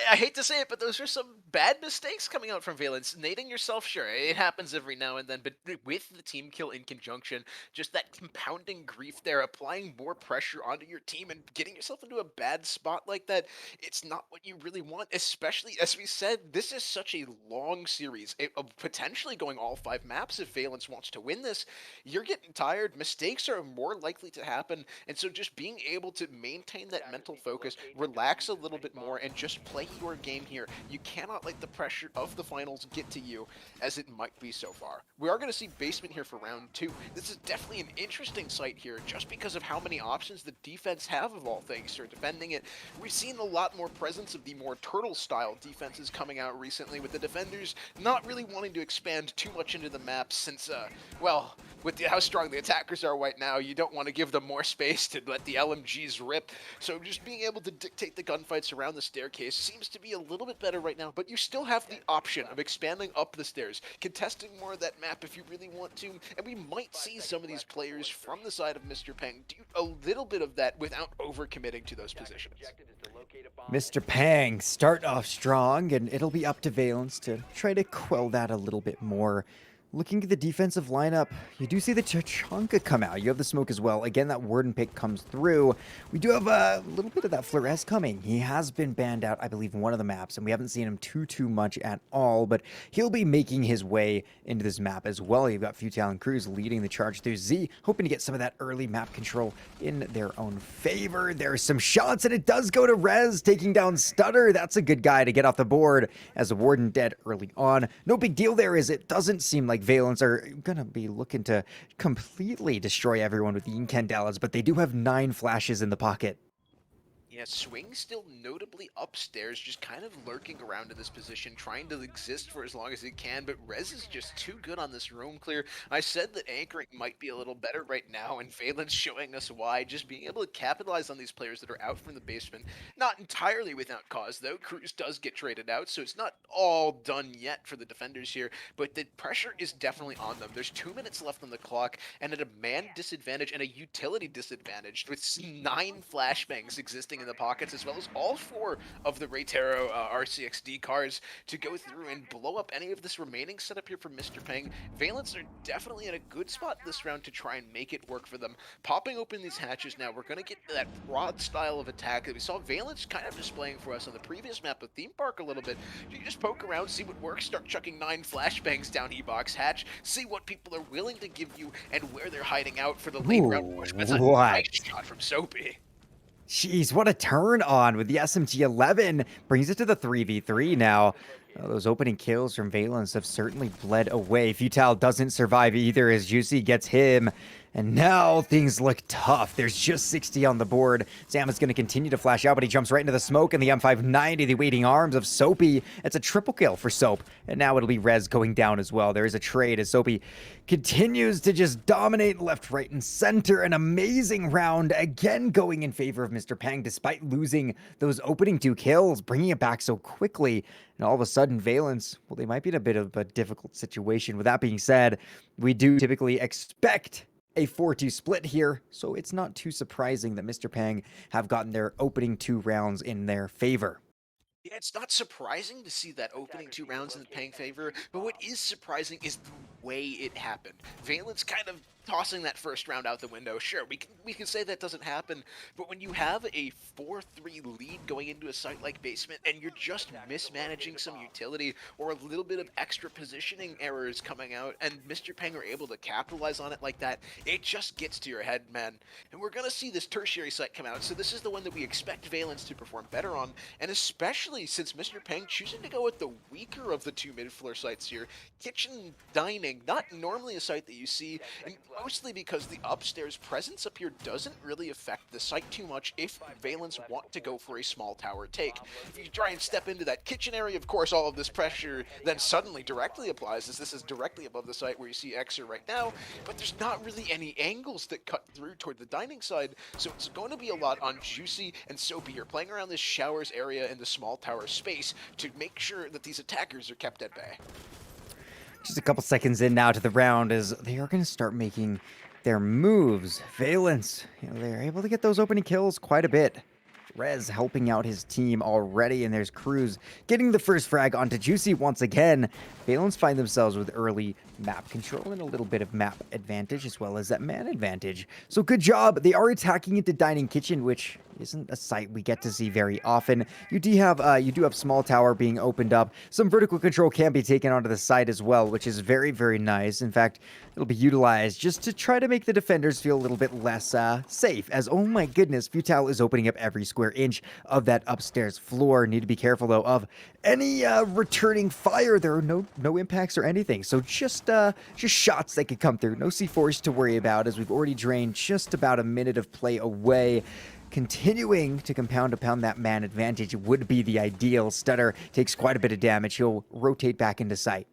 Speaker 5: I hate to say it, but those are some bad mistakes coming out from Valence. Nading yourself, sure, it happens every now and then, but with the team kill in conjunction, just that compounding grief there, applying more pressure onto your team and getting yourself into a bad spot like that, it's not what you really want, especially, as we said, this is such a long series, potentially going all 5 maps if Valence wants to win this. You're getting tired, mistakes are more likely to happen, and so just being able to maintain that mental focus, relax a little bit more, and just play your game here. You cannot let the pressure of the finals get to you as it might be so far. We are going to see basement here for round 2. This is definitely an interesting site here just because of how many options the defense have of all things for defending it. We've seen a lot more presence of the more turtle style defenses coming out recently, with the defenders not really wanting to expand too much into the map since, well, with how strong the attackers are right now, you don't want to give them more space to let the LMGs rip. So just being able to dictate the gunfights around the staircase seems to be a little bit better right now, but you still have the option of expanding up the stairs, contesting more of that map if you really want to, and we might see some of these players from the side of Mr. Pang do a little bit of that without overcommitting to those positions.
Speaker 4: Mr. Pang start off strong, and it'll be up to Valence to try to quell that a little bit more. Looking at the defensive lineup, you do see the Tachanka come out. You have the smoke as well. Again, that Warden pick comes through. We do have a little bit of that Flores coming. He has been banned out, I believe, one of the maps, and we haven't seen him too much at all, but he'll be making his way into this map as well. You've got Futile and Cruz leading the charge through Z, hoping to get some of that early map control in their own favor. There's some shots, and it does go to Rez, taking down Stutter. That's a good guy to get off the board as the Warden dead early on. No big deal there, is it doesn't seem like Valence are gonna be looking to completely destroy everyone with the incandelas, but they do have 9 flashes in the pocket.
Speaker 5: Yeah, Swing still notably upstairs, just kind of lurking around in this position, trying to exist for as long as he can, but Rez is just too good on this room clear. I said that anchoring might be a little better right now, and Valence showing us why, just being able to capitalize on these players that are out from the basement. Not entirely without cause, though. Cruz does get traded out, so it's not all done yet for the defenders here, but the pressure is definitely on them. There's 2 minutes left on the clock, and at a man disadvantage and a utility disadvantage, with 9 flashbangs existing in the pockets, as well as all 4 of the Raytero RCXD cars to go through and blow up any of this remaining setup here for Mr. Peng. Valence are definitely in a good spot this round to try and make it work for them. Popping open these hatches now, we're going to get that broad style of attack that we saw Valence kind of displaying for us on the previous map of Theme Park a little bit. You just poke around, see what works, start chucking 9 flashbangs down E-Box hatch, see what people are willing to give you and where they're hiding out for the late round push. That's a nice shot from Soapy.
Speaker 4: Jeez, what a turn on with the SMG-11. Brings it to the 3v3 now. Those opening kills from Valence have certainly bled away. Futile doesn't survive either as Juicy gets him. And now things look tough. There's just 60 on the board. Sam is going to continue to flash out, but he jumps right into the smoke and the M590, the waiting arms of Soapy. It's a triple kill for Soap. And now it'll be Rez going down as well. There is a trade as Soapy continues to just dominate left, right, and center. An amazing round again going in favor of Mr. Peng despite losing those opening 2 kills, bringing it back so quickly. And all of a sudden, Valence, well, they might be in a bit of a difficult situation. With that being said, we do typically expect a 4-2 split here, so it's not too surprising that Mr. Peng have gotten their opening 2 rounds in their favor.
Speaker 5: Yeah, it's not surprising to see that opening 2 rounds in the Peng favor, but what is surprising is the way it happened. Valence kind of tossing that first round out the window. Sure, we can say that doesn't happen, but when you have a 4-3 lead going into a site like Basement and you're just mismanaging some utility or a little bit of extra positioning errors coming out and Mr. Peng are able to capitalize on it like that, it just gets to your head, man. And we're gonna see this tertiary site come out, so this is the one that we expect Valence to perform better on, and especially since Mr. Peng choosing to go with the weaker of the 2 mid-floor sites here. Kitchen Dining, not normally a site that you see, and mostly because the upstairs presence up here doesn't really affect the site too much if Valence want to go for a small tower take. If you try and step into that kitchen area, of course, all of this pressure then suddenly directly applies, as this is directly above the site where you see Xer right now, but there's not really any angles that cut through toward the dining side, so it's going to be a lot on Juicy and Soapy here, playing around this showers area in the small tower space to make sure that these attackers are kept at bay.
Speaker 4: Just a couple seconds in now to the round as they are going to start making their moves. Valence, they're able to get those opening kills quite a bit. Rez helping out his team already, and there's Cruz getting the first frag onto Juicy once again. Valence find themselves with early map control and a little bit of map advantage as well as that man advantage. So good job. They are attacking into Dining Kitchen, which isn't a sight we get to see very often. You do have small tower being opened up. Some vertical control can be taken onto the side as well, which is very, very nice. In fact, it'll be utilized just to try to make the defenders feel a little bit less safe, as oh my goodness, Futile is opening up every square inch of that upstairs floor. Need to be careful though of any returning fire. There are no impacts or anything, so just shots that could come through. No C4s to worry about, as we've already drained just about a minute of play away. Continuing to compound upon that man advantage would be the ideal. Stutter takes quite a bit of damage. He'll rotate back into sight.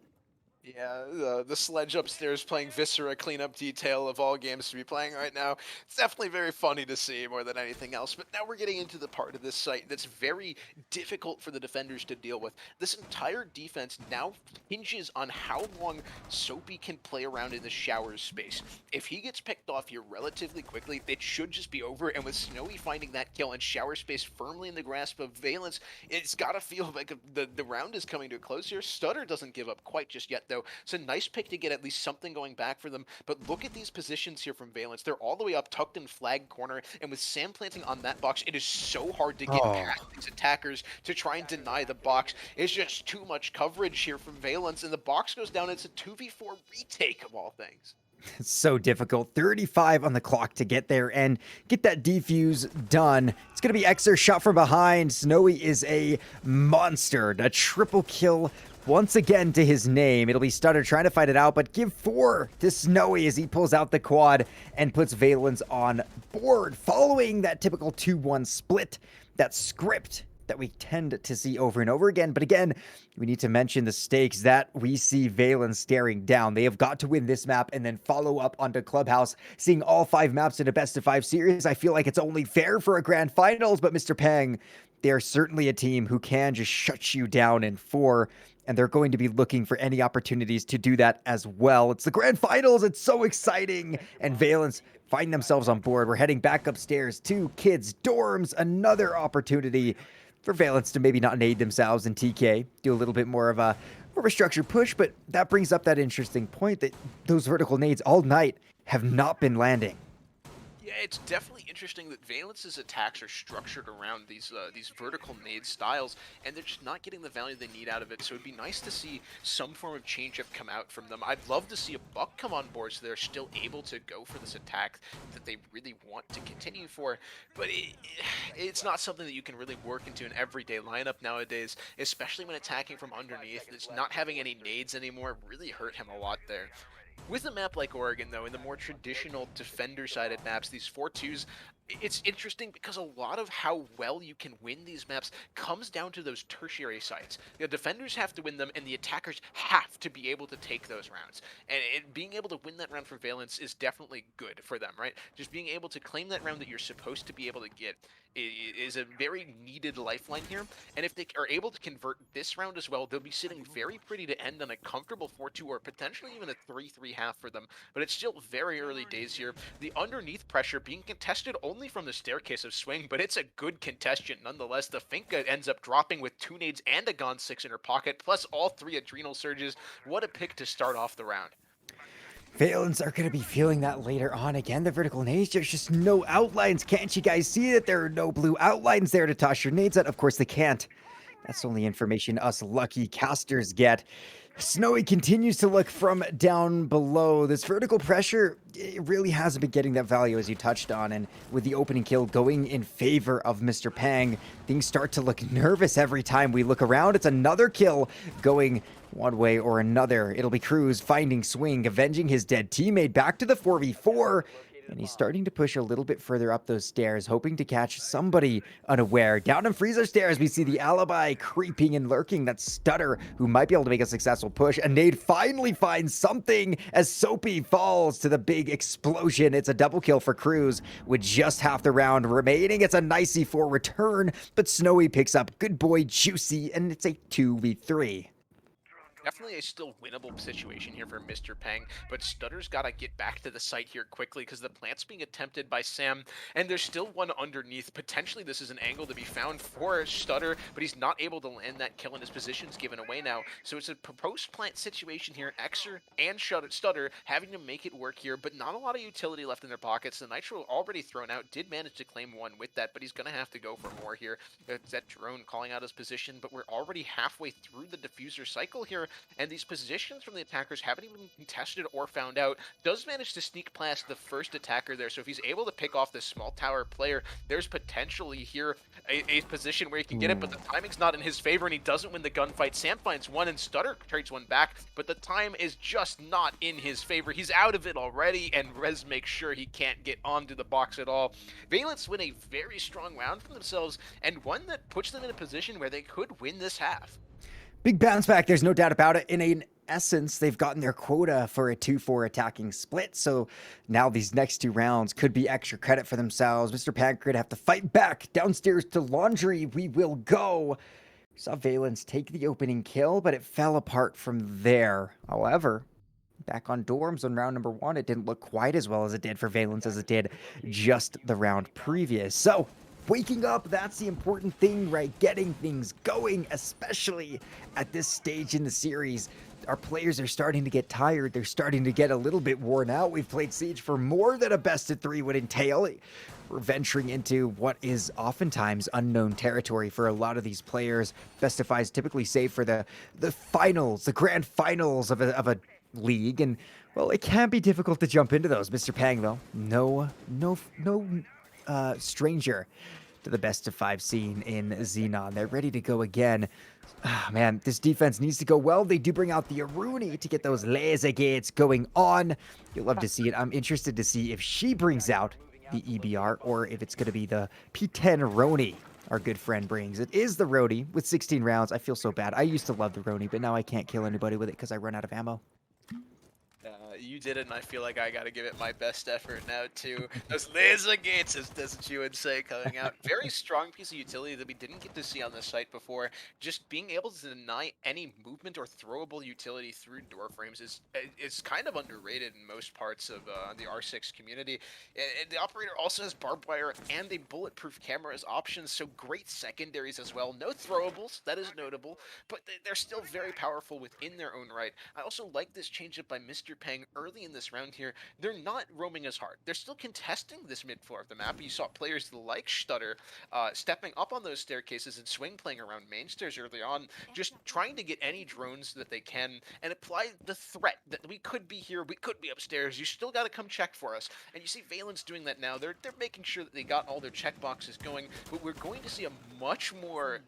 Speaker 5: Yeah, the sledge upstairs playing Viscera cleanup detail of all games to be playing right now. It's definitely very funny to see more than anything else, but now we're getting into the part of this site that's very difficult for the defenders to deal with. This entire defense now hinges on how long Soapy can play around in the showers space. If he gets picked off here relatively quickly, it should just be over, and with Snowy finding that kill and shower space firmly in the grasp of Valence, it's gotta feel like the round is coming to a close here. Stutter doesn't give up quite just yet, though. though. It's a nice pick to get at least something going back for them. But look at these positions here from Valence. They're all the way up, tucked in flag corner, and with Sam planting on that box, it is so hard to get past these attackers to try and deny the box. It's just too much coverage here from Valence, and the box goes down. It's a 2v4 retake of all things.
Speaker 4: It's so difficult. 35 on the clock to get there and get that defuse done. It's going to be Xer shot from behind. Snowy is a monster. A triple kill once again to his name. It'll be Stutter trying to fight it out, but give 4 to Snowy as he pulls out the quad and puts Valence on board. Following that typical 2-1 split, that script that we tend to see over and over again. But again, we need to mention the stakes that we see Valence staring down. They have got to win this map and then follow up onto Clubhouse. Seeing all 5 maps in a best-of-5 series, I feel like it's only fair for a grand finals, but Mr. Pang, they are certainly a team who can just shut you down in 4, and they're going to be looking for any opportunities to do that as well. It's the grand finals. It's so exciting. And Valence find themselves on board. We're heading back upstairs to kids' dorms. Another opportunity for Valence to maybe not nade themselves in TK, do a little bit more of a structured push, but that brings up that interesting point that those vertical nades all night have not been landing.
Speaker 5: Yeah, it's definitely interesting that Valence's attacks are structured around these vertical nade styles, and they're just not getting the value they need out of it. So it'd be nice to see some form of change-up come out from them. I'd love to see a Buck come on board so they're still able to go for this attack that they really want to continue for. But it's not something that you can really work into an everyday lineup nowadays, especially when attacking from underneath. It's not having any nades anymore really hurt him a lot there. With a map like Oregon, though, in the more traditional defender-sided maps, these 4-2s, it's interesting because a lot of how well you can win these maps comes down to those tertiary sites. The defenders have to win them, and the attackers have to be able to take those rounds. And being able to win that round for Valence is definitely good for them, right? Just being able to claim that round that you're supposed to be able to get is a very needed lifeline here. And if they are able to convert this round as well, they'll be sitting very pretty to end on a comfortable 4-2 or potentially even a 3-3 half for them. But it's still very early days here. The underneath pressure being contested only from the staircase of swing, but it's a good contestation nonetheless. The Finka ends up dropping with 2 nades and a Gon 6 in her pocket, plus all 3 adrenal surges. What a pick to start off the round.
Speaker 4: Valence are going to be feeling that later on. Again, the vertical nades, there's just no outlines. Can't you guys see that there are no blue outlines there to toss your nades at? Of course they can't. That's only information us lucky casters get. Snowy continues to look from down below. This vertical pressure, it really hasn't been getting that value as you touched on. And with the opening kill going in favor of Mr. Pang, things start to look nervous every time we look around. It's another kill going one way or another. It'll be Cruz finding Swing, avenging his dead teammate back to the 4v4. And he's starting to push a little bit further up those stairs, hoping to catch somebody unaware. Down in freezer stairs, we see the alibi creeping and lurking. That's Stutter, who might be able to make a successful push. And Nade finally finds something as Soapy falls to the big explosion. It's a double kill for Cruz with just half the round remaining. It's a nice C4 return, but Snowy picks up Good Boy Juicy, and it's a 2v3.
Speaker 5: Definitely a still winnable situation here for Mr. Pang, but Stutter's got to get back to the site here quickly because the plant's being attempted by Sam, and there's still one underneath. Potentially this is an angle to be found for Stutter, but he's not able to land that kill, and his position's given away now. So it's a post-plant situation here. Xer and Stutter having to make it work here, but not a lot of utility left in their pockets. The Nitro already thrown out, did manage to claim one with that, but he's going to have to go for more here. It's that drone calling out his position, but we're already halfway through the diffuser cycle here. And these positions from the attackers haven't even been contested or found out. Does manage to sneak past the first attacker there, so if he's able to pick off this small tower player, there's potentially here a position where he can get it, but the timing's not in his favor, and he doesn't win the gunfight. Sam finds one, and Stutter trades one back, but the time is just not in his favor. He's out of it already, and Rez makes sure he can't get onto the box at all. Valence win a very strong round for themselves, and one that puts them in a position where they could win this half.
Speaker 4: Big bounce back, there's no doubt about it. In essence, they've gotten their quota for a 2-4 attacking split, so now these next 2 rounds could be extra credit for themselves. Mr. Packard have to fight back. Downstairs to laundry, we will go. Saw Valence take the opening kill, but it fell apart from there. However, back on dorms on round number 1, it didn't look quite as well as it did for Valence as it did just the round previous. So, waking up, that's the important thing, right? Getting things going, especially at this stage in the series. our players are starting to get tired. They're starting to get a little bit worn out. We've played Siege for more than a best of 3 would entail. We're venturing into what is oftentimes unknown territory for a lot of these players. Best of 5s typically save for the finals, the grand finals of a league, and well, it can be difficult to jump into those. Mr. Pang, though, no stranger to the best of 5 scene in Xenon. They're ready to go again. Man, this defense needs to go well. They do bring out the Aruni to get those laser gates going on. You'll love to see it. I'm interested to see if she brings out the EBR or if it's going to be the P10 Roni our good friend brings. It is the Roni with 16 rounds. I feel so bad. I used to love the Roni, but now I can't kill anybody with it because I run out of ammo.
Speaker 5: You did it, and I feel like I gotta give it my best effort now too. Those laser gates, as you would say, coming out. Very strong piece of utility that we didn't get to see on the site before. Just being able to deny any movement or throwable utility through door frames is kind of underrated in most parts of the R6 community. And the operator also has barbed wire and a bulletproof camera as options, so great secondaries as well. No throwables, that is notable, but they're still very powerful within their own right. I also like this change-up by Mr. Pang early in this round here. They're not roaming as hard. They're still contesting this mid floor of the map. You saw players like Stutter stepping up on those staircases and swing playing around main stairs early on, just trying to get any drones that they can and apply the threat that we could be here, we could be upstairs. You still got to come check for us. And you see Valence doing that now. They're making sure that they got all their check boxes going, but we're going to see a much more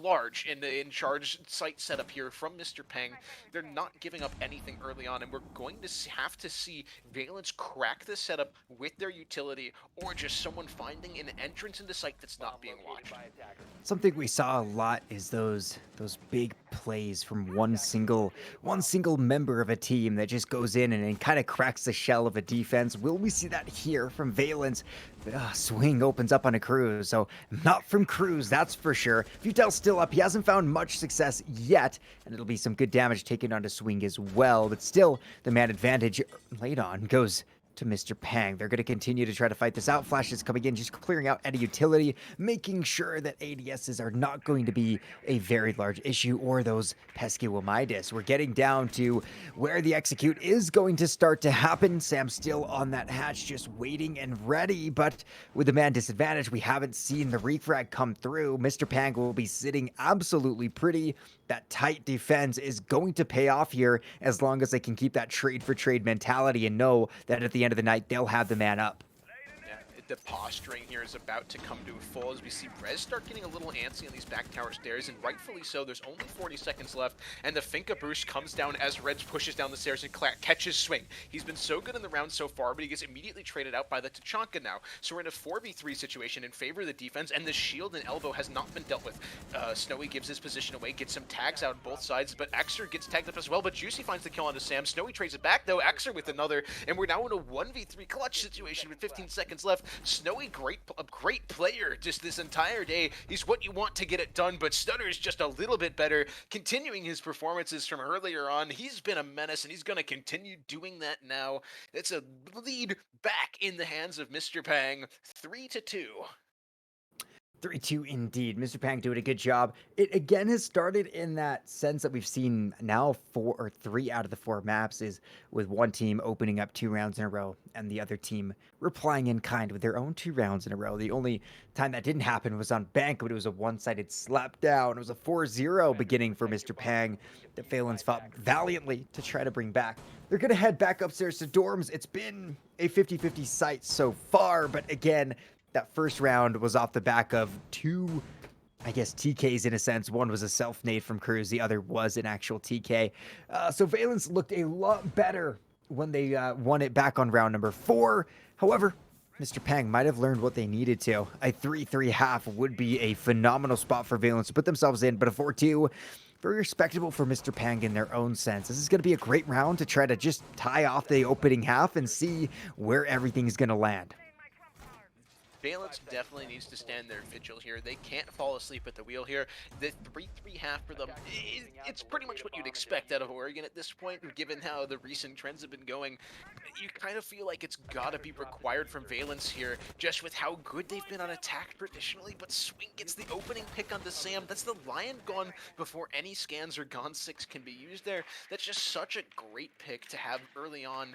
Speaker 5: large in charge site setup here from Mr. Pang. They're not giving up anything early on, and we're going to have to see Valence crack this setup with their utility, or just someone finding an entrance into site that's not being watched.
Speaker 4: Something we saw a lot is those big plays from one single member of a team that just goes in and kind of cracks the shell of a defense. Will we see that here from Valence? Swing opens up on a Cruz, so not from Cruz, that's for sure. Futel's still up. He hasn't found much success yet, and it'll be some good damage taken onto Swing as well. But still, the man advantage late on goes to Mr. Pang. They're going to continue to try to fight this out. Flashes coming in, just clearing out any utility, making sure that ADSs are not going to be a very large issue, or those pesky Wamidis. We're getting down to where the execute is going to start to happen. Sam's still on that hatch, just waiting and ready, but with the man disadvantage, we haven't seen the refrag come through. Mr. Pang will be sitting absolutely pretty. That tight defense is going to pay off here as long as they can keep that trade for trade mentality and know that at the end of the night, they'll have the man up.
Speaker 5: The posturing here is about to come to a full as we see Rez start getting a little antsy on these back tower stairs, and rightfully so. There's only 40 seconds left, and the Finka boost comes down as Rez pushes down the stairs and catches Swing. He's been so good in the round so far, but he gets immediately traded out by the Tachanka now. So we're in a 4v3 situation in favor of the defense, and the shield and elbow has not been dealt with. Snowy gives his position away, gets some tags out on both sides, but Xer gets tagged up as well, but Juicy finds the kill onto Sam. Snowy trades it back, though. Xer with another, and we're now in a 1v3 clutch situation with 15 seconds left. Snowy, a great player just this entire day. He's what you want to get it done, but Stutter is just a little bit better, continuing his performances from earlier on. He's been a menace, and he's going to continue doing that now. It's a lead back in the hands of Mr. Pang, 3-2.
Speaker 4: 3-2 indeed. Mr. Pang doing a good job. It again has started in that sense that we've seen now 3 out of the 4 maps is with one team opening up 2 rounds in a row and the other team replying in kind with their own 2 rounds in a row. The only time that didn't happen was on Bank, but it was a one-sided slap down. It was a 4-0 beginning for Mr. Pang that Valence fought valiantly to try to bring back. They're going to head back upstairs to dorms. It's been a 50-50 sight so far, but again, that first round was off the back of 2, I guess, TKs in a sense. One was a self-nade from Cruz. The other was an actual TK. So Valence looked a lot better when they won it back on round number 4. However, Mr. Pang might have learned what they needed to. A 3-3 half would be a phenomenal spot for Valence to put themselves in, but a 4-2, very respectable for Mr. Pang in their own sense. This is going to be a great round to try to just tie off the opening half and see where everything's going to land.
Speaker 5: Valence definitely needs to stand their vigil here. They can't fall asleep at the wheel here. The 3-3 half for them, it's pretty much what you'd expect out of Oregon at this point, given how the recent trends have been going. You kind of feel like it's gotta be required from Valence here, just with how good they've been on attack traditionally, but Swing gets the opening pick onto Sam. That's the Lion gone before any scans or Gone 6 can be used there. That's just such a great pick to have early on,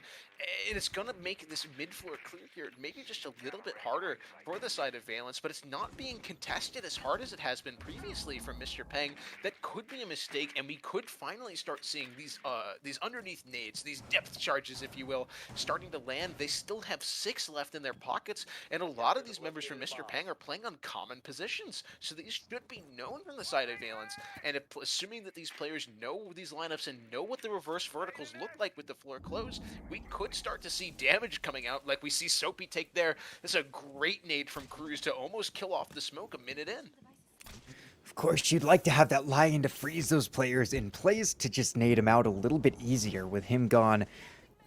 Speaker 5: and it's gonna make this mid-floor clear here maybe just a little bit harder for the side of Valence, but it's not being contested as hard as it has been previously from Mr. Peng. That could be a mistake, and we could finally start seeing these underneath nades, these depth charges, if you will, starting to land. They still have 6 left in their pockets, and a lot of these members from Mr. Peng are playing on common positions, so these should be known from the side of Valence. And assuming that these players know these lineups and know what the reverse verticals look like with the floor closed, we could start to see damage coming out, like we see Soapy take there. This is a great nade from Cruz to almost kill off the smoke a minute in.
Speaker 4: Of course, you'd like to have that Lion to freeze those players in place to just nade him out a little bit easier. With him gone,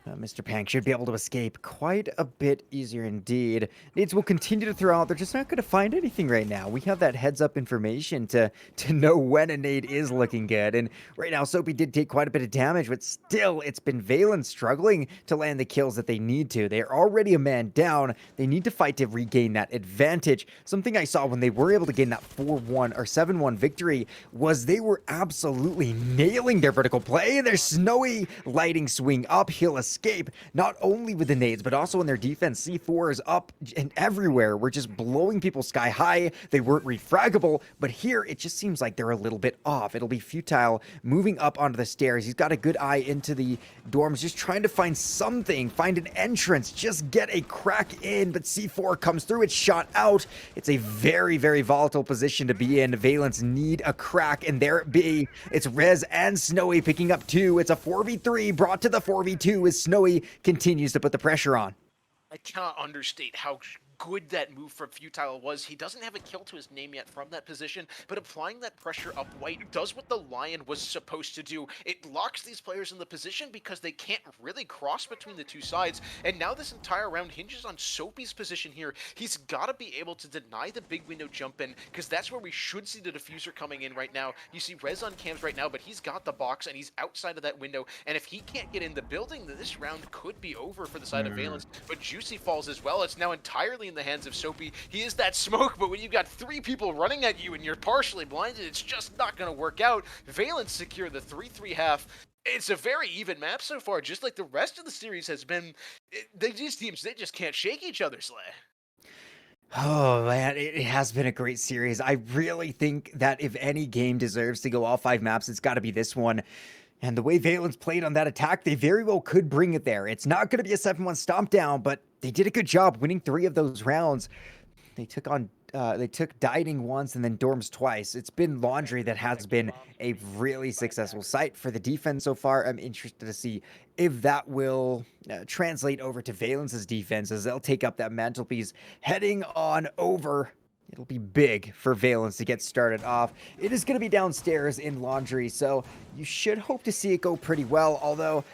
Speaker 4: Mr. Pang should be able to escape quite a bit easier indeed. Nades will continue to throw out. They're just not going to find anything right now. We have that heads-up information to know when a nade is looking good. And right now, Soapy did take quite a bit of damage, but still, it's been Valence struggling to land the kills that they need to. They're already a man down. They need to fight to regain that advantage. Something I saw when they were able to gain that 4-1 or 7-1 victory was they were absolutely nailing their vertical play and their snowy lighting swing uphill escape, not only with the nades, but also in their defense. C4s up and everywhere were just blowing people sky high. They weren't refraggable, but here it just seems like they're a little bit off. It'll be futile moving up onto the stairs. He's got a good eye into the dorms, just trying to find something, find an entrance, just get a crack in, but C4 comes through. It's shot out. It's a very, very volatile position to be in. Valence need a crack, and there it be. It's Rez and Snowy picking up 2. It's a 4v3 brought to the 4v2 as Snowy continues to put the pressure on.
Speaker 5: I cannot understate how good that move from Futile was. He doesn't have a kill to his name yet from that position, but applying that pressure up white does what the Lion was supposed to do. It locks these players in the position because they can't really cross between the two sides, and now this entire round hinges on Soapy's position here. He's got to be able to deny the big window jump in, because that's where we should see the diffuser coming in right now. You see Rez on cams right now, but he's got the box and he's outside of that window, and if he can't get in the building, then this round could be over for the side of Valence. But Juicy falls as well. It's now entirely in the hands of Soapy. He is that smoke, but when you've got 3 people running at you and you're partially blinded, it's just not going to work out. Valence secure the 3-3 half. It's a very even map so far, just like the rest of the series has been. These teams, they just can't shake each other, Slay.
Speaker 4: Oh man, it has been a great series. I really think that if any game deserves to go all 5 maps, it's got to be this one. And the way Valence played on that attack, they very well could bring it there. It's not going to be a 7-1 stomp down, but they did a good job winning 3 of those rounds. They took Dieting once and then Dorms twice. It's been Laundry that has been a really successful site for the defense so far. I'm interested to see if that will translate over to Valence's defense as they'll take up that mantelpiece heading on over. It'll be big for Valence to get started off. It is going to be downstairs in Laundry, so you should hope to see it go pretty well, although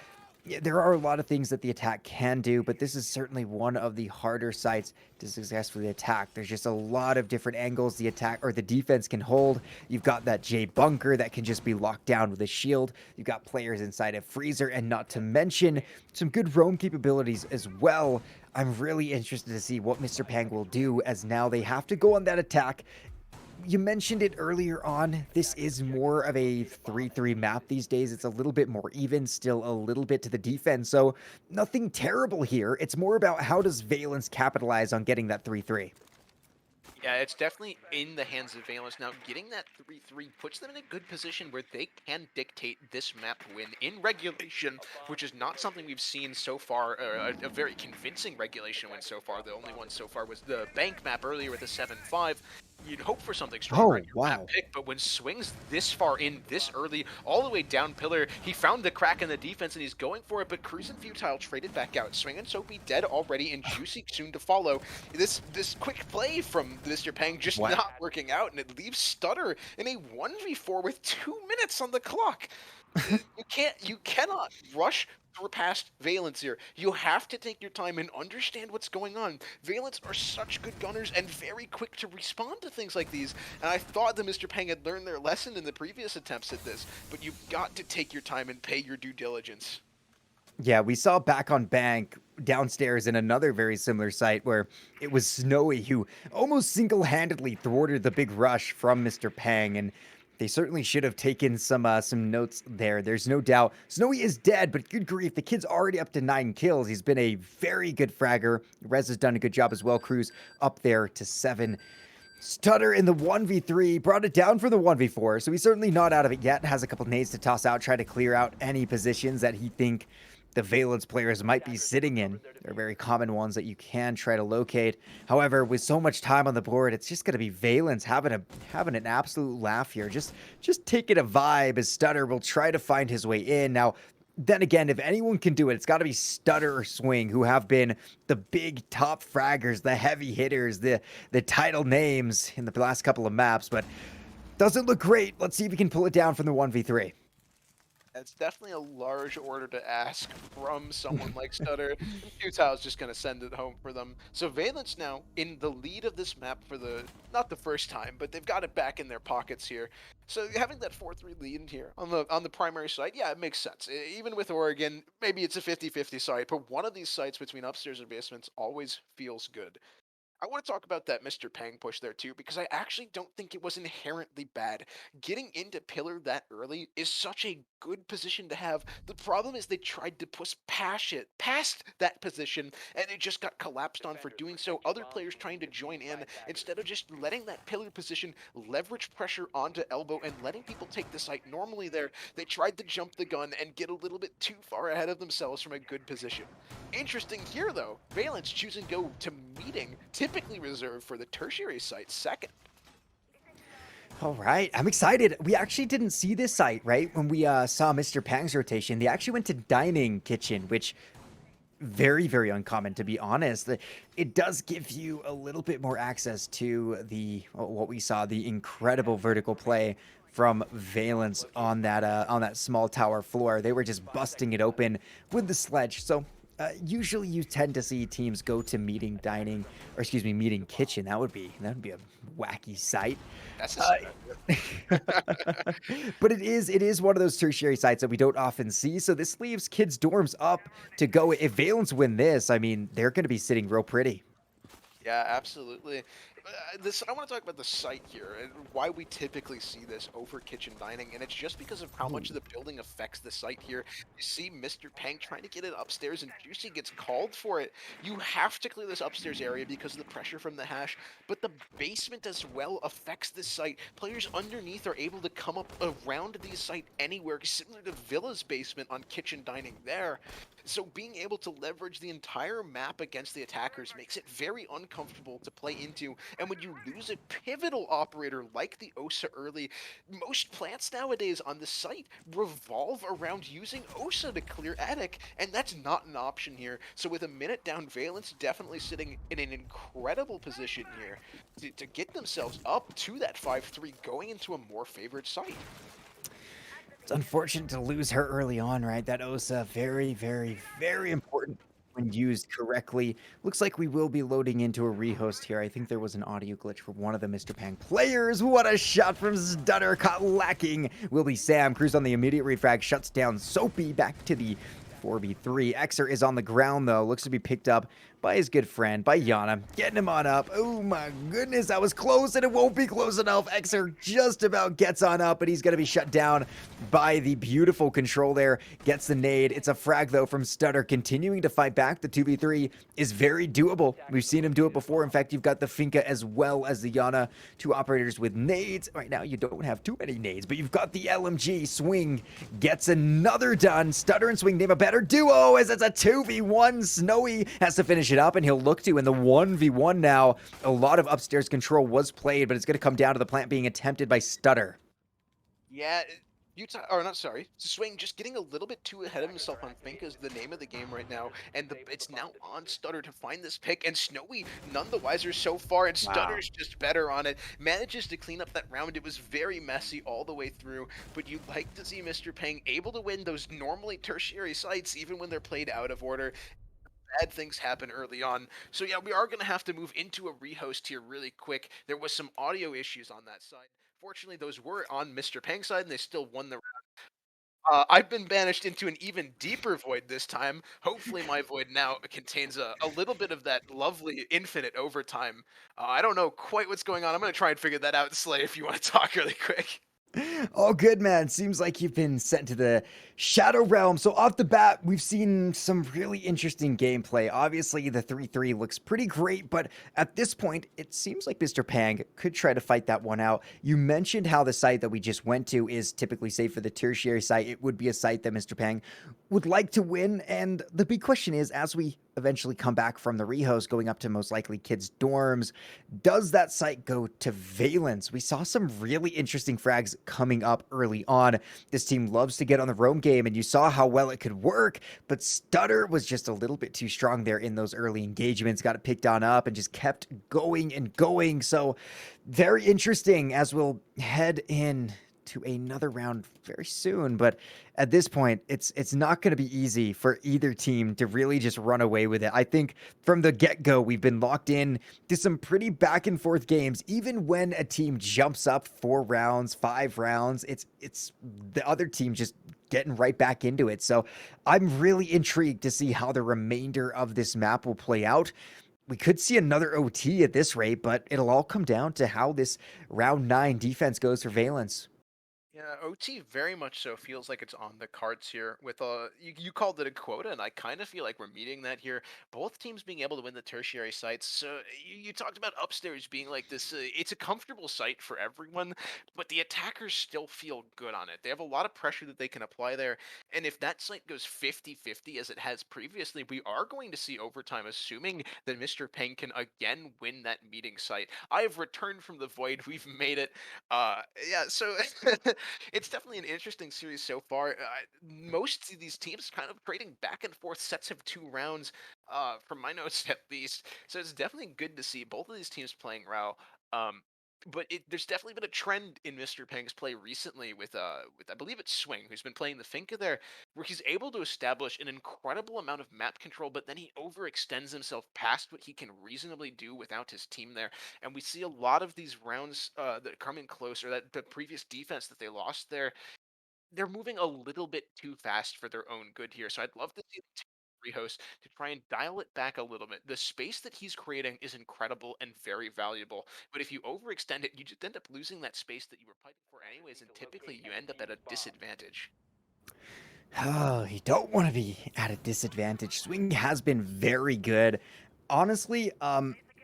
Speaker 4: there are a lot of things that the attack can do, but this is certainly one of the harder sites to successfully attack. There's just a lot of different angles the attack or the defense can hold. You've got that J bunker that can just be locked down with a shield. You've got players inside a freezer, and not to mention some good roam capabilities as well. I'm really interested to see what Mr. Pang will do, as now they have to go on that attack. You mentioned it earlier on, this is more of a 3-3 map these days. It's a little bit more even, still a little bit to the defense, so nothing terrible here. It's more about how does Valence capitalize on getting that 3-3.
Speaker 5: Yeah, it's definitely in the hands of Valence. Now, getting that 3-3 puts them in a good position where they can dictate this map win in regulation, which is not something we've seen so far, a very convincing regulation win so far. The only one so far was the bank map earlier with a 7-5. You'd hope for something stronger on your map pick, but when Swing's this far in, this early, all the way down pillar, he found the crack in the defense and he's going for it, but Cruz and Futile traded back out. Swing and Soapy dead already, and Juicy soon to follow. This quick play from Mr. Pang just not working out, and it leaves Stutter in a 1v4 with 2 minutes on the clock. You cannot rush past Valence here. You have to take your time and understand what's going on. Valence are such good gunners and very quick to respond to things like these. And I thought that Mr. Peng had learned their lesson in the previous attempts at this, but you've got to take your time and pay your due diligence.
Speaker 4: Yeah, we saw back on Bank downstairs in another very similar site where it was Snowy who almost single-handedly thwarted the big rush from Mr. Pang, and they certainly should have taken some notes there. There's no doubt. Snowy is dead, but good grief, the kid's already up to 9 kills. He's been a very good fragger. Rez has done a good job as well. Cruz up there to 7. Stutter in the 1v3, brought it down for the 1v4, so he's certainly not out of it yet. Has a couple nades to toss out, try to clear out any positions that he think the Valence players might be sitting in. They're very common ones that you can try to locate. However, with so much time on the board, it's just going to be Valence having an absolute laugh here. Just taking a vibe as Stutter will try to find his way in. Now, then again, if anyone can do it, it's got to be Stutter or Swing, who have been the big top fraggers, the heavy hitters, the title names in the last couple of maps, but doesn't look great. Let's see if we can pull it down from the 1v3.
Speaker 5: It's definitely a large order to ask from someone like Stutter. Utah's just going to send it home for them. So Valence now in the lead of this map for not the first time, but they've got it back in their pockets here. So having that 4-3 lead here on the primary site, yeah, it makes sense. Even with Oregon, maybe it's a 50-50 site, but one of these sites between upstairs and basements always feels good. I want to talk about that Mr. Pang push there too, because I actually don't think it was inherently bad. Getting into pillar that early is such a good position to have. The problem is they tried to push past that position, and it just got collapsed on for doing so. Other players trying to join in, instead of just letting that pillar position leverage pressure onto elbow and letting people take the site normally there, they tried to jump the gun and get a little bit too far ahead of themselves from a good position. Interesting here though, Valence choosing to go to meeting, typically reserved for the tertiary site second.
Speaker 4: All right, I'm excited. We actually didn't see this site, right? When we saw Mr. Pang's rotation, they actually went to dining kitchen, which very, very uncommon, to be honest. It does give you a little bit more access to what we saw, the incredible vertical play from Valence on that small tower floor. They were just busting it open with the sledge. So usually you tend to see teams go to meeting kitchen. That would be a wacky sight.
Speaker 5: That's
Speaker 4: But it is one of those tertiary sites that we don't often see. So this leaves kids' dorms up to go. If Valence win this, I mean, they're going to be sitting real pretty.
Speaker 5: Yeah, absolutely. I want to talk about the site here and why we typically see this over kitchen dining, and it's just because of how much the building affects the site here. You see Mr. Pang trying to get it upstairs, and Juicy gets called for it. You have to clear this upstairs area because of the pressure from the hash, but the basement as well affects this site. Players underneath are able to come up around the site anywhere, similar to Villa's basement on kitchen dining there. So being able to leverage the entire map against the attackers makes it very uncomfortable to play into. And when you lose a pivotal operator like the Osa early, most plants nowadays on the site revolve around using Osa to clear attic, and that's not an option here. So with a minute down, Valence definitely sitting in an incredible position here to get themselves up to that 5-3, going into a more favored site.
Speaker 4: It's unfortunate to lose her early on, right? That Osa, very, very, very important when used correctly. Looks like we will be loading into a rehost here. I think there was an audio glitch from one of the Mr. Pang players. What a shot from Stutter, caught lacking. Will be Sam. Cruz on the immediate refrag, shuts down Soapy back to the 4v3. Xer is on the ground, though. Looks to be picked up by his good friend, by Yana. Getting him on up. Oh my goodness, that was close, and it won't be close enough. Xer just about gets on up, but he's going to be shut down by the beautiful control there. Gets the nade. It's a frag, though, from Stutter. Continuing to fight back. The 2v3 is very doable. We've seen him do it before. In fact, you've got the Finka as well as the Yana. Two operators with nades. Right now, you don't have too many nades, but you've got the LMG. Swing gets another done. Stutter and Swing name a better duo as it's a 2v1. Snowy has to finish it up, and he'll look to in the 1v1 now. A lot of upstairs control was played, but it's going to come down to the plant being attempted by Stutter.
Speaker 5: Yeah, Utah, or not, sorry, Swing just getting a little bit too ahead of himself on Fink is the name of the game right now, and it's now on Stutter to find this pick, and Snowy none the wiser so far, and
Speaker 4: Wow.
Speaker 5: Stutter's just better on it, manages to clean up that round. It was very messy all the way through, but you'd like to see Mr. Peng able to win those normally tertiary sites, even when they're played out of order. Bad things happen early on. So yeah, we are going to have to move into a rehost here really quick. There was some audio issues on that side. Fortunately, those were on Mr. Peng's side, and they still won the I've been banished into an even deeper void this time. Hopefully, my void now contains a little bit of that lovely infinite overtime. I don't know quite what's going on. I'm going to try and figure that out, Slay, if you want to talk really quick.
Speaker 4: Oh, good, man. Seems like you've been sent to the Shadow Realm. So, off the bat, we've seen some really interesting gameplay. Obviously, the 3-3 looks pretty great, but at this point, it seems like Mr. Pang could try to fight that one out. You mentioned how the site that we just went to is typically safe for the tertiary site. It would be a site that Mr. Pang would like to win. And the big question is, as we eventually come back from the rehost, going up to most likely kids' dorms, does that site go to Valence? We saw some really interesting frags coming up early on. This team loves to get on the roam game, and you saw how well it could work, but Stutter was just a little bit too strong there in those early engagements, got it picked on up and just kept going and going. So very interesting as we'll head in to another round very soon, but at this point it's not going to be easy for either team to really just run away with it. I think from the get-go we've been locked in to some pretty back and forth games. Even when a team jumps up 4 rounds, 5 rounds, it's the other team just getting right back into it. So I'm really intrigued to see how the remainder of this map will play out. We could see another OT at this rate, but it'll all come down to how this round 9 defense goes for Valence.
Speaker 5: Yeah, OT very much so feels like it's on the cards here. With you called it a quota, and I kind of feel like we're meeting that here. Both teams being able to win the tertiary sites. So you talked about upstairs being like this. It's a comfortable site for everyone, but the attackers still feel good on it. They have a lot of pressure that they can apply there, and if that site goes 50-50 as it has previously, we are going to see overtime, assuming that Mr. Peng can again win that meeting site. I have returned from the void. We've made it. Yeah, so it's definitely an interesting series so far. Most of these teams kind of trading back and forth sets of 2 rounds, from my notes at least. So it's definitely good to see both of these teams playing well. Um, but there's definitely been a trend in Mr. Peng's play recently with I believe it's Swing, who's been playing the Finka there, where he's able to establish an incredible amount of map control, but then he overextends himself past what he can reasonably do without his team there. And we see a lot of these rounds that come in close, or that the previous defense that they lost there, they're moving a little bit too fast for their own good here. So I'd love to see the rehost to try and dial it back a little bit. The space that he's creating is incredible and very valuable, but if you overextend it, you just end up losing that space that you were fighting for anyways, and typically you end up at a disadvantage.
Speaker 4: Oh, you don't want to be at a disadvantage. Swing has been very good. Honestly,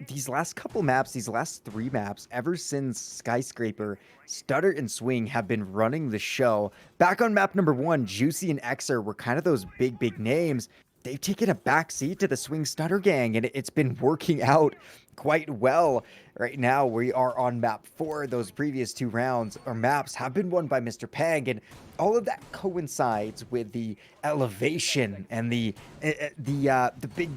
Speaker 4: these last couple maps, these last 3 maps, ever since Skyscraper, Stutter and Swing have been running the show. Back on map number 1, Juicy and Xer were kind of those big names. They've taken a back seat to the Swing Stutter gang, and it's been working out quite well. Right now, we are on map 4. Those previous 2 rounds or maps have been won by Mr. Peg, and all of that coincides with the elevation and the big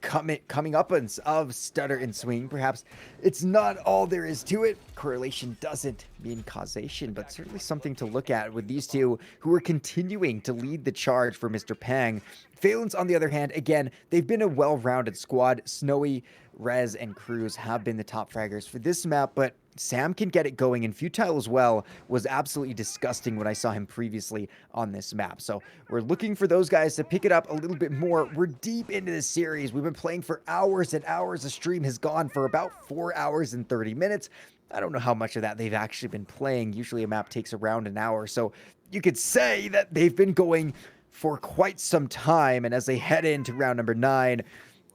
Speaker 4: coming up of Stutter and Swing. Perhaps it's not all there is to it. Correlation doesn't mean causation, but certainly something to look at with these two who are continuing to lead the charge for Mr. Pang. Valence, on the other hand, again, they've been a well-rounded squad. Snowy, Rez, and Cruz have been the top fraggers for this map, but Sam can get it going, and Futile as well was absolutely disgusting when I saw him previously on this map. So we're looking for those guys to pick it up a little bit more. We're deep into this series. We've been playing for hours and hours. The stream has gone for about 4 hours and 30 minutes. I don't know how much of that they've actually been playing. Usually a map takes around an hour. So you could say that they've been going for quite some time. And as they head into round number 9,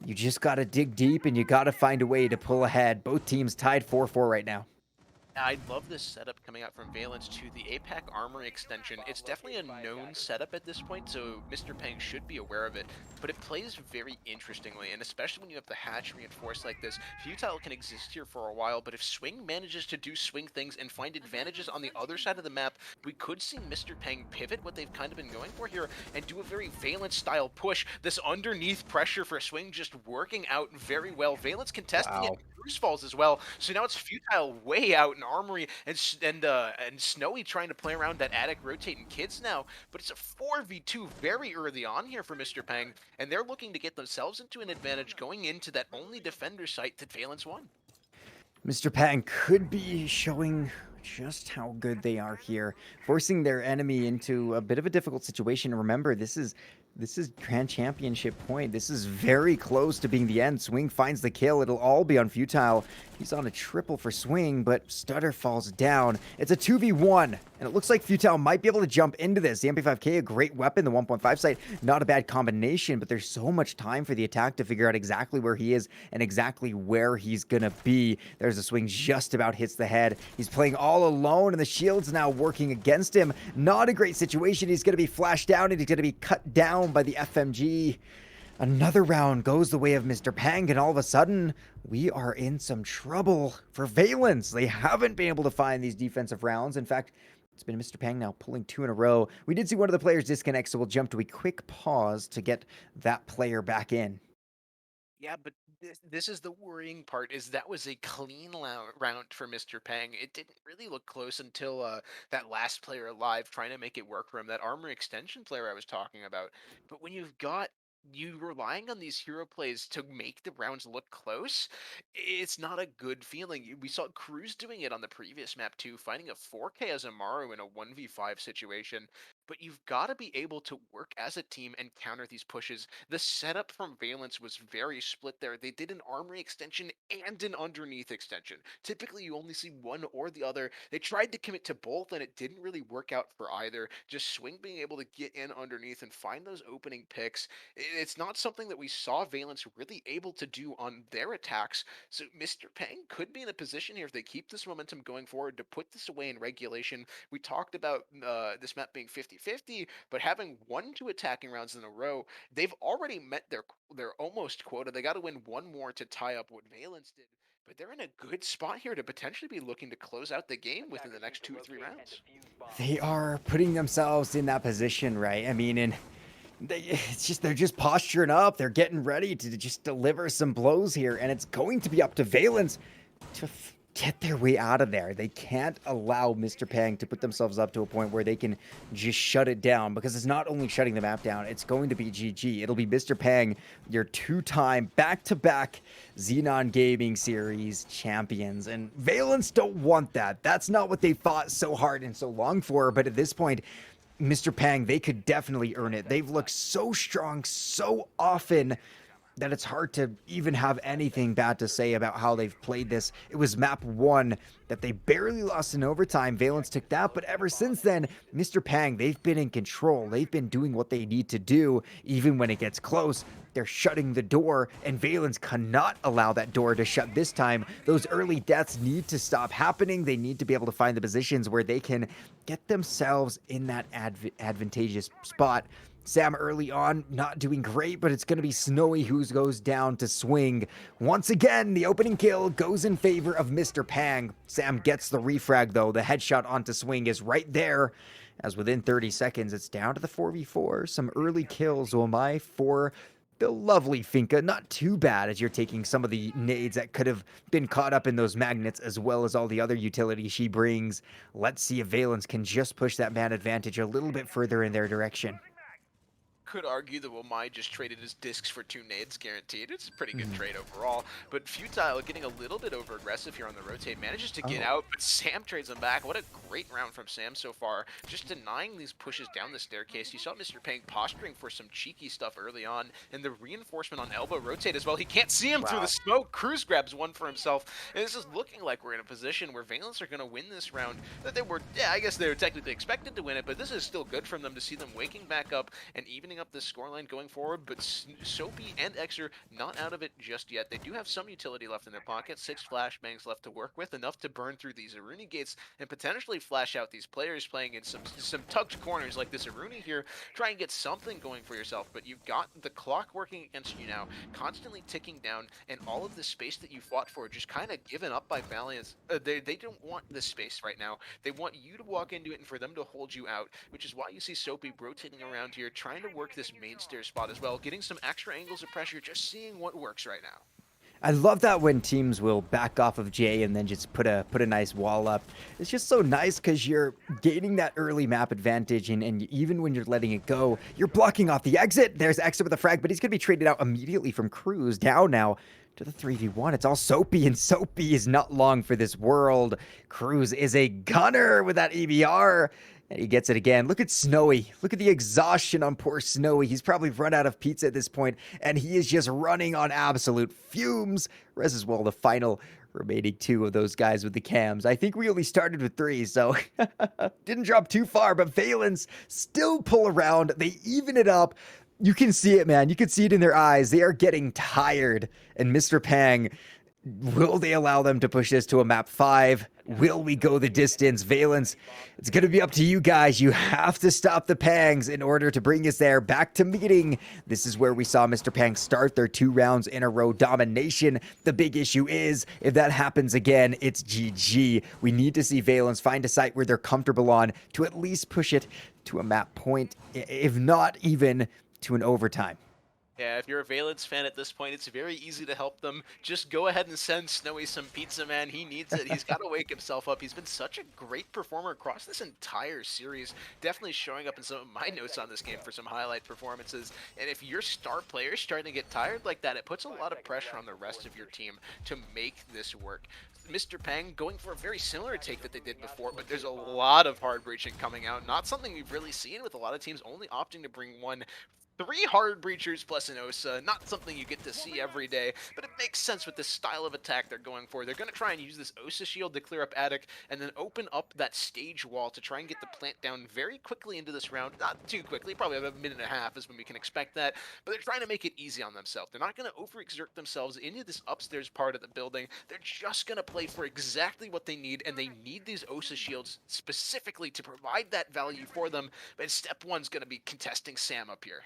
Speaker 4: you just got to dig deep and you got to find a way to pull ahead. Both teams tied 4-4 right now.
Speaker 5: I love this setup coming out from Valence to the APAC Armory extension. It's definitely a known setup at this point, so Mr. Peng should be aware of it, but it plays very interestingly, and especially when you have the hatch reinforced like this, Futile can exist here for a while, but if Swing manages to do Swing things and find advantages on the other side of the map, we could see Mr. Peng pivot what they've kind of been going for here and do a very Valence-style push. This underneath pressure for Swing just working out very well. Valence contesting it. Cruz falls as well, so now it's Futile way out in Armory and Snowy trying to play around that attic rotating kids now, but it's a 4v2 very early on here for Mr. Peng, and they're looking to get themselves into an advantage going into that only defender site that Valence won.
Speaker 4: Mr. Peng could be showing just how good they are here, forcing their enemy into a bit of a difficult situation. Remember, this is Grand Championship point. This is very close to being the end. Swing finds the kill. It'll all be on Futile. He's on a triple for Swing, but Stutter falls down. It's a 2v1, and it looks like Futile might be able to jump into this. The MP5K, a great weapon. The 1.5 sight, not a bad combination, but there's so much time for the attack to figure out exactly where he is and exactly where he's gonna be. There's a Swing just about hits the head. He's playing all alone, and the shield's now working against him. Not a great situation. He's gonna be flashed down, and he's gonna be cut down by the FMG. Another round goes the way of Mr. Peng, and all of a sudden, we are in some trouble for Valence. They haven't been able to find these defensive rounds. In fact, it's been Mr. Peng now pulling 2 in a row. We did see one of the players disconnect, so we'll jump to a quick pause to get that player back in.
Speaker 5: Yeah, but this is the worrying part, is that was a clean round for Mr. Peng. It didn't really look close until that last player alive trying to make it work for him, that armor extension player I was talking about. But when you've got you relying on these hero plays to make the rounds look close, it's not a good feeling. We saw Cruz doing it on the previous map too, finding a 4K as Amaru in a 1v5 situation. But you've got to be able to work as a team and counter these pushes. The setup from Valence was very split there. They did an armory extension and an underneath extension. Typically, you only see one or the other. They tried to commit to both, and it didn't really work out for either. Just Swing being able to get in underneath and find those opening picks. It's not something that we saw Valence really able to do on their attacks. So Mr. Peng could be in a position here if they keep this momentum going forward to put this away in regulation. We talked about this map being 50-50, but having 1-2 attacking rounds in a row, they've already met their almost quota. They got to win one more to tie up what Valence did. But they're in a good spot here to potentially be looking to close out the game within the next 2 or 3 rounds.
Speaker 4: They are putting themselves in that position, right? I mean, and they're just posturing up. They're getting ready to just deliver some blows here, and it's going to be up to Valence to get their way out of there. They can't allow Mr. Peng to put themselves up to a point where they can just shut it down, because it's not only shutting the map down, it's going to be GG. It'll be Mr. Peng, your 2-time back-to-back Xenon Gaming Series champions, and Valence don't want that. That's not what they fought so hard and so long for, but at this point, Mr. Peng, they could definitely earn it. They've looked so strong so often that it's hard to even have anything bad to say about how they've played this. It was map 1 that they barely lost in overtime. Valence took that, but ever since then, Mr. Peng, they've been in control. They've been doing what they need to do, even when it gets close. They're shutting the door, and Valence cannot allow that door to shut this time. Those early deaths need to stop happening. They need to be able to find the positions where they can get themselves in that advantageous spot. Sam early on, not doing great, but it's going to be Snowy who goes down to Swing. Once again, the opening kill goes in favor of Mr. Peng. Sam gets the refrag, though. The headshot onto Swing is right there, as within 30 seconds, it's down to the 4v4. Some early kills, Omai, for the lovely Finka. Not too bad, as you're taking some of the nades that could have been caught up in those magnets, as well as all the other utility she brings. Let's see if Valence can just push that man advantage a little bit further in their direction.
Speaker 5: Could argue that Womai just traded his discs for 2 nades guaranteed. It's a pretty good trade overall. But Futile getting a little bit over aggressive here on the rotate, manages to get out, but Sam trades him back. What a great round from Sam so far. Just denying these pushes down the staircase. You saw Mr. Peng posturing for some cheeky stuff early on, and the reinforcement on elbow rotate as well. He can't see him through the smoke. Cruz grabs one for himself, and this is looking like we're in a position where Valence are going to win this round. That they were, yeah, I guess they were technically expected to win it, but this is still good from them to see them waking back up and evening opening up this scoreline going forward, but Soapy and Xer not out of it just yet. They do have some utility left in their pocket, 6 flashbangs left to work with, enough to burn through these Aruni gates and potentially flash out these players playing in some tucked corners like this Aruni here. Try and get something going for yourself, but you've got the clock working against you now, constantly ticking down, and all of the space that you fought for just kind of given up by Valence. They don't want this space right now. They want you to walk into it and for them to hold you out, which is why you see Soapy rotating around here, trying to work this main stair spot as well, getting some extra angles of pressure, just seeing what works right now.
Speaker 4: I love that when teams will back off of J and then just put a nice wall up. It's just so nice because you're gaining that early map advantage, and even when you're letting it go, you're blocking off the exit. There's Exit with a frag, but he's going to be traded out immediately from Cruz. Down now to the 3v1. It's all Soapy, and Soapy is not long for this world. Cruz is a gunner with that EBR. And he gets it again. Look at Snowy. Look at the exhaustion on poor Snowy. He's probably run out of pizza at this point, and he is just running on absolute fumes. Rez as well, the final remaining 2 of those guys with the cams. I think we only started with 3, so didn't drop too far, but Valence still pull around. They even it up. You can see it, man. You can see it in their eyes. They are getting tired. And Mr. Pang, will they allow them to push this to a map 5? Will we go the distance? Valence, it's going to be up to you guys. You have to stop the Pangs in order to bring us there. Back to meeting. This is where we saw Mr. Pang start their 2 rounds in a row domination. The big issue is, if that happens again, it's GG. We need to see Valence find a site where they're comfortable on to at least push it to a map point, if not even to an overtime.
Speaker 5: Yeah, if you're a Valence fan at this point, it's very easy to help them. Just go ahead and send Snowy some pizza, man. He needs it. He's got to wake himself up. He's been such a great performer across this entire series. Definitely showing up in some of my notes on this game for some highlight performances. And if your star player is starting to get tired like that, it puts a lot of pressure on the rest of your team to make this work. Mr. Pang going for a very similar take that they did before, but there's a lot of hard breaching coming out. Not something we've really seen, with a lot of teams only opting to bring 3 hard breachers plus an OSA. Not something you get to see every day, but it makes sense with the style of attack they're going for. They're going to try and use this OSA shield to clear up attic, and then open up that stage wall to try and get the plant down very quickly into this round. Not too quickly, probably about a minute and a half is when we can expect that, but they're trying to make it easy on themselves. They're not going to overexert themselves into this upstairs part of the building. They're just going to play for exactly what they need, and they need these OSA shields specifically to provide that value for them. But step 1's going to be contesting Sam up here.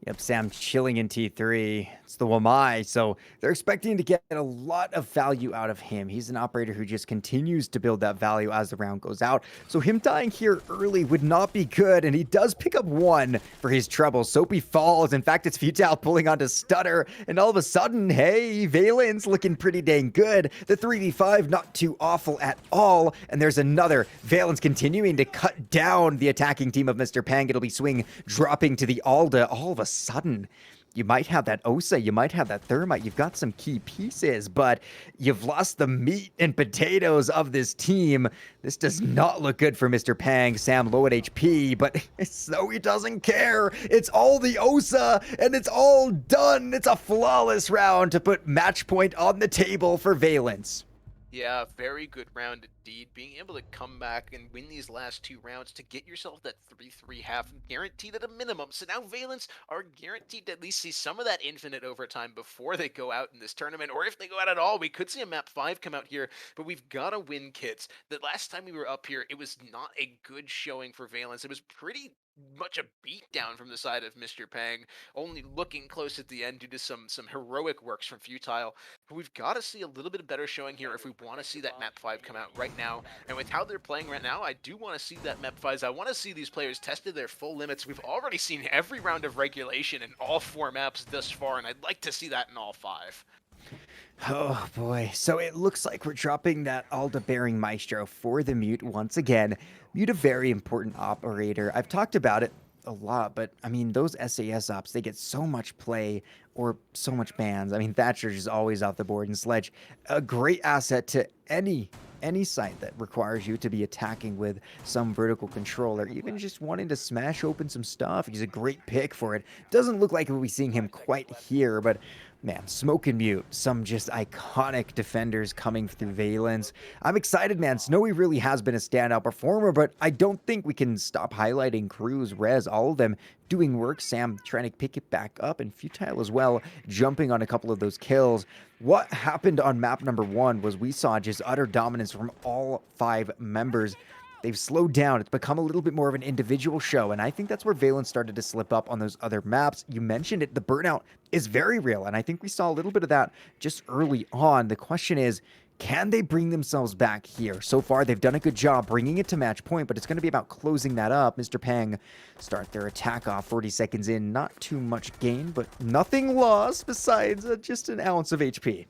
Speaker 4: Yep, Sam chilling in T3. It's the Wamai, so they're expecting to get a lot of value out of him. He's an operator who just continues to build that value as the round goes out. So him dying here early would not be good, and he does pick up 1 for his trouble. Soapy falls. In fact, it's Futile pulling onto Stutter, and all of a sudden, hey, Valence looking pretty dang good. The 3v5 not too awful at all, and there's another. Valence continuing to cut down the attacking team of Mr. Pang. It'll be Swing dropping to the Alda. All of a sudden, you might have that OSA, you might have that Thermite, you've got some key pieces, but you've lost the meat and potatoes of this team. This does not look good for Mr. Pang. Sam low at HP, but Snowy doesn't care. It's all the OSA, and it's all done. It's a flawless round to put match point on the table for Valence.
Speaker 5: Yeah, very good round indeed. Being able to come back and win these last 2 rounds to get yourself that 3-3 half guaranteed at a minimum. So now Valence are guaranteed to at least see some of that infinite overtime before they go out in this tournament. Or if they go out at all, we could see a map 5 come out here, but we've got to win, kids. The last time we were up here, it was not a good showing for Valence. It was pretty much a beatdown from the side of Mr. Pang, only looking close at the end due to some heroic works from Futile. But we've got to see a little bit better showing here if we want to see that map 5 come out right now. And with how they're playing right now, I do want to see that map 5s. I want to see these players tested their full limits. We've already seen every round of regulation in all 4 maps thus far, and I'd like to see that in all 5.
Speaker 4: Oh boy, so it looks like we're dropping that Alda-bearing Maestro for the Mute once again. Mute, a very important operator. I've talked about it a lot, but I mean, those SAS ops, they get so much play or so much bans. I mean, Thatcher is always off the board, and Sledge, a great asset to any site that requires you to be attacking with some vertical control, or even just wanting to smash open some stuff. He's a great pick for it. Doesn't look like we'll be seeing him quite here, but Man, Smoke and Mute, some just iconic defenders coming through Valence. I'm excited, man. Snowy really has been a standout performer, but I don't think we can stop highlighting Cruz, Rez, all of them doing work. Sam trying to pick it back up, and Futile as well, jumping on a couple of those kills. What happened on map number 1 was we saw just utter dominance from all 5 members. They've slowed down. It's become a little bit more of an individual show, and I think that's where Valence started to slip up on those other maps. You mentioned it, the burnout is very real, and I think we saw a little bit of that just early on. The question is, can they bring themselves back here? So far, they've done a good job bringing it to match point, but it's going to be about closing that up. Mr. Pang start their attack off 40 seconds in. Not too much gain, but nothing lost besides just an ounce of HP.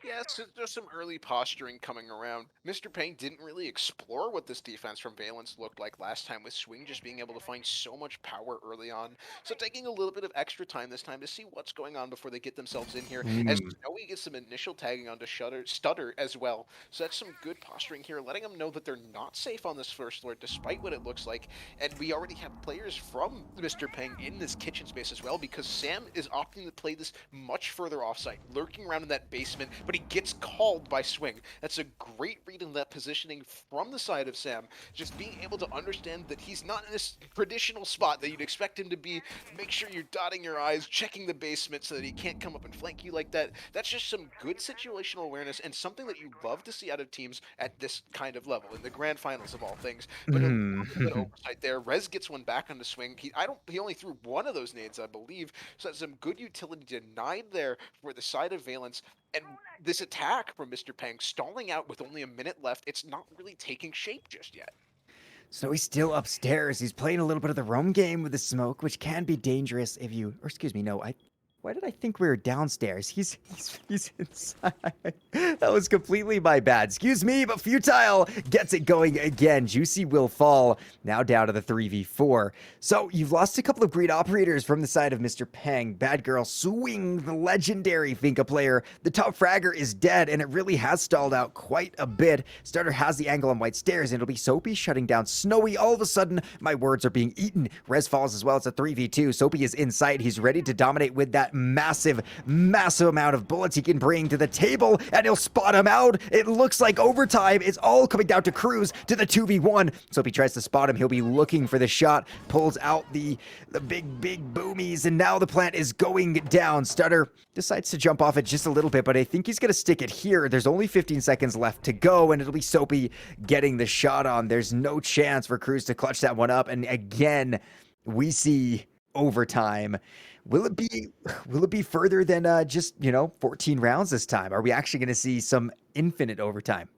Speaker 5: Yes, there's some early posturing coming around. Mr. Payne didn't really explore what this defense from Valence looked like last time, with Swing just being able to find so much power early on. So taking a little bit of extra time this time to see what's going on before they get themselves in here. As Snowy gets some initial tagging onto Stutter as well. So that's some good posturing here, letting them know that they're not safe on this first alert, despite what it looks like. And we already have players from Mr. Payne in this kitchen space as well, because Sam is opting to play this much further offsite, lurking around in that basement, but he gets called by Swing. That's a great read in that positioning from the side of Sam. Just being able to understand that he's not in this traditional spot that you'd expect him to be. Make sure you're dotting your I's, checking the basement so that he can't come up and flank you like that. That's just some good situational awareness and something that you love to see out of teams at this kind of level, in the grand finals of all things. But a little bit of oversight there. Rez gets one back on the Swing. He only threw one of those nades, I believe. So that's some good utility denied there for the side of Valence. And this attack from Mr. Pang stalling out with only a minute left, it's not really taking shape just yet.
Speaker 4: So he's still upstairs. He's playing a little bit of the roam game with the smoke, which can be dangerous if you, or excuse me, no, why did I think we were downstairs? He's inside. That was completely my bad. Excuse me, but Futile gets it going again. Juicy will fall. Now down to the 3v4. So you've lost a couple of great operators from the side of Mr. Pang. Bad Girl Swing, the legendary Finka player. The top fragger is dead, and it really has stalled out quite a bit. Starter has the angle on White Stairs, and it'll be Soapy shutting down Snowy. All of a sudden, my words are being eaten. Rez falls as well. It's a 3v2. Soapy is in sight. He's ready to dominate with that massive amount of bullets he can bring to the table, and he'll spot him out. It looks like overtime. It's all coming down to Cruz to the 2v1. So if he tries to spot him, he'll be looking for the shot, pulls out the big boomies, and now the plant is going down. Stutter decides to jump off it just a little bit, but I think he's going to stick it here. There's only 15 seconds left to go, and it'll be Soapy getting the shot on. There's no chance for Cruz to clutch that one up, and again, we see overtime. Will it be further than just 14 rounds this time? Are we actually going to see some infinite overtime?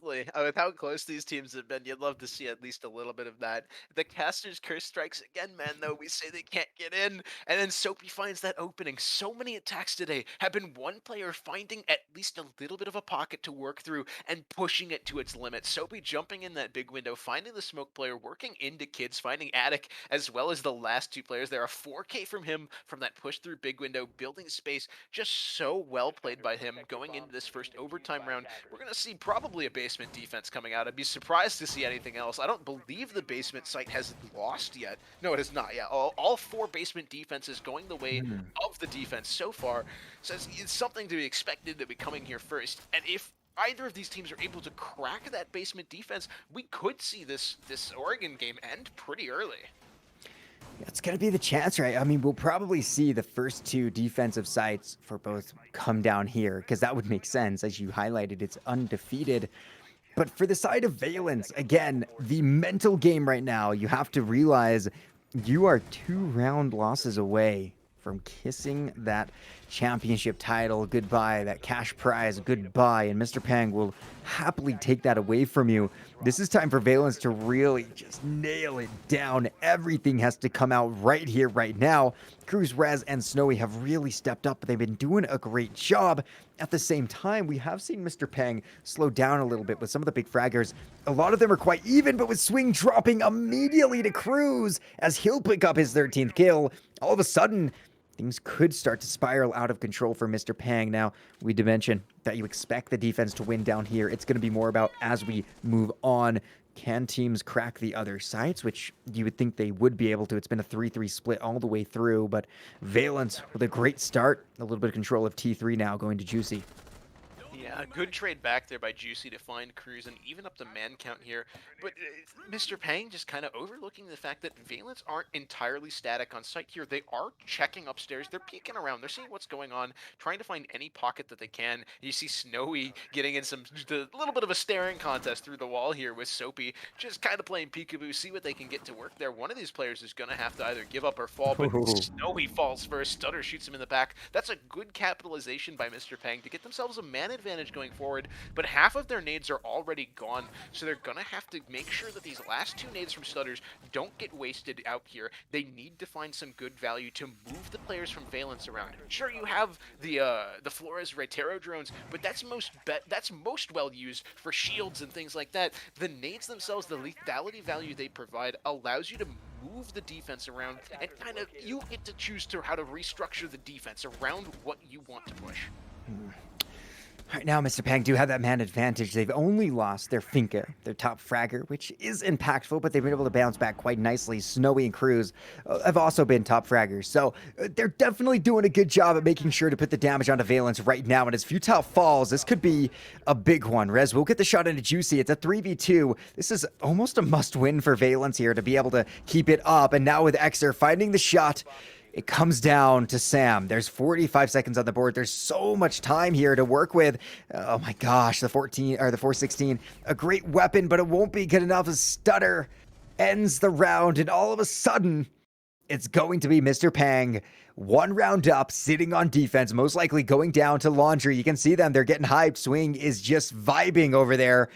Speaker 5: With how close these teams have been, you'd love to see at least a little bit of that. The caster's curse strikes again, man, though. We say they can't get in, and then Soapy finds that opening. So many attacks today have been one player finding at least a little bit of a pocket to work through and pushing it to its limit. Soapy jumping in that big window, finding the smoke player, working into Kids, finding Attic, as well as the last two players. There are 4K from him from that push through big window, building space. Just so well played by him going into this first overtime round. We're going to see probably a basement defense coming out. I'd be surprised to see anything else. I don't believe the basement site has lost yet. No, it has not yet. All 4 basement defenses going the way of the defense so far. So it's something to be expected to be coming here first. And if either of these teams are able to crack that basement defense, we could see this Oregon game end pretty early.
Speaker 4: It's going to be the chance, right? I mean, we'll probably see the first 2 defensive sites for both come down here, because that would make sense. As you highlighted, it's undefeated. But for the side of Valence, again, the mental game right now, you have to realize you are 2 round losses away from kissing that championship title goodbye, that cash prize goodbye, and Mr. Pang will happily take that away from you. This is time for Valence to really just nail it down. Everything has to come out right here, right now. Cruz, Rez, and Snowy have really stepped up. They've been doing a great job. At the same time, we have seen Mr. Pang slow down a little bit with some of the big fraggers. A lot of them are quite even, but with Swing dropping immediately to Cruz as he'll pick up his 13th kill. All of a sudden, things could start to spiral out of control for Mr. Pang. Now, we did mention that you expect the defense to win down here. It's going to be more about as we move on. Can teams crack the other sides, which you would think they would be able to? It's been a 3-3 split all the way through, but Valence with a great start. A little bit of control of T3 now going to Juicy.
Speaker 5: Yeah, a good trade back there by Juicy to find Cruz and even up the man count here. But Mr. Pang just kind of overlooking the fact that Valence aren't entirely static on site here. They are checking upstairs. They're peeking around. They're seeing what's going on, trying to find any pocket that they can. You see Snowy getting in a little bit of a staring contest through the wall here with Soapy, just kind of playing peekaboo, see what they can get to work there. One of these players is going to have to either give up or fall, but Snowy falls first. Stutter shoots him in the back. That's a good capitalization by Mr. Pang to get themselves a man advantage going forward, but half of their nades are already gone, so they're gonna have to make sure that these last 2 nades from Stutters don't get wasted out here. They need to find some good value to move the players from Valence around. Sure, you have the Flores Reitero drones, but that's most well used for shields and things like that. The nades themselves, the lethality value they provide, allows you to move the defense around, and kind of you get to choose how to restructure the defense around what you want to push.
Speaker 4: Right now, Mr. Pang do have that man advantage. They've only lost their Finka, their top fragger, which is impactful, but they've been able to bounce back quite nicely. Snowy and Cruz have also been top fraggers, so they're definitely doing a good job at making sure to put the damage onto Valence right now. And as Futile falls, this could be a big one. Rez will get the shot into Juicy. It's a 3v2. This is almost a must-win for Valence here to be able to keep it up. And now with Xer finding the shot, it comes down to Sam. There's 45 seconds on the board. There's so much time here to work with. Oh my gosh, the 416, a great weapon, but it won't be good enough as Stutter ends the round, and all of a sudden, it's going to be Mr. Pang. 1 round up, sitting on defense, most likely going down to Laundry. You can see them. They're getting hyped. Swing is just vibing over there,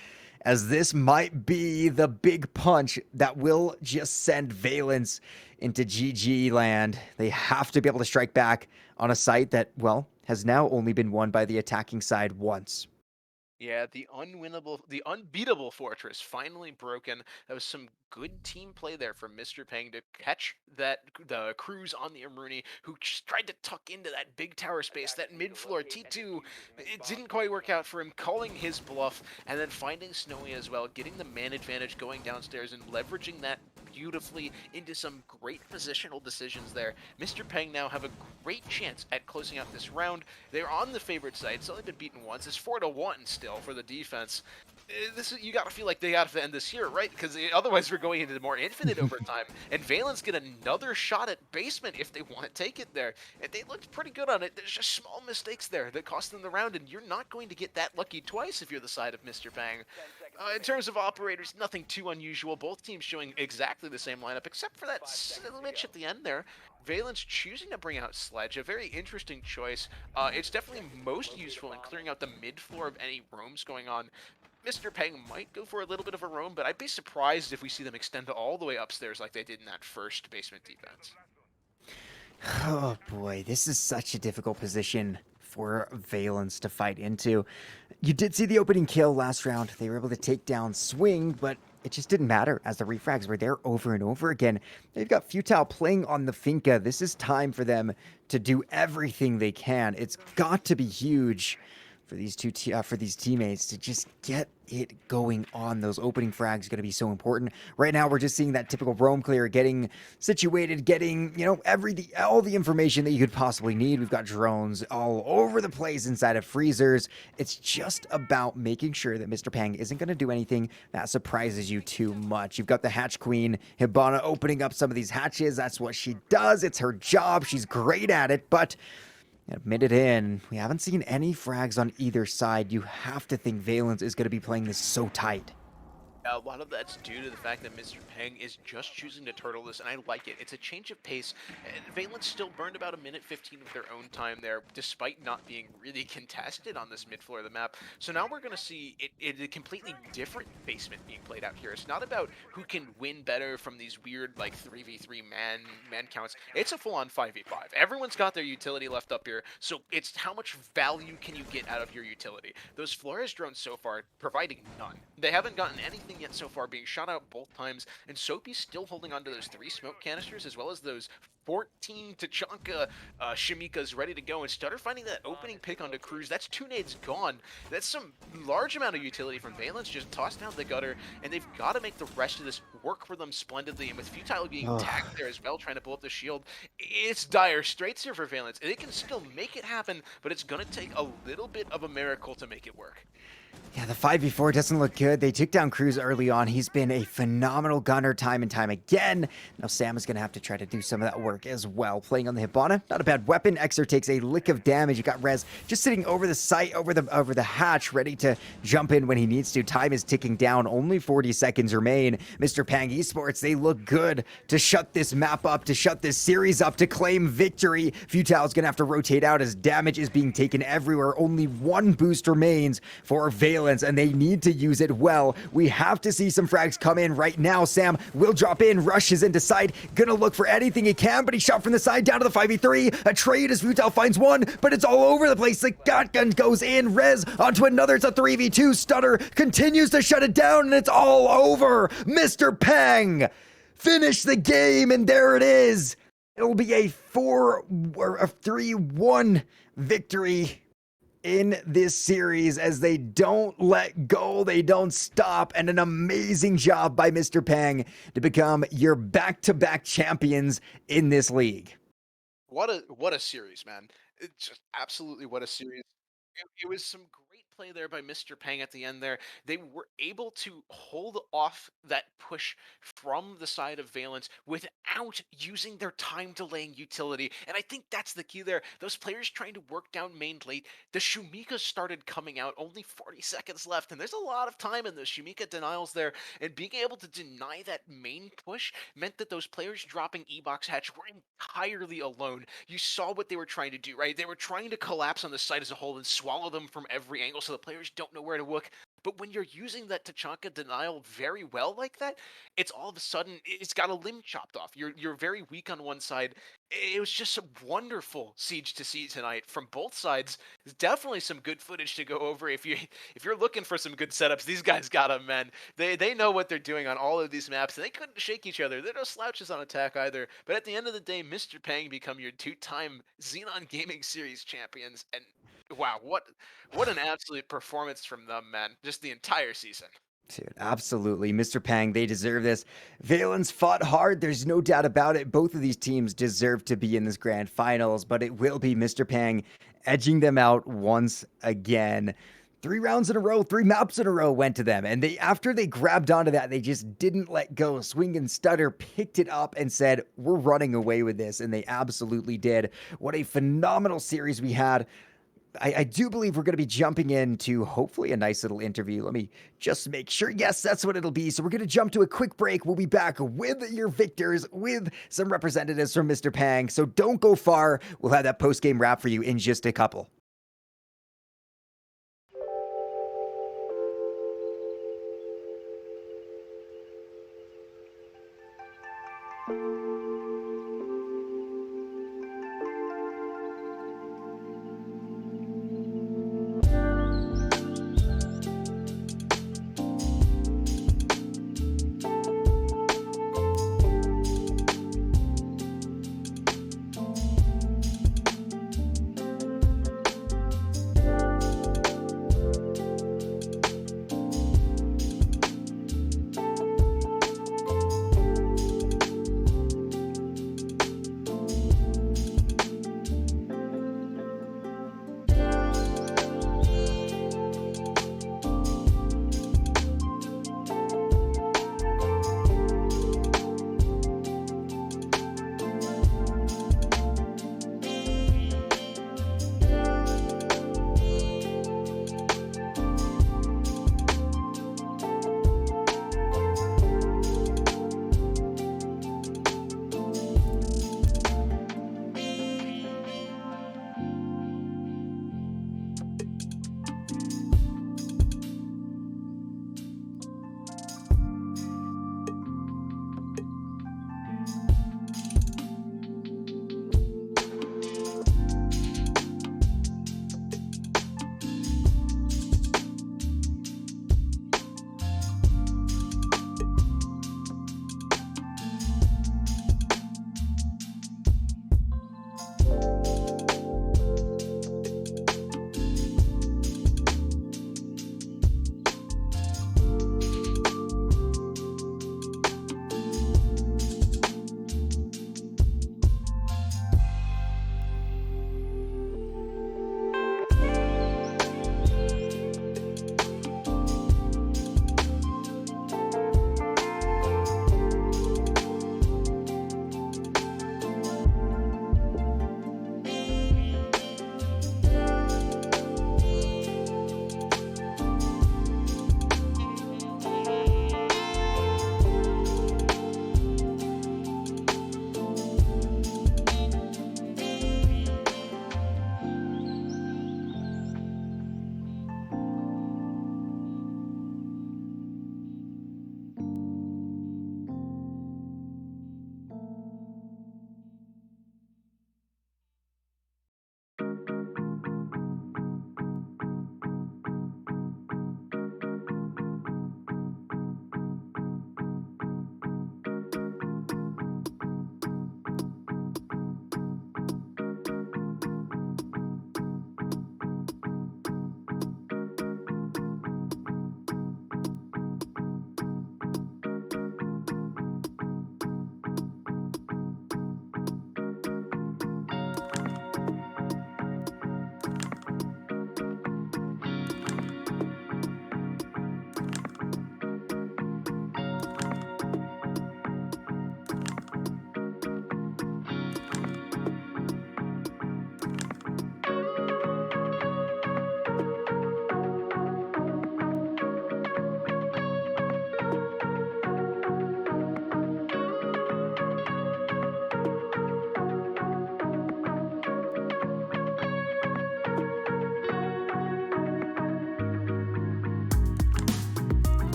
Speaker 4: as this might be the big punch that will just send Valence into GG land. They have to be able to strike back on a site that, well, has now only been won by the attacking side once.
Speaker 5: Yeah, the unbeatable fortress finally broken. That was some good team play there from Mr. Pang to catch the Cruz on the Imruni, who just tried to tuck into that big tower space, that mid-floor T2. It didn't quite work out for him, calling his bluff, and then finding Snowy as well, getting the man advantage going downstairs and leveraging that beautifully into some great positional decisions there. Mr. Pang now have a great chance at closing out this round. They're on the favorite side. It's only been beaten once. It's 4-1 still for the defense. You gotta feel like they gotta end this here, right? Because otherwise we're going into more infinite overtime, and Valence get another shot at basement if they want to take it there. And they looked pretty good on it. There's just small mistakes there that cost them the round, and you're not going to get that lucky twice if you're the side of Mr. Pang. In terms of operators, nothing too unusual. Both teams showing exactly the same lineup, except for that glitch at the end there. Valence choosing to bring out Sledge, a very interesting choice. It's definitely most useful in clearing out the mid-floor of any roams going on. Mr. Pang might go for a little bit of a roam, but I'd be surprised if we see them extend all the way upstairs like they did in that first basement defense.
Speaker 4: Oh boy, this is such a difficult position for Valence to fight into. You did see the opening kill last round. They were able to take down Swing, but it just didn't matter as the refrags were there over and over again. They've got Futile playing on the Finka. This is time for them to do everything they can. It's got to be huge for these for these teammates to just get it going on. Those opening frags are going to be so important. Right now, we're just seeing that typical roam clear, getting situated, getting, all the information that you could possibly need. We've got drones all over the place inside of freezers. It's just about making sure that Mr. Pang isn't going to do anything that surprises you too much. You've got the Hatch Queen, Hibana, opening up some of these hatches. That's what she does. It's her job. She's great at it, but a minute in, we haven't seen any frags on either side. You have to think Valence is going to be playing this so tight.
Speaker 5: A lot of that's due to the fact that Mr. Pang is just choosing to turtle this, and I like it. It's a change of pace. Valence still burned about a minute 15 of their own time there, despite not being really contested on this mid-floor of the map. So now we're going to see a completely different basement being played out here. It's not about who can win better from these weird, 3v3 man counts. It's a full-on 5v5. Everyone's got their utility left up here, so it's how much value can you get out of your utility. Those Flores drones so far providing none. They haven't gotten anything yet so far, being shot out both times, and Soapy's still holding onto those 3 smoke canisters as well as those 14 Tachanka. Shamika's ready to go, and Stutter finding that opening pick onto Cruz. That's 2 nades gone. That's some large amount of utility from Valence, just tossed down the gutter, and they've got to make the rest of this work for them splendidly. And with Futile being tagged there as well, trying to pull up the shield, it's dire straits here for Valence. They can still make it happen, but it's going to take a little bit of a miracle to make it work.
Speaker 4: Yeah, the 5v4 doesn't look good. They took down Cruz early on. He's been a phenomenal gunner time and time again. Now Sam is going to have to try to do some of that work as well. Playing on the Hibana, not a bad weapon. Exer takes a lick of damage. You got Rez just sitting over the site, over the hatch, ready to jump in when he needs to. Time is ticking down. Only 40 seconds remain. Mr. Pang eSports, they look good to shut this map up, to shut this series up, to claim victory. Futile's going to have to rotate out as damage is being taken everywhere. Only one boost remains for Valence, and they need to use it well. We have to see some frags come in right now. Sam will drop in, rushes into side, gonna look for anything he can, but he shot from the side down to the 5v3. A trade as Futile finds one, but it's all over the place. The shotgun goes in, Rez onto another. It's a 3v2. Stutter continues to shut it down, and it's all over. Mr. Pang finish the game, and there it is. It'll be a 3-1 victory in this series as they don't let go, they don't stop, and an amazing job by Mr. Pang to become your back-to-back champions in this league.
Speaker 5: What a series, man. It's just absolutely what a series. It was some great play there by Mr. Pang at the end there. They were able to hold off that push from the side of Valence without using their time delaying utility. And I think that's the key there. Those players trying to work down main late. The Shumika started coming out, only 40 seconds left, and there's a lot of time in those Shumika denials there. And being able to deny that main push meant that those players dropping E-Box Hatch were entirely alone. You saw what they were trying to do, right? They were trying to collapse on the site as a whole and swallow them from every angle so the players don't know where to look. But when you're using that Tachanka denial very well like that, it's all of a sudden, it's got a limb chopped off. You're very weak on one side. It was just a wonderful siege to see tonight from both sides. There's definitely some good footage to go over. If you're looking for some good setups, these guys got them, man. They know what they're doing on all of these maps, and they couldn't shake each other. They're no slouches on attack either. But at the end of the day, Mr. Pang become your 2-time Xenon Gaming Series champions, and wow, what an absolute performance from them, man. Just the entire season.
Speaker 4: Dude, absolutely. Mr. Pang, they deserve this. Valence fought hard. There's no doubt about it. Both of these teams deserve to be in this grand finals, but it will be Mr. Pang edging them out once again. 3 rounds in a row, 3 maps in a row went to them. And after they grabbed onto that, they just didn't let go. Swing and Stutter picked it up and said, we're running away with this. And they absolutely did. What a phenomenal series we had. I do believe we're going to be jumping into hopefully a nice little interview. Let me just make sure. Yes, that's what it'll be. So we're going to jump to a quick break. We'll be back with your victors, with some representatives from Mr. Pang. So don't go far. We'll have that post-game wrap for you in just a couple.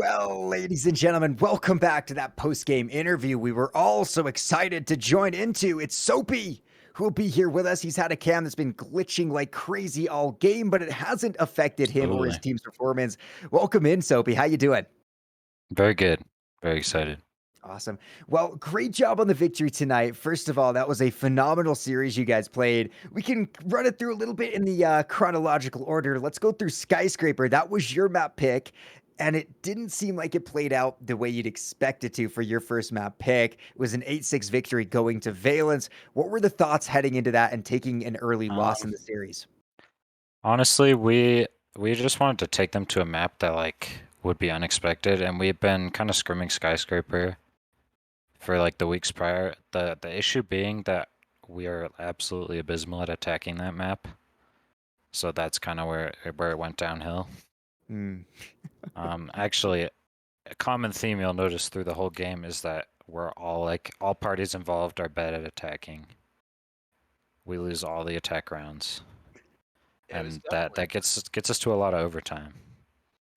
Speaker 4: Well, ladies and gentlemen, welcome back to that post-game interview we were all so excited to join into. It's Soapy who will be here with us. He's had a cam that's been glitching like crazy all game, but it hasn't affected him or his
Speaker 10: Absolutely.
Speaker 4: team's performance. Welcome in, Soapy. How you doing?
Speaker 10: Very good. Very excited.
Speaker 4: Awesome. Well, great job on the victory tonight. First of all, that was a phenomenal series you guys played. We can run it through a little bit in the chronological order. Let's go through Skyscraper. That was your map pick, and it didn't seem like it played out the way you'd expect it to for your first map pick. It was an 8-6 victory going to Valence. What were the thoughts heading into that and taking an early loss in the series?
Speaker 10: Honestly, we just wanted to take them to a map that like would be unexpected, and we've been kind of scrimming Skyscraper for like the weeks prior. The issue being that we are absolutely abysmal at attacking that map. So that's kind of where it went downhill.
Speaker 4: Hmm.
Speaker 10: Actually, a common theme you'll notice through the whole game is that we're all parties involved are bad at attacking. We lose all the attack rounds,
Speaker 5: Yeah, it was
Speaker 10: and
Speaker 5: definitely
Speaker 10: that gets us to a lot of overtime.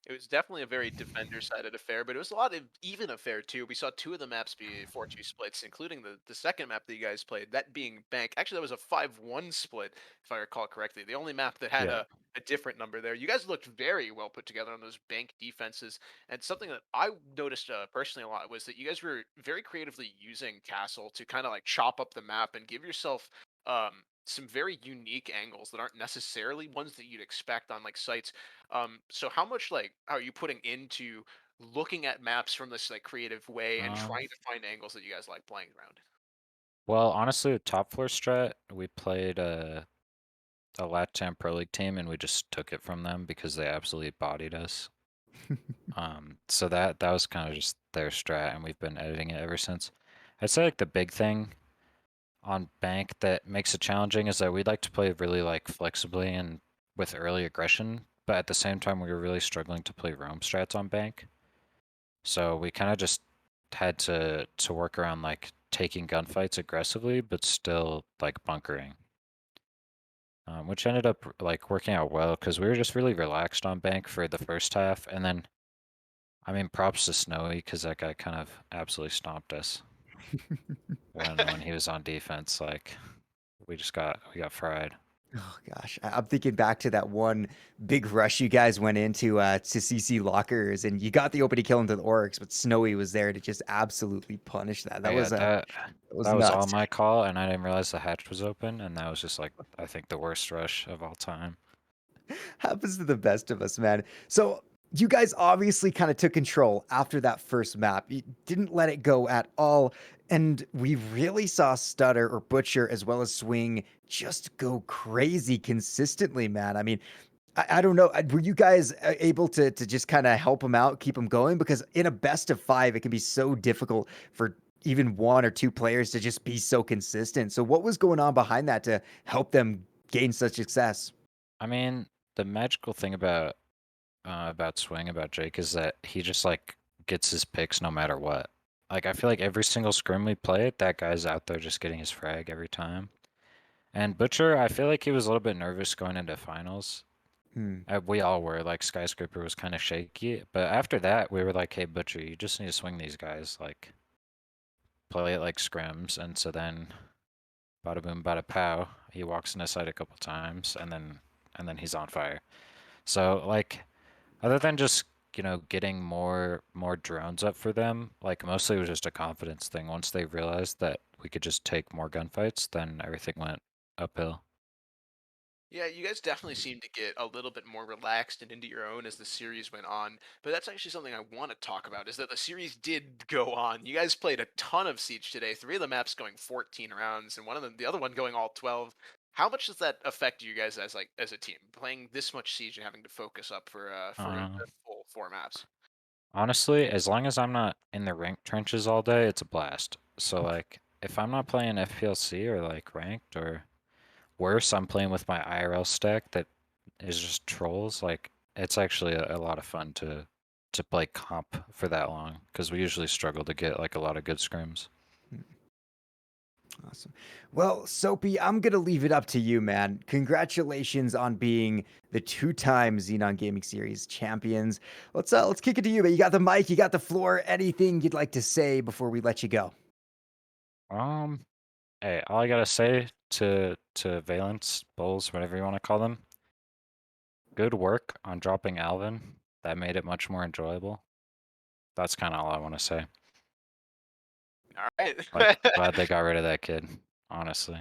Speaker 5: It was definitely a very defender-sided affair, but it was a lot of even affair too. We saw two of the maps be 4-2 splits, including the second map that you guys played, that being Bank. Actually, that was a 5-1 split, if I recall correctly. The only map that had
Speaker 10: Yeah.
Speaker 5: a different number there. You guys looked very well put together on those Bank defenses, and something that I noticed personally a lot was that you guys were very creatively using Castle to kind of like chop up the map and give yourself some very unique angles that aren't necessarily ones that you'd expect on like sites. So how much like are you putting into looking at maps from this like creative way and
Speaker 10: Um,
Speaker 5: trying to find angles that you guys like playing around?
Speaker 10: well, honestly, the top floor strat, we played a LATAM Pro League team, and we just took it from them because they absolutely bodied us. So that was kind of just their strat, and we've been editing it ever since. I'd say like the big thing on Bank that makes it challenging is that we'd like to play really like flexibly and with early aggression, but at the same time we were really struggling to play roam strats on Bank. So we kind of just had to work around like taking gunfights aggressively, but still like bunkering. Which ended up like working out well because we were just really relaxed on Bank for the first half, and then I mean props to Snowy because that guy kind of absolutely stomped us when he was on defense. Like we got fried.
Speaker 4: Oh gosh, I'm thinking back to that one big rush you guys went into to CC lockers, and you got the opening kill into the orcs, but Snowy was there to just absolutely punish that. That
Speaker 10: Yeah,
Speaker 4: was
Speaker 10: that
Speaker 4: was
Speaker 10: that was all
Speaker 4: nuts.
Speaker 10: my call, and I didn't realize the hatch was open, and that was just like I think the worst rush of all time.
Speaker 4: Happens to the best of us, man. So you guys obviously kind of took control after that first map. You didn't let it go at all. And we really saw Stutter or Butcher as well as Swing just go crazy consistently, man. I mean, I don't know. Were you guys able to just kind of help them out, keep them going? Because in a best of 5, it can be so difficult for even 1 or 2 players to just be so consistent. So what was going on behind that to help them gain such success?
Speaker 10: I mean, the magical thing about Swing, about Jake, is that he just like gets his picks no matter what. Like I feel like every single scrim we play, that guy's out there just getting his frag every time. And Butcher, I feel like he was a little bit nervous going into finals.
Speaker 4: Hmm.
Speaker 10: We all were. Like Skyscraper was kind of shaky, but after that, we were like, "Hey, Butcher, you just need to swing these guys. Like, play it like scrims." And so then, bada boom, bada pow, he walks in his side a couple times, and then he's on fire. So like, other than just getting more drones up for them, like mostly it was just a confidence thing. Once they realized that we could just take more gunfights, then everything went uphill.
Speaker 5: Yeah, you guys definitely seemed to get a little bit more relaxed and into your own as the series went on. But that's actually something I want to talk about is that the series did go on. You guys played a ton of Siege today. 3 of the maps going 14 rounds, and the other one going all 12. How much does that affect you guys as a team playing this much Siege and having to focus up for
Speaker 10: Uh,
Speaker 5: the full 4 maps?
Speaker 10: Honestly, as long as I'm not in the ranked trenches all day, it's a blast. So like, if I'm not playing FPLC or like ranked or worse, I'm playing with my IRL stack that is just trolls. Like, it's actually a lot of fun to play comp for that long because we usually struggle to get like a lot of good scrims.
Speaker 4: Awesome. Well, Soapy, I'm gonna leave it up to you, man. Congratulations on being the 2-time Xenon Gaming Series champions. Let's kick it to you, man. You got the mic, you got the floor. Anything you'd like to say before we let you go?
Speaker 10: Hey, all I gotta say to Valence, Bulls, whatever you want to call them, good work on dropping Alvin. That made it much more enjoyable. That's kind of all I want to say.
Speaker 5: All right.
Speaker 10: Like, glad they got rid of that kid, honestly.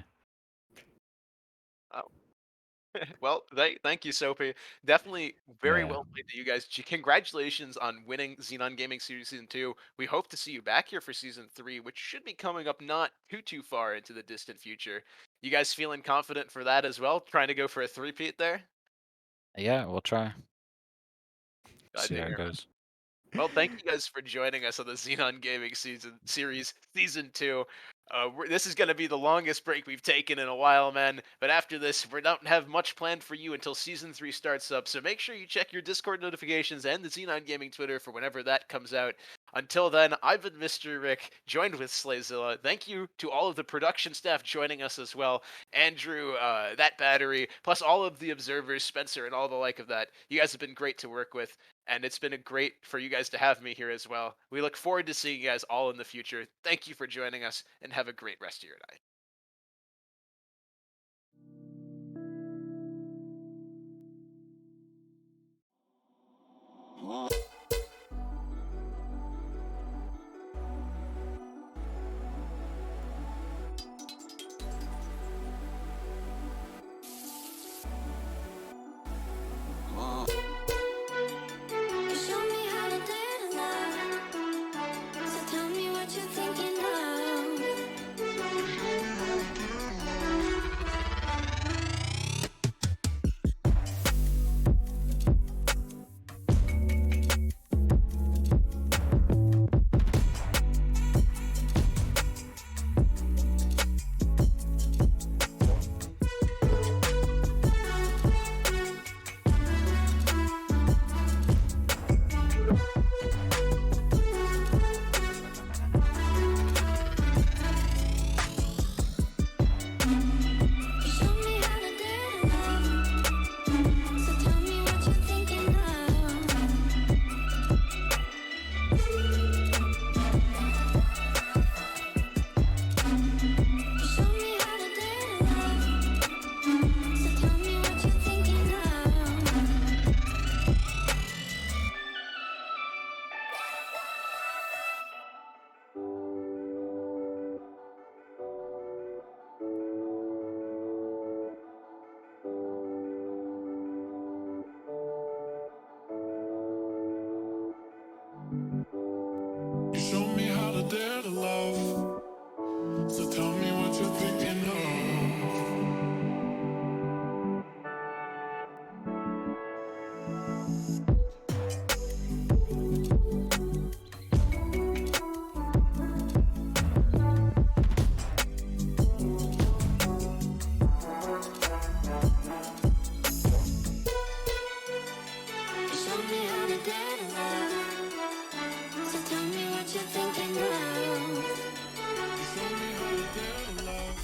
Speaker 5: Well, thank you, Soapy. Definitely very
Speaker 10: Yeah.
Speaker 5: well played to you guys. Congratulations on winning Xenon Gaming Series Season 2. We hope to see you back here for Season 3, which should be coming up not too far into the distant future. You guys feeling confident for that as well? Trying to go for a three-peat there?
Speaker 10: Yeah, we'll try.
Speaker 5: Glad
Speaker 10: See
Speaker 5: to
Speaker 10: how it
Speaker 5: hear, man.
Speaker 10: goes.
Speaker 5: Well, thank you guys for joining us on the Xenon Gaming Series Season 2. This is going to be the longest break we've taken in a while, man. But after this, we don't have much planned for you until Season 3 starts up. So make sure you check your Discord notifications and the Xenon Gaming Twitter for whenever that comes out. Until then, I've been Mr. Rick, joined with Slayzilla. Thank you to all of the production staff joining us as well. Andrew, ThatBattery, plus all of the observers, Spencer, and all the like of that. You guys have been great to work with. And it's been a great for you guys to have me here as well. We look forward to seeing you guys all in the future. Thank you for joining us, and have a great rest of your night.
Speaker 1: You show me how to dare to love. So tell me what you're thinking of. You show me how to dare to love. So tell me what you're thinking of. You show me how to dare to love. So tell me what you're thinking of.
Speaker 6: You show me how to dare to love. So tell me what you're thinking of.
Speaker 1: You show me how to dare to love. So tell me what you're thinking of.
Speaker 6: You show me how to dare to love.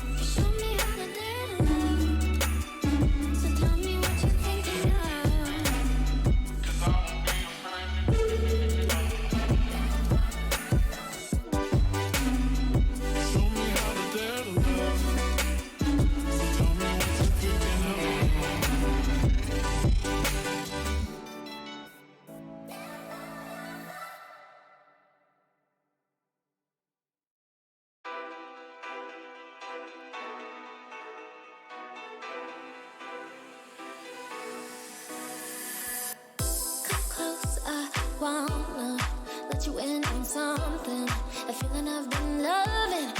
Speaker 1: You show me how to dare to love. So tell me what you're thinking of.
Speaker 6: Show me how to dare to love. So tell me what you're thinking of.
Speaker 1: Come close, I wanna let you in on something. A feeling I've been loving.